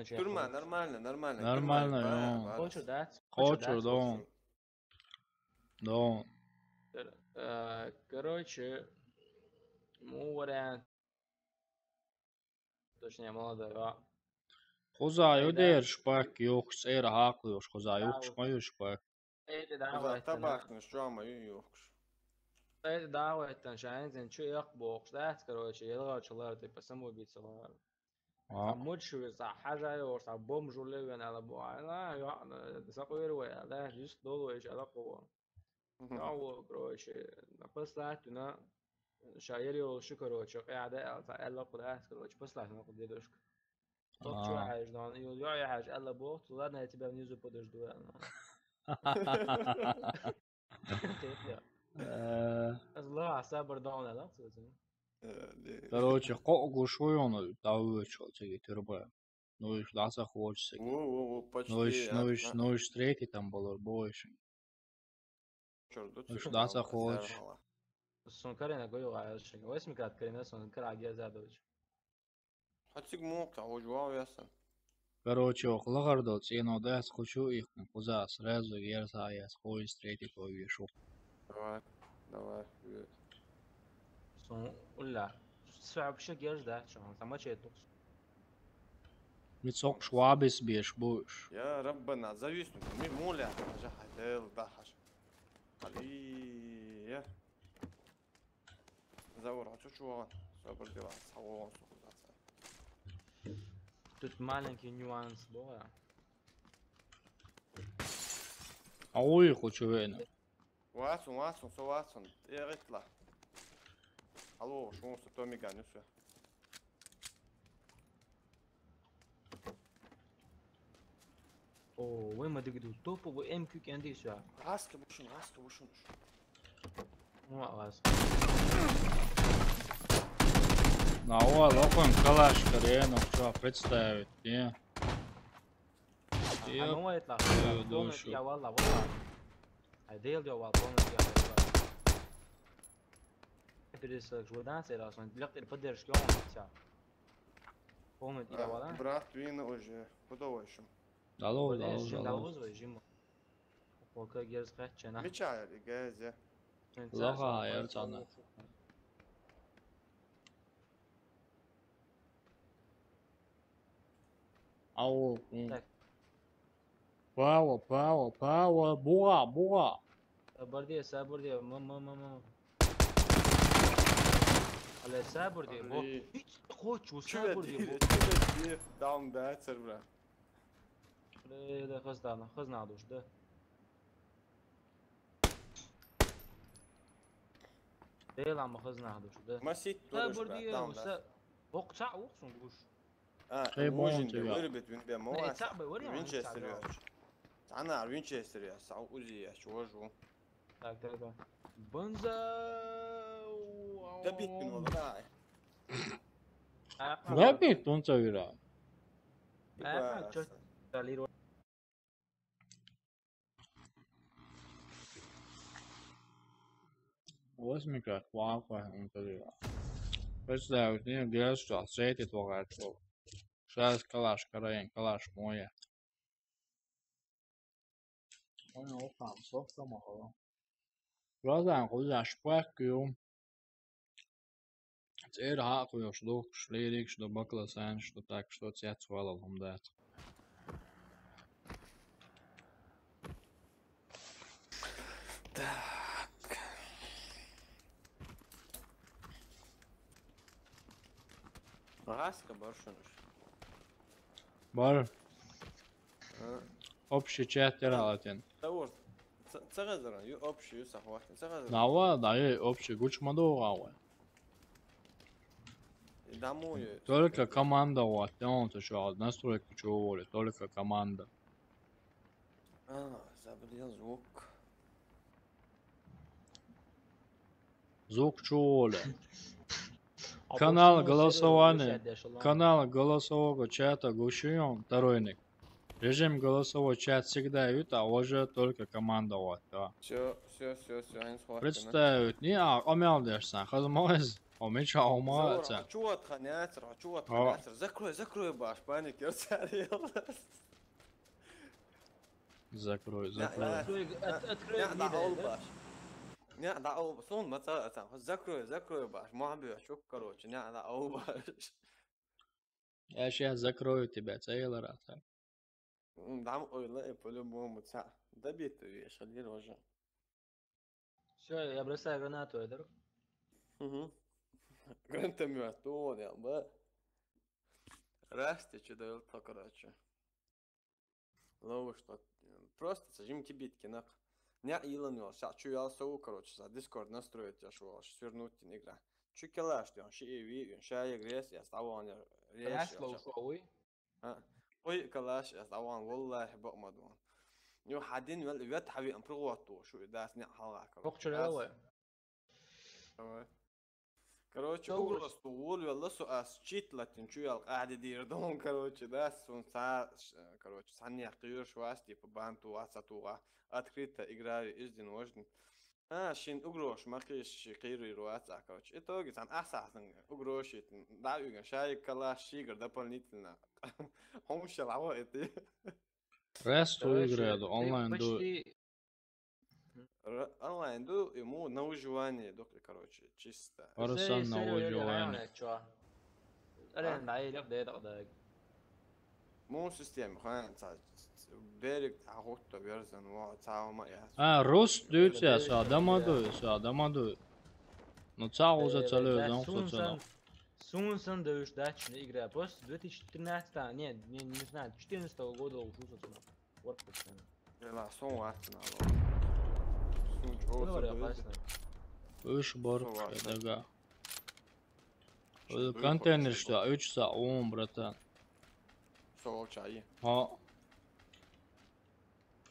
Тюрьма, нормально. Нормально, Хочу дать. Хочу, да. Короче, вариант. Точнее, молодой, да. Хозаю дер шпак, ёхс, эра хаклыш, хозаю шмаю шпак. Это да. Табак, что мою ёхш. Это да, это шанзен, чё я бокс, да, короче, я лучше человек, типа самоубийца. مدشو صح حاجة ورصع بوم جولي أنا على بو أنا يا ساقير ويا لا جيس دول ويش على قوة ياو كروش بس لا تنا شايري وشكر وشق قاعدة على قدرات كروش بس لا تنا قدي دوشك طب شو عايش دان يا حاج على بو طلعنا يتبع نيزو بدش دو الله عصابر داون لا Короче, гушой он давычил, тебе терпа. Ну и да, захочется. Почти. Ну и третий там было больше. Ну и да, захочешь. Сон Карина говорил, а что اسمك كانت Карина, сон Карагия Задович. Хотик мог, а ужвал ясно. Короче, охлагардо, цено да, хочу их куза сразу верса я схожу третий то вешу. Давай. Сон уля. صعب شو جيرز ده شو سما شيء توكس متصوق شوابس بيش بوش. يا ربنا зависнуть مي مولا حاجة حدل ضحش علي زور شو صبر دي صوون Тут маленький нюанс, да. أوي خوشوينا. واتسون سو واتسون يطلع الو شو ستومي قانوسه О, وين ما تقدر توبو ام كيو كان دي ساعة. راسك وشنو مو راس. На ова локон калаш карено что представить, не? ما يطلع. دوشو. يا والله. هديل جو والله يا والله. بريس جودان سير اصلا دلوقتي الفدر شلون ساعة. قوم يا والله. брат вина уже подовошим Дало. جيم. وكا جيرز خاتشنا. ميچاير جاز Лоха ярцана. Ау. Пава, буа. سابردي ما على سابردي بو خوش وسابردي بو داون باتر برا ده خزنا دوش ده ديل عم خزنا دوش ده ما سيت سابردي وقع وقصن دوش وجن وربت من بما لا صعب وري وينشستر انا وينشستر يا سعودي يا شوجو تاك بنزا تبيت من والله Rapid он играет. Возьми как плаква он играет. Представь, не говорят, что светит вокруг. Сейчас калаш караен, калаш моя. Он опам, сопка махала. Глаза, глаза, шпакю. Цер хаку, что шлерик, что бакласан, что так, что цвет свалал он дает. Раска баршунуш. Бар. Общий чат тералатен. Тавор. Цагазара, ю общий сахват. Цагазара. Нава, да, общий гучмадо гава. Домой. Только команда вот, он то что настройку чего воли, только команда. Забыл звук. Звук чего воли. Канал голосования. Канал голосового чата гущион, второйник. Режим голосовой чат всегда идет, а уже только команда вот, да. Все. Представить, не, омялдешься, хазмоз, омича омается. Чуват ханяцер. Закрой баш, паник, я царил. Закрой. Открой Не, да, сон маца, закрой баш, мамби, шок, короче, не, да, баш. Я сейчас закрою тебя, целый раз. Дам ойла по-любому ца. Добит вещь, один уже. Все, я бросаю гранату, это. Гранатомет, понял, да? Расти, что-то то, короче. Лову что. Просто сажим кибитки, нах. Не иланул, сейчас чу я соу, короче, за Discord настроить, я шел, свернуть игра. Чу келаш, он шиеви, он шая грес, я стал он Я слушаю. Ой, калаш, я طبعا والله بقمضون. يو حدين الوقت حبي امبرواتو شو ده سنع حلقة. وقت الأول. короче, угрос طول والله سؤال شيت لكن شو القاعدة دير دون короче ده سون سا короче سني قيور شو أستي ببانتو واسطوا открыто играли издин وجدن. شين угрош ماكيش قيري رواتsa короче. Это гисан асасан угрошит. Да юга шай калаш шигр дополнительно. هم مش يلعبوا ايه Ресту играют, онлайн ду. Онлайн ду ему на выживание, короче, чисто. Парусан на выживание. مو سيستم خان ديريك تاخوت بيرزن وتاو ما يا Rus duyuyor ya adama duyuyor. Ну цауza çalıyor Sunsan Sunsan dövüşdə игра. Просто 2013 не знаю, 2014 года уже соцсеть. Warcraft. لا сон وقتنا Было опасно. Üç baruk daga. Контейнер что? 3 saat 10 bratан. صوب شاي Ha.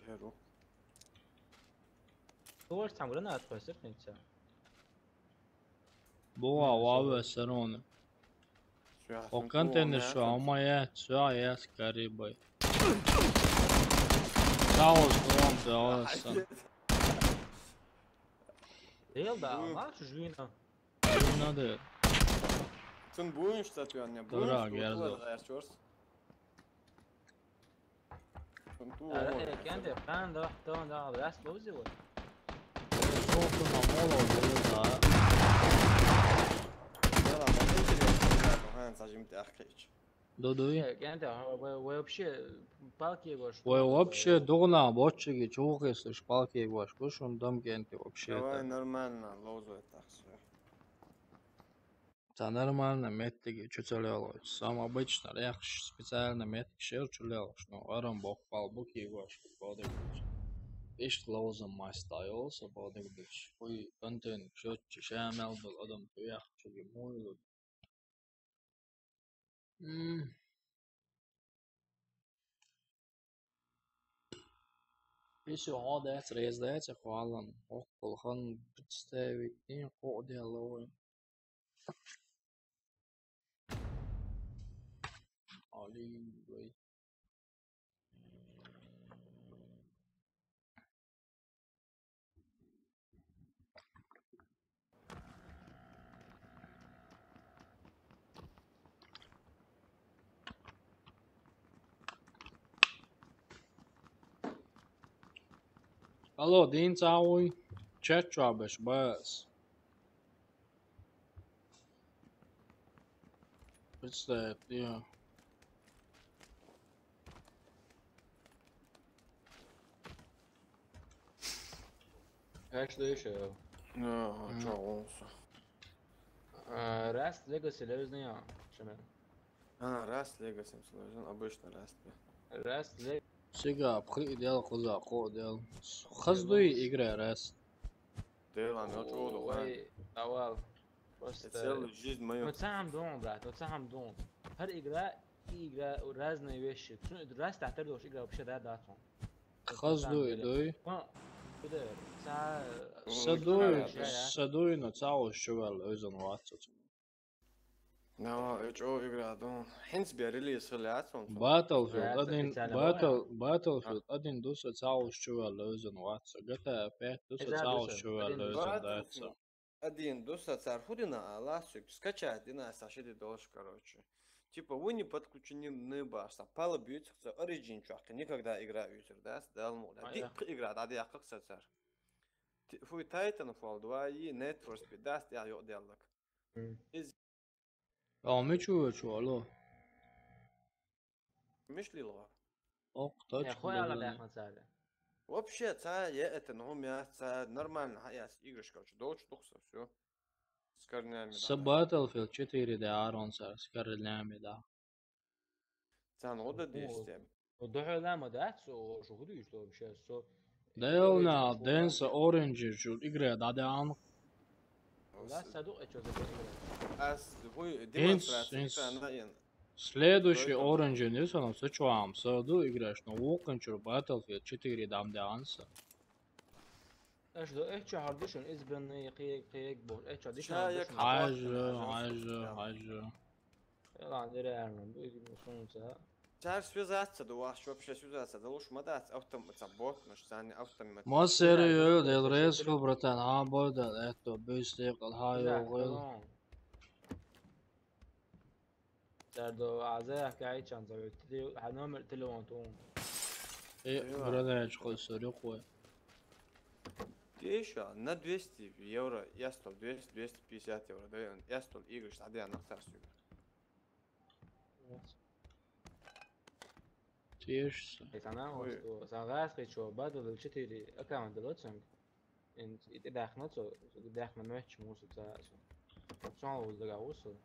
حلو Doğru tam granat atmışsın neyse. Bu avı saronu. O контейнер что? А моя своя скорее бой. Саус он да. Değil da ama şu juyuna. Надо. Sen buyun statüan ya. Dobra, geldi. Kendi ben de tamam da biraz bozuyor. Sokuna molo da. يلا ما نجري هان ساجم تاخيش Додуй. Kendi вообще палки его что? Ой, вообще дурно, бочки, чухай, слышь, палки его, что он там генты вообще. давай нормально лозу так все Это нормально, метки, что целяло. Сам обычно, я специально метки шер чулял, что арам бог пал, буки его, что подыграть. Ишь лозом май стоялся, подыграть. Ой, контент, что чешамел был, адам туях, что гимой. Еще одет, рездается, хвалан, околхан представить, не ходелой. Алин, блядь. Алло, Дин Цауи, чат чабеш, бас. Представь, я. Kaç değişiyor? что он Rest Legacy lezne ya. Şimdi. раз легасим сложен обычно раз Rest Legacy. Сега, пхи дел, коза, ко дел. Хаздуй игра раз. ديلا نوتو Ой, давал. Это Просто. целая жизнь мою. Ну сам дом, брат, вот сам дом. Her игра разные вещи. Раз تعتبر игра вообще да датон. Хаздуй, дуй. Куда? Са. Садуй, но цау шувал, өзен ватсот. No, جو игра дон. Хинс би релиз خلعت Battlefield один дуса цау шувал, өзен ватсот. GTA 5 дуса цау шувал, өзен датса. Один дуса царь худина, а ласик скачать, и нас ошибки долж, короче. Типа вы не подключены на бас, а пала бьют за Origin чувак, никогда играют, да, сдал мода. Игра, да, я как царь. Фуй Titanfall 2 и Need for Speed, да, я ее делал. А мы чего, алло? مش لي لغة. Ок, يا точно. اخوي على ده احمد سعد. Вообще, я это нормально, я игрыш, короче, дочь, тухса, все. С корнями. С Battlefield 4 да, Арон с корнями, да. Года 10. الضحى لا ما دعت شو خدي что вообще что. Делна, Dance Orange, что игра, да, да. لا صدق что за демонстрация. Следующий Orange не знаю, с чуам, саду играешь, но Walker Battlefield 4 дам данса. ايش ده ايش هاردشون ازبن قيق بول ايش هاردشون حاجة يلا عندنا ارمن بيجي مصونسا تعرف связаться, да вообще связаться, да лучше модаться, автобот, наш сани автомат. ما سيريو ديل ريسكو برتان ها بودا اتو بيستيق الهاي وغير دردو اعزائي حكاية كان زوجت لي هنعمل تلوانتون ايه برادر قول سوري قوي Ты еще на 200 евро, я стол 250 евро, да, я стол игры, а я на царстве. Tieši. Sangrāskait šo badali 4 akaunti locam. И дахнаться, дахна матч mūsu cēs. Национал uzlagā uzsver.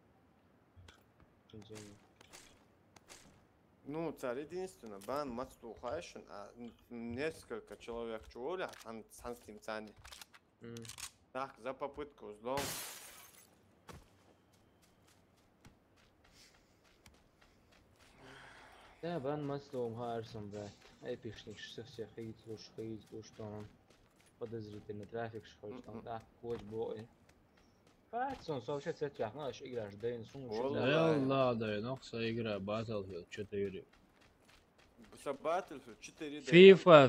Ну, царь единственно, бан мацту хайшен, а несколько человек чуоля, сан с тем цани. Так, за попытку взлом. Да, бан мацту хайшен, да. Эпичник, все хейт, что он подозрительный трафик, что там, да, коч бой. Факсон, совсем цветях, знаешь, играешь, да, и Реально, ну, игра Battlefield 4. Battlefield 4.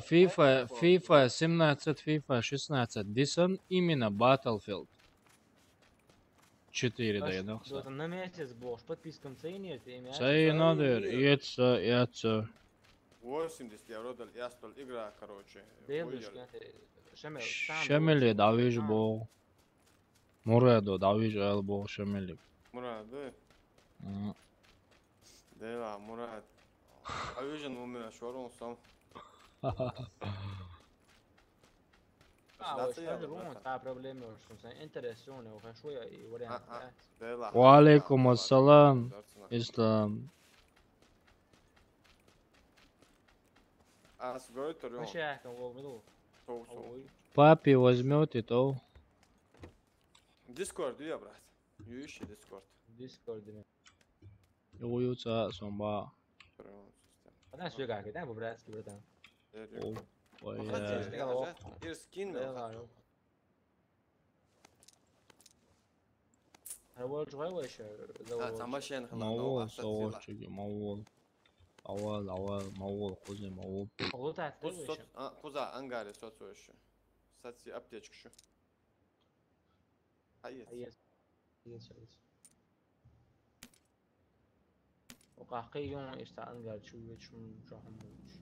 FIFA 17, FIFA 16. Дисан именно Battlefield 4, да, ну. Вот на месяц был, подпискам ценит, имя. Ценит, яйца. 80 евро дал, я стол игра, короче. Шамили, давиж был. Мурадо, давиж был Шамили. Мурад, да? Да, Мурад. А вижен у меня шорон сам. Валейкум ассалам, Ислам. Папе возьмет и то. Дискорд, я брат. Ищи Дискорд. Дискорд. Уются сумба. Она все как, да, по-братски, братан. Ир скин. Авал жвай еще. Тамашен Мавол, совочки, мавол. Мавол, хузи, мавол. Куза, ангаре, соцу еще. Сати аптечку еще. Есть. وقاقيون يستعنقر شو حموش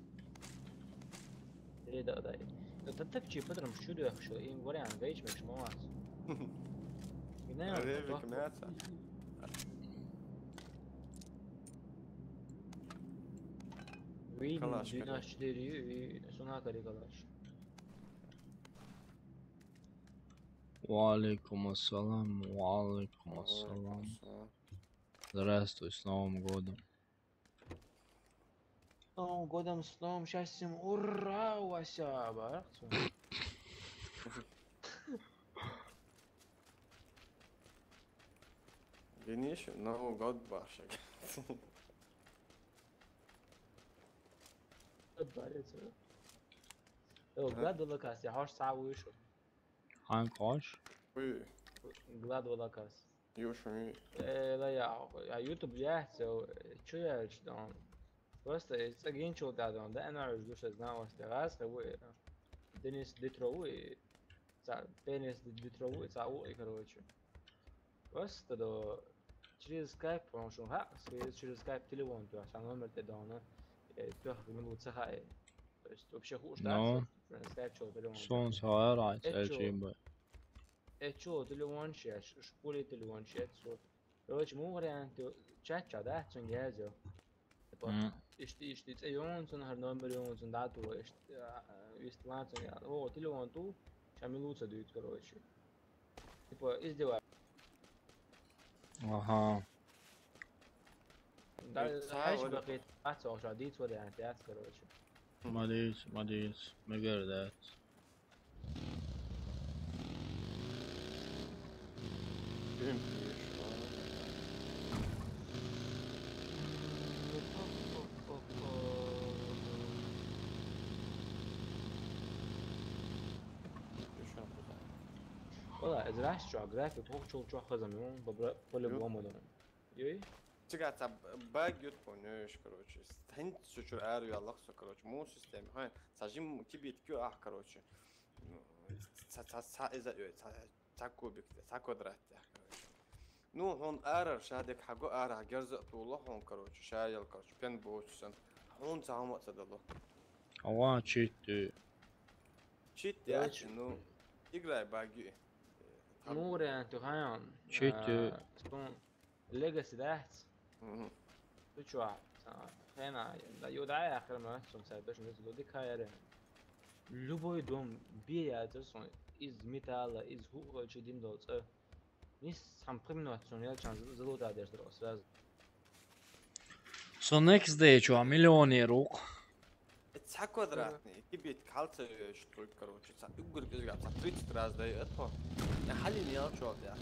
ايه ده تتبجي فترة مش شو ده شو ايه وري عن جيش مش موات ريفك ماتسا وين ديناش ديري سونا كاري كلاش وعليكم السلام. Здравствуй, с Новым годом. Новым годом, с новым счастьем, ура, Вася! Гениш, Новый год башек. Гладо лакас, я хош саву ишо. Хан кош? Гладо лакас. Юшами. لا يا يوتيوب جاهز شو يا شلون بس تلاقين شو تعدون ده انا عجوش ازنا واستغاث هو دينيس ديتروي دينيس ديتروي ساوي короче بس تدو через скайп он شو ها через скайп телефон то عشان номер تدونه تاخذ منه سخاء то есть вообще хуже да скайп شو телефон Son sağa right açayım. Что, телефон сейчас, школе телефон сейчас, короче, мو вариант, чат, да, ченгезо. Ишти цеон, сон номер он, сон дату, ишти ланцон, о, телефон ту, шамилуца дают, короче. Типа, издеваюсь. Ага. Да, знаешь, бакет, что дит вариант, короче. Молодец, мы говорим. والله ازرعش شو جرافيك فوق شو خزمون по-любому думаю. Ей? Чекай, це баг ютконеш, короче. Стань сучур ару я лаксо, короче. Му система. Хай, сажим кибит кю короче. Са иза са кубик, са квадрат, короче. Ну, он арар шадик хагу ара герза тула он, короче, шаял, короче, пен боусан. Он сама цадало. Ава чит. Чит, я, ну, играй баги. مو واريانتو هايون Чит. سكون ليجاسي داحت تشوع هنا يودعي آخر ما سون سايبش نزلوا دي كايرة любой дом бияты сон из металла из хуга чидим долца не сам примно сон я чан золота держал сразу So next day чё, миллионерок. Это квадратный. Тебе кальция что короче, угол изгиб, 30 раз да это. Я халин я чё, я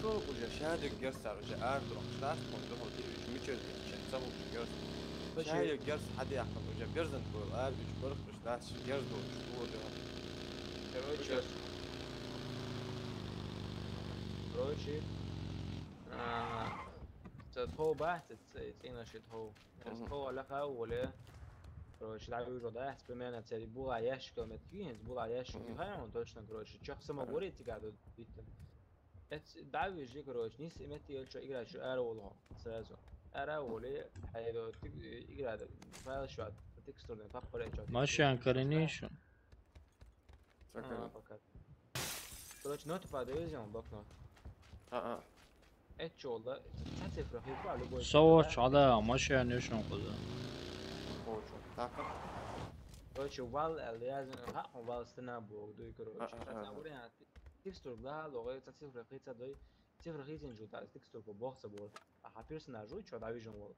то уже шаде герсар уже ардро, штат кондо ходишь, мичел, часов герс. Шаде герс хади ахмад уже берзен был, арбич борх штат герс до что. Короче, تهو بحث تينا شيت هو هو لقى ولا короче даю уже да примерно цели была ящика меткинс была ящика хай он точно короче чё само говорит тебя тут это даю же короче не смети что играть что ароло сразу ароле хайдо играть файл шот текстурный папа Машан коренишь. пока короче ноты подвезем блокнот это что да цифры хитро любой صوت على ماشان يشون كذا. короче вал لازم ها вал استنى بوجدو короче نقولين تكستور ده لغه цифры хитро да цифры хитро جو да تكستور по бокса был а персонажу что да вижу вот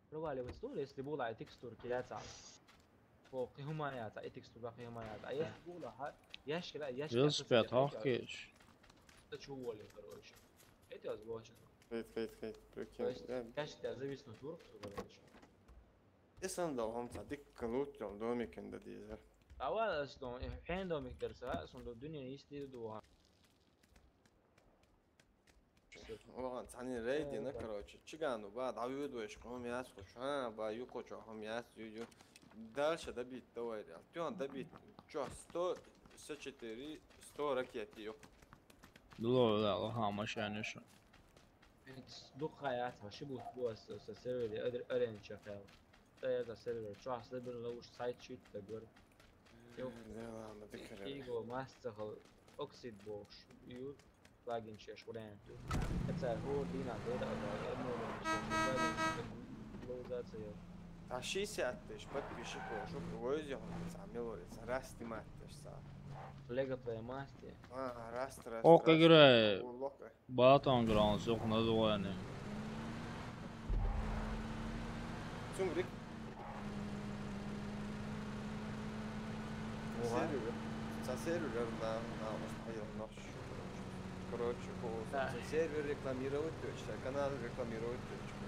пробовали в истории если было текстур кидаться فوق حمايات اي تكستور باقي حمايات اي بقولها يشكل يثبت هاكيش. شو اللي короче это озвучено Хейт, прикинь. качество зависит от туров короче اسم ده هم صديق كلوت يوم دومي كان ده ديزر اول اصلا الحين دوم يقدر سواء صندوق الدنيا يستير دوها والله ثاني ريدي انا كروتش تشيغانو بعد عيود ويش هم ياس خوشا با يوكو جو هم ياس يو دالش ده بيت دوير تيون ده بيت جو 104 100 ركيتي يو لا ها ماشان يشون. دو حياتها شبه بوس سيرفر قدر ارين شغال ده سيرفر شو سيرفر لو سايت شيت تقدر يو لا ما ذكر ايجو ماستر اوكسيد بوش يو لاجن شيش وران حتى هو دينا ده لوزات سيو عشي ساعتش подписчик شوف ويزي هم تعملوا راستي ما تشسا ليجا بلاي ماستر راست Och grej. Battlegrounds och nådvåning. Сумрик. Сервер на устоял наш. Короче, сервер рекламировать точно, канал рекламировать точно.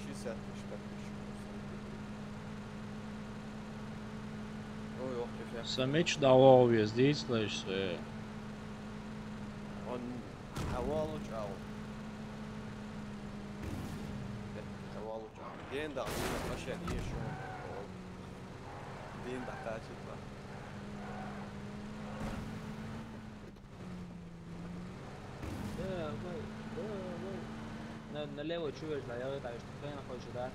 60 тысяч подписчиков. Ой, ох, ты Самич давал везде, слышишь? Он авалу чау. Авалу чау. День да, вообще не еще. День да, качество. налево чуешь, да, я это что хрен хочешь дать.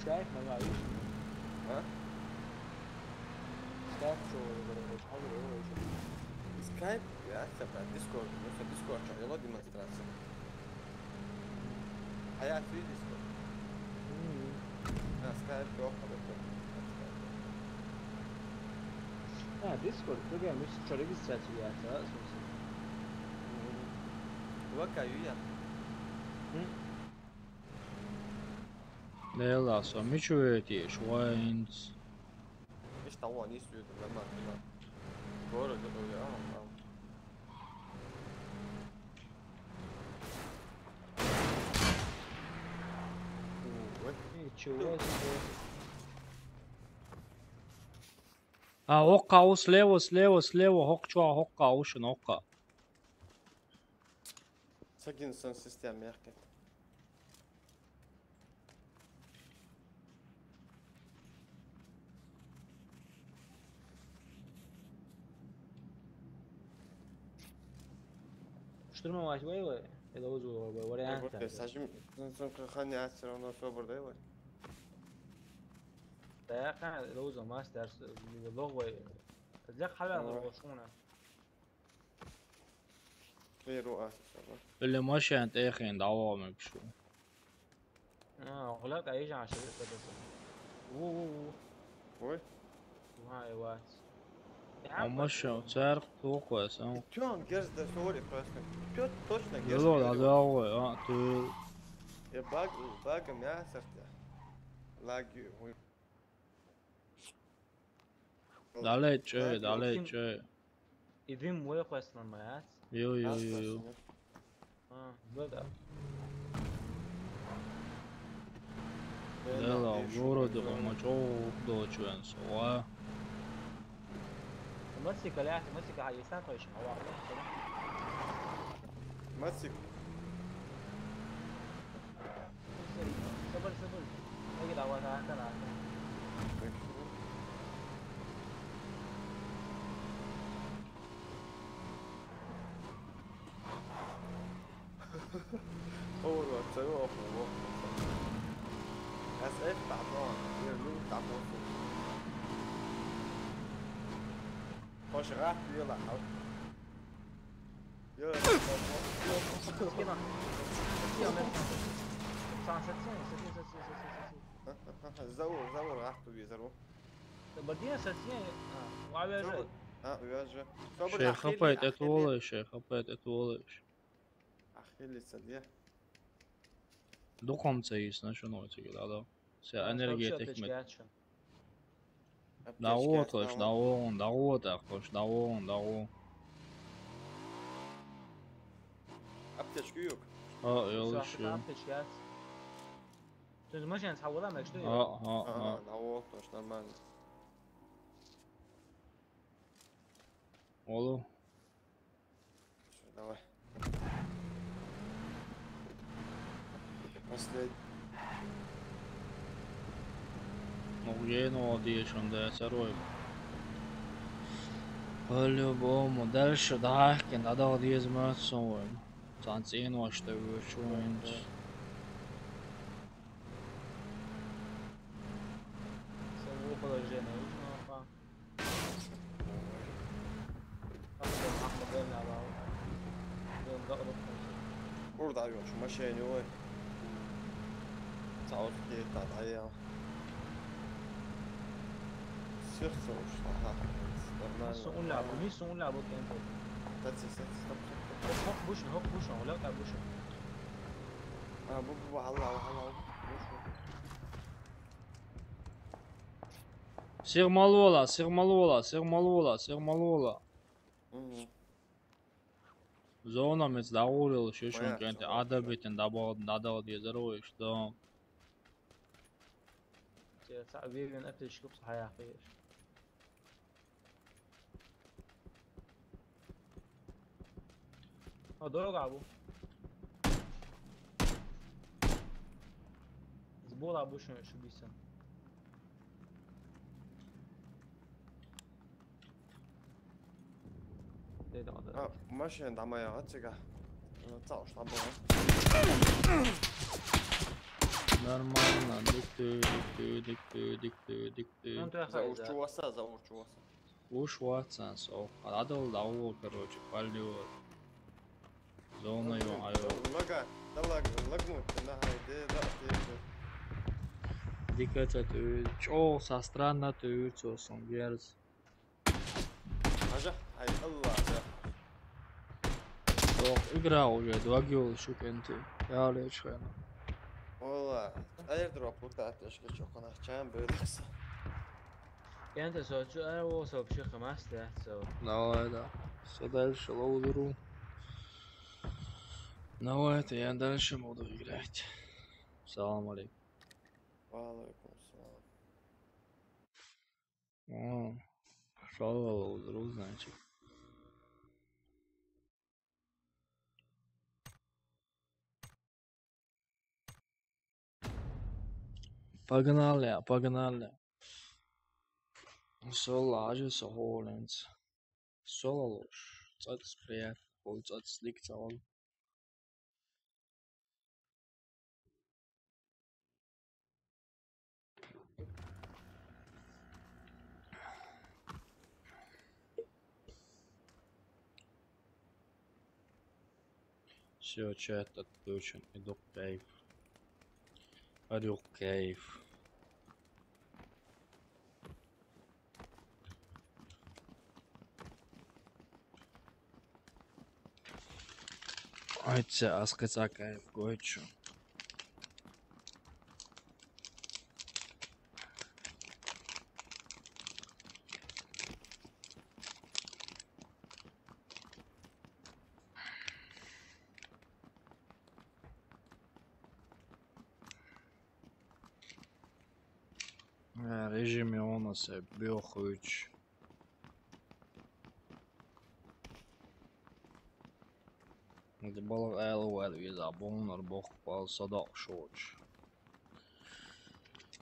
شايف ما معيش ها؟ سكايب شو مش حاضر هو سكايب اكتب على الديسكورد مثل الديسكورد شغله ديمونستراسيون حياة في ديسكورد سكايب توقف ديسكورد بقى مش شو ريجستراتيات وكا يويا لا Самич эти Швайнс. ايش طواني يسوي لما كنا كورة قبل يا Ока слева, хокчуа, хока, ушин, ока. ساكن سن سيستم يحكي штурмовать вейлы это узу вариант ساجم خلني أسرع أنا صبر ده ده كان لوزو ماسترز اللي هو زي حاجه غشونه في رؤى شباب. اللي مشان تاخين دوامك شو غلط هيجي على شريط بس وي وهاي وات ومشى تعرف توقف John gets the sorry person. Pjot точно gets يلو لا دعوة تقول يا باقي ما سرت لاقي دالي تشي دالي تشي يدين ويق اصلا مات يو بدأ يلا غورو دغ مجو دوچوان سوا مسك لا مسك على يسار ايش هو مسك صبر اجي دعوة تعال أول ما تسويه أخوه أسئلة تعبان يرلو تعبان خوش راح يلا حاول يلا زور راحته بيزرو بدينا سلسين وعلى جاي وياجا شيخ خبيت اتولش شيخ خبيت اتولش أخي اللي سديه دقم تسيسنا شنو تقول هذا سي انرجيا تكمل دعوتش دعوتش دعوون أبتش كيوك يلا شو Ты можешь نحولها ما يشتري دعوتش نورمال والله давай последний Ну, одишем, да, второй. По-любому. Дальше, да, надо одизматься. Танцину, что вы чуете. سووا بروجينا برضه عيون شو ماشيين وين تعود كي تعطيها سيرت وش سون لعبوا مين سون لعبوا كان تاتسي هوك بوش ولا تاع بوش بو الله Сигмалола. Зона мец даурил, шишун кенте адабитен дабал дезеруй, что تعبير أبتش كوب صحيح خير دورك عبو زبول عبو شو بيسن ماشي عند عمايا هاتسيكا تعوش طبعا нормально, диктуй. Заур чуваса. Уж Ватсон, адал даур, короче, палёт. Зона его, лагнуть, Диката түйд, чоқ састрана түйд сосын, герз. Ажа, ай, алла, ажа. Игра уже, 2 гола шукенти, я лечхена. والله airdrop وتاعتش كشوقنا كان بيرخص انت سويت شو انا وصل بشيخ ما استهتسو Все дальше лоудеру. Ну это я дальше буду играть. Салам алейкум. وعليكم السلام. Пошел лоудеру, значит. Погнали. Солажи, соголенц. Солалош. Цац приятно. Цац ликцал. Все, чат отключен. Иду в кейф. Орю в кейф. Ayça askıcak koyucu. Rejimi ona se bio koyucu. Hadi balık ayılı viza bunlar bok bal sadak şoç.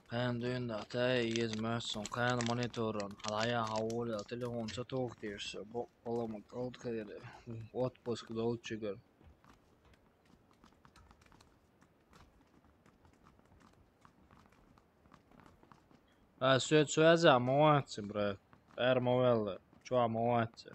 Kan düğünde tay yezmezsin kan monitörün halaya havlu telefon satok derse bok balama kalt kaydı. Отпуск дол çıkar. Söz söze muhatsi bre. Er movelle. Çoğa muhatsi.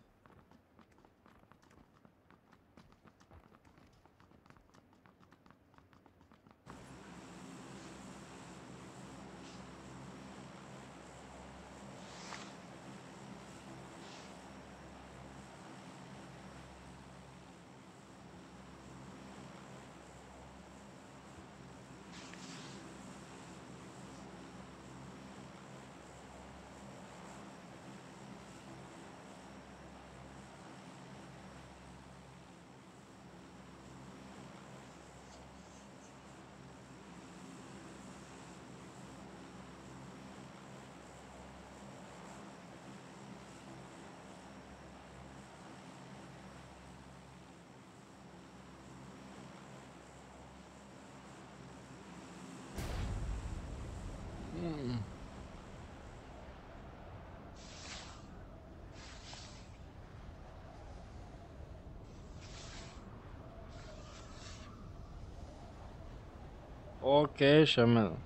Окей, Шамил.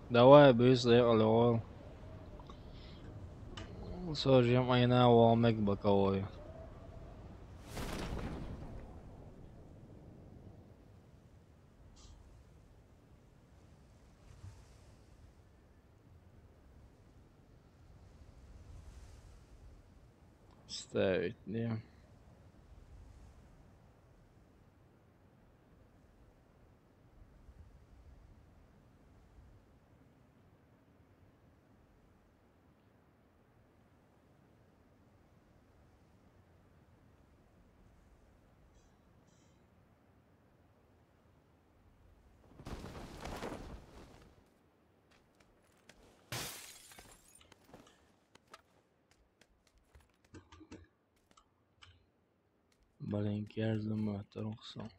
Давай быстрее, алло. Сожжем айна валмек боковой. Ставить, да. Блин, каждому трухсу.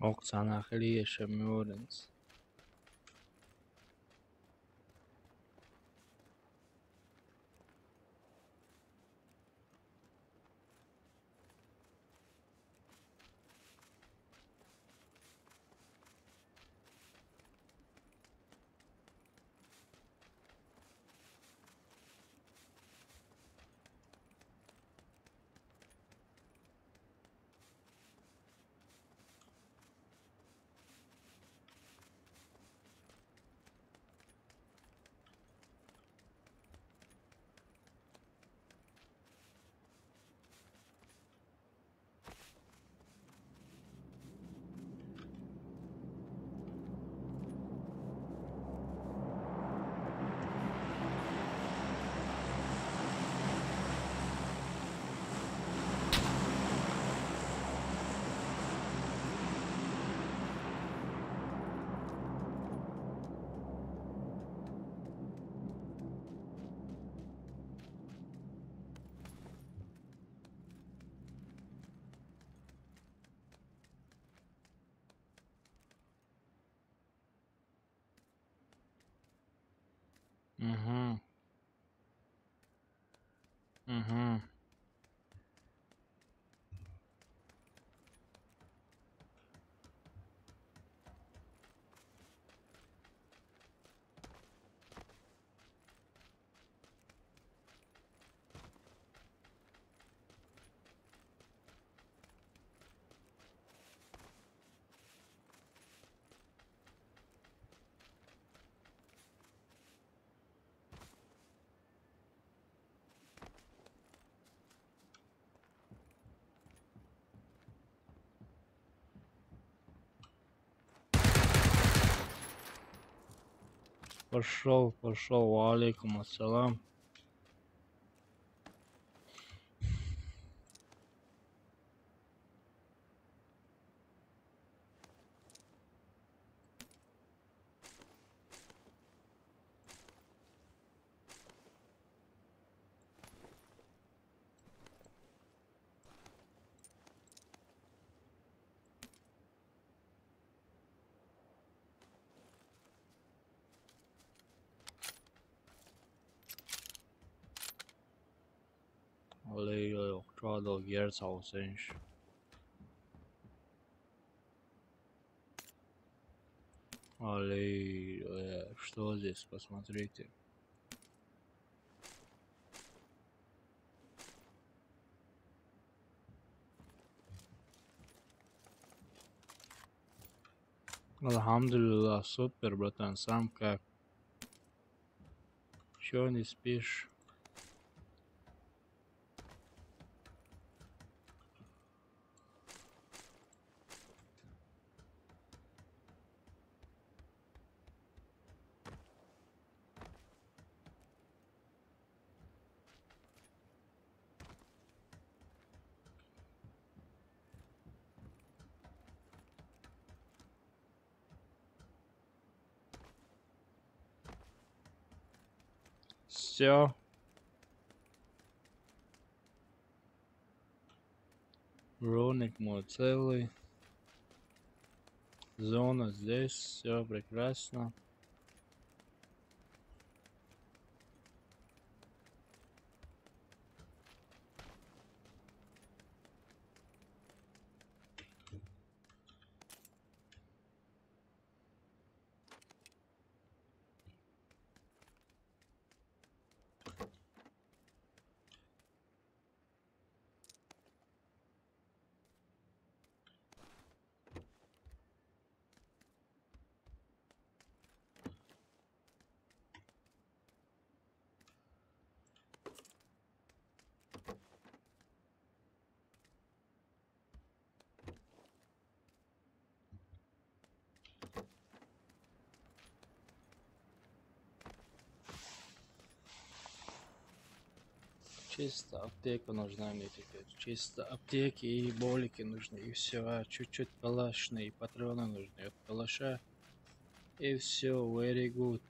Оксана Хлеша Мюрренс. Угу. Угу. Пошел, пошел, алейкум ассалам. Алей,抓到野草身上。Алей, что здесь? Посмотрите. Алхамдулилlah, супер, братан, сам как? Чё не спишь? Все. Роник мой целый. Зона здесь, все прекрасно. Чисто аптека нужна мне теперь. Чисто аптеки и болики нужны. И все. А чуть-чуть калашные и патроны нужны от калаша. И все. Very good.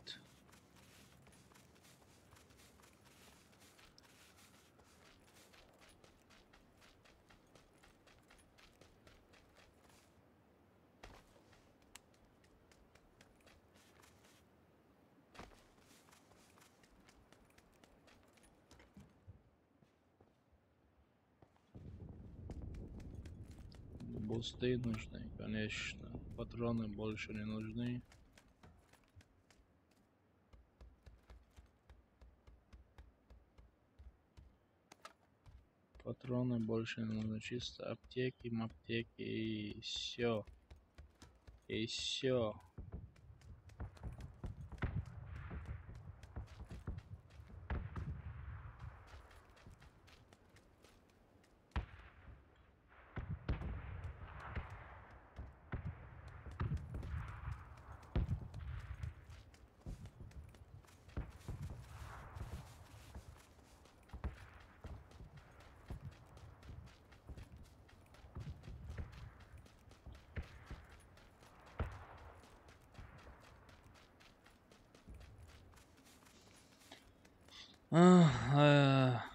Бусты нужны, конечно. Патроны больше не нужны. Патроны больше не нужны. Чисто аптеки, маптеки и все. И все. А,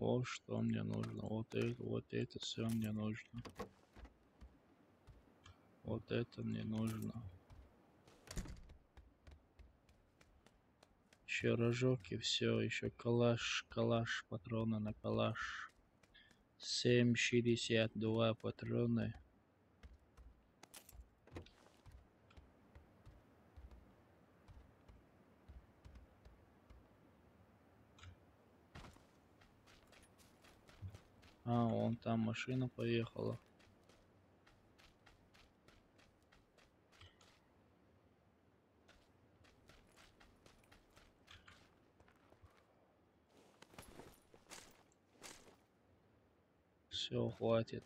О, что мне нужно? Вот это все мне нужно. Вот это мне нужно. Еще рожок и все. Еще калаш, патроны на калаш. 7,62 патроны. А, вон там машина поехала. Все, хватит.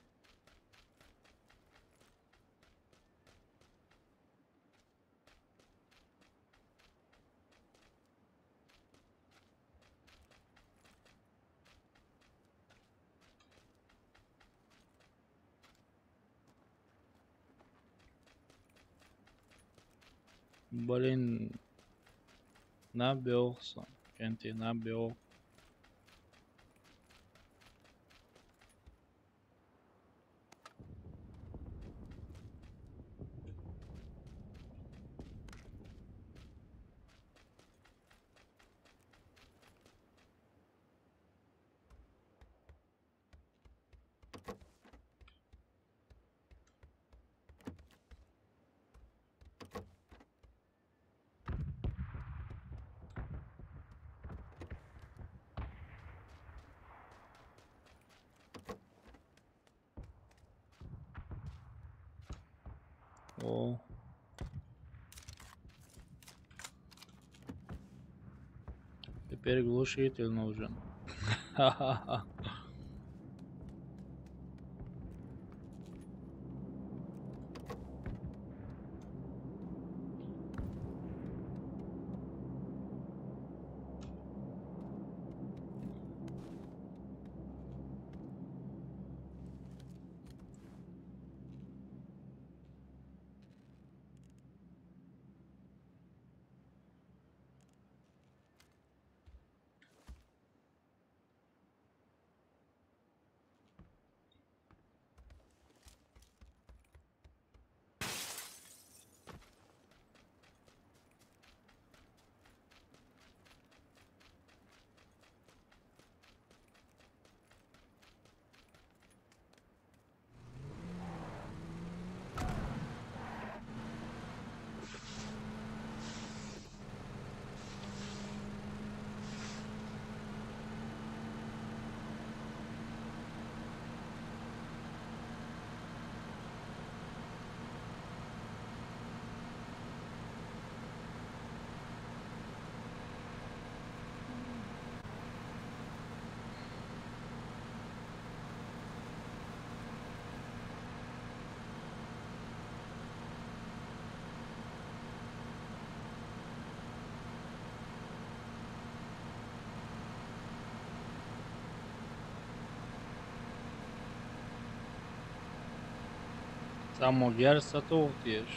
Блин, набился. Кенти набил. О. Теперь глушитель нужен. Ха-ха-ха. Samo gersa tūties.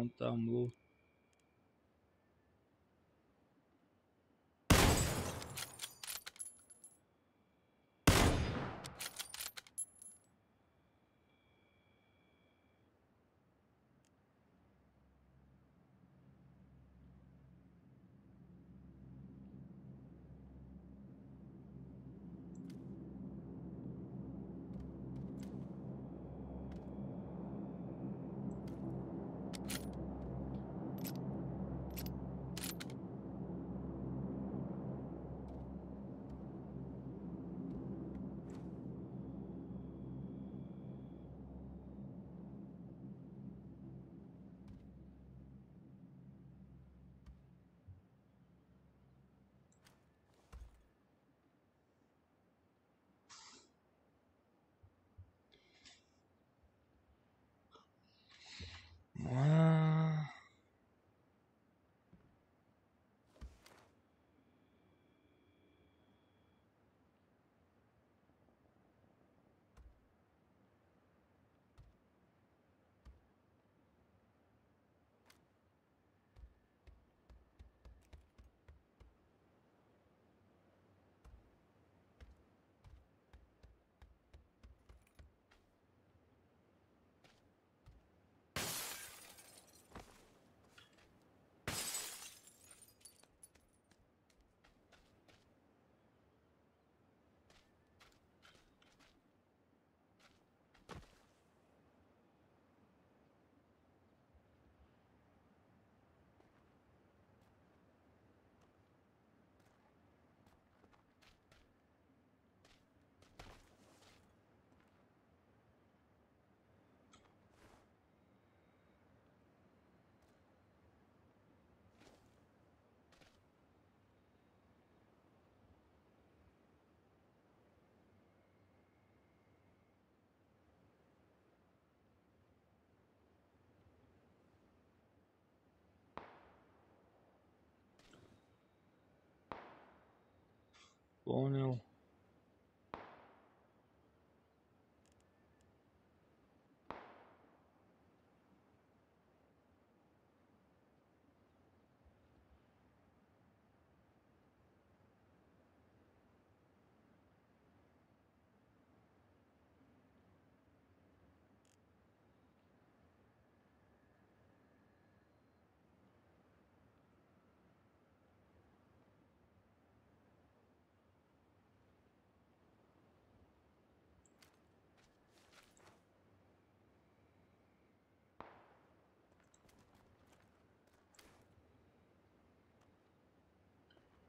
Вон там лут. Понял.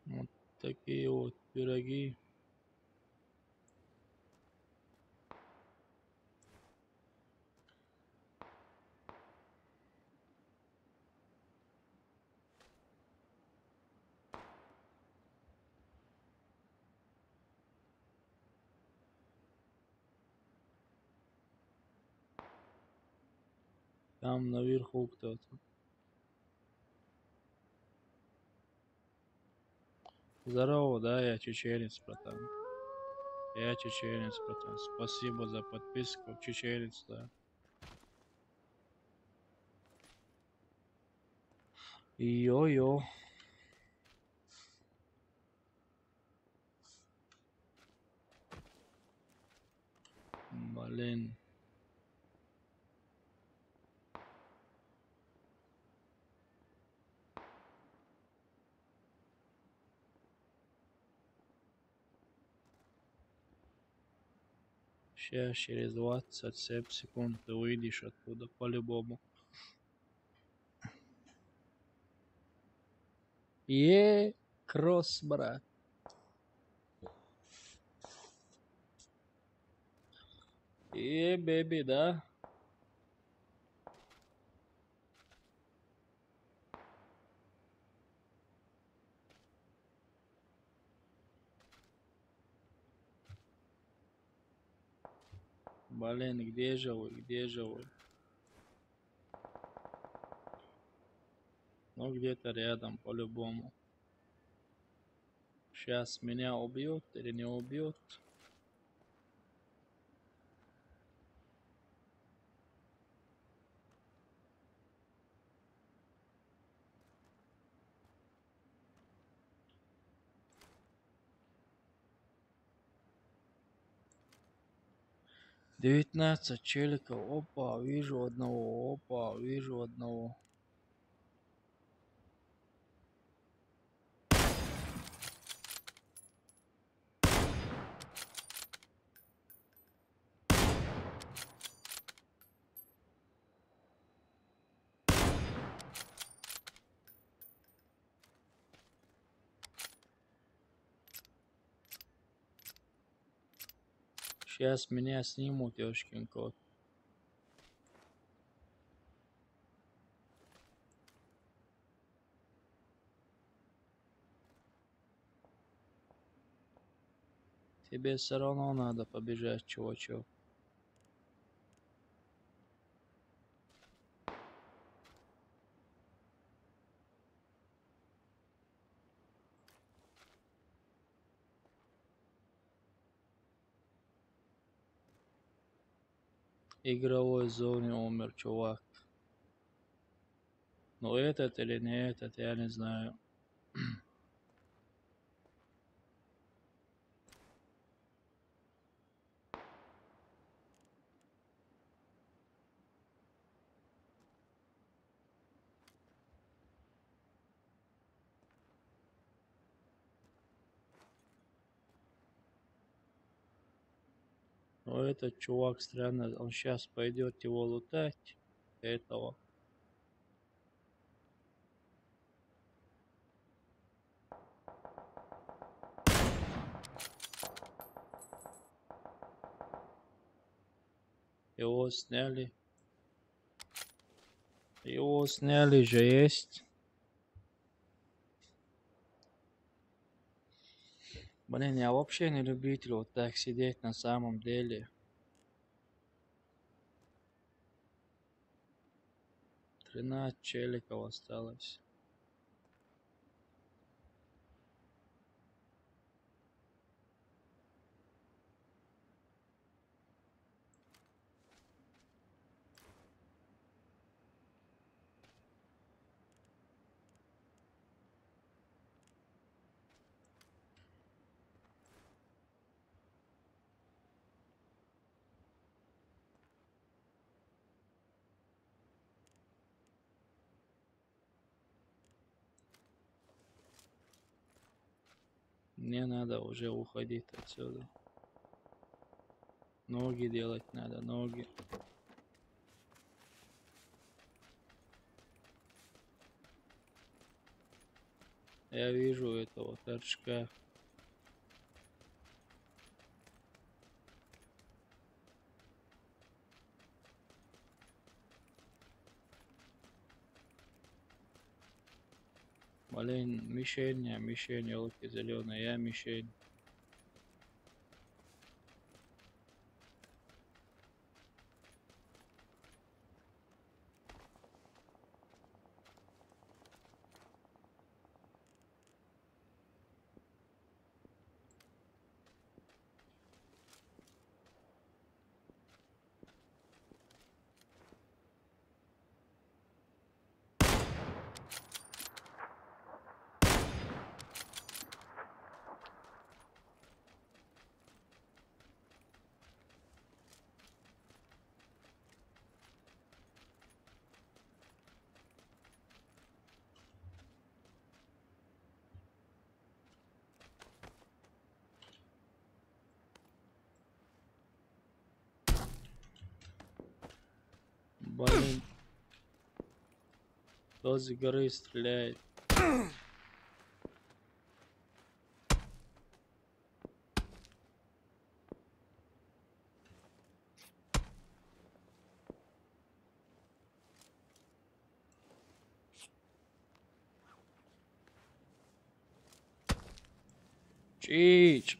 Вот такие вот пироги. Там наверху кто-то. Здорово, да, я чеченец, братан. Я чеченец, братан. Спасибо за подписку. Чеченец, да. Йо-йо. Блин. Сейчас через 27 секунд ты выйдешь оттуда по-любому. Кросс, брат. Бэби, да? Блин, где же вы? Где же вы? Ну, где-то рядом, по-любому. Сейчас меня убьет или не убьет? 19 челиков. Опа, вижу одного. Опа, вижу одного. Сейчас меня снимут, ёшкин кот. Тебе все равно надо побежать, чувачок. Игровой зоне умер чувак. Но этот или не этот, я не знаю. Но этот чувак странно, он сейчас пойдет его лутать. Этого. Его сняли. Его сняли же есть. Блин, я вообще не любитель вот так сидеть на самом деле. 13 челиков осталось. Мне надо уже уходить отсюда. Ноги делать надо, ноги. Я вижу этого торчка. Блин, мишень, елки зеленые, я мишень. Блин. Кто с горы стреляет? Чич!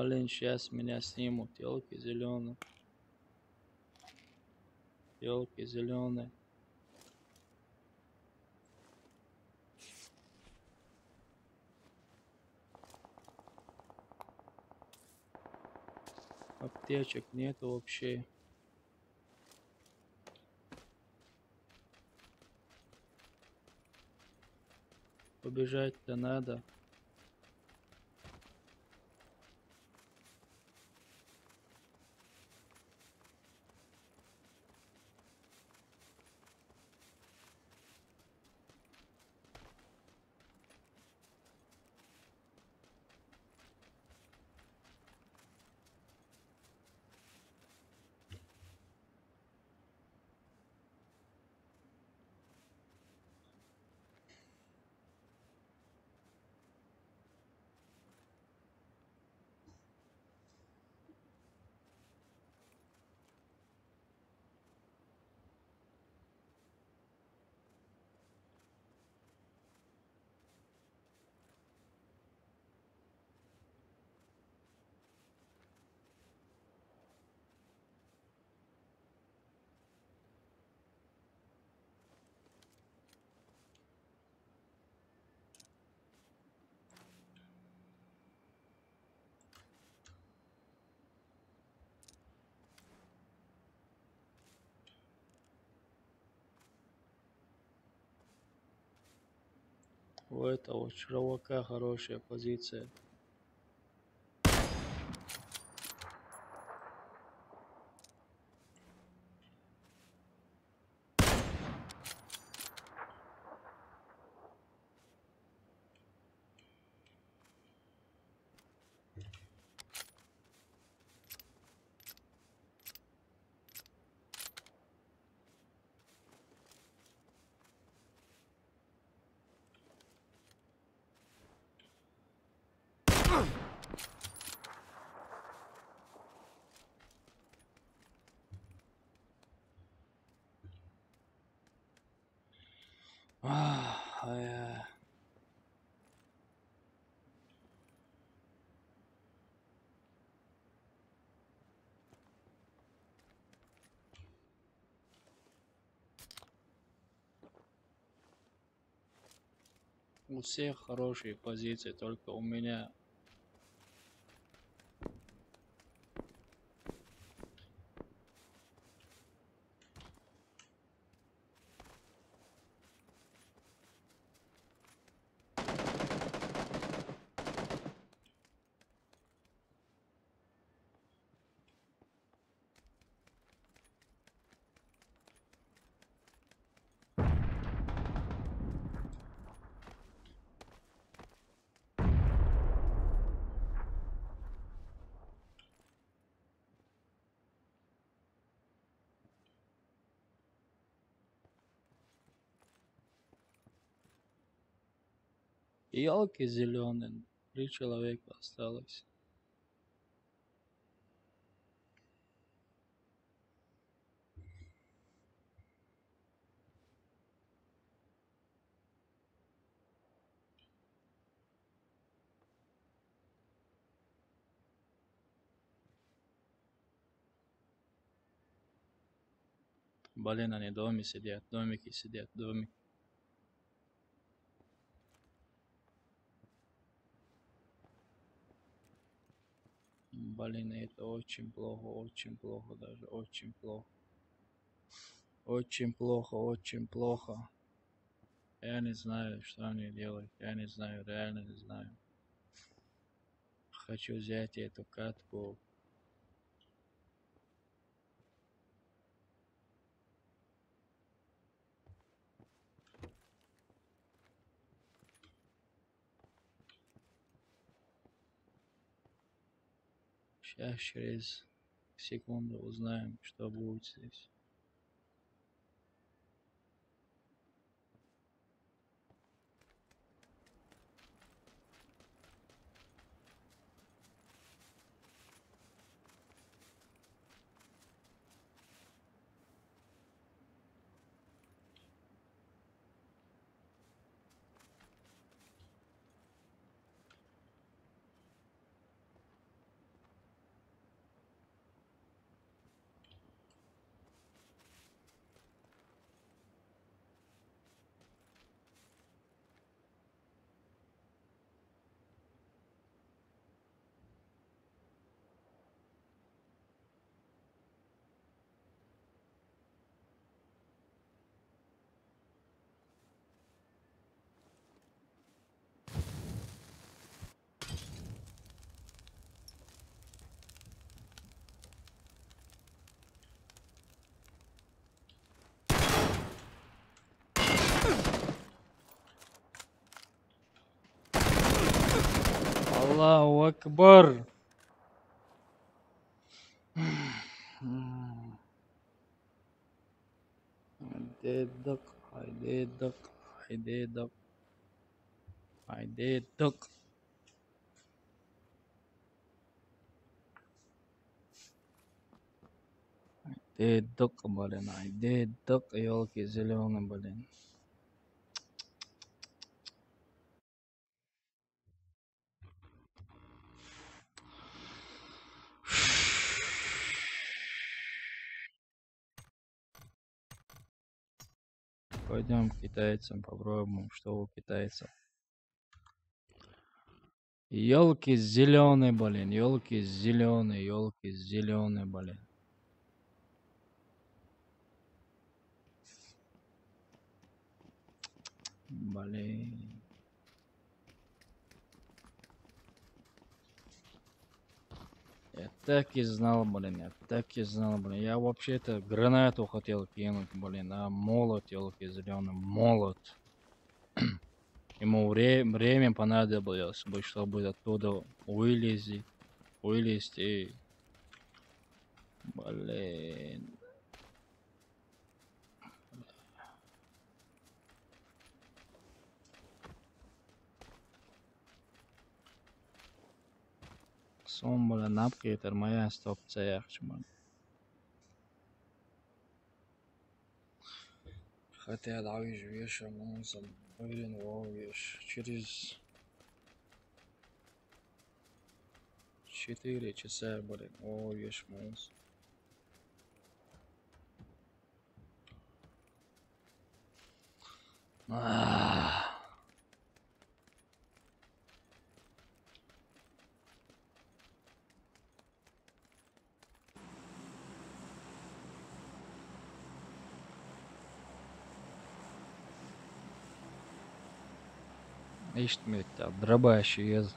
Блин, сейчас меня снимут. Елки зеленые. Елки зеленые. Аптечек нету вообще. Побежать-то надо. У этого чувака хорошая позиция. У всех хорошие позиции, только у меня. Елки зеленые. 3 человека осталось. Блин, они в доме сидят, домики сидят, домики. Блин, это очень плохо даже, очень плохо. Очень плохо, очень плохо. Я не знаю, что они делают, я не знаю, реально не знаю. Хочу взять эту катку. Сейчас через секунду узнаем, что будет здесь. Акбар. Дедок, ай дедок, ай дедок, ай дедок. Дедок, блин, ай дедок, елки зеленые, блин. Пойдем к китайцам, попробуем, что у китайцев. Елки зеленые, блин, елки зеленые, блин. Блин. Я так и знал, блин, Я вообще-то гранату хотел кинуть, блин, а молот, елки зеленый, молот. Ему время понадобилось, чтобы оттуда вылезти. Блин. Son bilan napkaytirmaya stopcha yaxshiman. Хотя давишь вешом, блин, вовешь. Через 4 часа, блин, вовешь, мус. Eshitmayapti, Abdurabashi yez.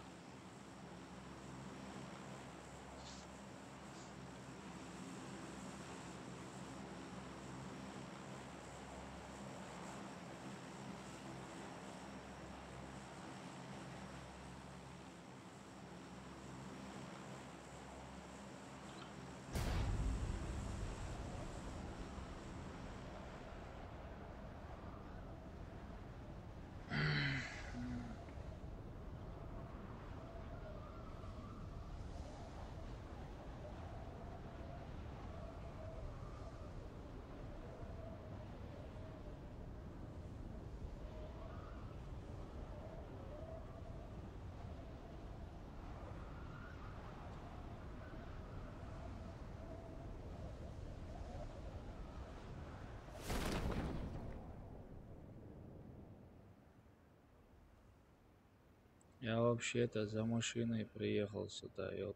Я вообще-то за машиной приехал сюда. Я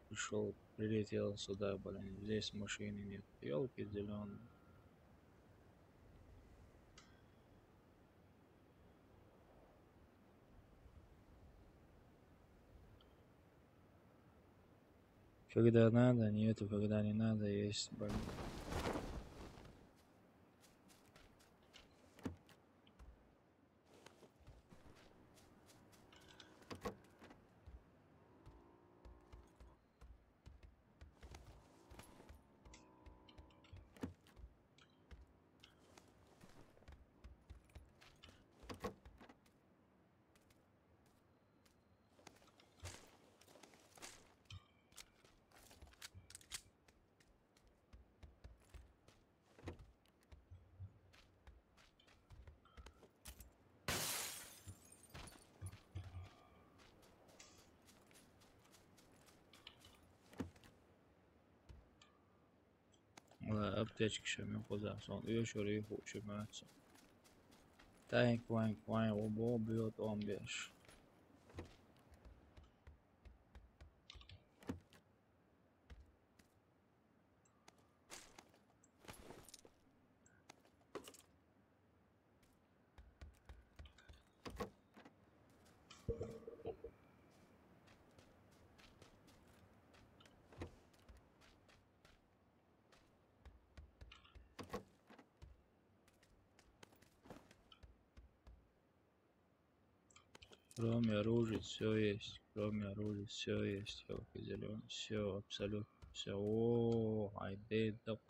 прилетел сюда, блин. Здесь машины нет. Елки зеленые. Когда надо, нету, когда не надо, есть, блин. Аптечки шами куда сон. Еще риху шимается. Танк ванк обо бьет он беш. Кроме оружия все есть. Кроме оружия все есть. Елки зеленый. Все, абсолютно. Все. О, айдедок.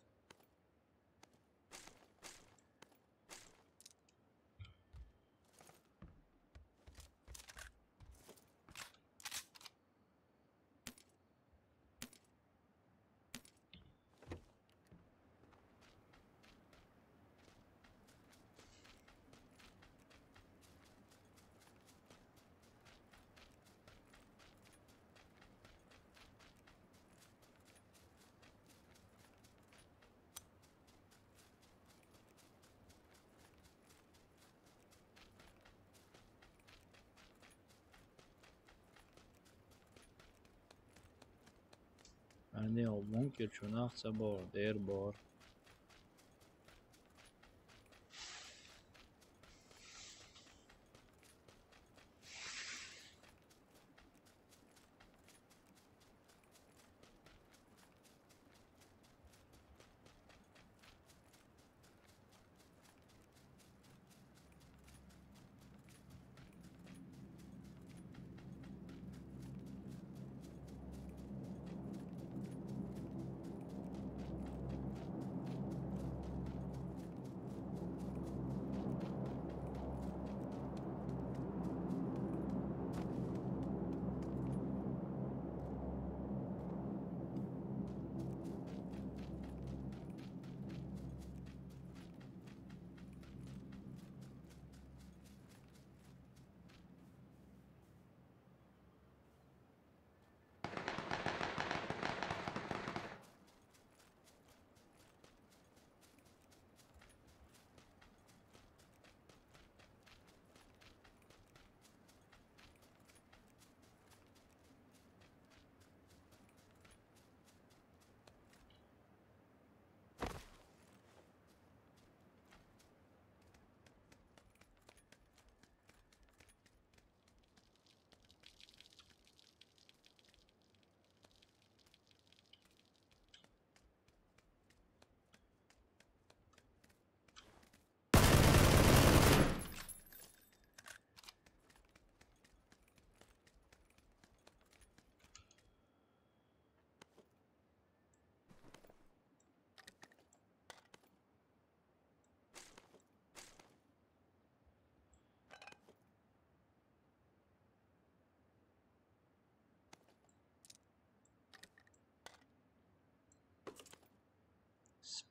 يعني ممكن شو ناخذ بور دير بور.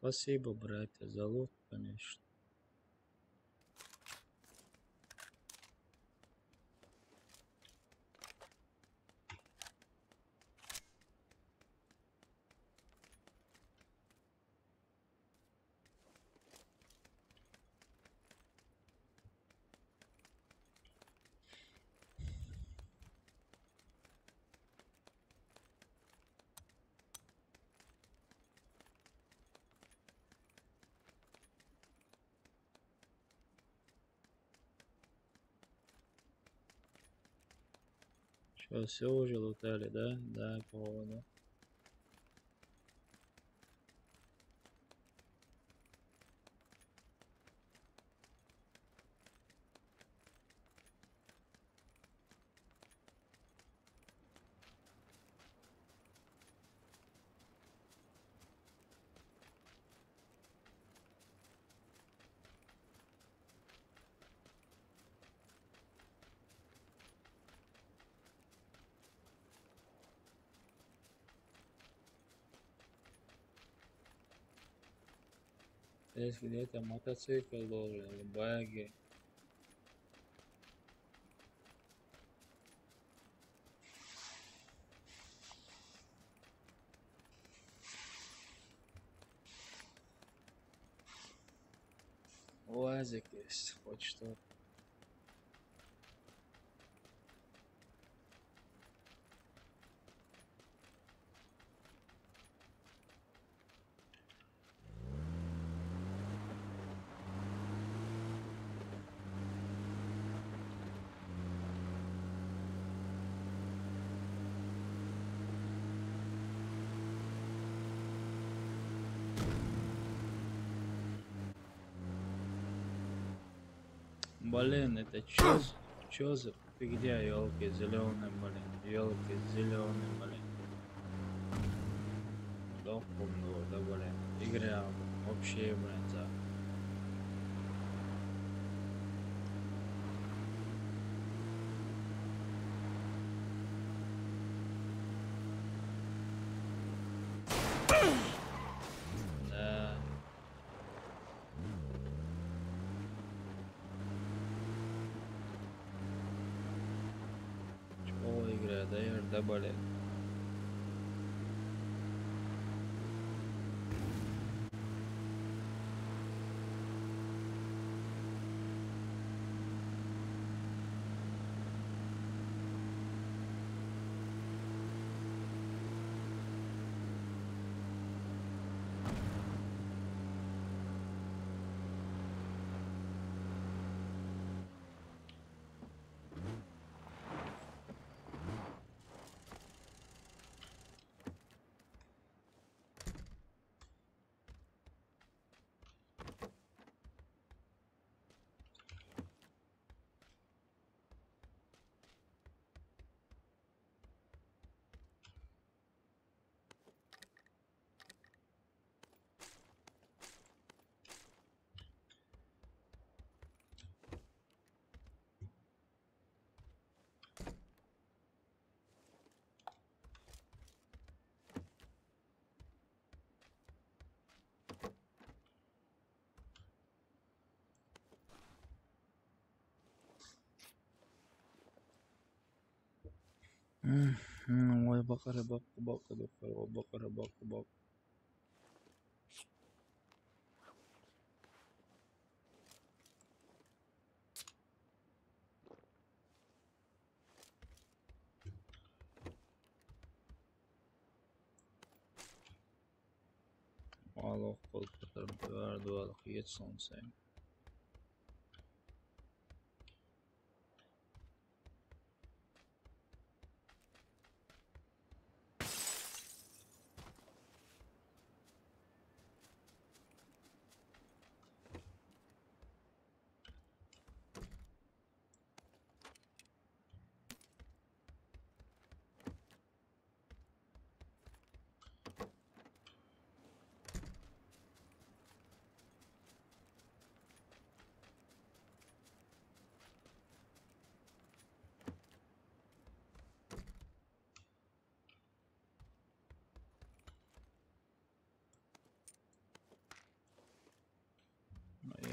Спасибо, братья, за лут, конечно. Что, все уже лутали, да? Да, походу. Здесь где-то мотоцикл должен, баги. УАЗик есть, хоть что-то. Блин, это чё за Ты где, елки зеленые, блин? Елки зеленые, блин. Лохом, да, блин. Игра вообще, блин, за. Да. Чего игра, да, блин. Ой, бакара, бак. Allah kol katarım verdi Allah yet son sen.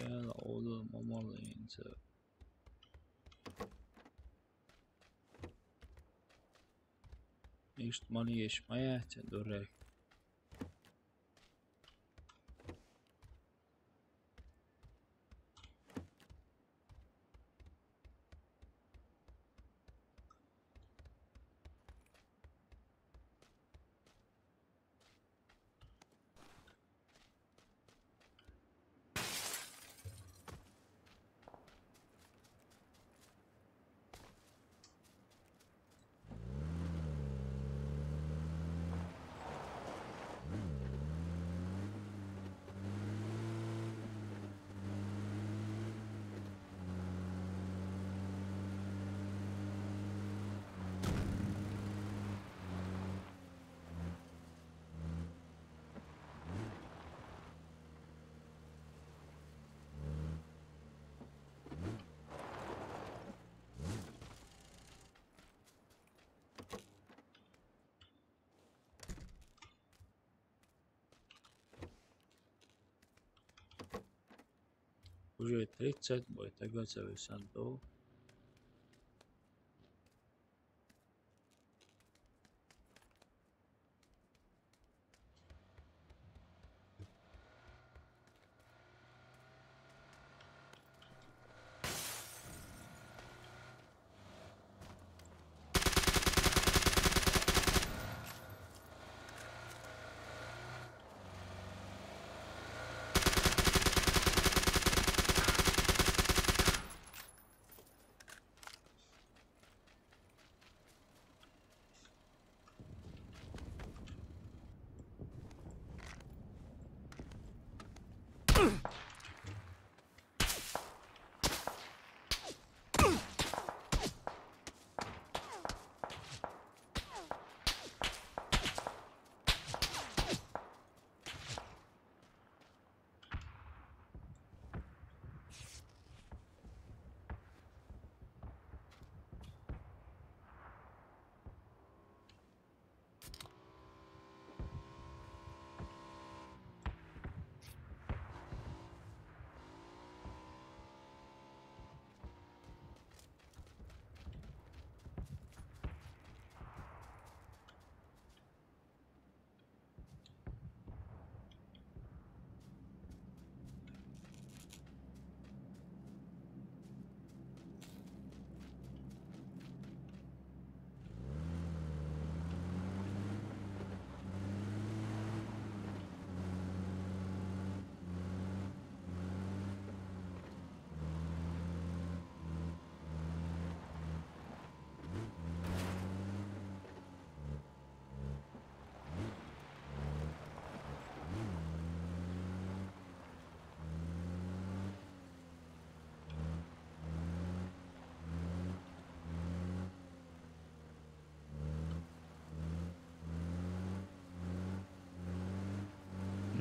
Ja, oğlum mamalı ince. İşte yeşmeye ihtiyacı Уже 30 будет готовый сандал.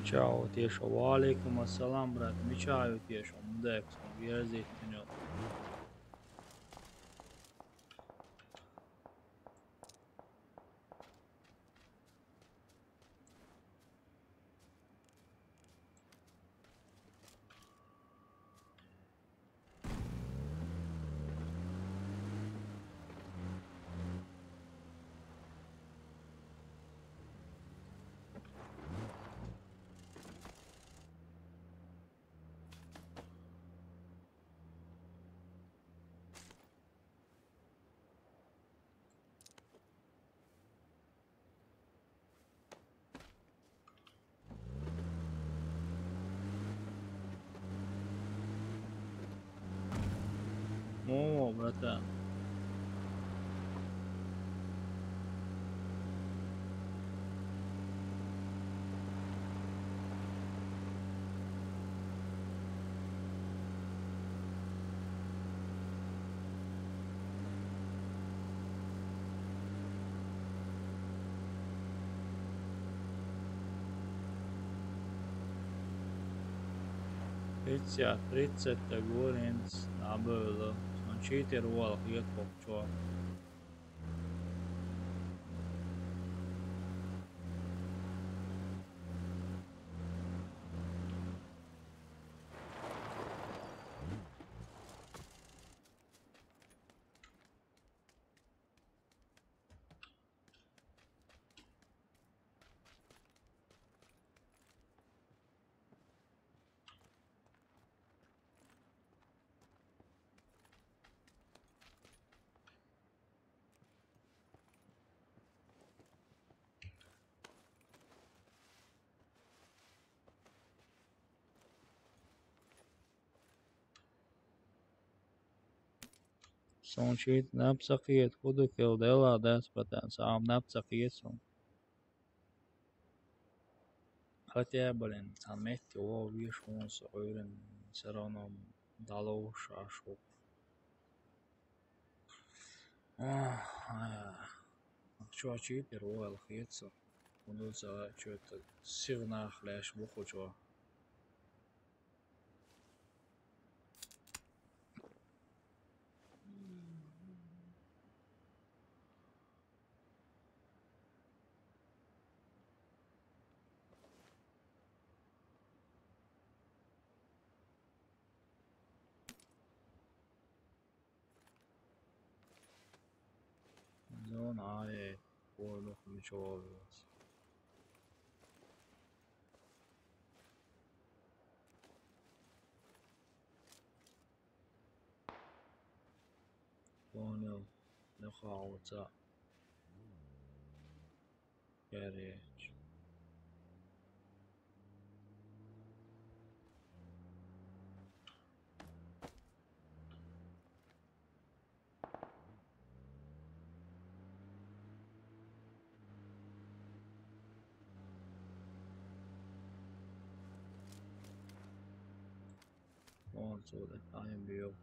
Čau, tiešo vālīkum assalam, brat, mičāju tiešo mudēks un virzīt viņu. О, братан. Pizza, ricetta, gurins, naböla. Un šīt ir ola iekopčo. Un šīt neapsakiet, kudu kild elādēs patēn sām neapsakiet un. Att jag bara tar mätt och vision så ören seronom dalo shasho. Что чипер ойл хитса. Он за что-то сирна хляш бухучо. Zona är på något mycket av oss. Poнял. Нахауца. Горечь. Он сюда, I'm бил.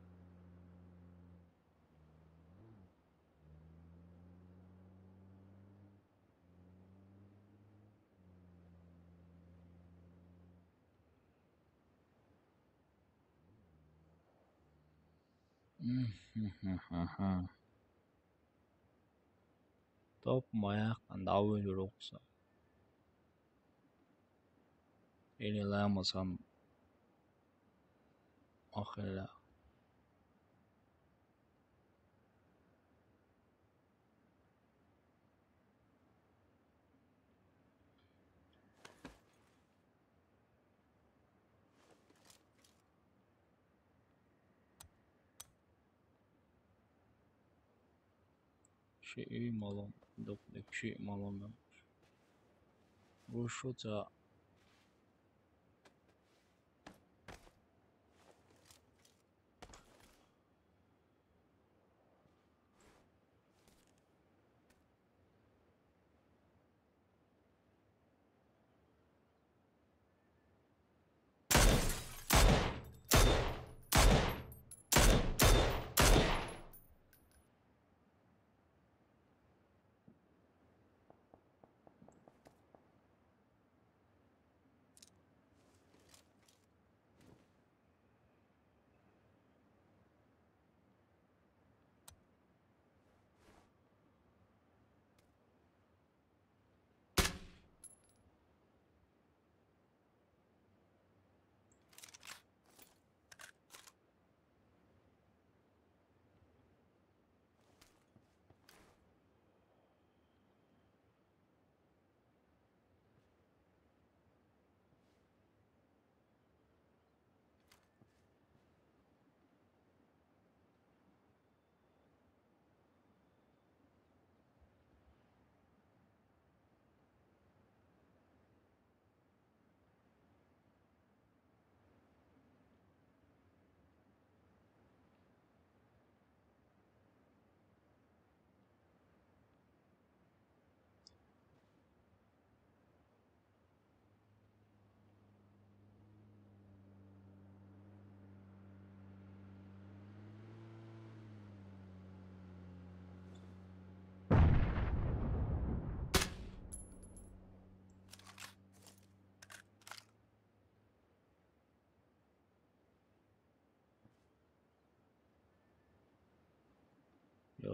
Top mayak ang dawin ruksa. Inilamas ham akhira. Şey malum, doktek şey malum. Bu şuta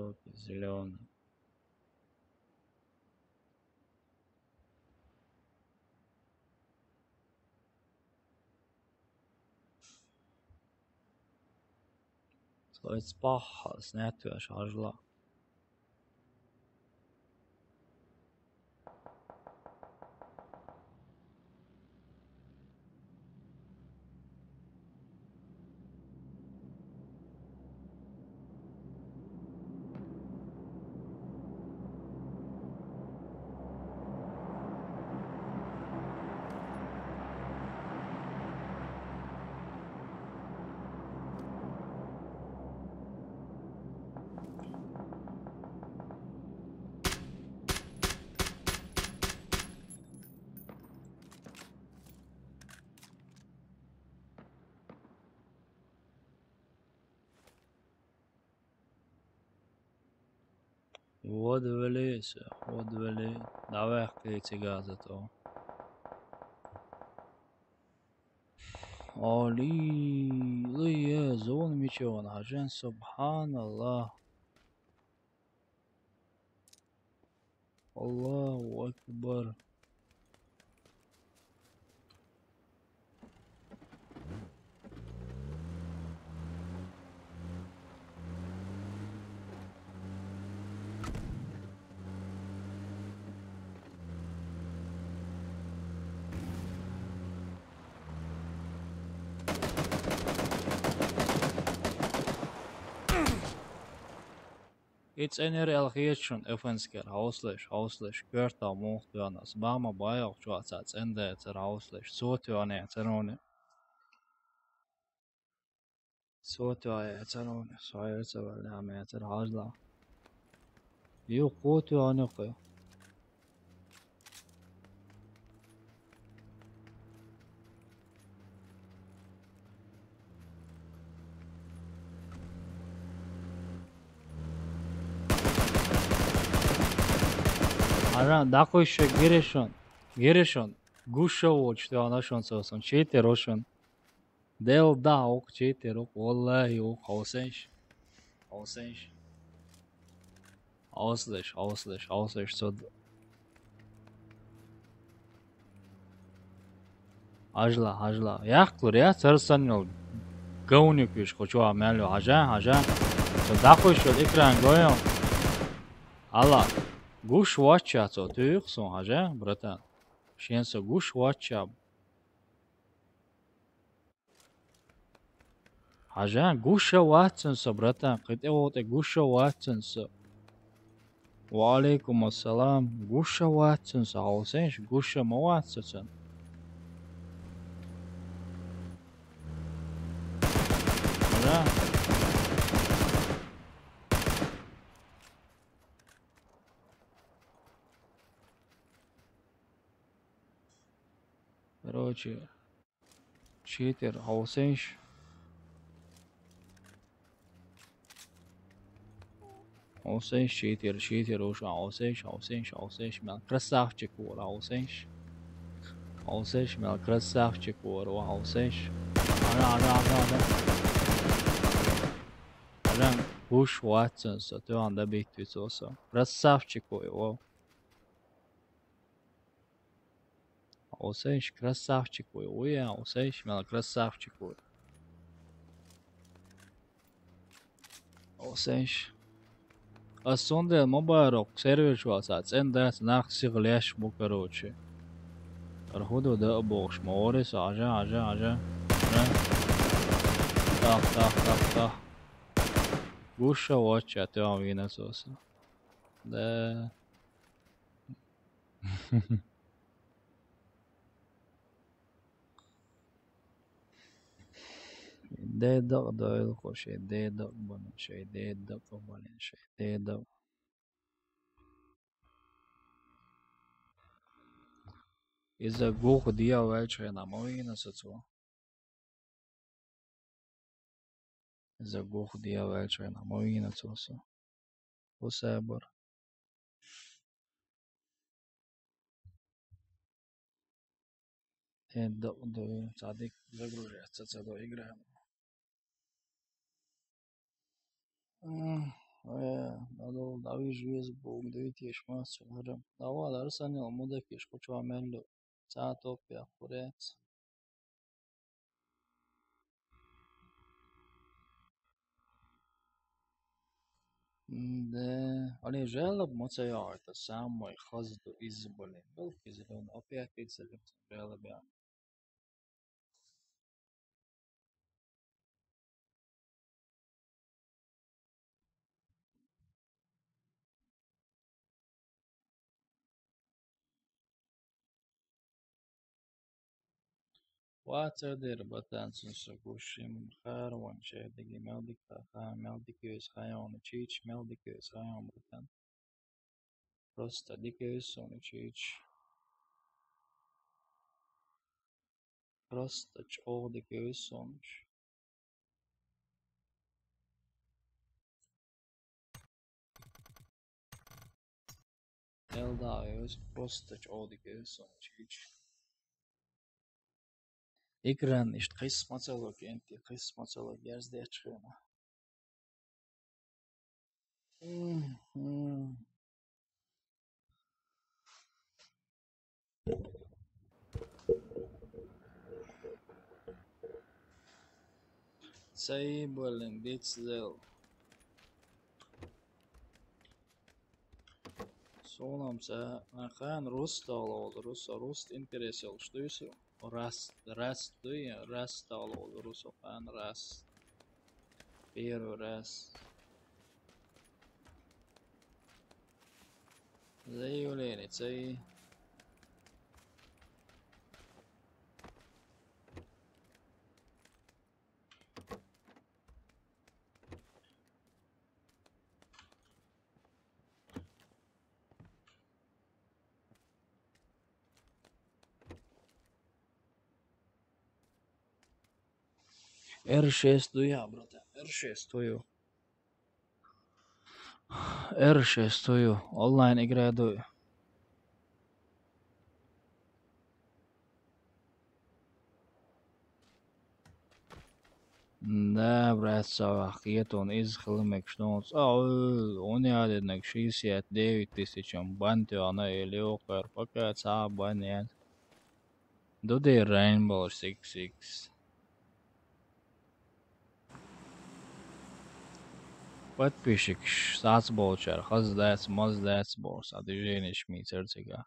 высокий, зеленый. Jetzt pahas, netős hazla. Вот велися, вот вели. Давай кайцыга зато. Ali, liye zon miçon hajen subhanallah. Allahu Ekber. It's en reageertjon öfensker hauslösch, görta muhtuanas, bama bajok tjoatsats ende etzer hauslösch, sotuane etzerone. Sotuane etzerone, soayertsa vallame etzer hazla. Ju kotuane qe. Aran dakoish gereshon gushovoch tjoanashon soson cheteroshon. Del da ok cheterok wallahi ok hausensh. Auslösch so. Hajla. Yaqtur ya sarsanol. Gaunyukish kocho amelo hajan. So dakoish ekran goyon. Allah. Gush watcha so tuyuksun hajan bratan. Shenso gush watcha. Hajan gusha watson so bratan. Qite wote gusha watson so. Wa alaikum assalam. Gusha watson so hausensh gusha mawatson. Да. Короче, читер, Hausенш. Hausенш, читер, уже Hausенш, мел красавчик вор, Hausенш, мел красавчик вор, Hausенш. Adam Bush Watson så du anda bitvis också. Красавчик его. Hausенш, красавчик его, я Hausенш, мел красавчик вор. Hausенш. Asonde mobarok serverch vasats endas nach siglesh bu короче. Arhudu da bosh moris aja. Tak. Gusha watcha te avina sosa. Da. Dedak da ilko şey dedak bana şey dedak bana şey dedak. Из-за гух dia вечера на моина соцо. Из-за гух dia вечера на моина соцо. Усебор. Dedak do sadik загружается, це до играем. надо дави жвез бог дивитиш мас харам. Давал арсанил мудакиш кучва мелло. Цаатоп я хурец. Да, они жалоб моцая это самый хазду изболен. Был физион опятьицелем жалобя. واتدر بتانسن سگوشیم خاروان شدگی ملدی تا ملدیکیس خیام چیچ ملدیکیس خیام بتن prosta dikius un چیچ prosta چودیکیس un eldājus prosta چودیکیس un چیچ ikran ist qismatsalog enti qismatsalog yazdiachkhana Saybolin ditzel Сонамса ахан русталол рус интересел что еще раз расталол русофан раз первый раз заявление цей R6 дуя, брата. R6 твою. R6 твою. Онлайн играю дую. Да, брат, savāk iet un izhlimekš noc. Un jādednek 69 000 bantiona iļūka ar pakāts ābaniet. Dudi Rainbow Six. Подписчик сацболчар, хаздайц, маздайц борс, а ты женишь ми церцега.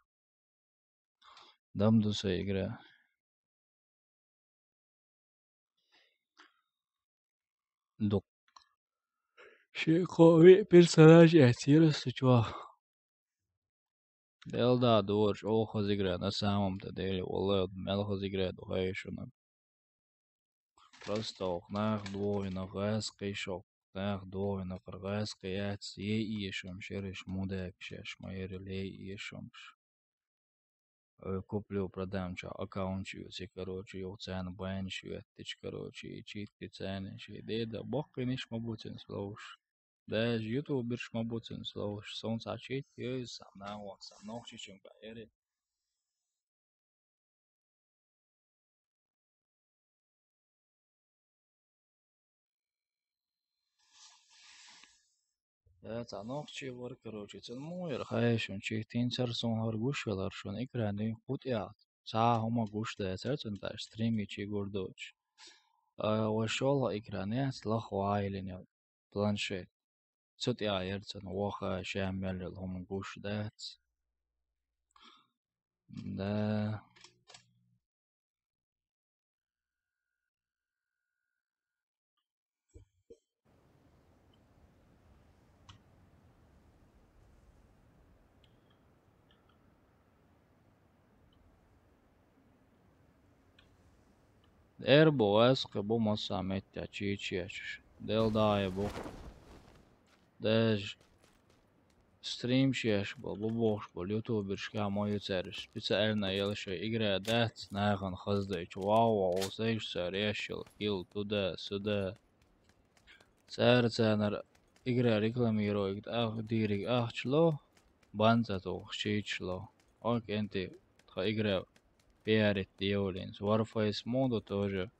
Дам дуса игра. Дук. Шикови персонажи attīras taču. Deldā dorš olhoz игра на самом-то деле, олед мелhoz игра духаешуна. Просто охнах двоинах эскейшок. Тах двоинах эскейац е иешом шереш мудекшеш майер лей иешомш. Куплю продамча аккаунчиюси, короче, его цену баншиветтич, короче, и читки цены, деда, боккиниш мабутин слоуш. Даже ютуберш мабутин слоуш, солнца читки, сам науак, сам нохчичем каэри. Это нохчи вар, короче, цен мой, рхаешон, читин царсон харгушвеларшон, экраны хутят. Цаа хома гушда, царцен таш стримичи гордоч. وشالله إكرانيات لخوايلين بلانشيت صوت يرتن واخا شامل هم قوش دات ده Erbo esque bu masa metja čīčieš. Del daje bu. Dež stream šieš bu boš bu YouTuber kā moju ceris. Pica elna jelše igrē dēts nēgan hazdeič. Wow, seiš sēr iešil kil tudē sudē. Sēr cēnar igrē reklamīrojikt dīrig ahčlo. Bandzatu šķīčlo. Ok, enti igrē пиарит дьяволинс. Warface моду тоже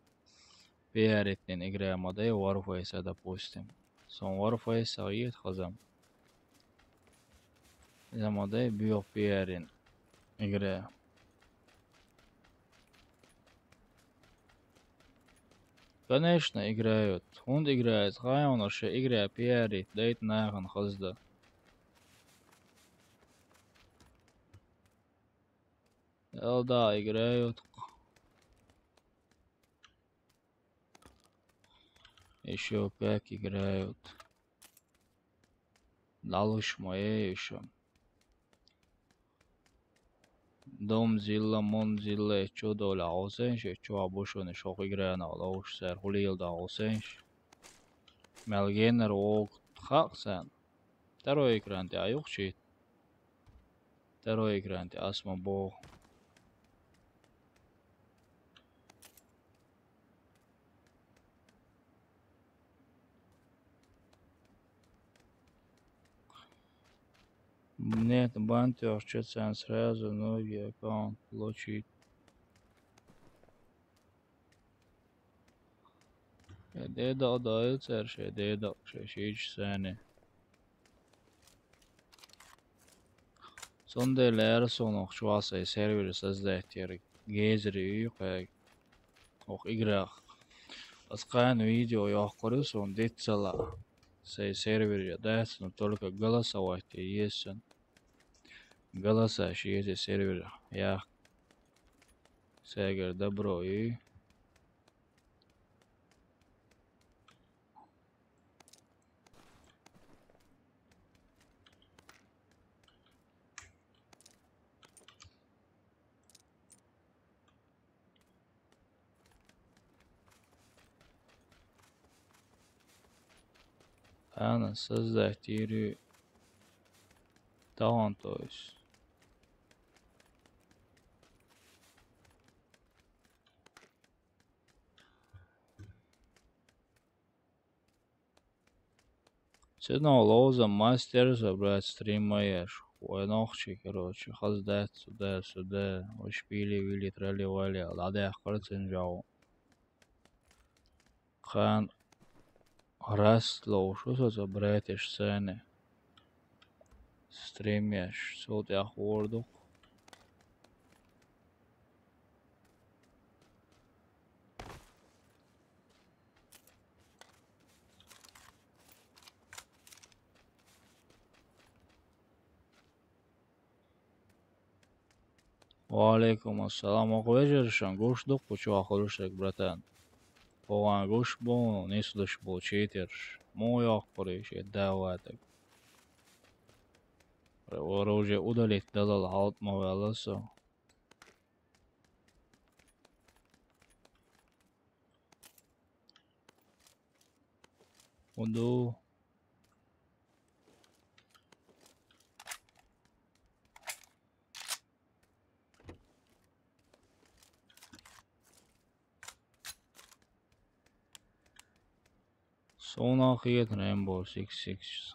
пиарит игра модель Warface, допустим. Son varför är så خزم زماده بيو بيرين игре. Конечно, играют. Он играет, хай он вообще играет пиарит, дает нахуй хозда. Да, играют. Еще как играют. Далуш мои еще. Дом зилла, мон зилла, чудо ла осенш, чуа бушоне шох играя на лауш сер хулил да осенш. Melgener og Haksen. Второй экран ты аюхчит. Второй экран ты асма бо. Нет, бантер, что-то сразу новый аккаунт получить. Деда отдается, деда, шесть сene. Sonde lärare nog schwarze server создатель gezeri och играх. Аскан видео я корюсон детсала. Сей сервер я дается, но только голосовать есть. Голоса есть сервер. Я сегер добро и Ana создатель талантуюсь. Сегодня лоза мастер забрать стримаешь. Ой, ночи, короче, хаздать сюда. Ой, шпили, вили, трали-вали, ладно, я короче, жау. Хан Растлоу, что за братиш сцены? Стримяш, сот я хорду. Валейкум ассалам. Вечершан, гуш дух почу ахорушек, братан. Оған гуш бон, не судаш бол читерш. Мой ахориш, даватек. Оружие удалить далал халт маваласо. Уду. Sonra xiyet Rainbow Six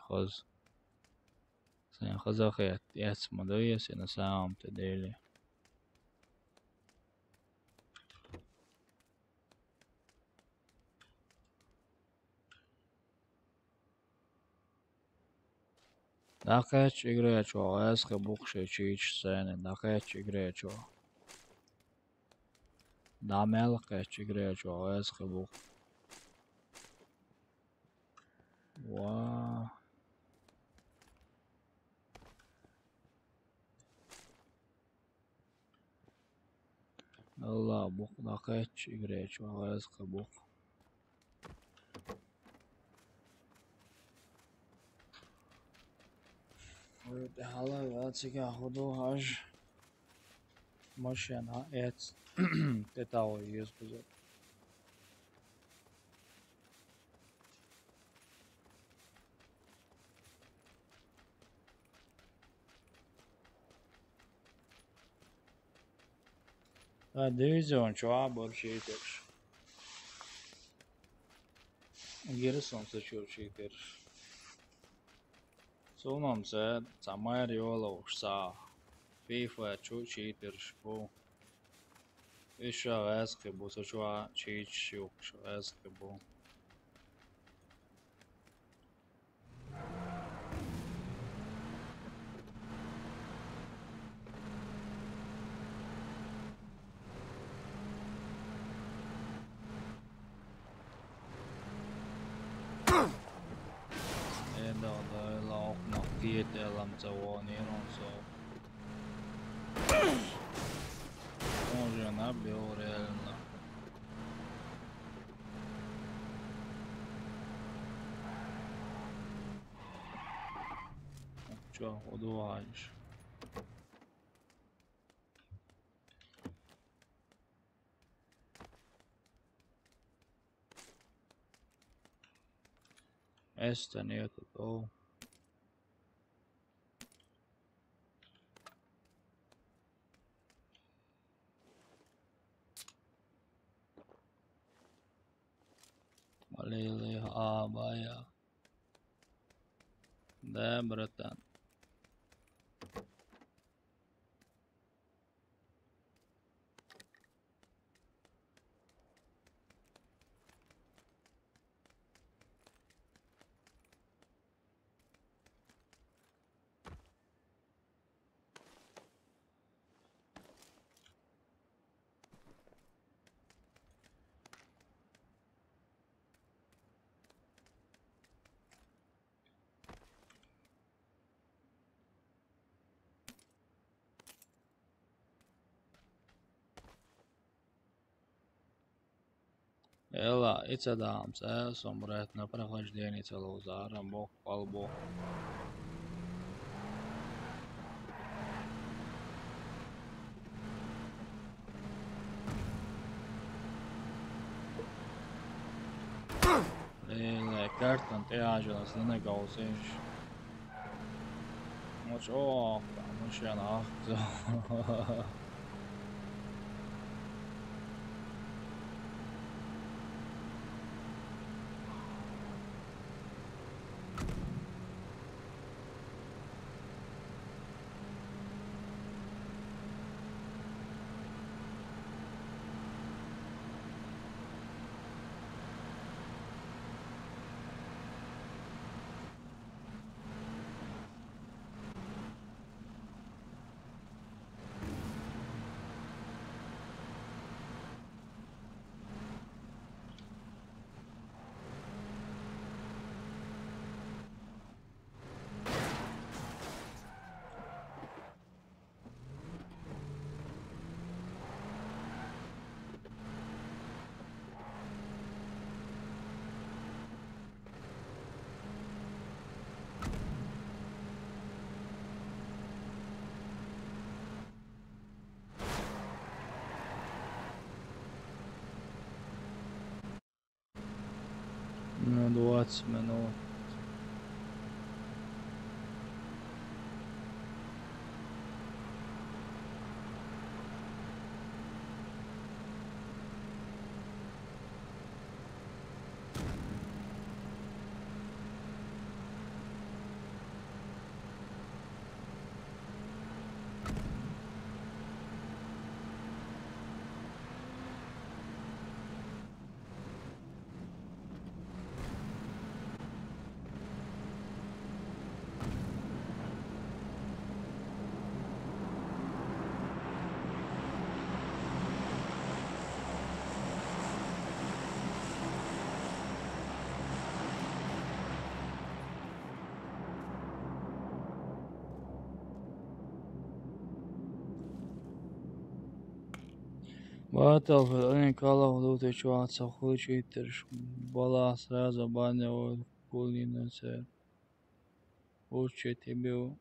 xaz. Sen xaza xiyet yatsmadı ya seni sağım tedeli. Daqaç играть о асха бухше чич сene. Daqaç играть о. Дамел qaç играть о асха бух. Wow. Allah бух daqaç играть о асха бух. Det handlar ju att jag har då har машина ett det tar ju just på så. Ja, divizyon çoğabır şeydir. Gerison seçiyor şeydir. Sonumsa samar yola uçsa. FIFA çok şeydir bu. Şu eski bu şu hiç yok şu eski bu. En där laukna kiitellä se on niin on så. On se näbbi orella. Čo odvážiš? Estän joku tuo. Malili haavaja. Däbratan. Ela itse dāmas som rätt na prehleždienica lūzāram bok palbo. Lille kärtän teāželas linegausiņš. Moč ookā, moč jana ahtu. Nu, 20 minūtes. Battlefield один Call of Duty чуваться включить была сразу банил кулинацию. Лучше тебе.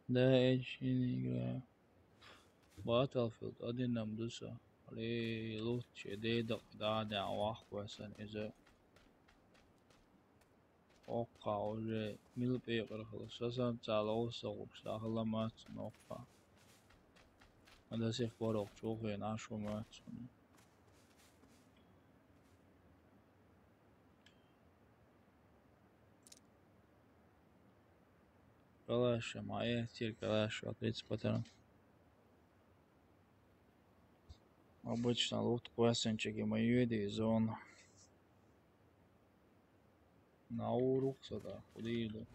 Да, еще не играю. Battlefield один нам дуса. Ли лучше дейдок да вахвасан إذا أوقع уже мил بيقرأ ساسم تعالوا سوق سهلا ما تنوقع. هذا سيخبر أخشوخي ناشو ما تسمع. Калаша, моя теперь калаша, 30 патронов. Обычно лут квасенчики мои виды из зоны. نعو رخصة ده خديله.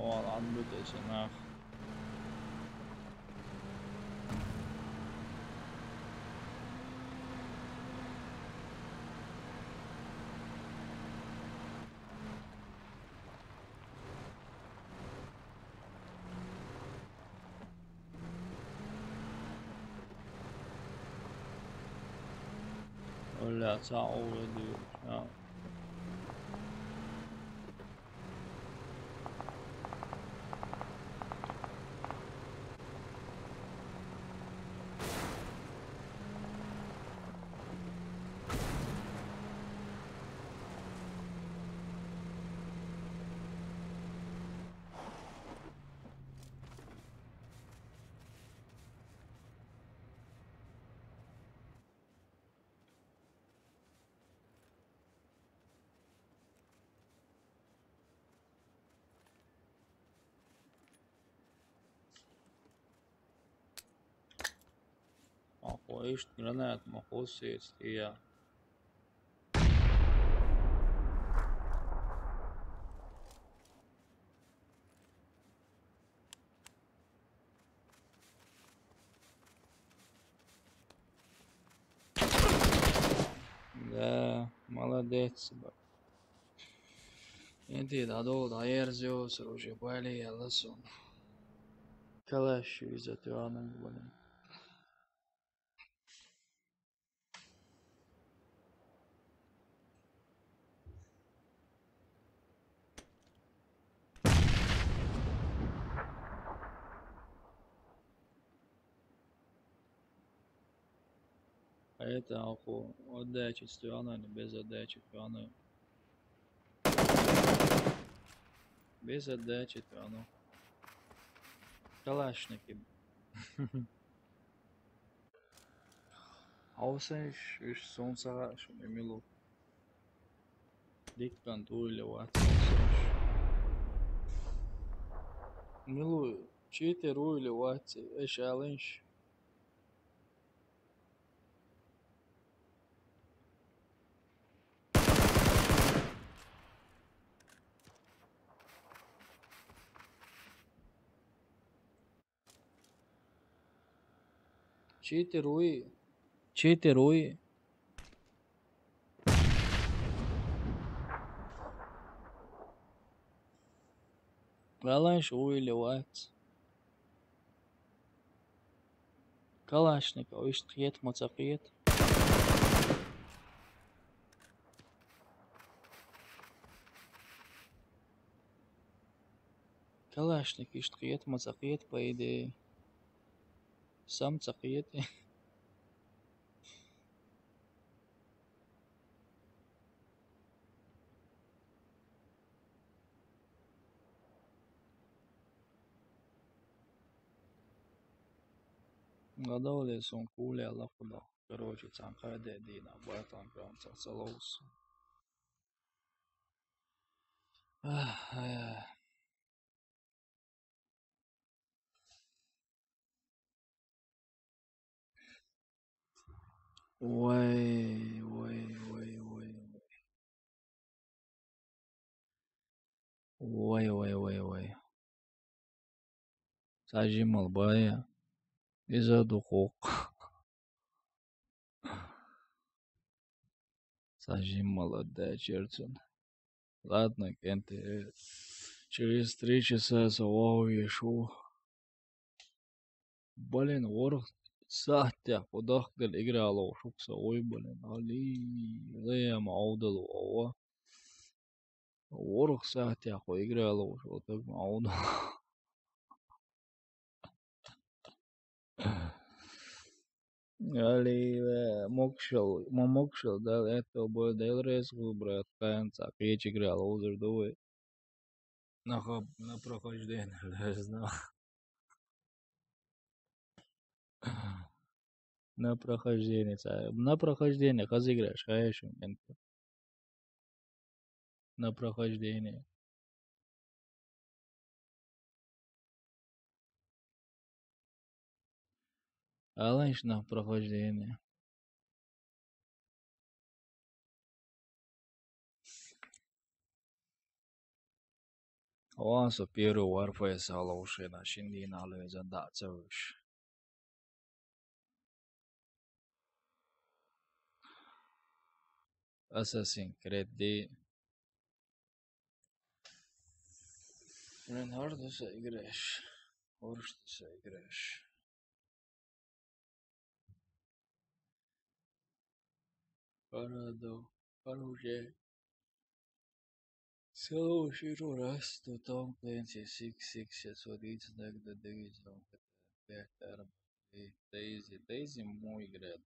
هو عنده تسمح. ولا تعود يا Ako ist granat mahus jetzt hier. Да, молодец. Иди, дадут, аерзиус, ружебали, яласон. Калаш из этого блин. А это аху отдачи стороны или без отдачи стороны? Без отдачи стороны. Калашники. Außer ich sonst schon im Milo. Dikkan tuille wat. Milo, chite ruille wat. challenge. Chite rui. Chite rui. Challenge ruille wat. Kalashnikov اشتريت متقيت. Kalashnik اشتريت متقيت по идее. Сам تقيت. Гадали сон кули alla куда. Короче, цанка дедина, батан прям цацалоус. Ой, ой, ой, ой. Ой, ой, ой, ой. Сажимал бая. Из-за духов. Сажимал отдай черцун. Ладно, Кенты. Через 3 часа салау ешу. Блин, ворох ساعتها ودخل الإجرالو شو سوي بلن علي زي ما عودلو هو ورخ ساعتها خو إجرالو شو تك معودو Ali mokšal da eto boja delreiz выбрать конца кречи играл узер дуе на прохождение знал на прохождение разыграешь конечно на прохождение аланш на прохождение Once a первый Warface хороший на шинди на лезе да цевыш. Assassin's Creed D. Reinhardt se играешь. Орш се играешь. Парадо. Оружие. Следующий раз то Том Клэнси 666 сводится тогда Дейзи. Дейзи мой играет.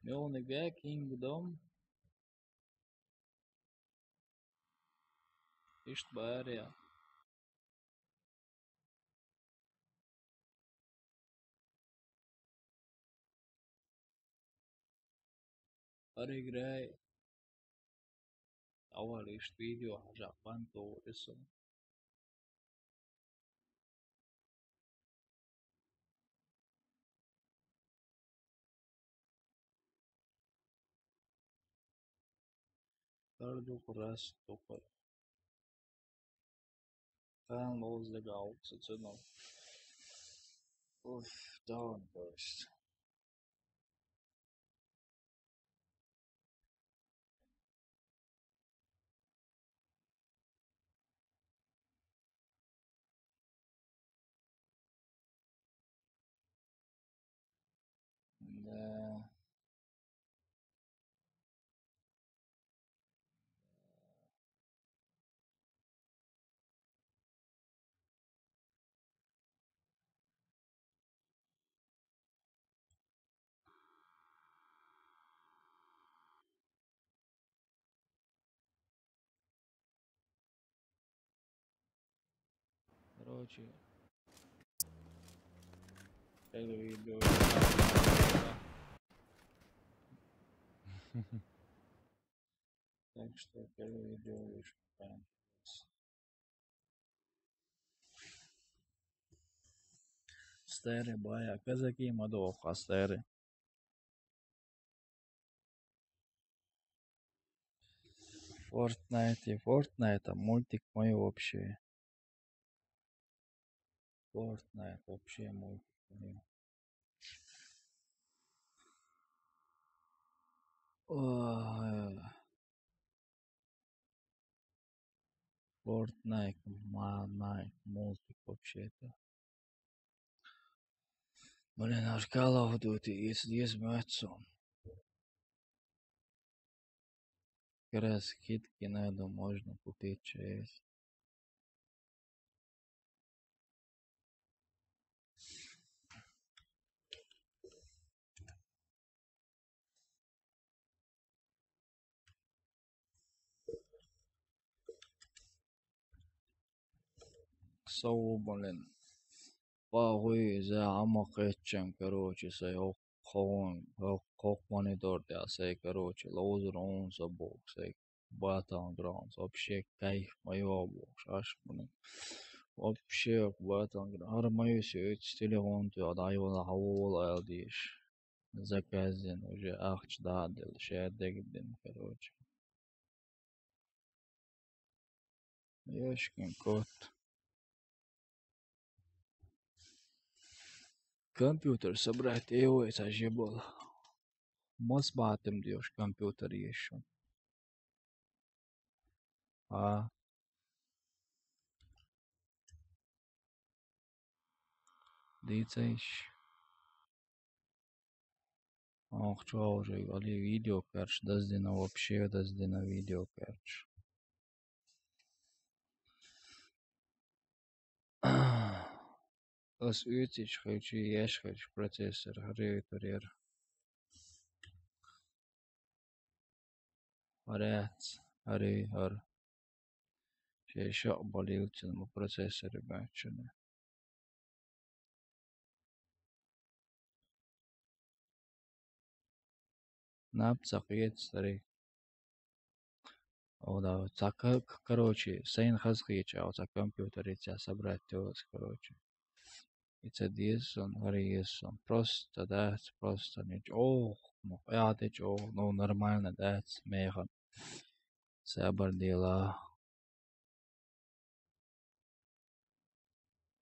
Мелный Гак, Kingdom. Иштбария. Ариграй. أول فيديو حاجة بانتو اسم Tardu kuras topar Fan loz legal Sucunov Uf, Downburst Да. Короче, это видео так что первое видео лишь понравилось. Старый бая, казаки мадоха старый. Fortnite, а мультик мой вообще. Fortnite вообще мультик мой. Ой, Fortnite, мультик вообще-то. Блин, аж Call of Duty есть мертвым. Как раз скидки надо, можно купить через. Соу, блин. Похуй за амакетчем, короче, сей хок монитор да сей, короче, лоузер он забок, сей Battlegrounds, вообще кайф моего бог, аж, блин. Вообще Battlegrounds, ар мою сеть телефон tu adayıvla havola aldıyış. Заказен уже ахч дадил, шедегден, короче. Ёшкин кот. Компьютер собрать его это же было. مثبتم diyor computerization. Ha, diyeceğiş. Ох, чё уже, ali video, короче, dazdina вообще, dazdina video, короче. Tas üütiš, хочу ешь, хочу процессор, harīturir. Varēts, arī ar šie šaubali ilcinu processori bēčani. Напцах есть старик. О, да, короче, сейн хазхича, а за компьютере тебя собрать теос, короче. И це диесон, вариесон. Просто, да, просто ничего. Ну, я ты чё, ну, нормально, да, механ. Сабар дела.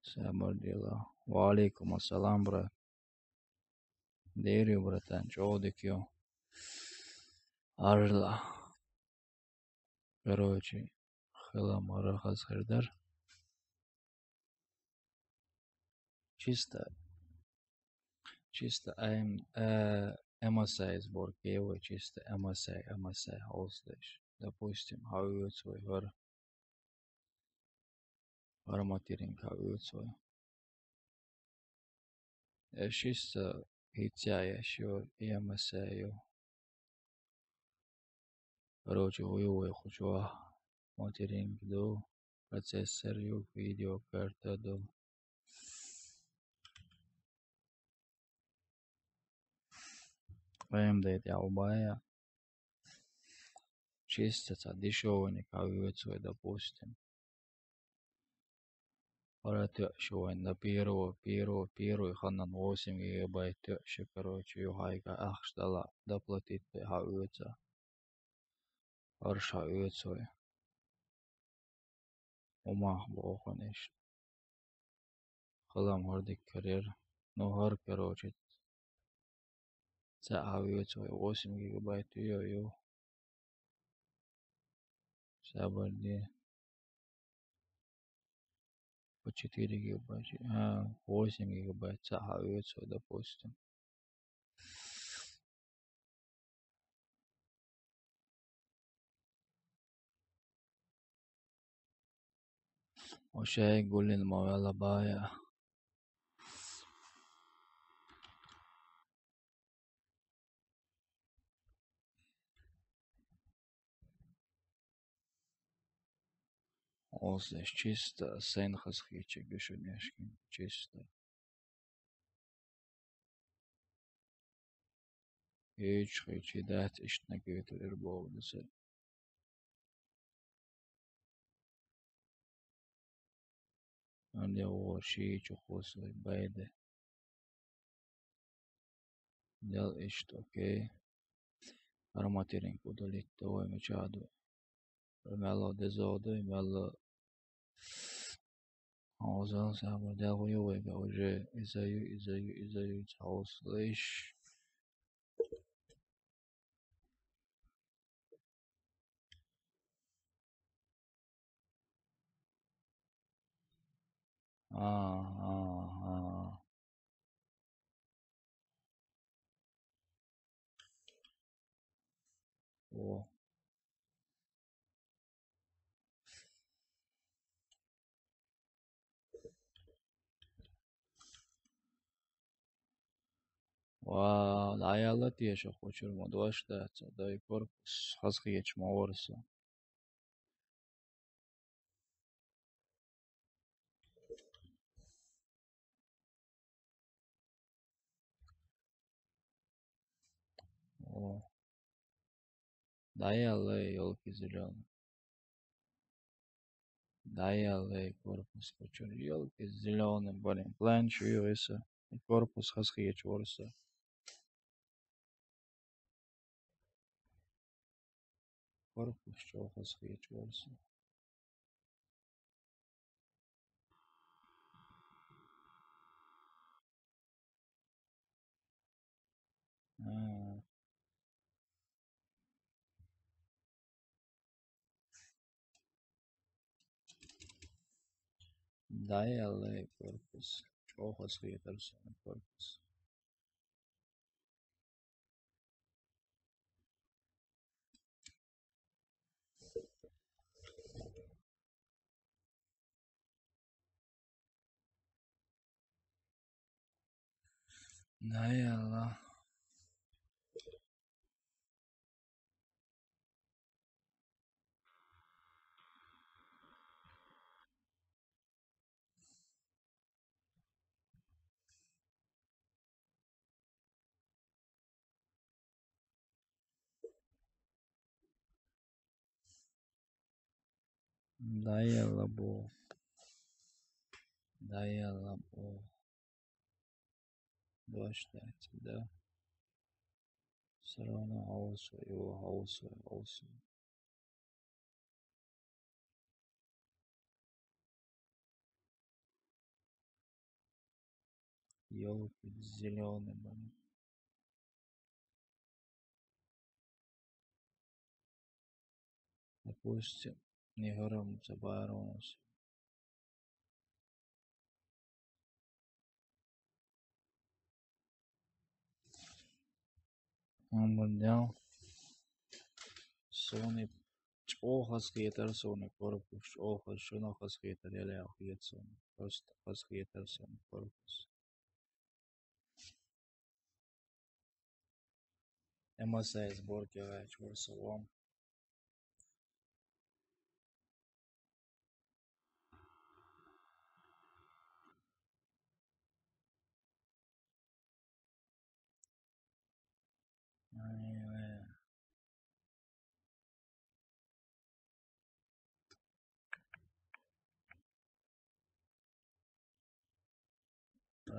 Сабар дела. Валикум ассалам, брат. Дерю, братан, чё дикё. Арла. Короче, хелам арахас хердар. Чисто MSA сбор Киева, чисто MSA Holstage. Допустим, хавают свой форматирование хавают свой. Я чисто hitя еще и MSA ее. Короче, я хочу форматирование до процессор, видеокарта до. AMD обая. Чисто дешевый хавают свой, допустим. Паратё шо на первый ханан 8 гигабайт тёще, короче, юхайка ахштала доплатить хавыца. Арша өцой. Умах боханеш. Халам хардик карьер. Ну хар, короче. Ца хавыцой 8 гигабайт ё. Сабарди. По 4 гигабайт. 8 гигабайт ца хавыцой, допустим. Ошай гулин мавала бая. Ослеш чисто сенхас хичек гешунешкин. Чисто. Hiç dert işine götürür bu oldusu. Önce o şeyi çok olsun baydı. Del işte okey. Aromatering удалить того мечаду. Мело дезоды, мело. Озал сабр дел хуёвый, уже изаю слышь. А. О. Ва, ayarlar diye çok uçurma. Doğuşta da korpus hızlı geçme orası. О. Ayarlar yol zеленый. Ayarlar korpus uçur. Yol zеленый, блин. План чуется. И корпус hızlı geç orası. Корпус çok hızlı geç orası. Dialect corpus. Ojos creators on corpus. Dialect. Dialabo. Dialabo. Başlat da. Sonra also. Елки зеленым. Допустим, не гром забаронус. Он поднял. Сони ჭოხას გიეტერსონი კორპუს ჭოხას შონახას გიეტერიალე აღიეცონი просто ხას გიეტერსონი კორპუს ემასაის ბორკერა ჩორსოვამ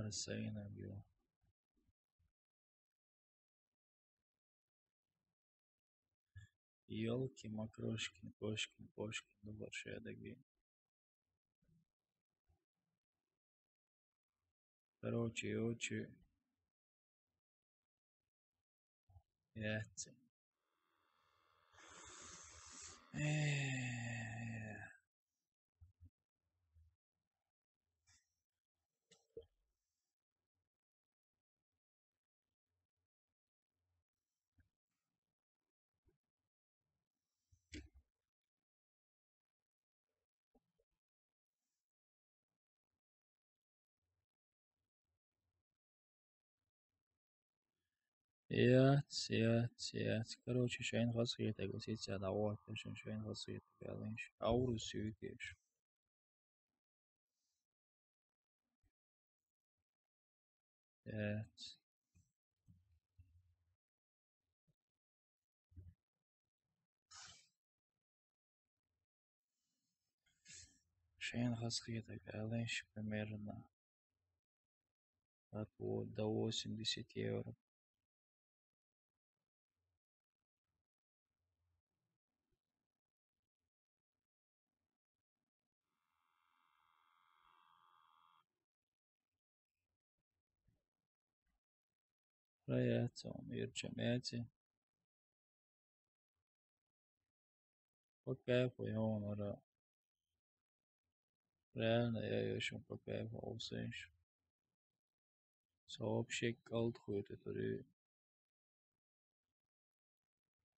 Арсенагио елки макрошкин кошкин кошкин добар шедаги короче яйца яйца короче шайн хас гиетега сица давай шайн хас гиетега линш аурус юкеш яйца шайн хас гиетега линш примерно от до 80 евро. Прояться он ирчамяти. По кайфу он ора. Реально я еще по кайфу усенш. Сообщик алт хует это ри.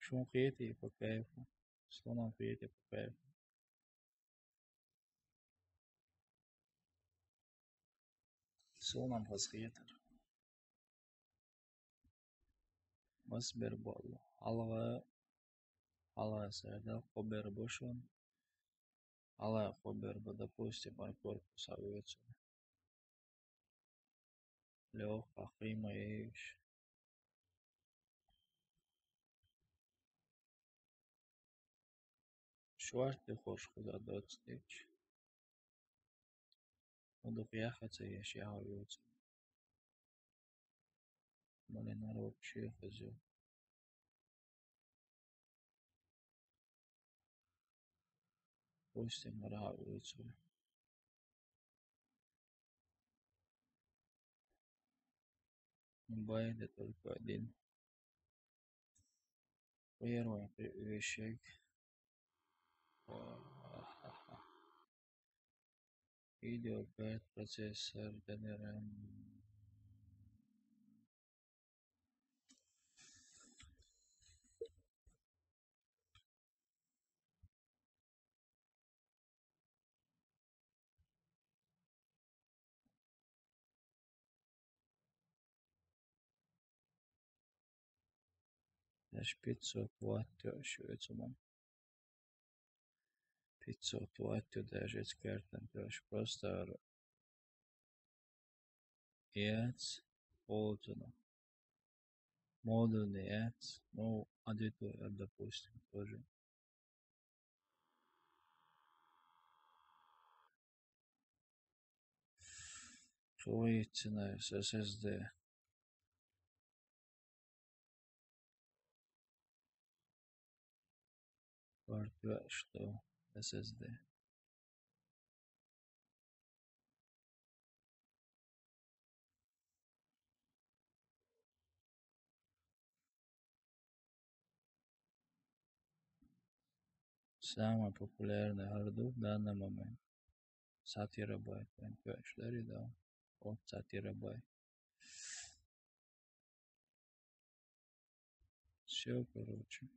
Шун хети по кайфу. Слонам хети по кайфу. Слонам хасхетер. Масбер болу. Алга сайда хобер бошон. Алга хобер ба допустим ар корпус авиацию. Лех ахима иш. Шварты хош худа дотстич. Буду приехаться я ще авиацию. Блин, народ вообще хозяин. Пусть им авиацию. Байда только один. Первый вещик. Видеокарт, процессор, DRM. Аж 500 ватт швецумом. 500 ватт даже с картом просто яц полтона. Модульный яц, ну, аудитория, допустим, тоже. Свои цены с SSD. Карта, что SSD. Самый популярный харду в данный момент. 100 терабайт. MP4, да. От 100 терабайт. Все, короче.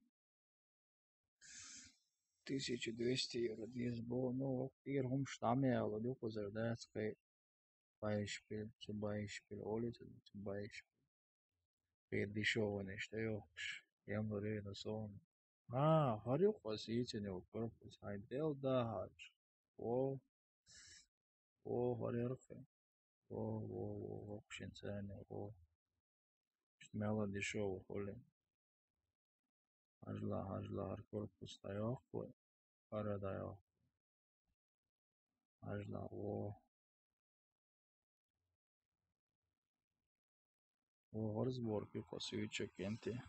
1200 euro diez был, ну, первым штамме, aber du позардats, kai zum Beispiel, улица, zum Beispiel. Пер дешевый нечто, ёкш. Я говорю, на сон. Харю хвасите него, корпус, хайдел, да, хадж. О, харерфе. Вообще цены, Штмела дешевый, холи. Ажла, корпус, стоял, парадайо. Ажла, разборки по свече кенти.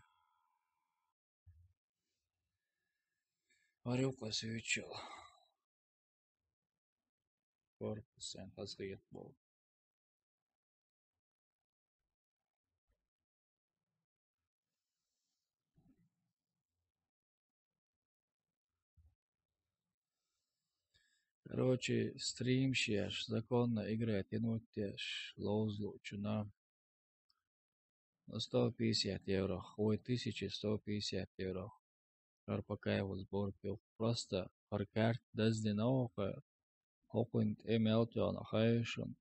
Варюка свечел. Корпус, хазгет был. Короче, стрим сейчас законно играет, тянуть лоузлучу на 150 евро, 1150 евро. Пока его сборки просто паркарт даздиновка, хокуинт эмелтиона хайшун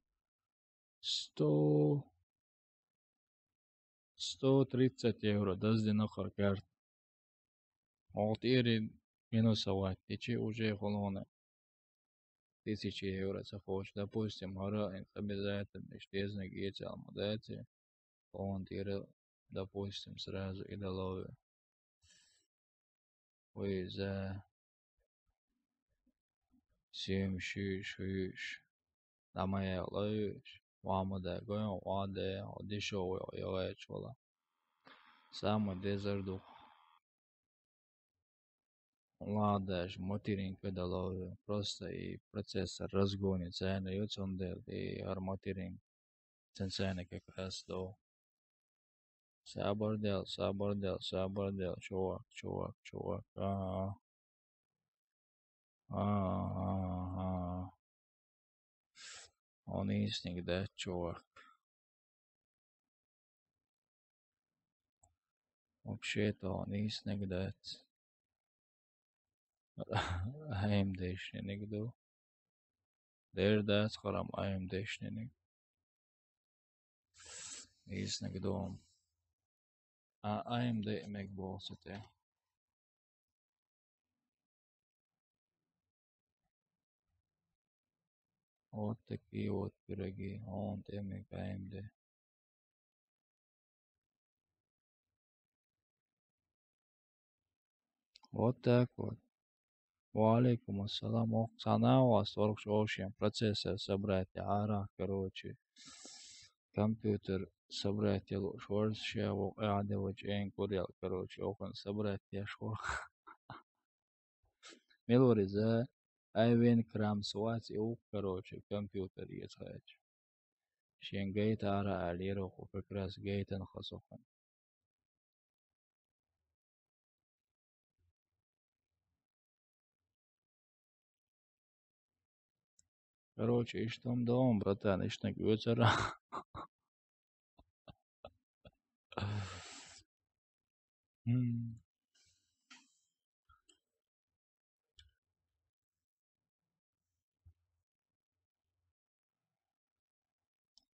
130 евро даздинов паркарт. Вот ири минусовать, течи уже холоне. 1000 евро захочешь, допустим, гора обязательно исчезнет гетя алмадайте. Он тире, допустим, сразу и долове. Вы за 7 шиш. Дамая лоиш. Вамада гоем ваде, дешевый явечвала. Самый дезердух. Ладаж, моторинг долове. Просто и процессор разгонит цены, и он и армотиринг. Цены как раз до. Sabordel, чувак. Он истинный, да, чувак. Вообще-то он истинный, да. AMD-шный, да. Дердас, харам AMD-шный. Истинный, да. AMD MacBook, это. Вот такие вот пироги. Он темик AMD. Вот так вот. Валейкум ассалам. Оксана у вас 48 процессор собрать. Ара, короче. Компьютер собрать. Шворц шеву. Адевач эн курел. Короче, окон собрать. Я швор. Милори за Айвен крам свать и короче, компьютер есть. Шен гейт ара алироху. Как раз гейтен хасохан. Короче, ищ там дом, братан, ищ на götürä.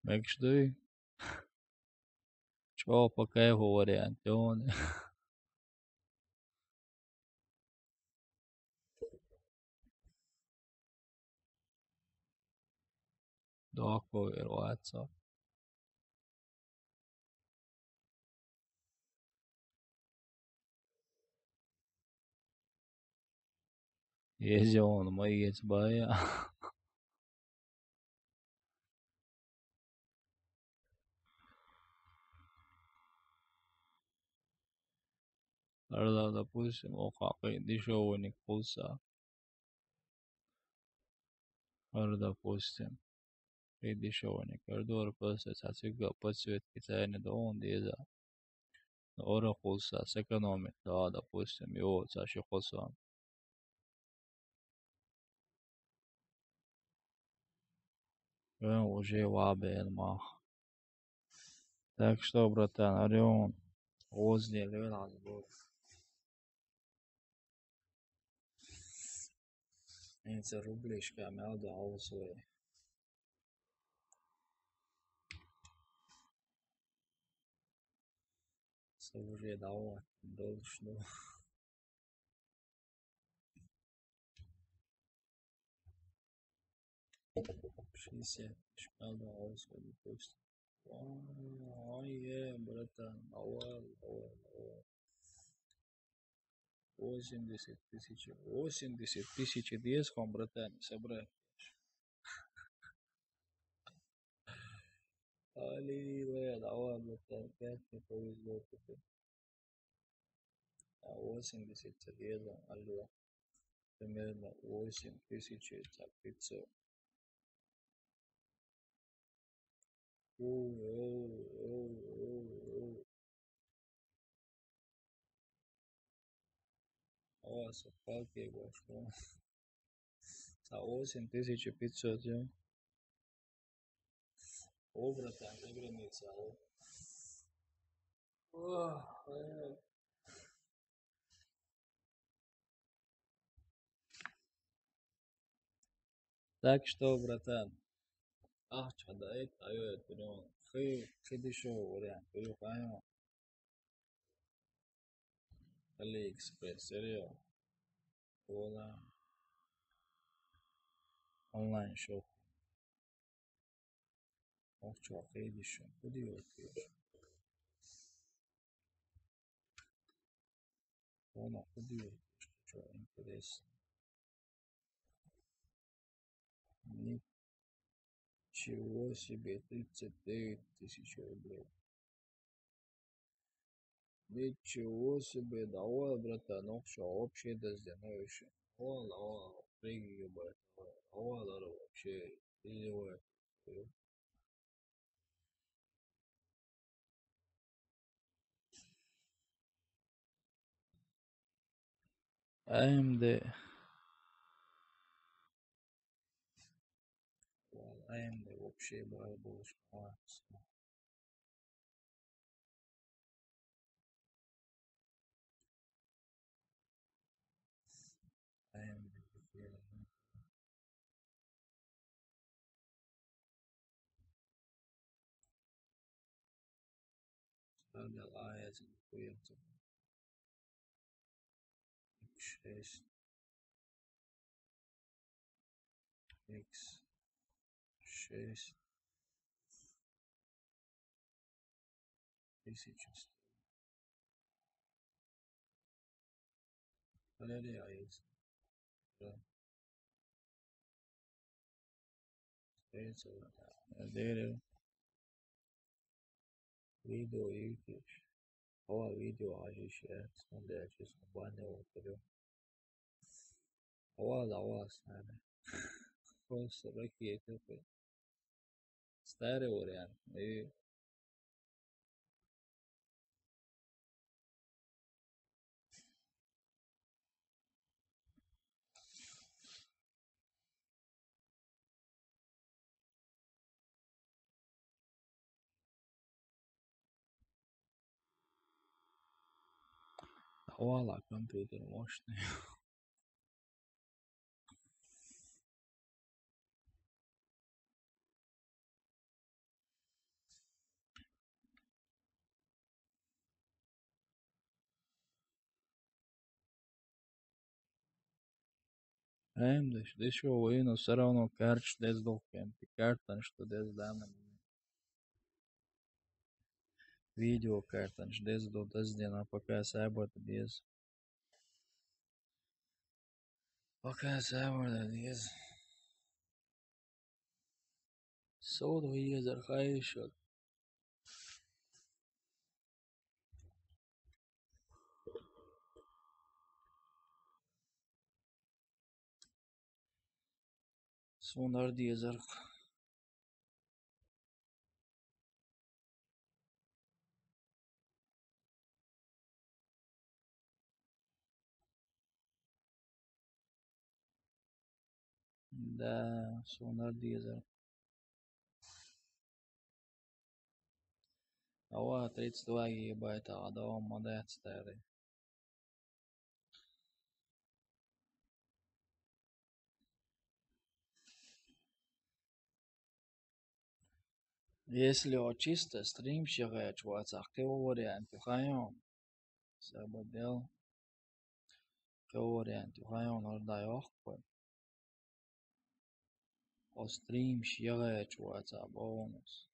Mekşdi. Çok пока вариант, он. Доко ir WhatsApp. Yazıyorum, geç baya. Arada, допустим, окей, дешевый пульса. Arada, допустим, и дешевый коридор, просто сацига подсветки цены до он деза. Ора пульса, сэкономит, да, допустим, его цаши пульса. Уже вабе, мах. Так что, братан, Орион, возле левела сбор. Эти рублишка, мяда, аусвей. Уже давай, должно. 60, шпада, аусвей, пусть. Ой, братан, давай. 80 тысяч деском, братан, собрать. Аллилуйя, давай, братан, 5 мне повезло теперь. 80 дезом, алло. Примерно 8500. О, совпалки, что? 8500, ja. О, братан, за граница, Так что, братан, чадает, ну, дешевый вариант, понимаю. Алиэкспресс, серьезно. Онлайн шоп. Что, дешевый, куда его пьешь? Куда его пьешь? Что, интересно? Ничего себе, 39 тысяч рублей. Ничего себе, давай, братан, вообще дозденуешь. Вала, пригибай, вала, вообще, переливай. AMD. AMD вообще больше. AMD. Ставлял А1 хуйцу. X6. X6. 1100. Валерий А1. Да. Стоится. Дерево. Видео YouTube. О, видео ажище. Смотря честно, баня вот. Давай, снайдер. Просто ракеты. Старый вариант. И Вала компьютер мощный. Эмдеш, да еще но все равно карч дез дохем. Картан, что дез данным. Видео картан, дез до дез дена, пока сабот без. Пока сабот без. Сод виезер хайшот. Сонар диезер. Да, сонар диезер. Ава 32 гигабайта, а да он модет старый. Если он чисто стрим считает, WhatsApp, какой вариант? Тухайон. Сабадел. Какой вариант? Тухайон орда яхпа. O стрим считает, WhatsApp бонус.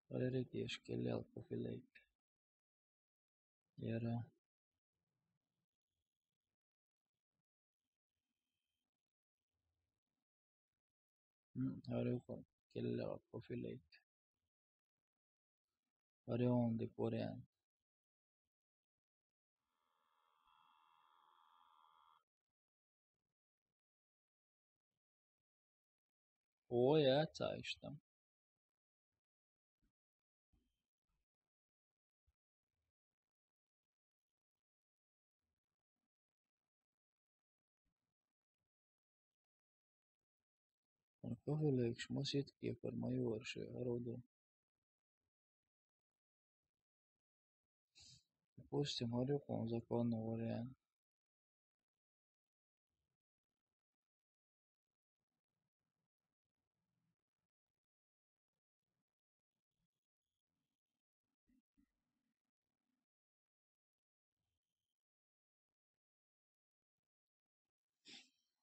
Реритиш келел профилейк. Яра. Harukon келел профилейк. Орион де Кориан. О, я цаиш там. Профилейк шмосит кефар майорши роду. Допустим, Харукон законный вариант.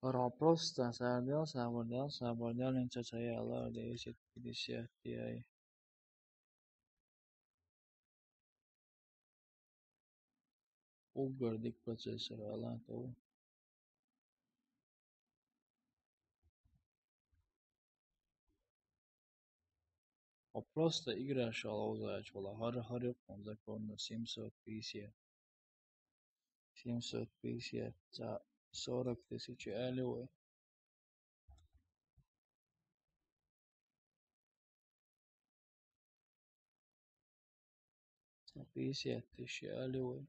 Ора просто sabordel ince sayılar değişik gidişat diye. Uğurdik prosesör alan to. А просто игра шалозач была. Харюк он законно 750. 750 за 40 тысяч аллеwy. 50 тысяч аллеwy.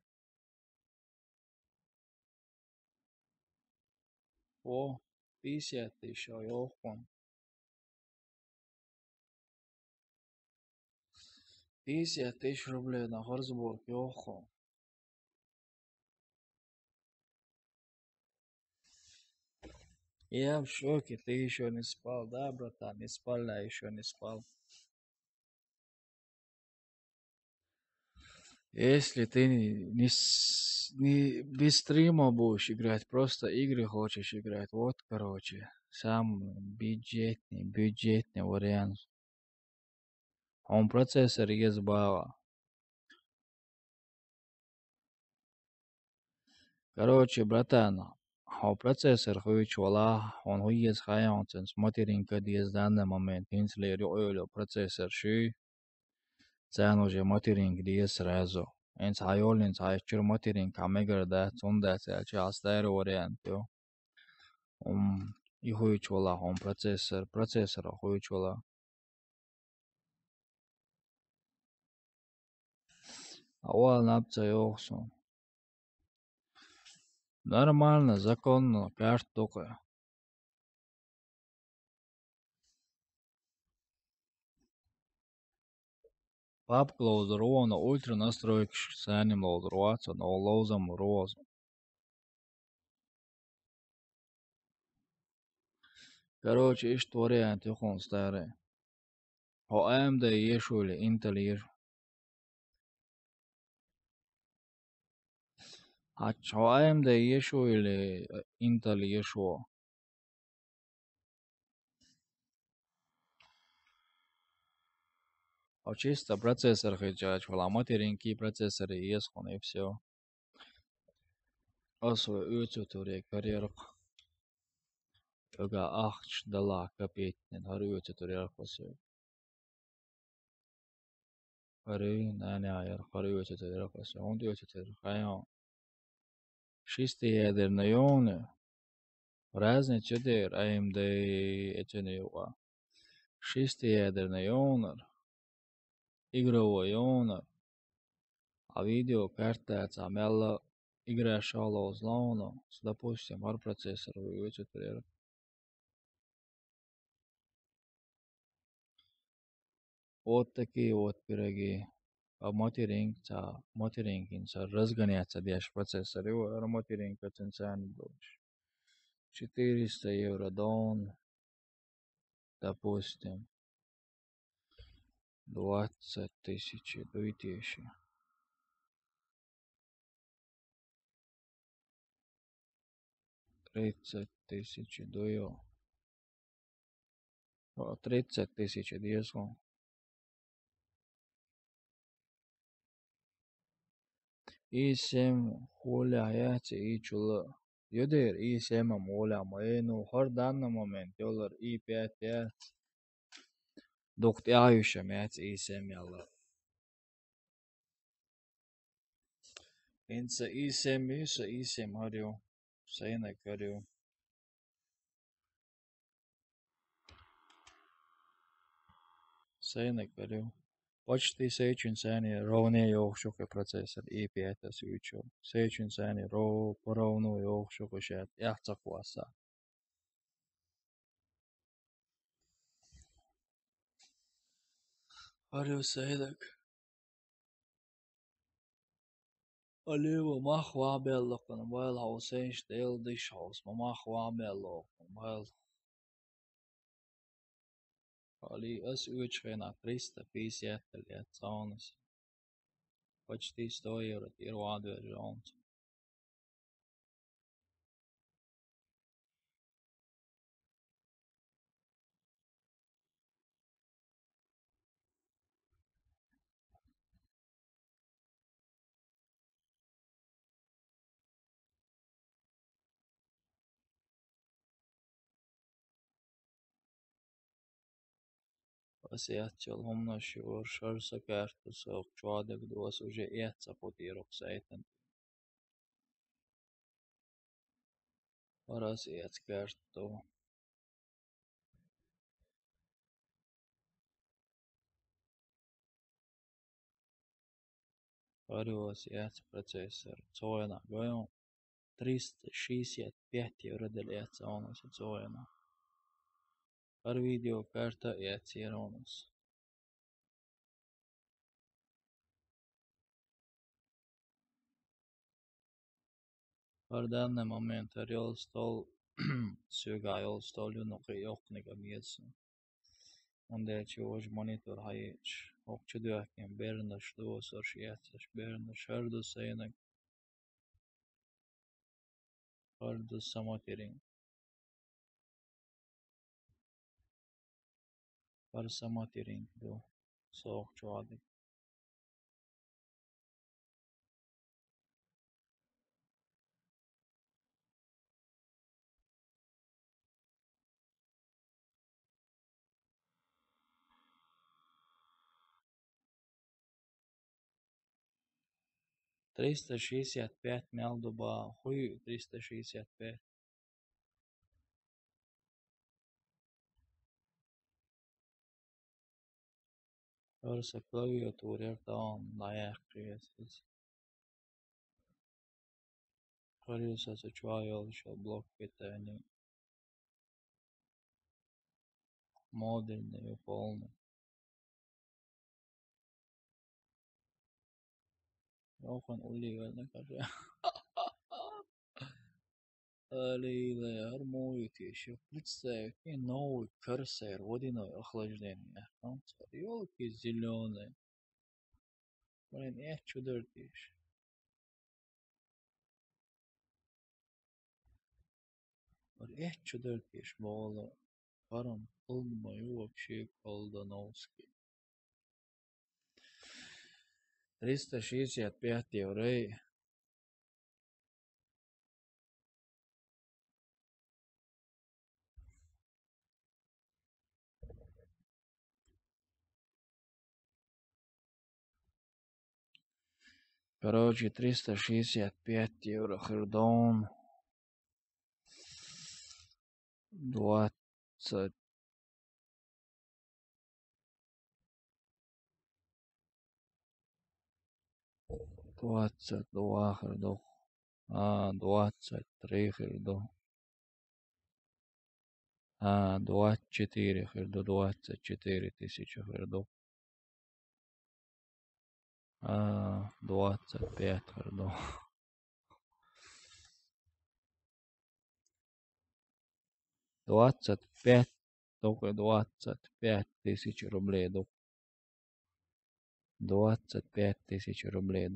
О, 50 тысяч аллеwy. 50 тысяч рублей на Хорсбург, ёхо. Я в шоке, ты еще не спал, да, братан? Не спал, да, еще не спал. Если ты не без стрима будешь играть, просто игры хочешь играть, вот, короче, самый бюджетный вариант. Он процессор есть бава. Короче, братан, он процессор хуйч вала, он хуйес хайон, смотринка диез данный момент, если рёйло процессор ши, цен уже моторинг диез сразу. Энс хайолин сайчур моторинг камегар да, цунда сэлчи астайр вариант, ё. И хуйч вала, он процессор хуйч вала. Ауал напца ёхсун. Нормально, законно, карт только. Папка лоуза рона ультра настройки сяним лоуза руаца, но лоузам розу. Короче, ишь вариант يخون старый. هو AMD يشو или Intel يشو. هو AMD يشو или Intel يشو. هو чисто процессор хиджач, вала материнки процессоры يسخن и все. Осо üütsutuри karjärk. Joka ahts dala kapitnen har üütsuturi arkosu. Hari näne ajar har üütsuturi arkosu. On üütsuturi kaja. Šisti jeder na jone. Разница der AMD etene juva. Šisti jeder na jonar. Игровой jonar. А видеокарта цамела игра шала узлауна. Допустим, ар процессор üütsuturi. Вот такие вот пироги. А материнкин разгоняться дешь процессор. Его материнка ценцан больше. 400 евро дон. Допустим. 20 тысяч. 2000. 30 тысяч дуё. 30 тысяч десо. i7 хуля яйца и чула. Йодер i7 моля маэну. Хор данный момент йолар i5 яйца. Докт яюшам яйца i7 яла. Инца i7 юса i7 харю. Сейна карю. Сейна карю. Почти сейчун сани ровне йохшука процессор i5 сючу. Сейчун сани поровну йохшука шат яхцакваса. Харю сейдак. Алево махва беллокан вайл хаусейш дел диш хаус. Махва беллокан вайл. Али ас учхена 350 лет цаунас. Почти 100 евро тирваду жонт. Asiatчыл умна шур шарса карту сок чуадек дуас уже яца потирок сайтен. Парас яц карту. Парус яц процессор. Цоена гоем 365 евро del яца онас цоена. Пар видеокарта яц еронас. Par данный момент орел стол сюга орел стол юнок йокнига мьеса. Он дечи ож монитор хаич. Окчу дюакин берна что сорш яцаш берна шарду сейнак. Шарду самотерин. Пар самотерин ду. Сок чуадик. Триста шестьдесят пять мелду ба хуй 365. Örsa klaviatuur taon lajak kriestis. Harjusa se čvajol šo blok pitēni. Moderni jo polni. Johan Oliver kaže. Ali harmonijski je представь новый корсер водяное охлаждение. Он елки зеленые. Блин, чудотищ. Чудотищ, вала. Паром мою вообще Колдановский. 365 еврей. Короче, 365 евро Хердон. 20. $22 Хердон. 23 Хердон. 24 Хердон. 24 тысячи Хердон. 25 Хердон. 25, только 25 тысяч рублей, 25 тысяч рублей,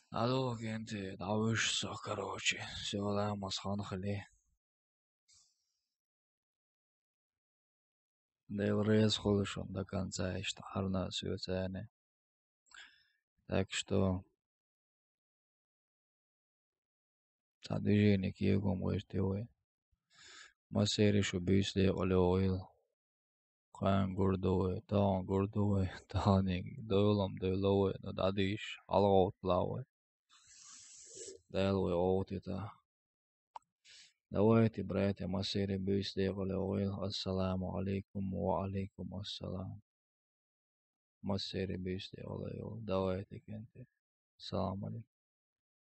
Алло, gente, давишься, короче, все, масхан хали. Делрез холишон до конца, штарна все цены. Так что, движение киегом можете. Масеришу бюсли олеоил. Хан гурдуе, таан гурдуе, тааниг, дойлам дойлуе, но дадиш, алгот лауе. Делуе оутита. Давайте, братья, масери бюсли олеоил. Ассаламу алейкум ва алейкум ассалам. Масери бюсли олеоил. Давайте, кенте. Салам алейкум.